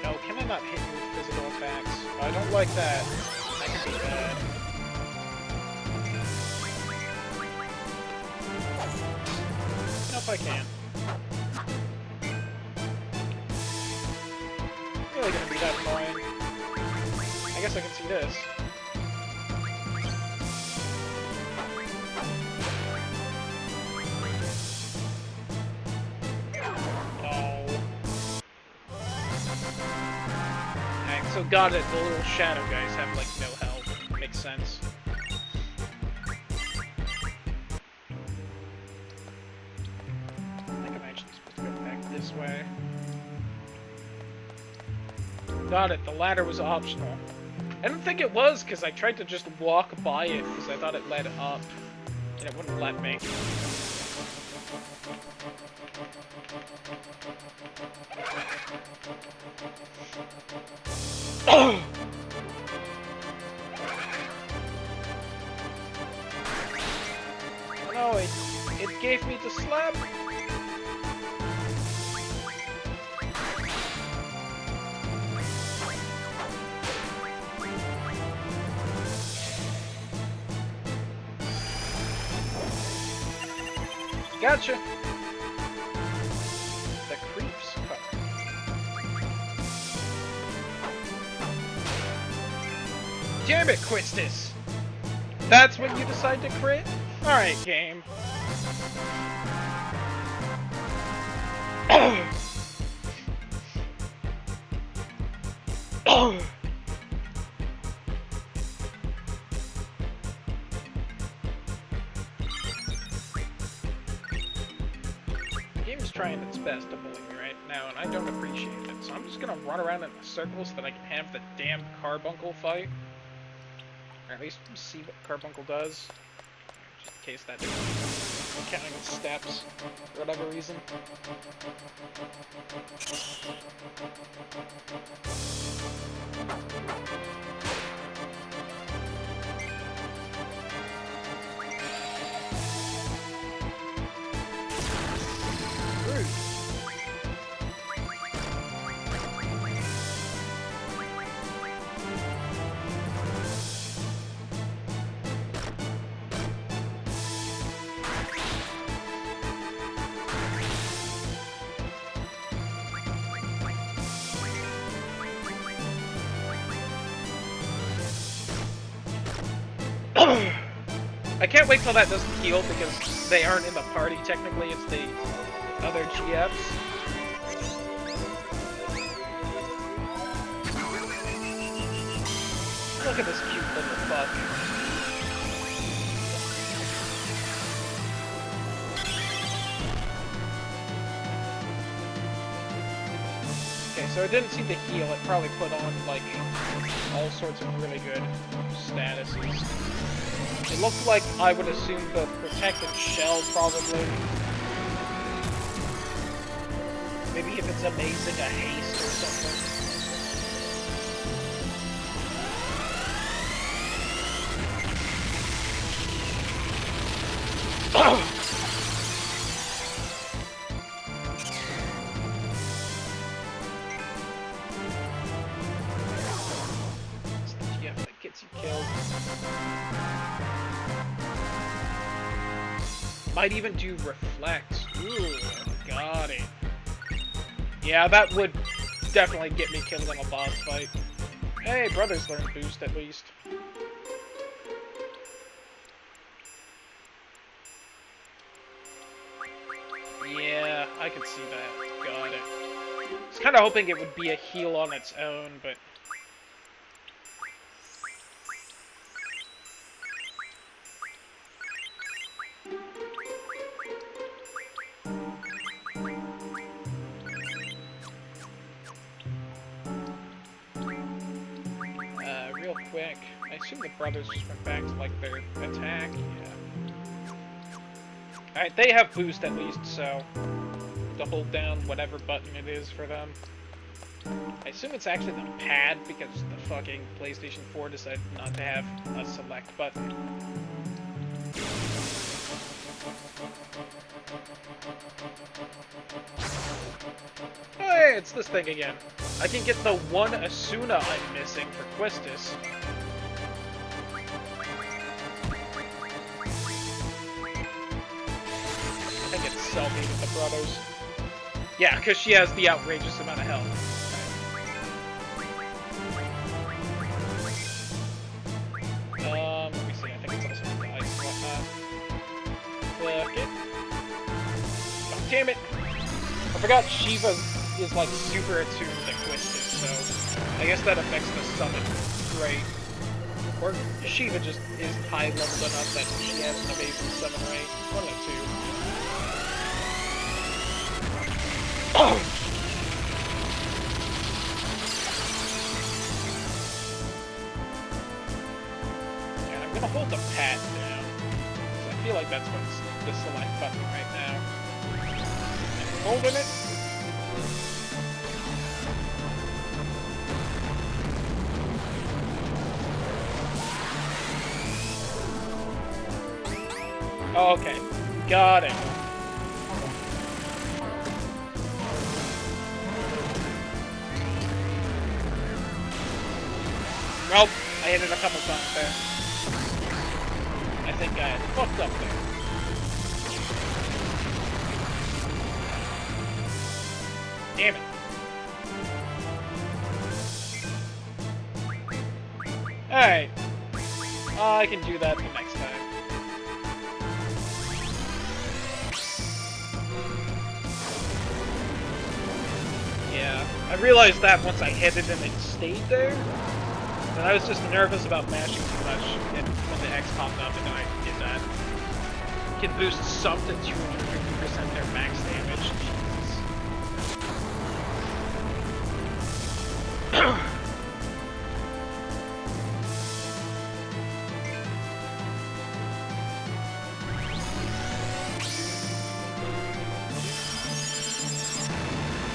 No, can I not hit you with physical attacks? I don't like that. That could be bad. No, if I can. Really gonna be that fine. I guess I can see this. So got it, the little shadow guys have, like, no health. Makes sense. I think I'm actually supposed to go back this way. got it. The ladder was optional. I didn't think it was, because I tried to just walk by it, because I thought it led up. And it wouldn't let me. No, it gave me the slap. Gotcha. The creeps. Damn it, Quistis! That's when you decide to crit? Alright, game. Game's trying its best to bully me right now, and I don't appreciate it. So I'm just gonna run around in a circle so that I can have the damn Carbuncle fight. Or at least see what Carbuncle does. Just in case that isn't counting its steps, for whatever reason. I can't wait till that doesn't heal because they aren't in the party technically, it's the other GFs. Look at this cute little fuck. Okay, so it didn't seem to heal, it probably put on like all sorts of really good statuses. It looked like I would assume the protected shell, probably. Maybe if it's amazing, a haste or something. It's the GF that gets you killed. Might even do reflect. Ooh, got it. Yeah, that would definitely get me killed in a boss fight. Hey, brothers learn boost at least. Yeah, I could see that. Got it. I was kind of hoping it would be a heal on its own, but... real quick, I assume the brothers just went back to, like, their attack. Yeah. Alright, they have boost at least, so... to hold down whatever button it is for them. I assume it's actually the pad, because the fucking PlayStation 4 decided not to have a select button. Hey, it's this thing again. I can get the one Asuna I'm missing for Quistis. I think it's Selby with the brothers. Yeah, because she has the outrageous amount of health. Let me see, I think it's also the ice and whatnot. Fuck it. Oh, damn it! I forgot Shiva is like super attuned to Quistis, so I guess that affects the summon. Right. Or Shiva just is high leveled enough that she has an amazing summon rate. One of the two. gonna hold the pad down. I feel like that's what's the select button right now. I'm holding it. Oh, okay. Got it. Well, I hit it a couple times there. I think I fucked up there. Damn it. Alright. I can do that the next time. Yeah, I realized that once I hit it and it stayed there. And I was just nervous about mashing too much, and when the X popped up and then I did that. You can boost some to 250% their max damage. Jesus.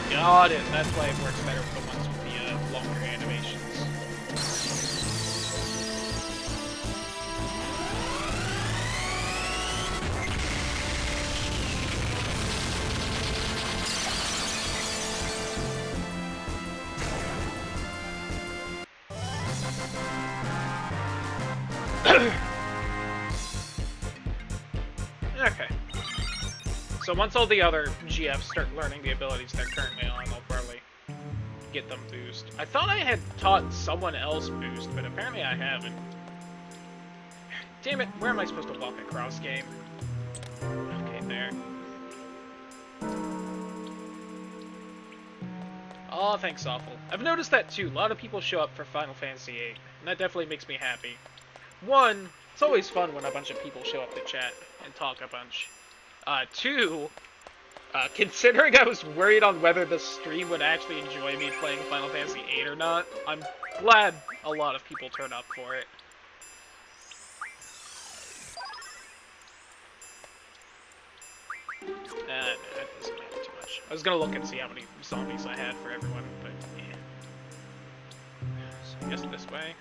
Got it. That's why it works better with the ones with the longer animations. Okay. So once all the other GFs start learning the abilities they're currently on, I'll probably get them boost. I thought I had taught someone else boost, but apparently I haven't. Damn it, where am I supposed to walk across game? Okay, there. Aw, thanks, Awful. I've noticed that too. A lot of people show up for Final Fantasy VIII, and that definitely makes me happy. One, it's always fun when a bunch of people show up to chat and talk a bunch. Two, considering I was worried on whether the stream would actually enjoy me playing Final Fantasy VIII or not, I'm glad a lot of people turn up for it. That doesn't matter too much. I was gonna look and see how many zombies I had for everyone, but yeah. So I guess this way.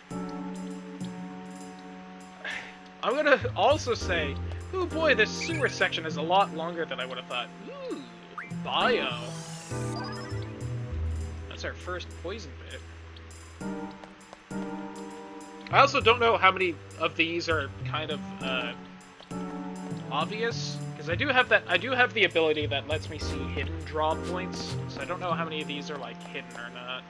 I'm gonna also say, oh boy, this sewer section is a lot longer than I would have thought. Ooh, bio. That's our first poison bit. I also don't know how many of these are kind of obvious, because I do have the ability that lets me see hidden draw points. So I don't know how many of these are like hidden or not.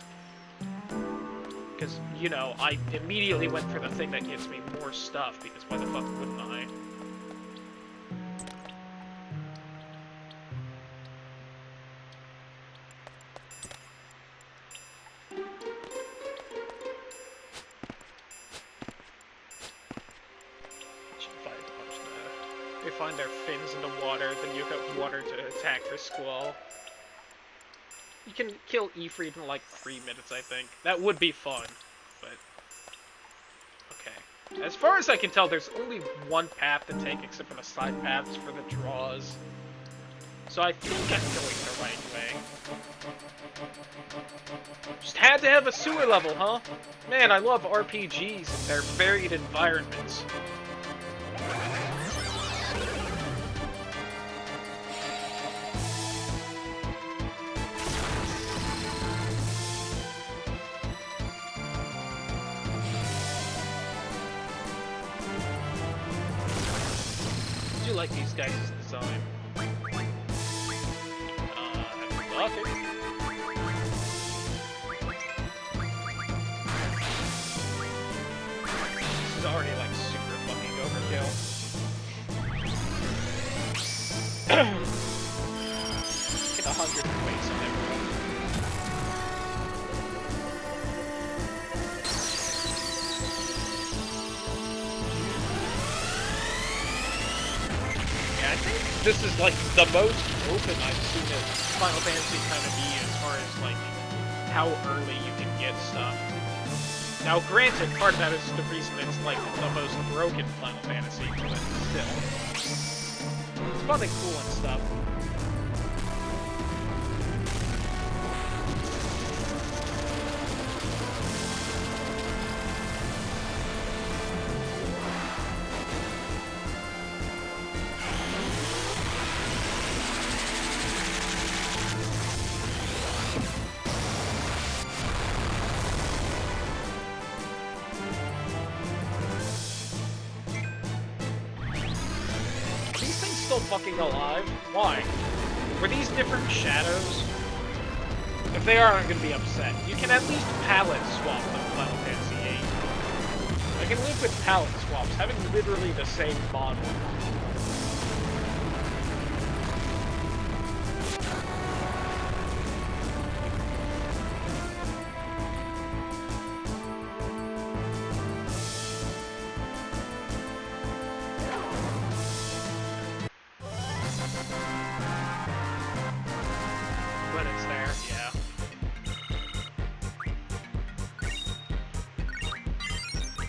Because, you know, I immediately went for the thing that gives me more stuff, because why the fuck wouldn't I? They find their fins in the water, then you got water to attack their squall. You can kill Ifrit in like 3 minutes, I think. That would be fun, but... Okay. As far as I can tell, there's only one path to take, except for the side paths for the draws. So I think I'm going the right way. Just had to have a sewer level, huh? Man, I love RPGs and their varied environments. I do like these guys' design. Bucket. This is already like super fucking overkill. Get 100 points on everyone. Yeah, I think this is like the most open I've seen it Final Fantasy kind of be as far as like how early you can get stuff. Now, granted, part of that is the reason it's like the most broken Final Fantasy, but still. It's fun and cool and stuff. Still fucking alive? Why? Were these different shadows? If they are, I'm gonna be upset. You can at least palette swap them in Final Fantasy VIII. I can live with palette swaps, having literally the same model.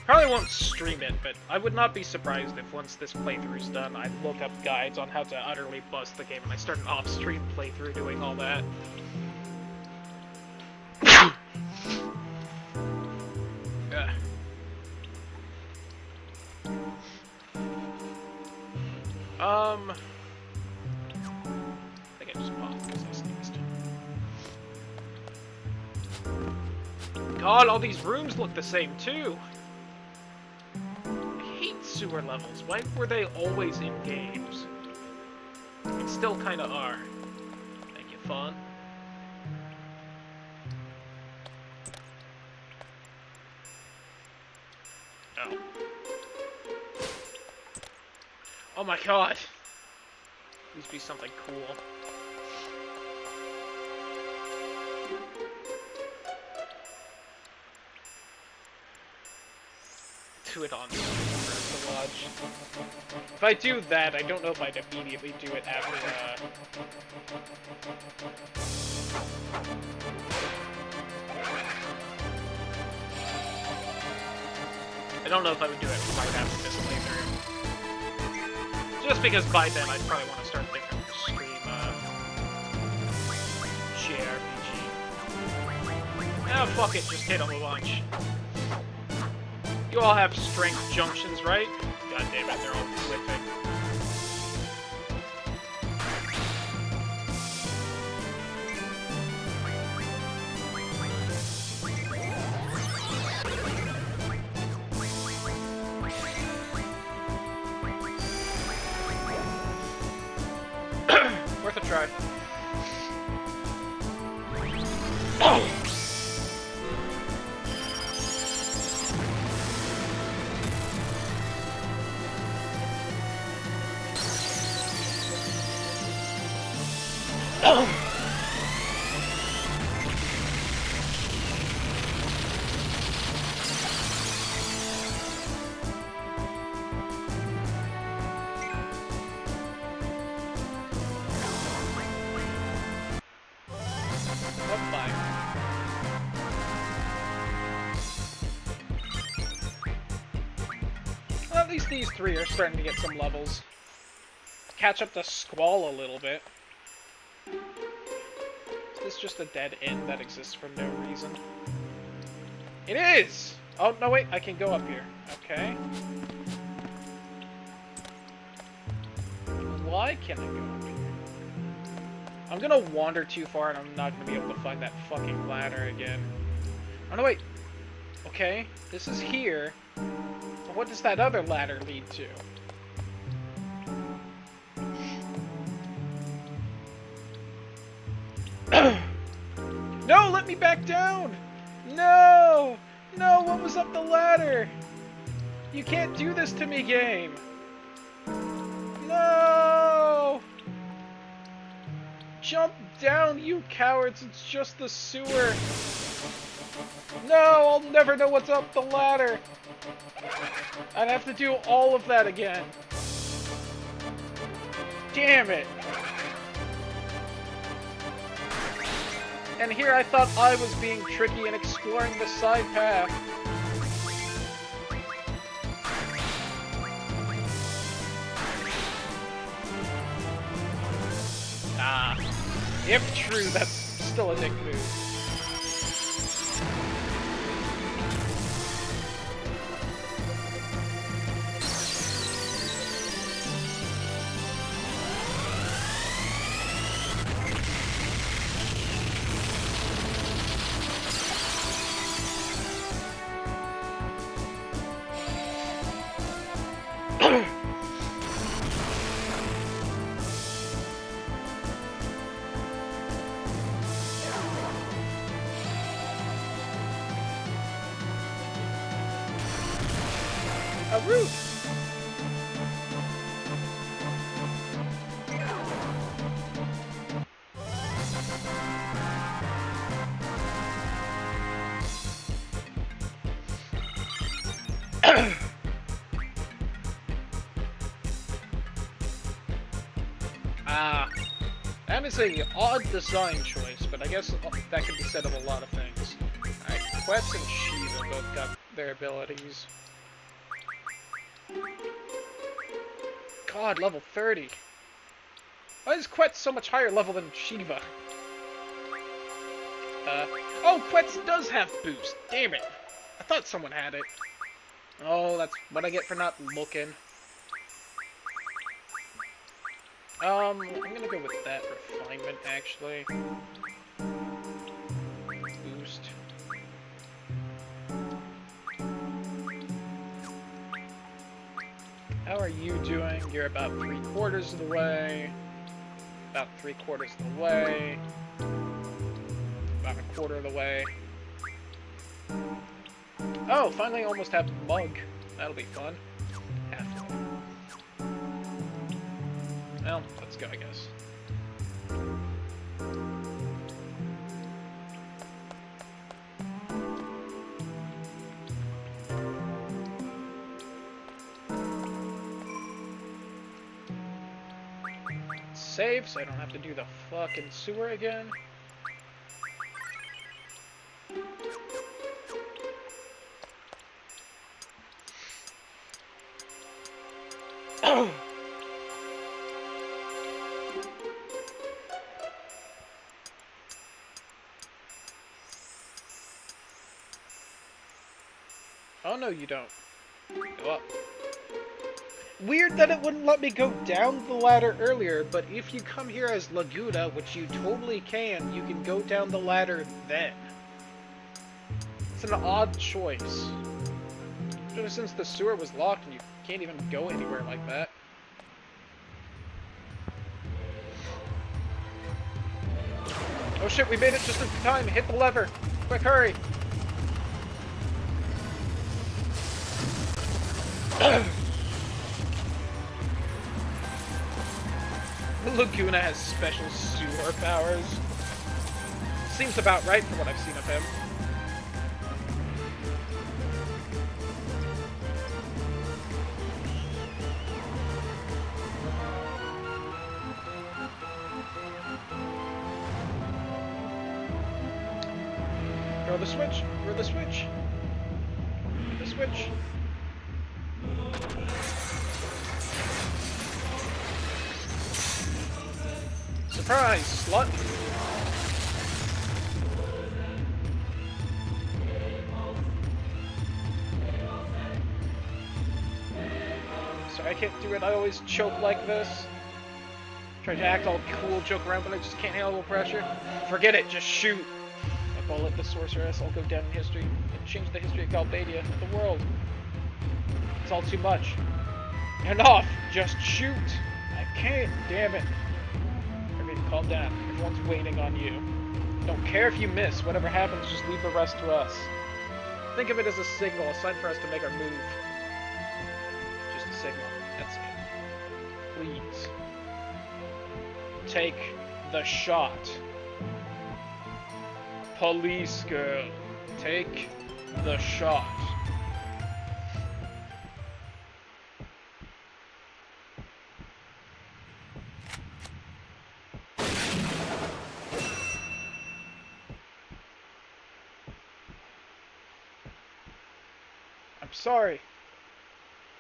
Probably won't stream it, but I would not be surprised if once this playthrough's done, I look up guides on how to utterly bust the game and I start an off-stream playthrough doing all that. I think I just paused because I sneezed. God, all these rooms look the same too! Sewer levels. Why were they always in games? They still kind of are. Thank you, Fawn. Oh. Oh my god! Please be something cool. Do it on first to watch. If I do that, I don't know if I'd immediately do it after, I don't know if I would do it right after this playthrough. Just because by then I'd probably want to start a different stream, JRPG. Ah, fuck it, just hit them a bunch. You all have strength junctions, right? God damn it, they're all whipping. Worth a try. Well, at least these three are starting to get some levels. Catch up to Squall a little bit. Is this just a dead end that exists for no reason? It is! Oh, no wait, I can go up here. Okay. Why can I go up here? I'm gonna wander too far and I'm not gonna be able to find that fucking ladder again. Oh no, wait. Okay, this is here. But what does that other ladder lead to? No, let me back down! No! No, what was up the ladder? You can't do this to me, game! No! Jump down, you cowards! It's just the sewer! No, I'll never know what's up the ladder! I'd have to do all of that again. Damn it! And here I thought I was being tricky and exploring the side path. If true, that's still a dick move. A roof! That is a odd design choice, but I guess that could be said of a lot of things. Alright, Quetz and Shiva both got their abilities. God, level 30. Why is Quetz so much higher level than Shiva? Oh, Quetz does have boost. Damn it. I thought someone had it. Oh, that's what I get for not looking. I'm gonna go with that refinement, actually. Boost. How are you doing? You're about 3/4 of the way. About 3/4 of the way. About 1/4 of the way. Oh, finally almost have Mug. That'll be fun. Halfway. Well, let's go, I guess. Save, so I don't have to do the fucking sewer again. Oh, no, you don't. Go up. Weird that it wouldn't let me go down the ladder earlier, but if you come here as Laguna, which you totally can go down the ladder then. It's an odd choice. Especially since the sewer was locked and you can't even go anywhere like that. Oh shit, we made it just in time. Hit the lever. Quick, hurry. Laguna has special sewer powers. Seems about right from what I've seen of him. Throw the switch. Throw the switch. The switch. Surprise, slut! Sorry, I can't do it. I always choke like this. Try to act all cool, joke around, but I just can't handle the pressure. Forget it, just shoot! I'll call it the Sorceress. I'll go down in history and change the history of Galbadia, the world. It's all too much. Enough! Just shoot! I can't, damn it. Calm down. Everyone's waiting on you. Don't care if you miss. Whatever happens, just leave the rest to us. Think of it as a signal, a sign for us to make our move. Just a signal. That's it. Please. Take the shot. Police girl. Take the shot. I'm sorry.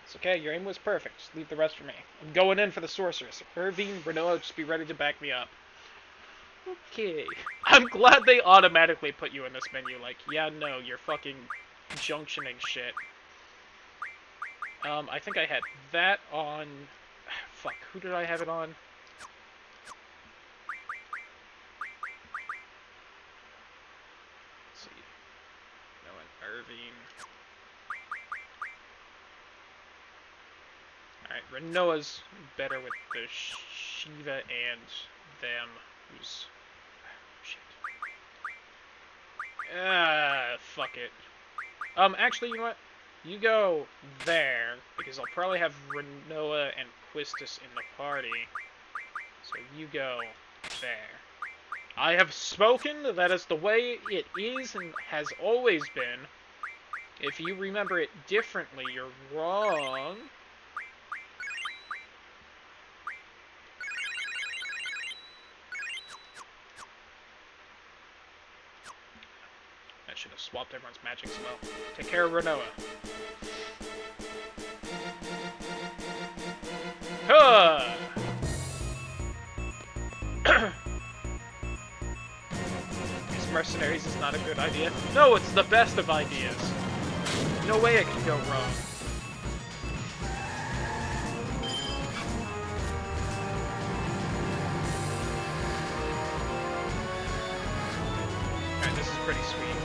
It's okay, your aim was perfect. Just leave the rest for me. I'm going in for the Sorceress. Irvine, Renault, just be ready to back me up. Okay. I'm glad they automatically put you in this menu, like, yeah, no, you're fucking junctioning shit. I think I had that on... Fuck, who did I have it on? Let's see. Noah and Irving. Alright, Renoa's better with the Shiva and them, who's... Shit. Fuck it. Actually, you know what? You go there, because I'll probably have Renoa and Quistis in the party. So you go there. I have spoken, that is the way it is and has always been. If you remember it differently, you're wrong. I should have swapped everyone's magic spell. Take care of Renoa. Huh! These mercenaries is not a good idea. No, it's the best of ideas. No way it can go wrong. Alright, this is pretty sweet.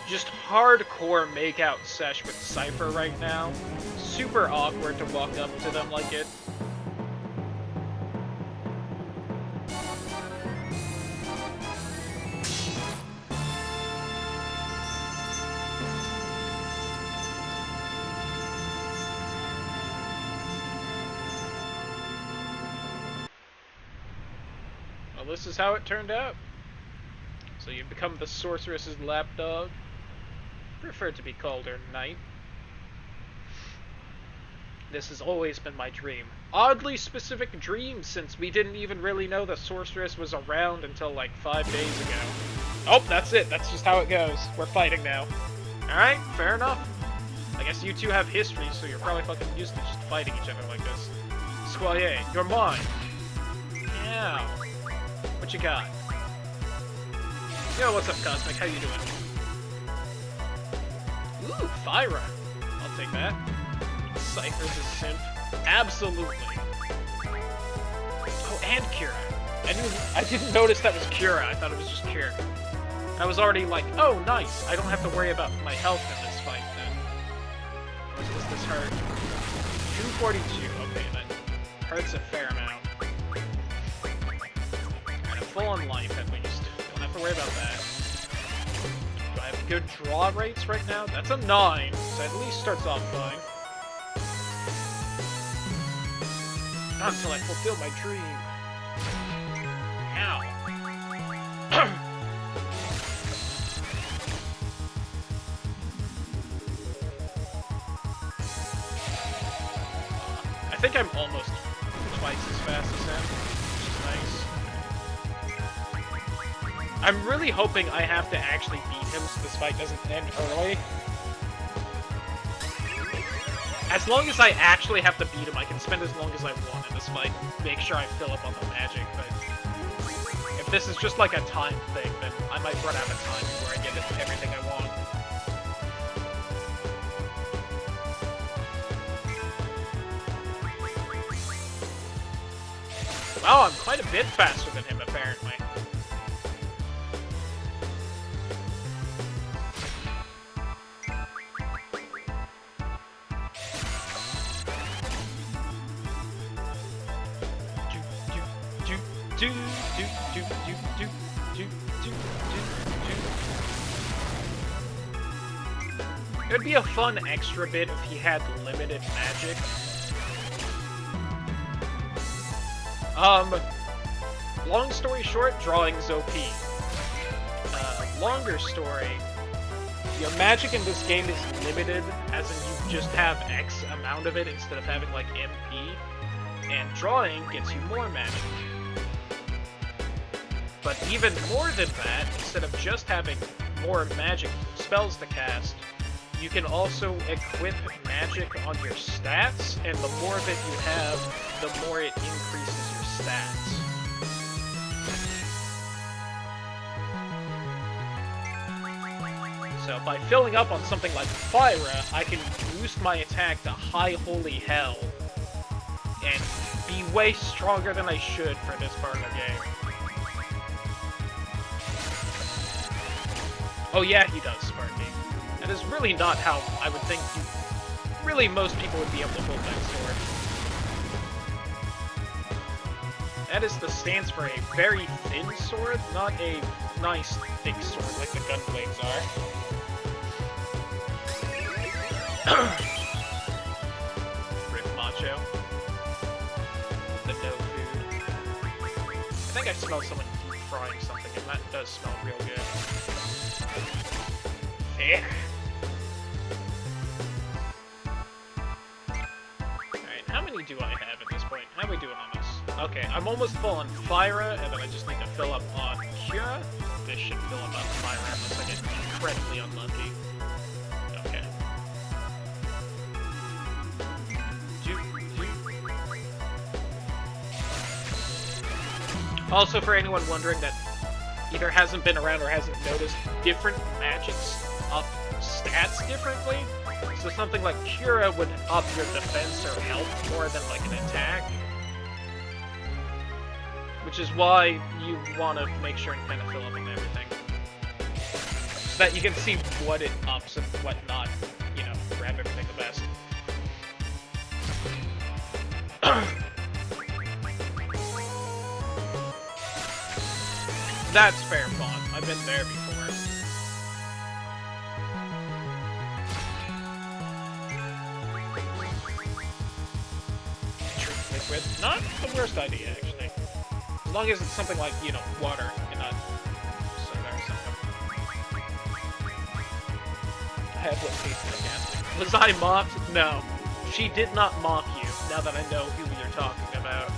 Just hardcore make-out sesh with Cypher right now. Super awkward to walk up to them like it. Well, this is how it turned out. So you become the sorceress's lapdog. Prefer to be called her knight. This has always been my dream. Oddly specific dream, since we didn't even really know the sorceress was around until like 5 days ago. Oh, that's it. That's just how it goes. We're fighting now. Alright, fair enough. I guess you two have history, so you're probably fucking used to just fighting each other like this. Squalier, you're mine. Yeah. What you got? Yo, what's up, Cosmic? How you doing? Ooh, Fyra. I'll take that. Cypher's a simp. Absolutely. Oh, and Kira. I didn't notice that was Kira. I thought it was just Kira. I was already like, oh, nice. I don't have to worry about my health in this fight then. Or does this hurt? 242. Okay, that hurts a fair amount. And a full on life at least. Don't have to worry about that. Do I have good draw rates right now? That's a 9, so at least starts off fine. Not until I fulfill my dream. Ow. I think I'm almost twice as fast as him, which is nice. I'm really hoping I have to actually beat him so this fight doesn't end early. As long as I actually have to beat him, I can spend as long as I want in this fight. Make sure I fill up on the magic, but if this is just like a time thing, then I might run out of time before I get everything I want. Wow, I'm quite a bit faster than him, apparently. It would be a fun extra bit if he had limited magic. Long story short, drawing's OP. Longer story, your magic in this game is limited, as in you just have X amount of it instead of having like MP, and drawing gets you more magic. But even more than that, instead of just having more magic spells to cast, you can also equip magic on your stats, and the more of it you have, the more it increases your stats. So by filling up on something like Fyra, I can boost my attack to high holy hell, and be way stronger than I should for this part of the game. Oh yeah, he does, Sparky. That is really not how I would think really most people would be able to hold that sword. That is the stance for a very thin sword, not a nice thick sword like the Gunblades are. Rip Macho. The no food. I think I smell someone deep frying something, and that does smell real good. Fair. Alright, how many do I have at this point? How are we doing on this? Okay, I'm almost full on Fyra, and then I just need to fill up on Cura. This should fill up on Fyra unless I get incredibly unlucky. Okay. Also, for anyone wondering that either hasn't been around or hasn't noticed, different magics up stats differently. So something like Cura would up your defense or health more than like an attack. Which is why you want to make sure and kind of fill up on everything. So that you can see what it ups and what not, you know, grab everything the best. That's fair fun. I've been there before. Drink liquid. Not the worst idea, actually. As long as it's something like, you know, water and not soda or something. I have what tastes like acid. Was I mocked? No. She did not mock you, now that I know who you're talking about.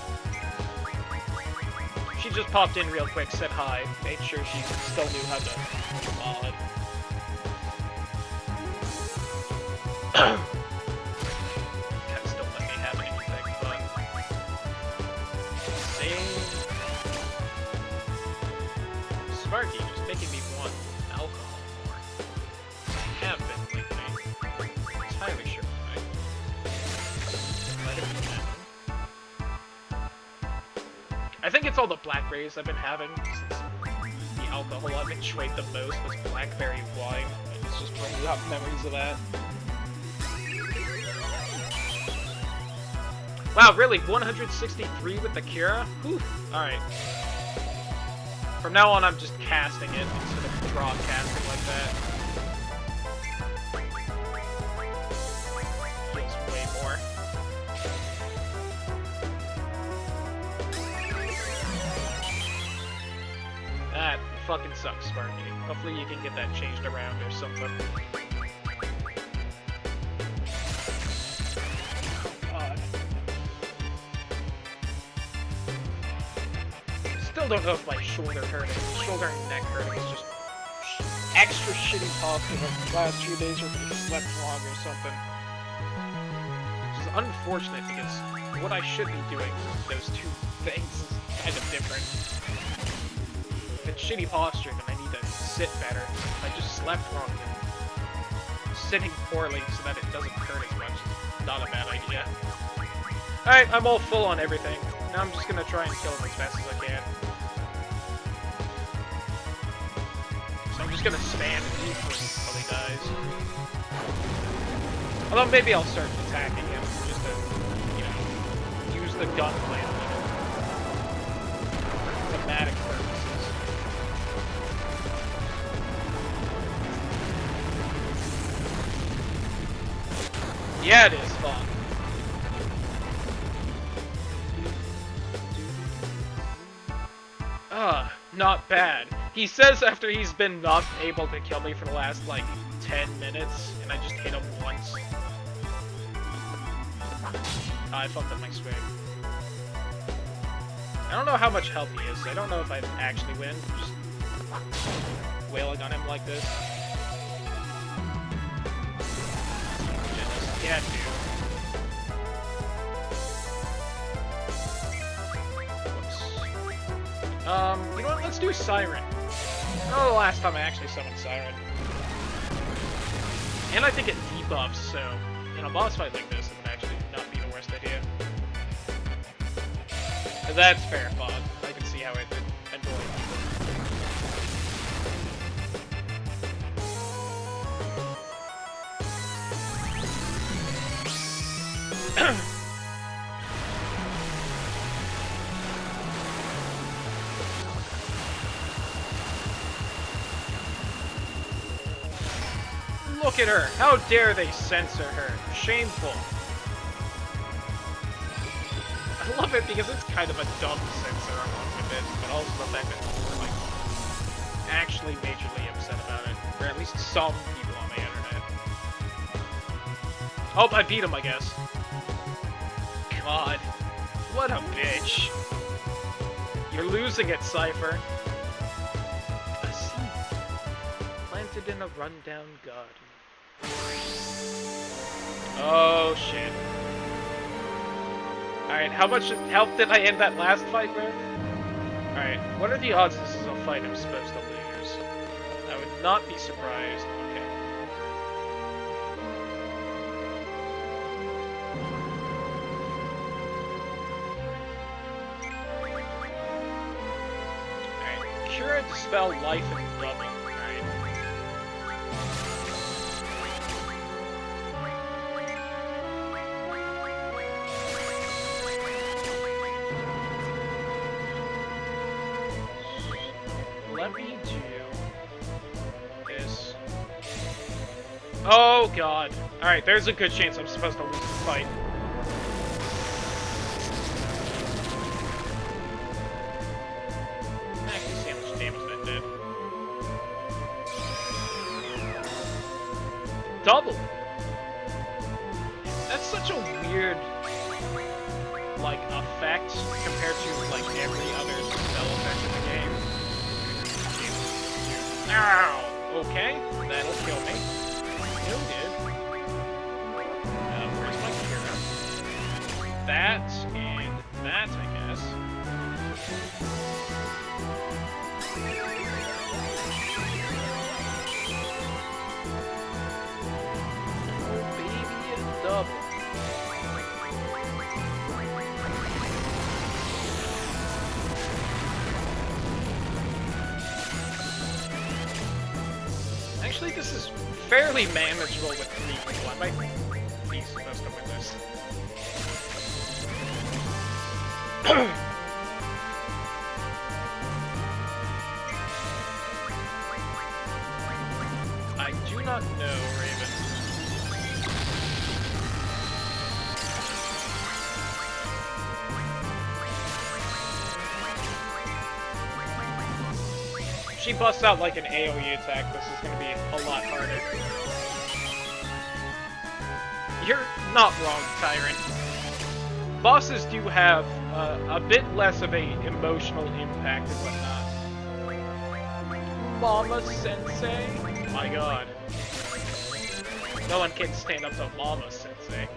She just popped in real quick, said hi, made sure she still knew how to mod. Kind of still let me have anything, but... Same... Sparky just making me want alcohol more. I have been lately. I'm entirely sure why. Let it be known. I think it's all the blackberries I've been having since the alcohol I've enjoyed the most was blackberry wine. It's just bringing up memories of that. Wow, really? 163 with the Cura? Whew. Alright. From now on, I'm just casting it instead of draw casting like that. Feels way more. That fucking sucks, Sparky. Hopefully you can get that changed around or something. God. Still don't know if my shoulder and neck hurting is just extra shitty posture the last few days or if I slept wrong or something. Which is unfortunate because what I should be doing with those two things is kind of different. If it's shitty posture, then I need to sit better. If I just slept wrong, then sitting poorly so that it doesn't hurt as much is not a bad idea. Alright, I'm all full on everything. Now I'm just gonna try and kill him as fast as I can. So I'm just gonna spam E until he dies. Although maybe I'll start attacking him just to, you know, use the gunplay on him. For thematic purposes. Yeah, it is fun. Not bad. He says after he's been not able to kill me for the last, like, 10 minutes, and I just hit him once. I fucked up my swing. I don't know how much health he is. I don't know if I'd actually win. Just... wailing on him like this. Jealous. Yeah, dude. You know what? Let's do Siren. Oh, the last time I actually summoned Siren. And I think it debuffs, so in a boss fight like this, it would actually not be the worst idea. That's fair, Fog. I can see how it would annoy people. Look at her! How dare they censor her? Shameful. I love it because it's kind of a dumb censor along with it, but also the fact that people are, like, actually majorly upset about it. Or at least some people on the internet. Oh, I beat him, I guess. God. What a bitch. You're losing it, Cypher. A seed planted in a rundown garden. Oh shit. Alright, how much health did I end that last fight with? Alright, what are the odds this is a fight I'm supposed to lose? I would not be surprised. Okay. Alright, cure, dispel, life, and double. Alright. Let me do this. Oh god. Alright, there's a good chance I'm supposed to lose the fight. Actually, see how much damage that did. Double! That's such a weird, like, effect compared to, like, every other spell effect in the game. Ow! Okay, that'll kill me. Noted. Where's my cure? That and that, I guess. Oh, baby, a double. Actually, this is fairly manageable with 3 people. I might be supposed to win this. I do not know, Raven. If she busts out like an AoE attack, this is going to be a lot harder. You're not wrong, Tyrant. Bosses do have a bit less of a emotional impact and whatnot. Mama Sensei? My god. No one can stand up to Mama Sensei.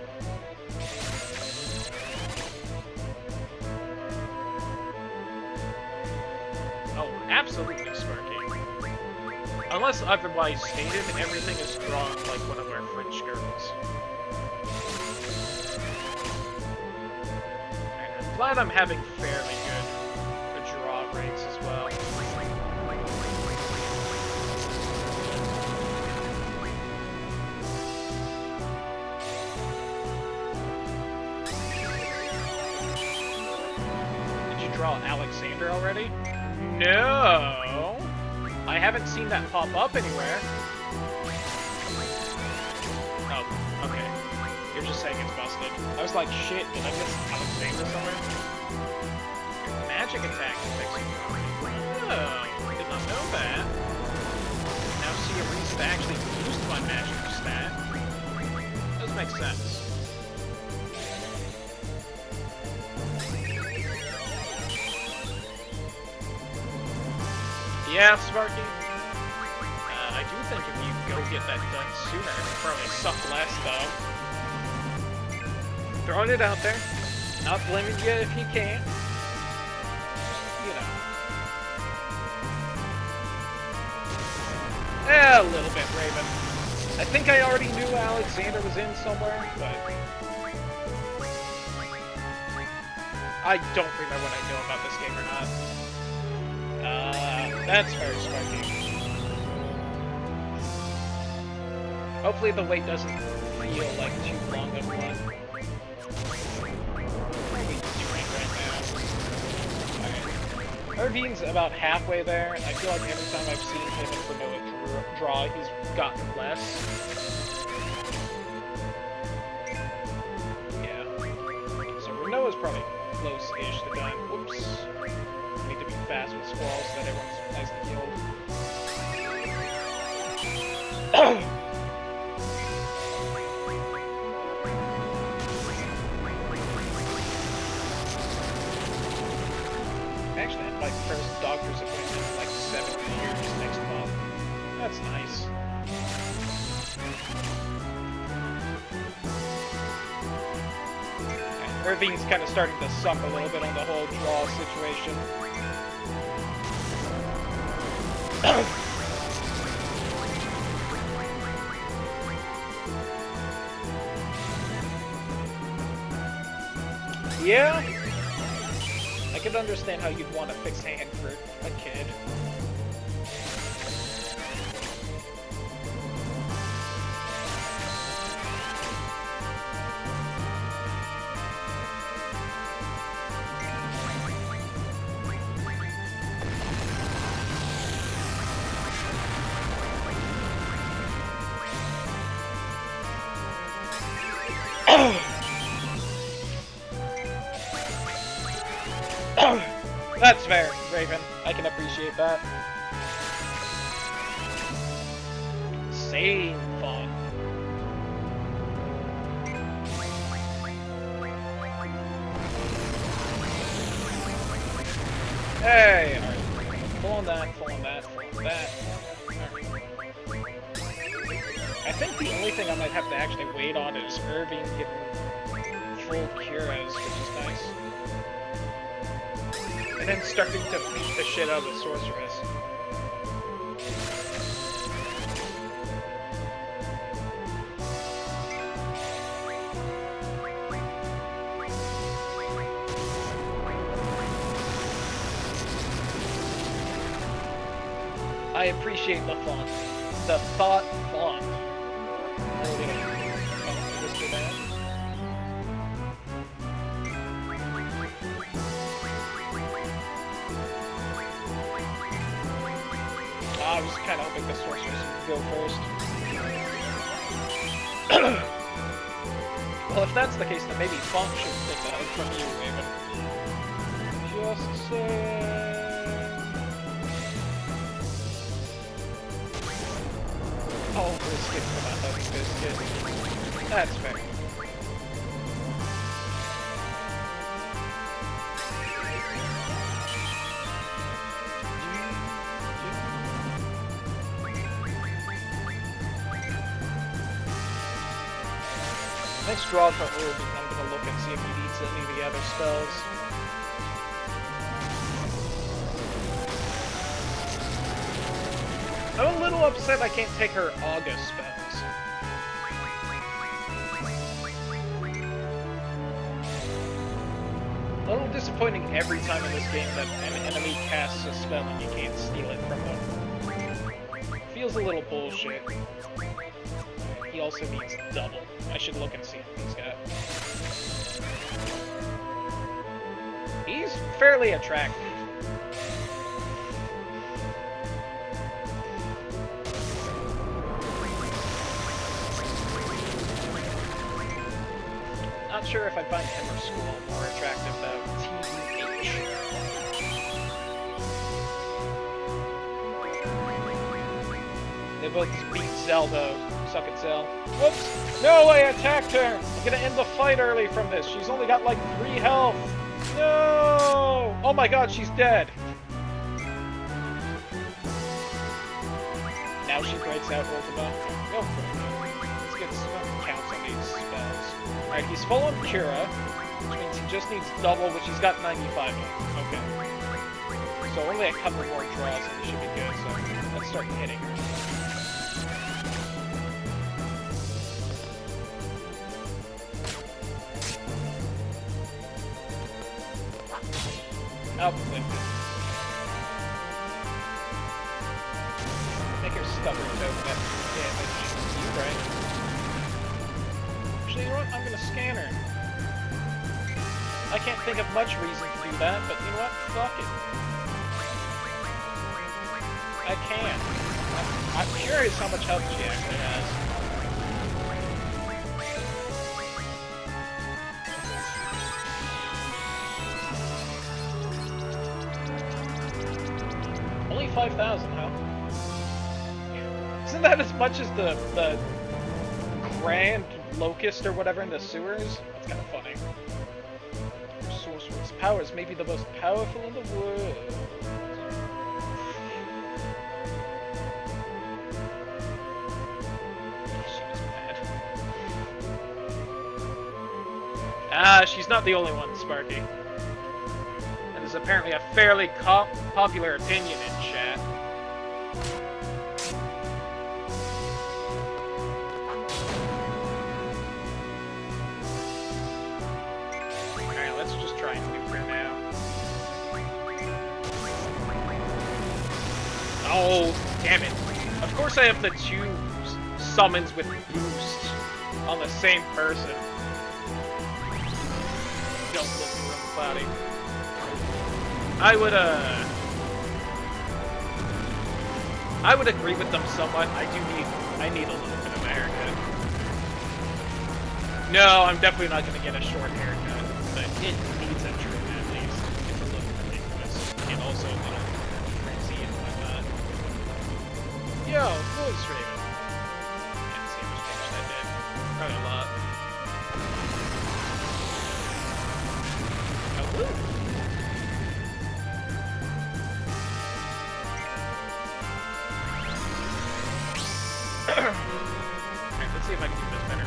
Oh, absolutely, Sparky. Unless otherwise stated, everything is drawn like one of our French girls. And I'm glad I'm having fairly good draw rates as well. Did you draw Alexander already? No! I haven't seen that pop up anywhere. Oh, okay. You're just saying it's busted. I was like, shit, did I miss Alexander somewhere? Magic attack fixing. Oh, I did not know that. Now see a reason to actually boost my magic stat. Does make sense. Yeah, Sparky. get that done sooner. Probably suck less, though. Throwing it out there. Not blaming you if you can't. You know. A little bit, Raven. I think I already knew Alexander was in somewhere, but... I don't remember what I know about this game or not. That's very Sparky. Hopefully the wait doesn't feel like too long of one. Irvine's about halfway there. I feel like every time I've seen him in Granola draw, he's gotten less. Yeah. So Granola's probably close-ish to done. Whoops. Need to be fast with squalls so that everyone's nice and healed. Actually, I have my first doctor's appointment in like 7 years next month. That's nice. Okay, Irvine's kind of starting to suck a little bit on the whole draw situation. Yeah? I could understand how you'd want a fixed hand for a kid. That's fair, Raven. I can appreciate that. Same fun. Hey, alright. Full on that, full on that, full on that. I think the only thing I might have to actually wait on is Irvine getting full Curas, which is nice. And then starting to beat the shit out of the Sorceress. I appreciate the font. The thought font. I was kind of hoping the Sorceress would go first. Well, if that's the case, then maybe Funk should pick that up from you, Raven. Just saying. Oh, biscuit for not having biscuit. That's fair. Next draw for Irvine, I'm gonna look and see if he needs any of the other spells. I'm a little upset I can't take her August spells. A little disappointing every time in this game that an enemy casts a spell and you can't steal it from them. Feels a little bullshit. He also needs double. I should look and see what he's got. He's fairly attractive. Not sure if I find him or Squall more attractive though. TBH. They both beat Zell though. Suck it, Zell. Whoops! No, I attacked her! I'm gonna end the fight early from this. She's only got like 3 health. No! Oh my god, she's dead. Now now she breaks out Ultima. Go for it. Let's get some counts on these spells. Alright, he's full on Cura, which means he just needs double, which he's got 95 of. Okay. So only a couple more draws and he should be good, so let's start hitting her. Uplifted. Make her stubborn though for that damage. You right. Actually, you know what? I'm gonna scan her. I can't think of much reason to do that, but you know what? Fuck it. I can. I'm curious how much health she actually has. Only 5,000, huh? Isn't that as much as the Grand Locust or whatever in the sewers? That's kind of funny. Sorcerer's powers may be the most powerful in the world. Ah, she's not the only one, Sparky. And there's apparently a fairly popular opinion in chat. Alright, let's just try and nuke her now. Oh, damn it. Of course I have the two summons with boost on the same person. Don't look real cloudy. I would agree with them somewhat. I need a little bit of a haircut. No, I'm definitely not gonna get a short haircut, but it needs a trim at least. It's a little ridiculous. And also a little crazy and whatnot. Yo, voice Raven. Can't see how much damage that did. Probably a lot. Alright, let's see if I can do this better.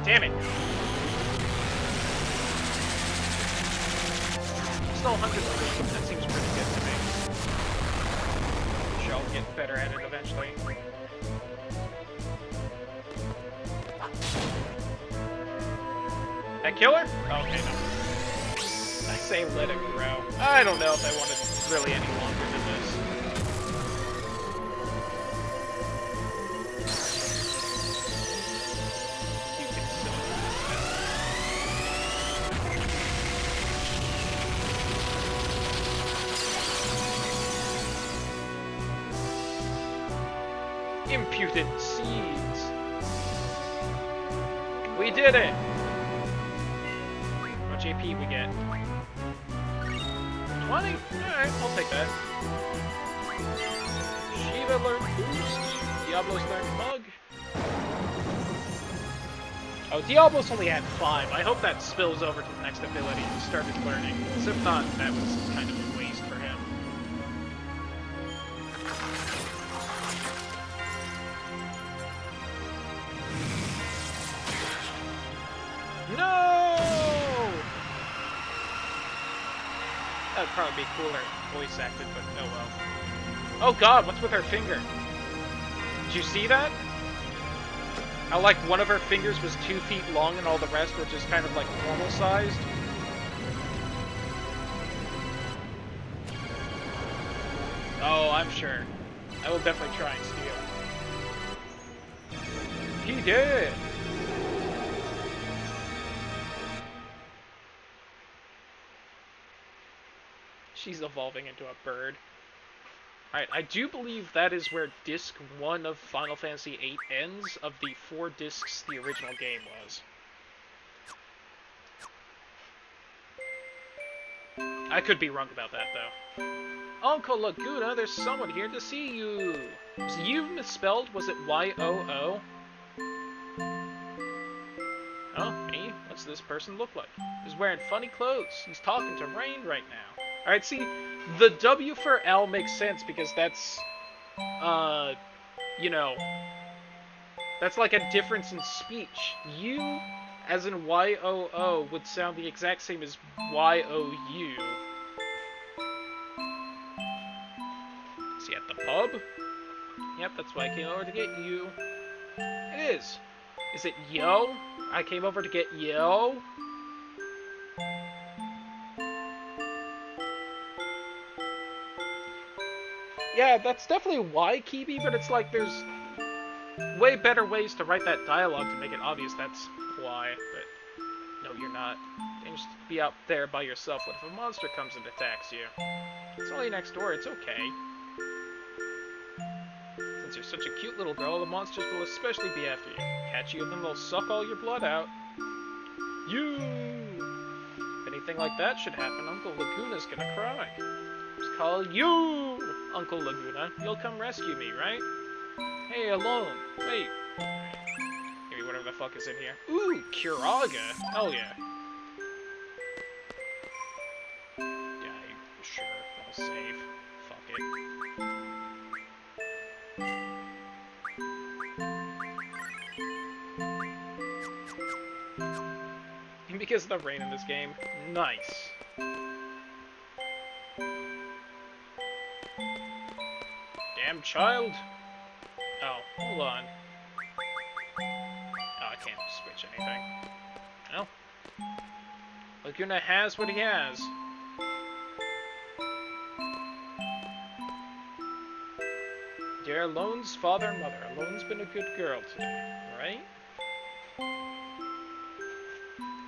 Damn it! Still 100 million. That seems pretty good to me. I'll get better at it eventually. That kill her? Okay, no. I say let it grow. I don't know if I want it really any longer than this. You can still do that. Imputed seeds. We did it! What JP we get? 20? Alright, I'll take that. Shiva learned boost. Diablo's learned bug. Oh, Diablo's only had 5. I hope that spills over to the next ability and started learning. Because if not, that was kind of a waste for him. No! That'd probably be cooler voice acted, but oh well. Oh god, what's with her finger? Did you see that? How like one of her fingers was 2 feet long and all the rest were just kind of like normal sized? Oh, I'm sure. I will definitely try and steal. He did! She's evolving into a bird. Alright, I do believe that is where Disc 1 of Final Fantasy VIII ends, of the 4 discs the original game was. I could be wrong about that, though. Uncle Laguna, there's someone here to see you! So you've misspelled, was it Y-O-O? What's this person look like? He's wearing funny clothes. He's talking to Rain right now. Alright, see, the W for L makes sense because that's, you know, that's like a difference in speech. U, as in Y-O-O, would sound the exact same as Y-O-U. Is he at the pub? Yep, that's why I came over to get you. It is. Is it yo? I came over to get yo? Yeah, that's definitely why, Kibi, but it's like there's way better ways to write that dialogue to make it obvious that's why, but no, you're not. Dangerous to be out there by yourself. What if a monster comes and attacks you? It's only next door, it's okay. Since you're such a cute little girl, the monsters will especially be after you. Catch you, then they'll suck all your blood out. You! If anything like that should happen, Uncle Laguna's gonna cry. Just call you, Uncle Laguna. You'll come rescue me, right? Hey, alone. Wait. Maybe whatever the fuck is in here. Ooh, Curaga. Hell yeah. Yeah, sure. That'll save. Fuck it. Because of the rain in this game. Nice. Damn child. Oh, hold on. Oh, I can't switch anything. Well. Laguna has what he has. Dear Alone's father and mother. Alone's been a good girl today, right?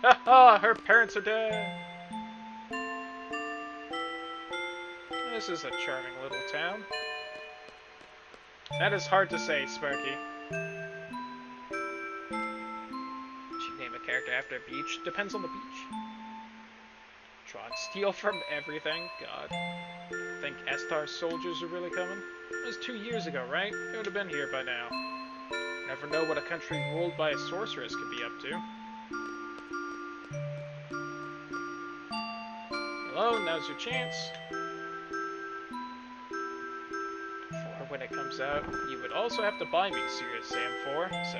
Haha, her parents are dead! This is a charming little town. That is hard to say, Sparky. Should name a character after a beach? Depends on the beach. Try and steal from everything? God. Think Estar's soldiers are really coming? It was 2 years ago, right? They would have been here by now. Never know what a country ruled by a sorceress could be up to. Hello, now's your chance. For when it comes out, you would also have to buy me Serious Sam 4, so...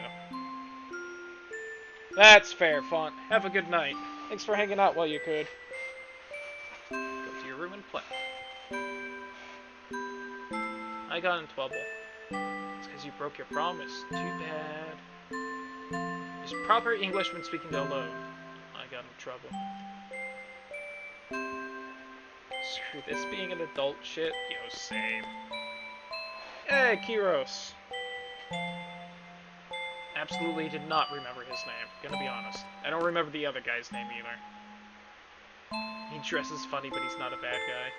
That's fair, Font. Have a good night. Thanks for hanging out while you could. Go to your room and play. I got in trouble. It's because you broke your promise. Too bad. Use proper English when speaking to alone. I got in trouble. Screw this being an adult shit. Yo, same. Hey, Kiros. Absolutely did not remember his name. Gonna be honest. I don't remember the other guy's name either. He dresses funny, but he's not a bad guy.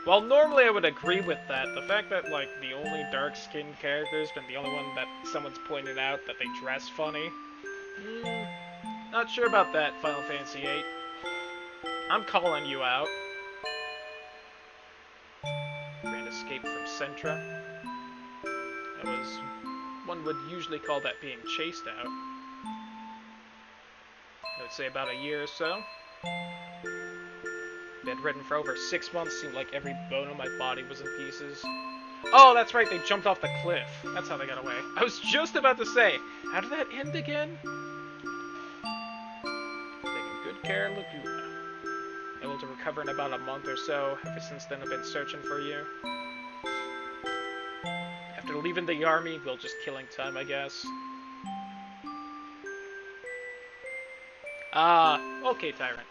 Well, normally I would agree with that. The fact that, like, the only dark-skinned character's been the only one that someone's pointed out that they dress funny. Not sure about that, Final Fantasy VIII. I'm calling you out. Grand escape from Centra. That was... one would usually call that being chased out. I would say about a year or so. Bedridden for over 6 months, seemed like every bone in my body was in pieces. Oh, that's right, they jumped off the cliff. That's how they got away. I was just about to say, how did that end again? Taking good care of Laguna. Able to recover in about a month or so. Ever since then, I've been searching for you. After leaving the army, we'll just killing time, I guess. Okay, Tyrant.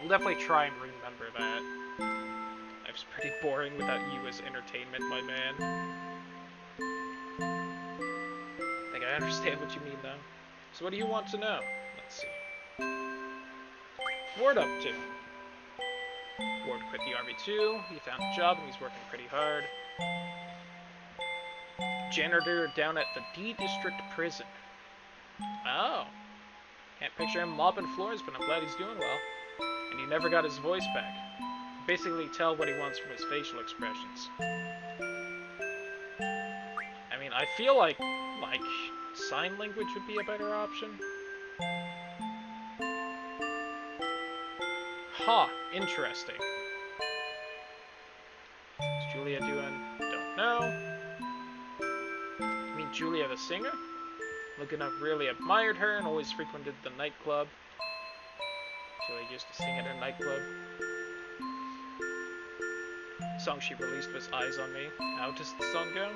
I'll definitely try and remember that. Life's pretty boring without you as entertainment, my man. I think I understand what you mean, though. So what do you want to know? Let's see. Ward up to. Ward quit the army too. He found a job and he's working pretty hard. Janitor down at the D District Prison. Oh. Can't picture him mopping floors, but I'm glad he's doing well. And he never got his voice back. Basically tell what he wants from his facial expressions. I mean, I feel like sign language would be a better option. Huh, interesting. What's Julia doing? Don't know. You mean Julia the singer? Laguna really admired her and always frequented the nightclub. Julia used to sing at a nightclub. The song she released was Eyes on Me. How does the song go?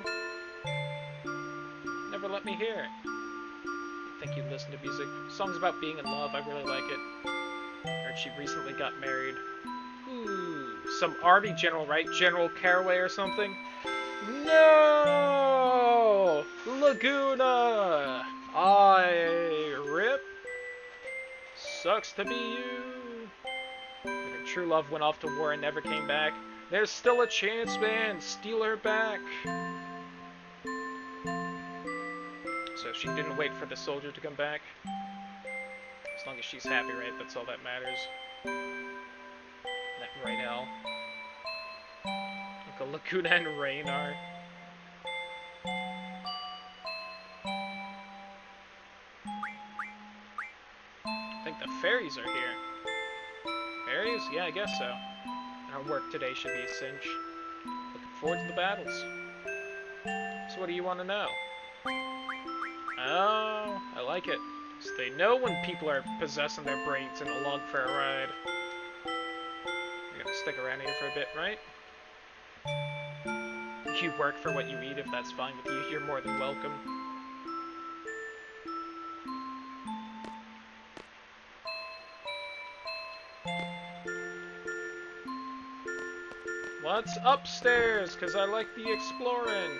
Never let me hear it. I think you listen to music. Songs about being in love, I really like it. Heard she recently got married. Ooh, some army general, right? General Caraway or something? No! Laguna! I rip. Sucks to be you. Her true love went off to war and never came back. There's still a chance, man. Steal her back. So she didn't wait for the soldier to come back. As long as she's happy, right? That's all that matters. That right, Al. Uncle Laguna and Raynar. I think the fairies are here. Fairies? Yeah, I guess so. Our work today should be a cinch. Looking forward to the battles. So what do you want to know? Oh, I like it. So they know when people are possessing their brains and along for a ride. You're gonna stick around here for a bit, right? You work for what you eat. If that's fine with you, you're more than welcome. What's upstairs? Because I like the exploring.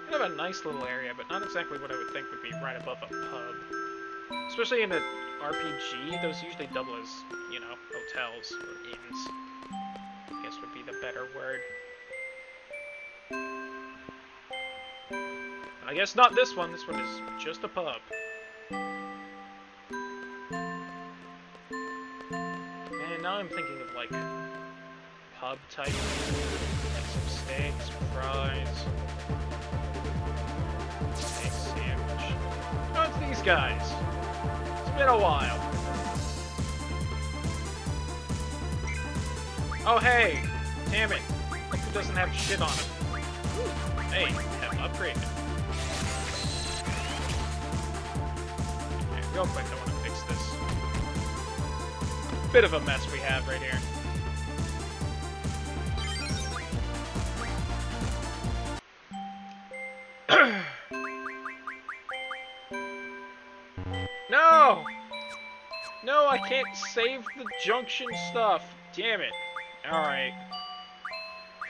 Kind of a nice little area, but not exactly what I would think would be right above a pub. Especially in an RPG, those usually double as, you know, hotels or inns. I guess would be the better word. I guess not this one. This one is just a pub. And now I'm thinking of, like, pub type food. Like some steaks, fries. Steak sandwich. Oh, it's these guys. It's been a while. Oh, hey. Damn it. Look who doesn't have shit on him. Hey, have upgraded. Real quick, I want to fix this bit of a mess we have right here. No! No, I can't save the junction stuff. Damn it. Alright.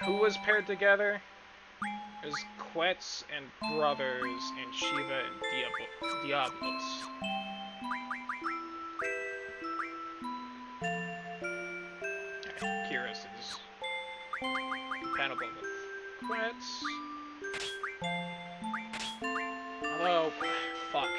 Who was paired together? It was Quetz and Brothers and Shiva and Diablos. Kyrus is compatible with Quetz. Although, fuck.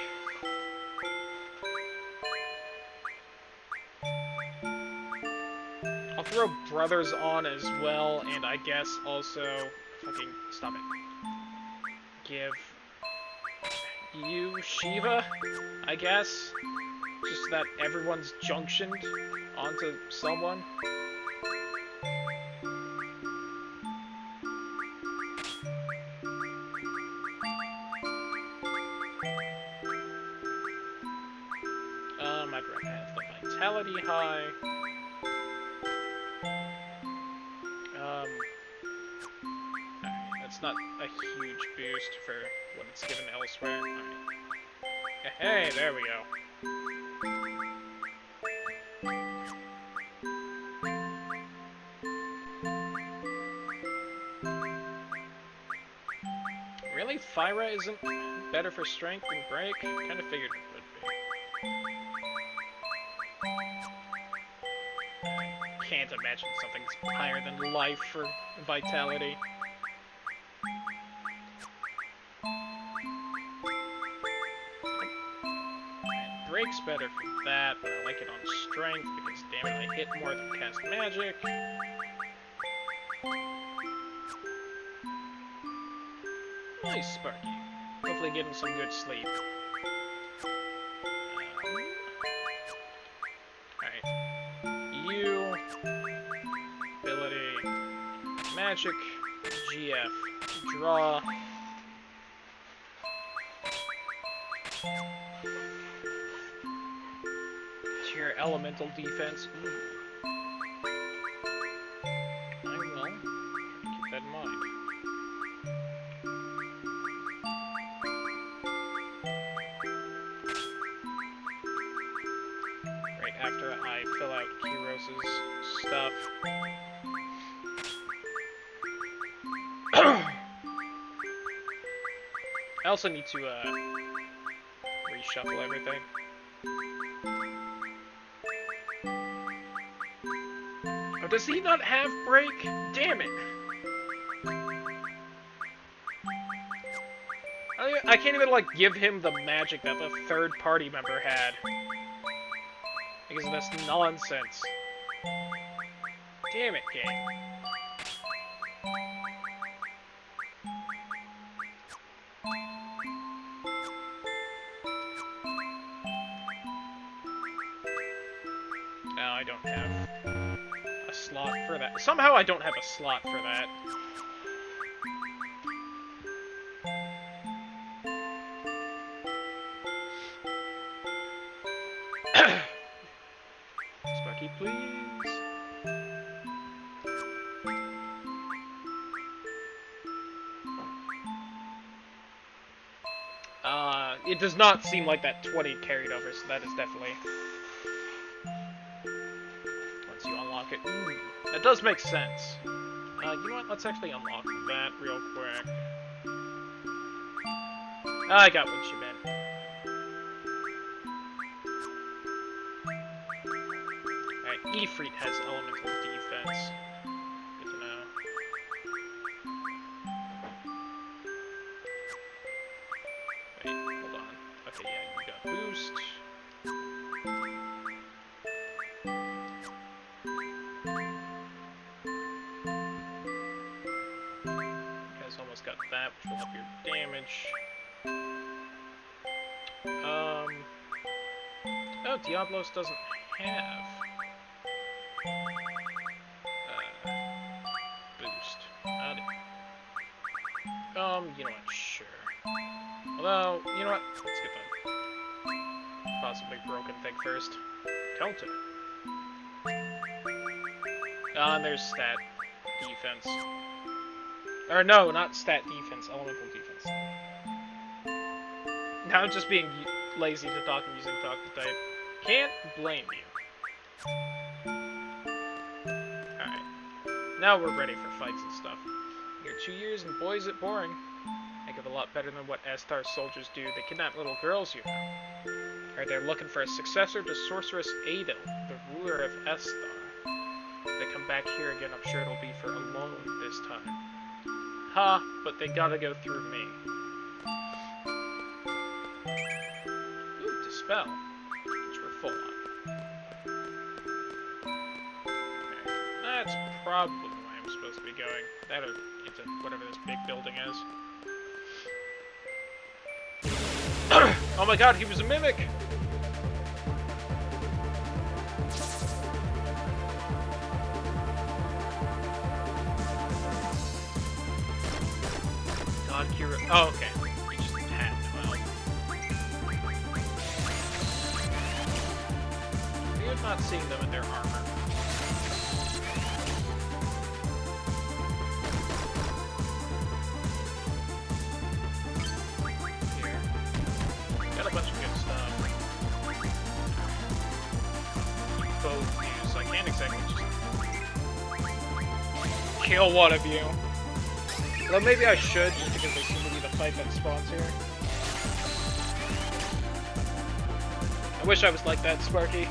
I'll throw Brothers on as well, and I guess also fucking stop it. Give you Shiva, I guess, just so that everyone's junctioned onto someone. I'd rather have the vitality high. That's not a huge boost for what it's given elsewhere. Alright. Hey, there we go. Really? Fyra isn't better for strength than break? Kind of figured it would be. Can't imagine something's higher than life for vitality. break's better for that, but I like it on strength because, damn it, I hit more than cast magic. Nice, Sparky. Hopefully getting some good sleep. Alright. You. Ability. Magic. GF. Draw. Tier elemental defense. Ooh. I will keep that in mind. Right after I fill out Kiros's stuff. I also need to reshuffle everything. Oh, does he not have break? Damn it! I can't even, like, give him the magic that the third party member had. Because of this nonsense. Damn it, game. I don't have a slot for that. Somehow I don't have a slot for that. Sparky, please. It does not seem like that 20 carried over, so that is definitely... It. Ooh, that does make sense. You know what? Let's actually unlock that real quick. I got what you meant. Alright, Ifrit has elemental defense. Good to know. Wait, hold on. Okay, yeah, you got boost. Got that, which will help your damage. Oh, Diablos doesn't have boost. You know what? Sure. Although, you know what? Let's get the possibly broken thing first. Counter. There's stat defense. Or no, not stat defense, elemental defense. Now I'm just being lazy to talk and using talk to type. Can't blame you. Alright. Now we're ready for fights and stuff. You're 2 years and boy is it boring. Heck of a lot better than what Estar soldiers do. They kidnap little girls, you know. Or they're looking for a successor to Sorceress Adel, the ruler of Estar. If they come back here again, I'm sure it'll be for a loan this time. Ha, but they gotta go through me. Ooh, Dispel, which we're full on. Okay. That's probably the way I'm supposed to be going. That or into whatever this big building is. Oh my god, he was a mimic! Oh, okay. We just had 12. Weird not seeing them in their armor. Here. Got a bunch of good stuff. Both use, so I can't exactly just kill one of you. Well, maybe I should, just because they seem to be the fight that spawns here. I wish I was like that, Sparky.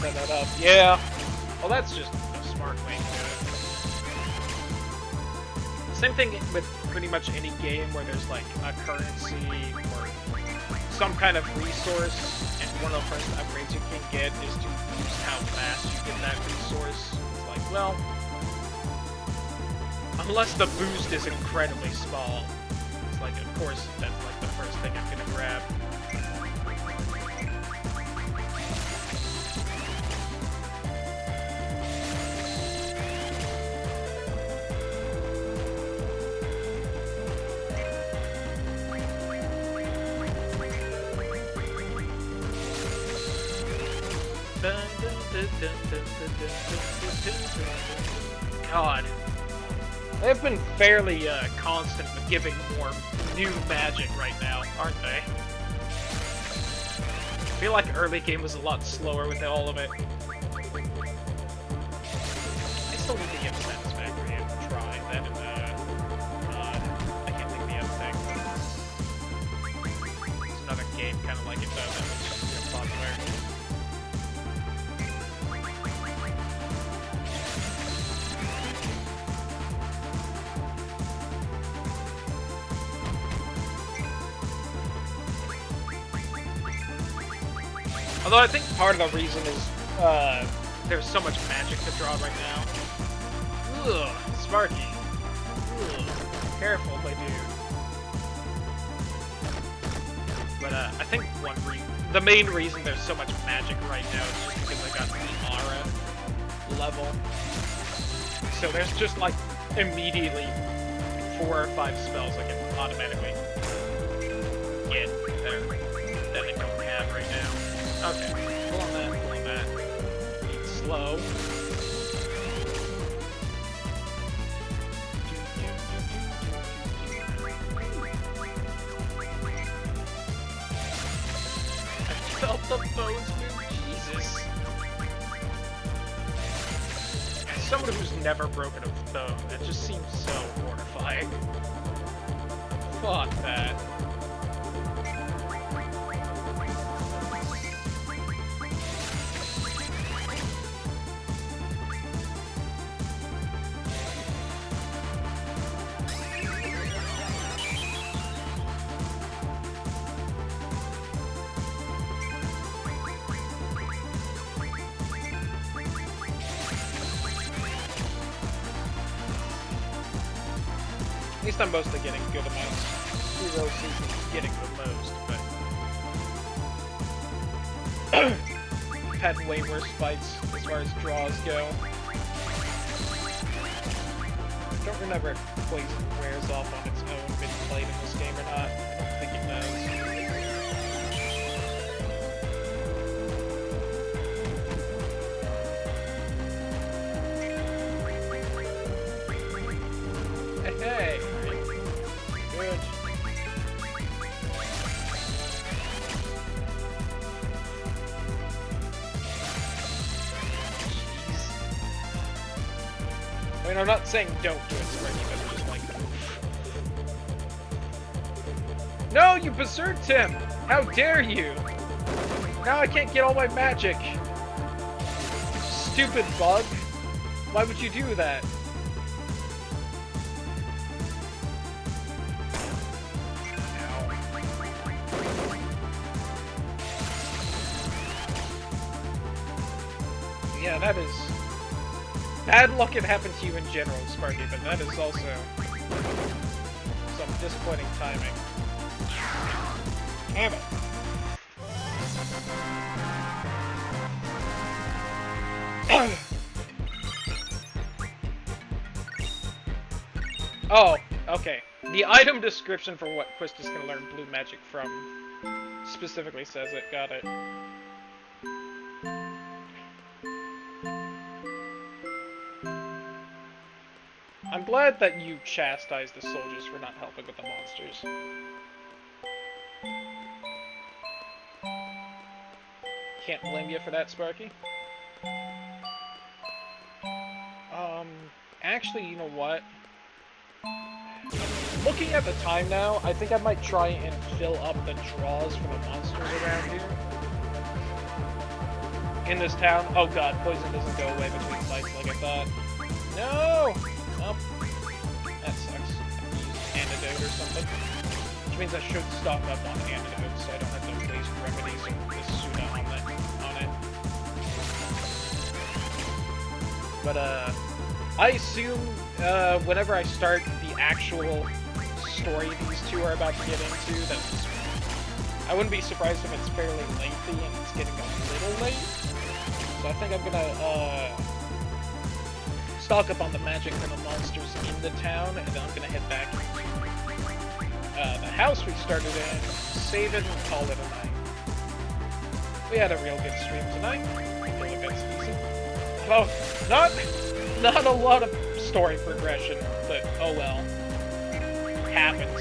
Set that up. Yeah. Well, that's just a smart way to do it. Same thing with pretty much any game where there's like a currency or some kind of resource, and one of the first upgrades you can get is to boost how fast you get that resource. It's like, well, unless the boost is incredibly small, it's like, of course, that's like the first thing I'm gonna grab. God. They've been fairly constant with giving more new magic right now, aren't they? I feel like early game was a lot slower with all of it. I still need to give Satisfactory a try. That I can't think of the other thing. There's another game kind of like it though that was real popular. Although I think part of the reason is there's so much magic to draw right now. Ugh, Sparky. Ugh, careful, my dude. But I think the main reason there's so much magic right now is just because I got the aura level. So there's just like immediately 4 or 5 spells I can automatically get that I don't have right now. Okay, pull on that. Need slow. I felt the bones move, Jesus. As someone who's never broken a bone, that just seems so horrifying. Fuck that. At least I'm mostly getting good amounts. Hero Season's getting the most, but had way worse fights as far as draws go. Don't remember if Poison wears off on its own when played in this game or not. I don't think it does. Hey! Good. Jeez. I mean, I'm not saying don't do it, Sparky, but I'm just like... No, you berserked him! How dare you! Now I can't get all my magic! Stupid bug! Why would you do that? Yeah, that is... Bad luck can happen to you in general, Sparky, but that is also some disappointing timing. Damn it. Oh, okay. The item description for what Quistis can learn blue magic from specifically says it. Got it. I'm glad that you chastised the soldiers for not helping with the monsters. Can't blame you for that, Sparky. Actually, you know what? Looking at the time now, I think I might try and fill up the draws for the monsters around here. In this town. Oh god, poison doesn't go away between fights like I thought. No! Oh. That sucks. I can use an antidote or something. Which means I should stock up on antidotes so I don't have to waste remedies or this Suna on it. But, I assume, whenever I start the actual story these two are about to get into, that I wouldn't be surprised if it's fairly lengthy and it's getting a little late. So I think I'm gonna, stock up on the magic and the monsters in the town, and then I'm gonna head back to the house we started in, save it, and call it a night. We had a real good stream tonight. I feel like that's decent. Oh, not a lot of story progression, but oh well. It happens.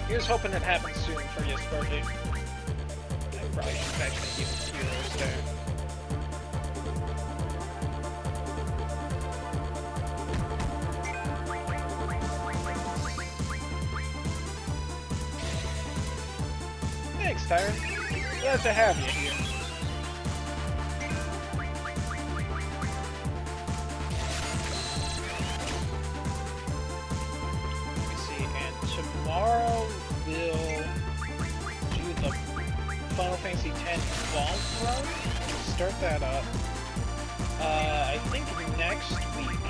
Here's hoping it happens soon for you, Sparky. I probably should actually keep the heroes there. Thanks, Tyron. Glad to have you here. Let me see, and tomorrow we'll do the Final Fantasy X Vault run. Start that up. I think next week.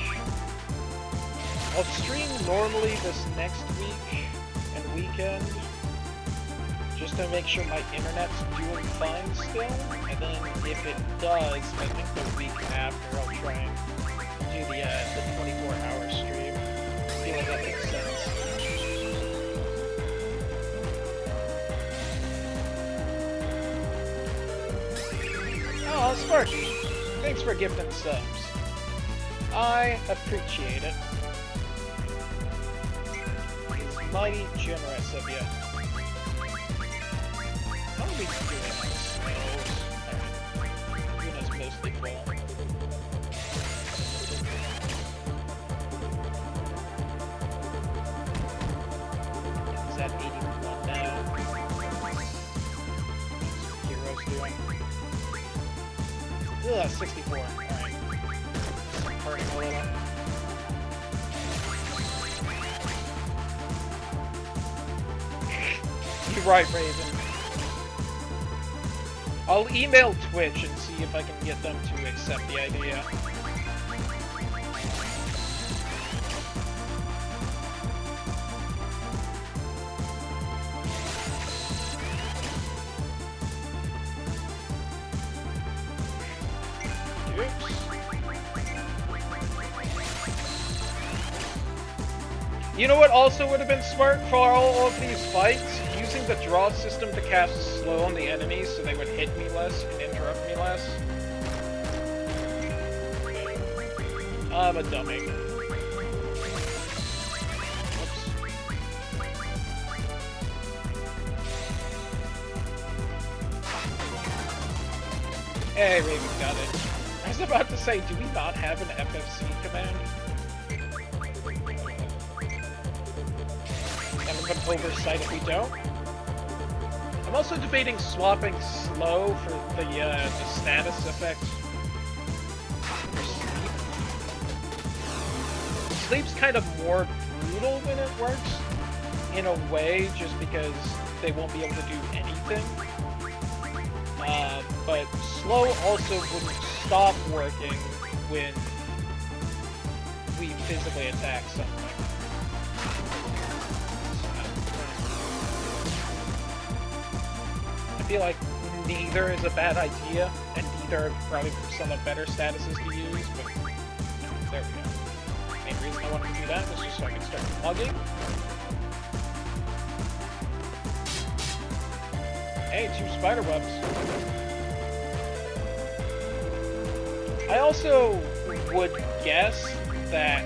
I'll stream normally this next week and weekend, just to make sure my internet's doing fine still, and then if it does, I think the week after I'll try and do the 24-hour stream. I feel like that makes sense. Oh, Sparky, thanks for gifting subs. I appreciate it. It's mighty generous of you. How are we doing on snows? Luna's mostly full. Is that 81 now? Heroes doing? Ugh, 64. Alright. Hurting a little. You're right, Raven. I'll email Twitch and see if I can get them to accept the idea. Oops. You know what also would have been smart for all of these fights? Using the draw system to cast slow on the enemies so they would hit me less and interrupt me less. I'm a dummy. Oops. Hey, Raven got it. I was about to say, do we not have an FFC command? Kind of an oversight if we don't. I'm also debating swapping slow for the status effect for sleep. Sleep's kind of more brutal when it works, in a way, just because they won't be able to do anything. But slow also wouldn't stop working when we physically attack something. I feel like neither is a bad idea, and neither are probably some of better statuses to use, but there we go. The main reason I wanted to do that was just so I could start plugging. Hey, 2 spider webs. I also would guess that,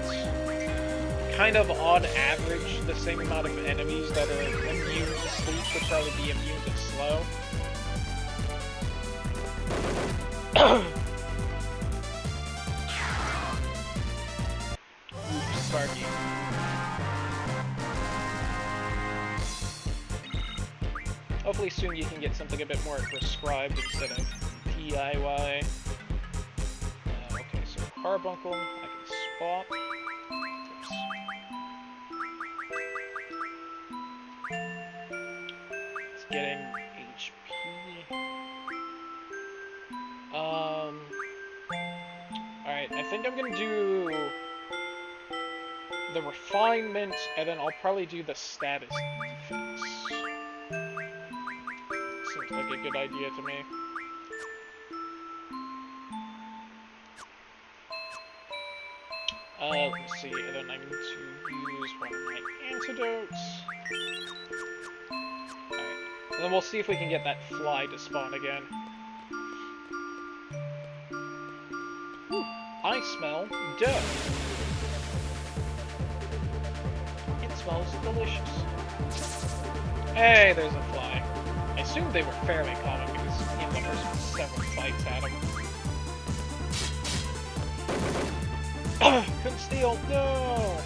kind of on average, the same amount of enemies that are immune to sleep would probably be immune to slow. Oops, Sparky. Hopefully soon you can get something a bit more prescribed instead of DIY. Okay, so Carbuncle, I can swap. Oops. It's getting HP. Alright, I think I'm gonna do the refinement, and then I'll probably do the status defense. Seems like a good idea to me. Let's see, and then I need to use one of my antidotes. Alright, and then we'll see if we can get that fly to spawn again. Ooh, I smell dough. It smells delicious. Hey, there's a fly. I assumed they were fairly common because in the first several fights had them. Couldn't steal, no!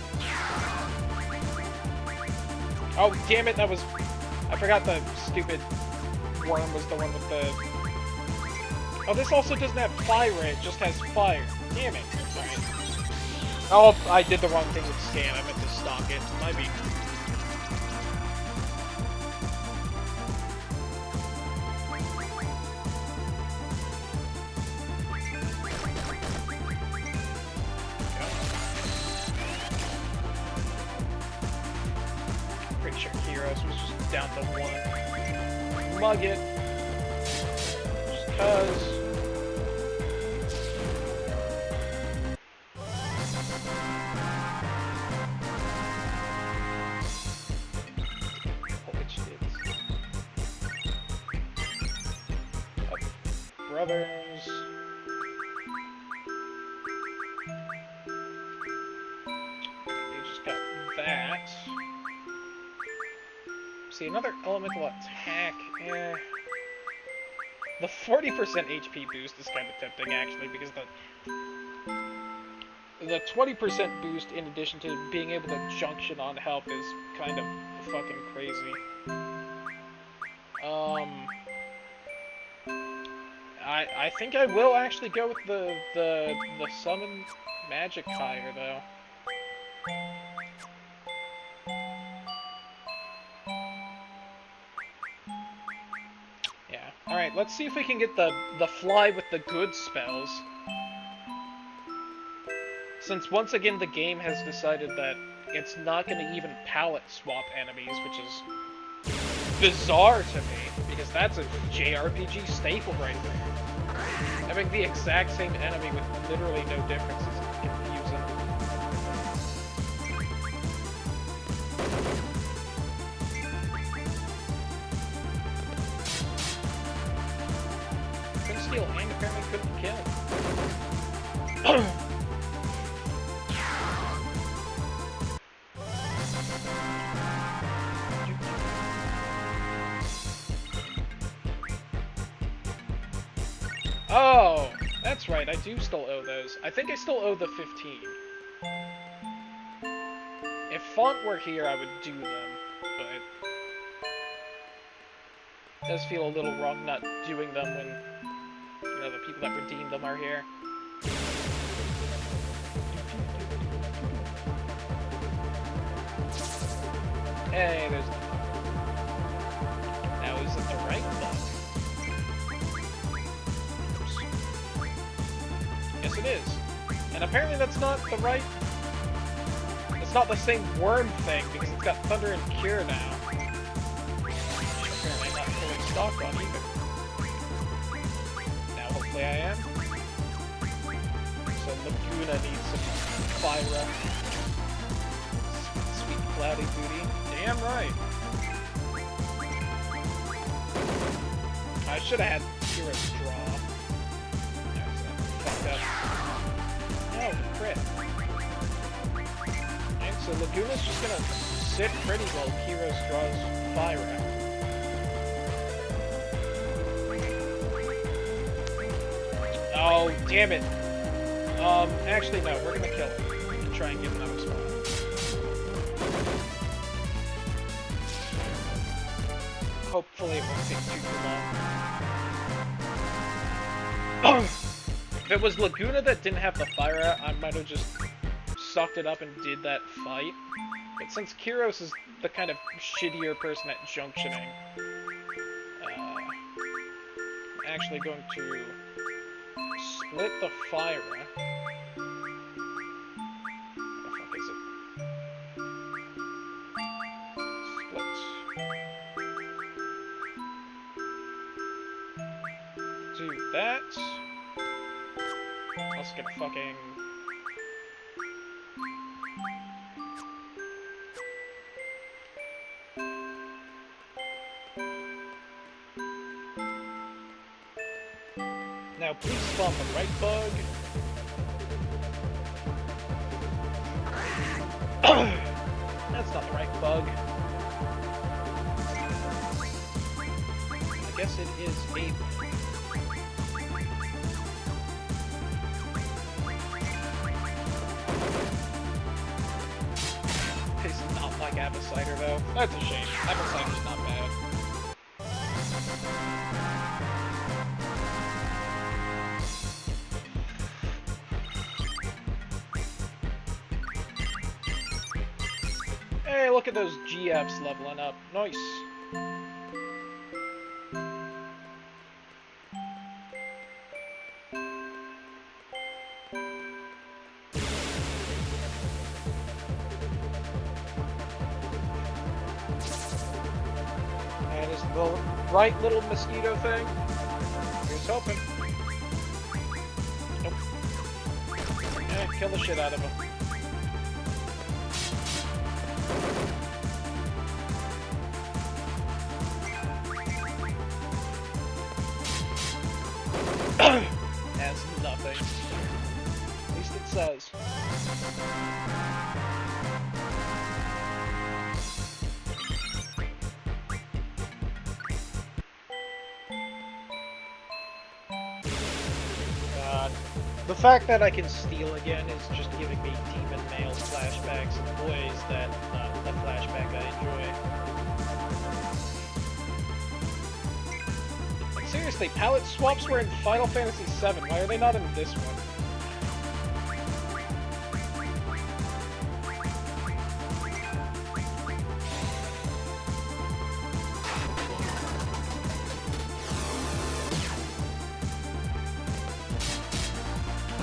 Oh, damn it, that was... I forgot the stupid worm was the one with the... Oh, this also doesn't have fire, it just has fire. Damn it. Alright. Oh, I did the wrong thing with scan, I meant to stock it. Might be... Pretty sure Heroes was just down to 1. Mug it. Just cause. Which did. Oh, brothers. We just got that. See, another elemental attack, eh. The 40% HP boost is kind of tempting, actually, because the 20% boost, in addition to being able to junction on health, is kind of fucking crazy. I think I will actually go with the summon magic higher, though. Alright, let's see if we can get the fly with the good spells. Since once again the game has decided that it's not going to even palette swap enemies, which is bizarre to me, because that's a JRPG staple right there. Having the exact same enemy with literally no difference is confusing. Steal and apparently couldn't kill. Oh, that's right, I do still owe those. I think I still owe the 15. If Font were here, I would do them, but it does feel a little wrong not doing them when the people that redeemed them are here. Hey, there's the bug. Now, is it the right bug? Oops. Yes, it is. And apparently that's not the right... It's not the same worm thing, because it's got Thunder and Cure now. Which apparently not fully stocked on either. Obviously I am. So Laguna needs some Fyra. Sweet cloudy booty. Damn right. I should have had Hero's Draw. Fucked up. Oh, crit. And so Laguna's just gonna sit pretty while Heroes draws Fyra. Oh, damn it. Actually no, we're gonna kill him and try and get another spot. Hopefully it won't take too long. If it was Laguna that didn't have the Fyra, I might have just sucked it up and did that fight. But since Kyros is the kind of shittier person at junctioning, I'm actually going to split the Fyra. What the fuck is it? Split. Do that. Let's get fucking... Now please spawn the right bug. That's not the right bug. I guess it is a... Tastes not like apple cider though. That's a shame. Apple cider's not bad. Hey, look at those GFs leveling up. Nice. That is the right little mosquito thing. Here's hoping. Nope. Yeah, kill the shit out of him. That's nothing. At least it says. God. The fact that I can steal again is just giving me demon male flashbacks in ways that the flashback I enjoy. Seriously, palette swaps were in Final Fantasy VII. Why are they not in this one?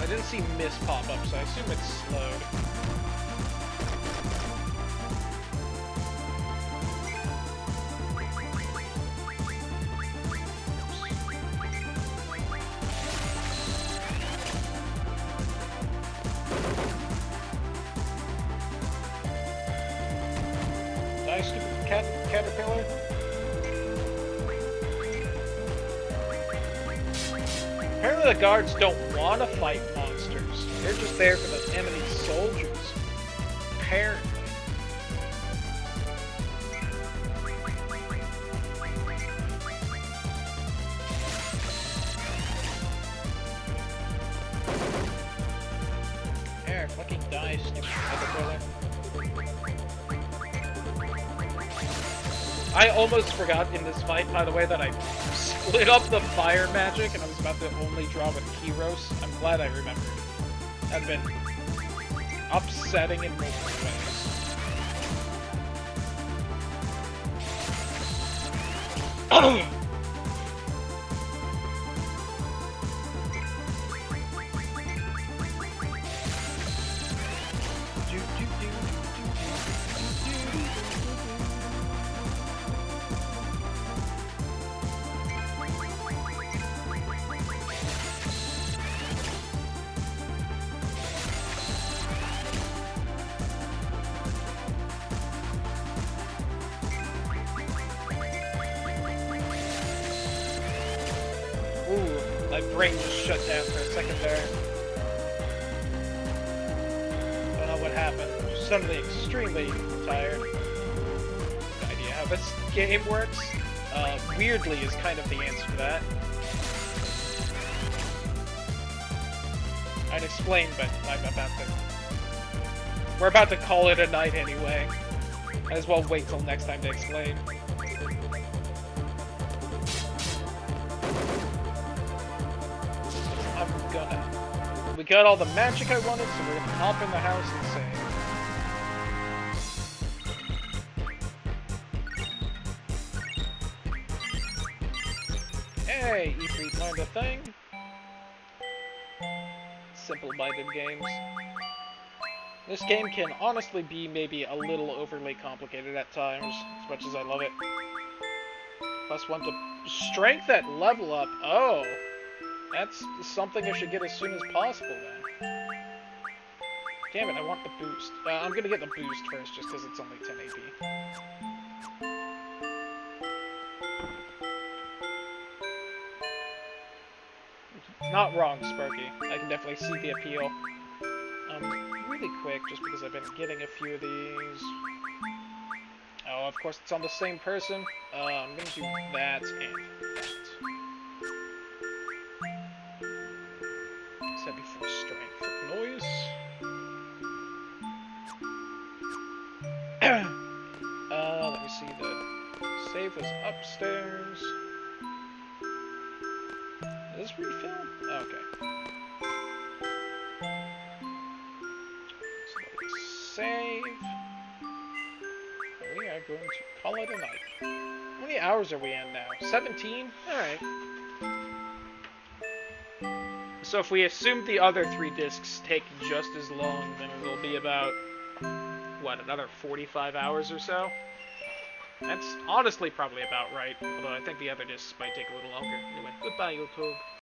I didn't see Mist pop up, so I assume it's slowed. Die, stupid caterpillar. Apparently the guards don't want to fight monsters. They're just there for the enemy soldiers. Apparently. There, fucking die, stupid caterpillar. I almost forgot in this fight, by the way, that I split up the fire magic and I was about to only draw with Kyros. I'm glad I remembered. That'd been upsetting in multiple ways. My brain just shut down for a second there. Don't know what happened. Just suddenly extremely tired. No idea how this game works. Weirdly is kind of the answer to that. I'd explain, but we're about to call it a night anyway. Might as well wait till next time to explain. We got all the magic I wanted, so we're gonna hop in the house and save. Hey, Ifrit learned a thing. Simple-minded games. This game can honestly be maybe a little overly complicated at times, as much as I love it. +1 to strength at level up. Oh, that's something I should get as soon as possible then. Damn it, I want the boost. I'm gonna get the boost first, just because it's only 10 AP. Not wrong, Sparky. I can definitely see the appeal. Really quick, just because I've been getting a few of these. Oh, of course it's on the same person. I'm gonna do that and that. Set before strength for noise. Let me see, the save was upstairs. Is this refill? Oh, okay. So let me save. And we are going to call it a night. How many hours are we in now? 17? Alright. So if we assume the other 3 discs take just as long, then it will be about, what, another 45 hours or so? That's honestly probably about right, although I think the other discs might take a little longer. Anyway, goodbye, YouTube.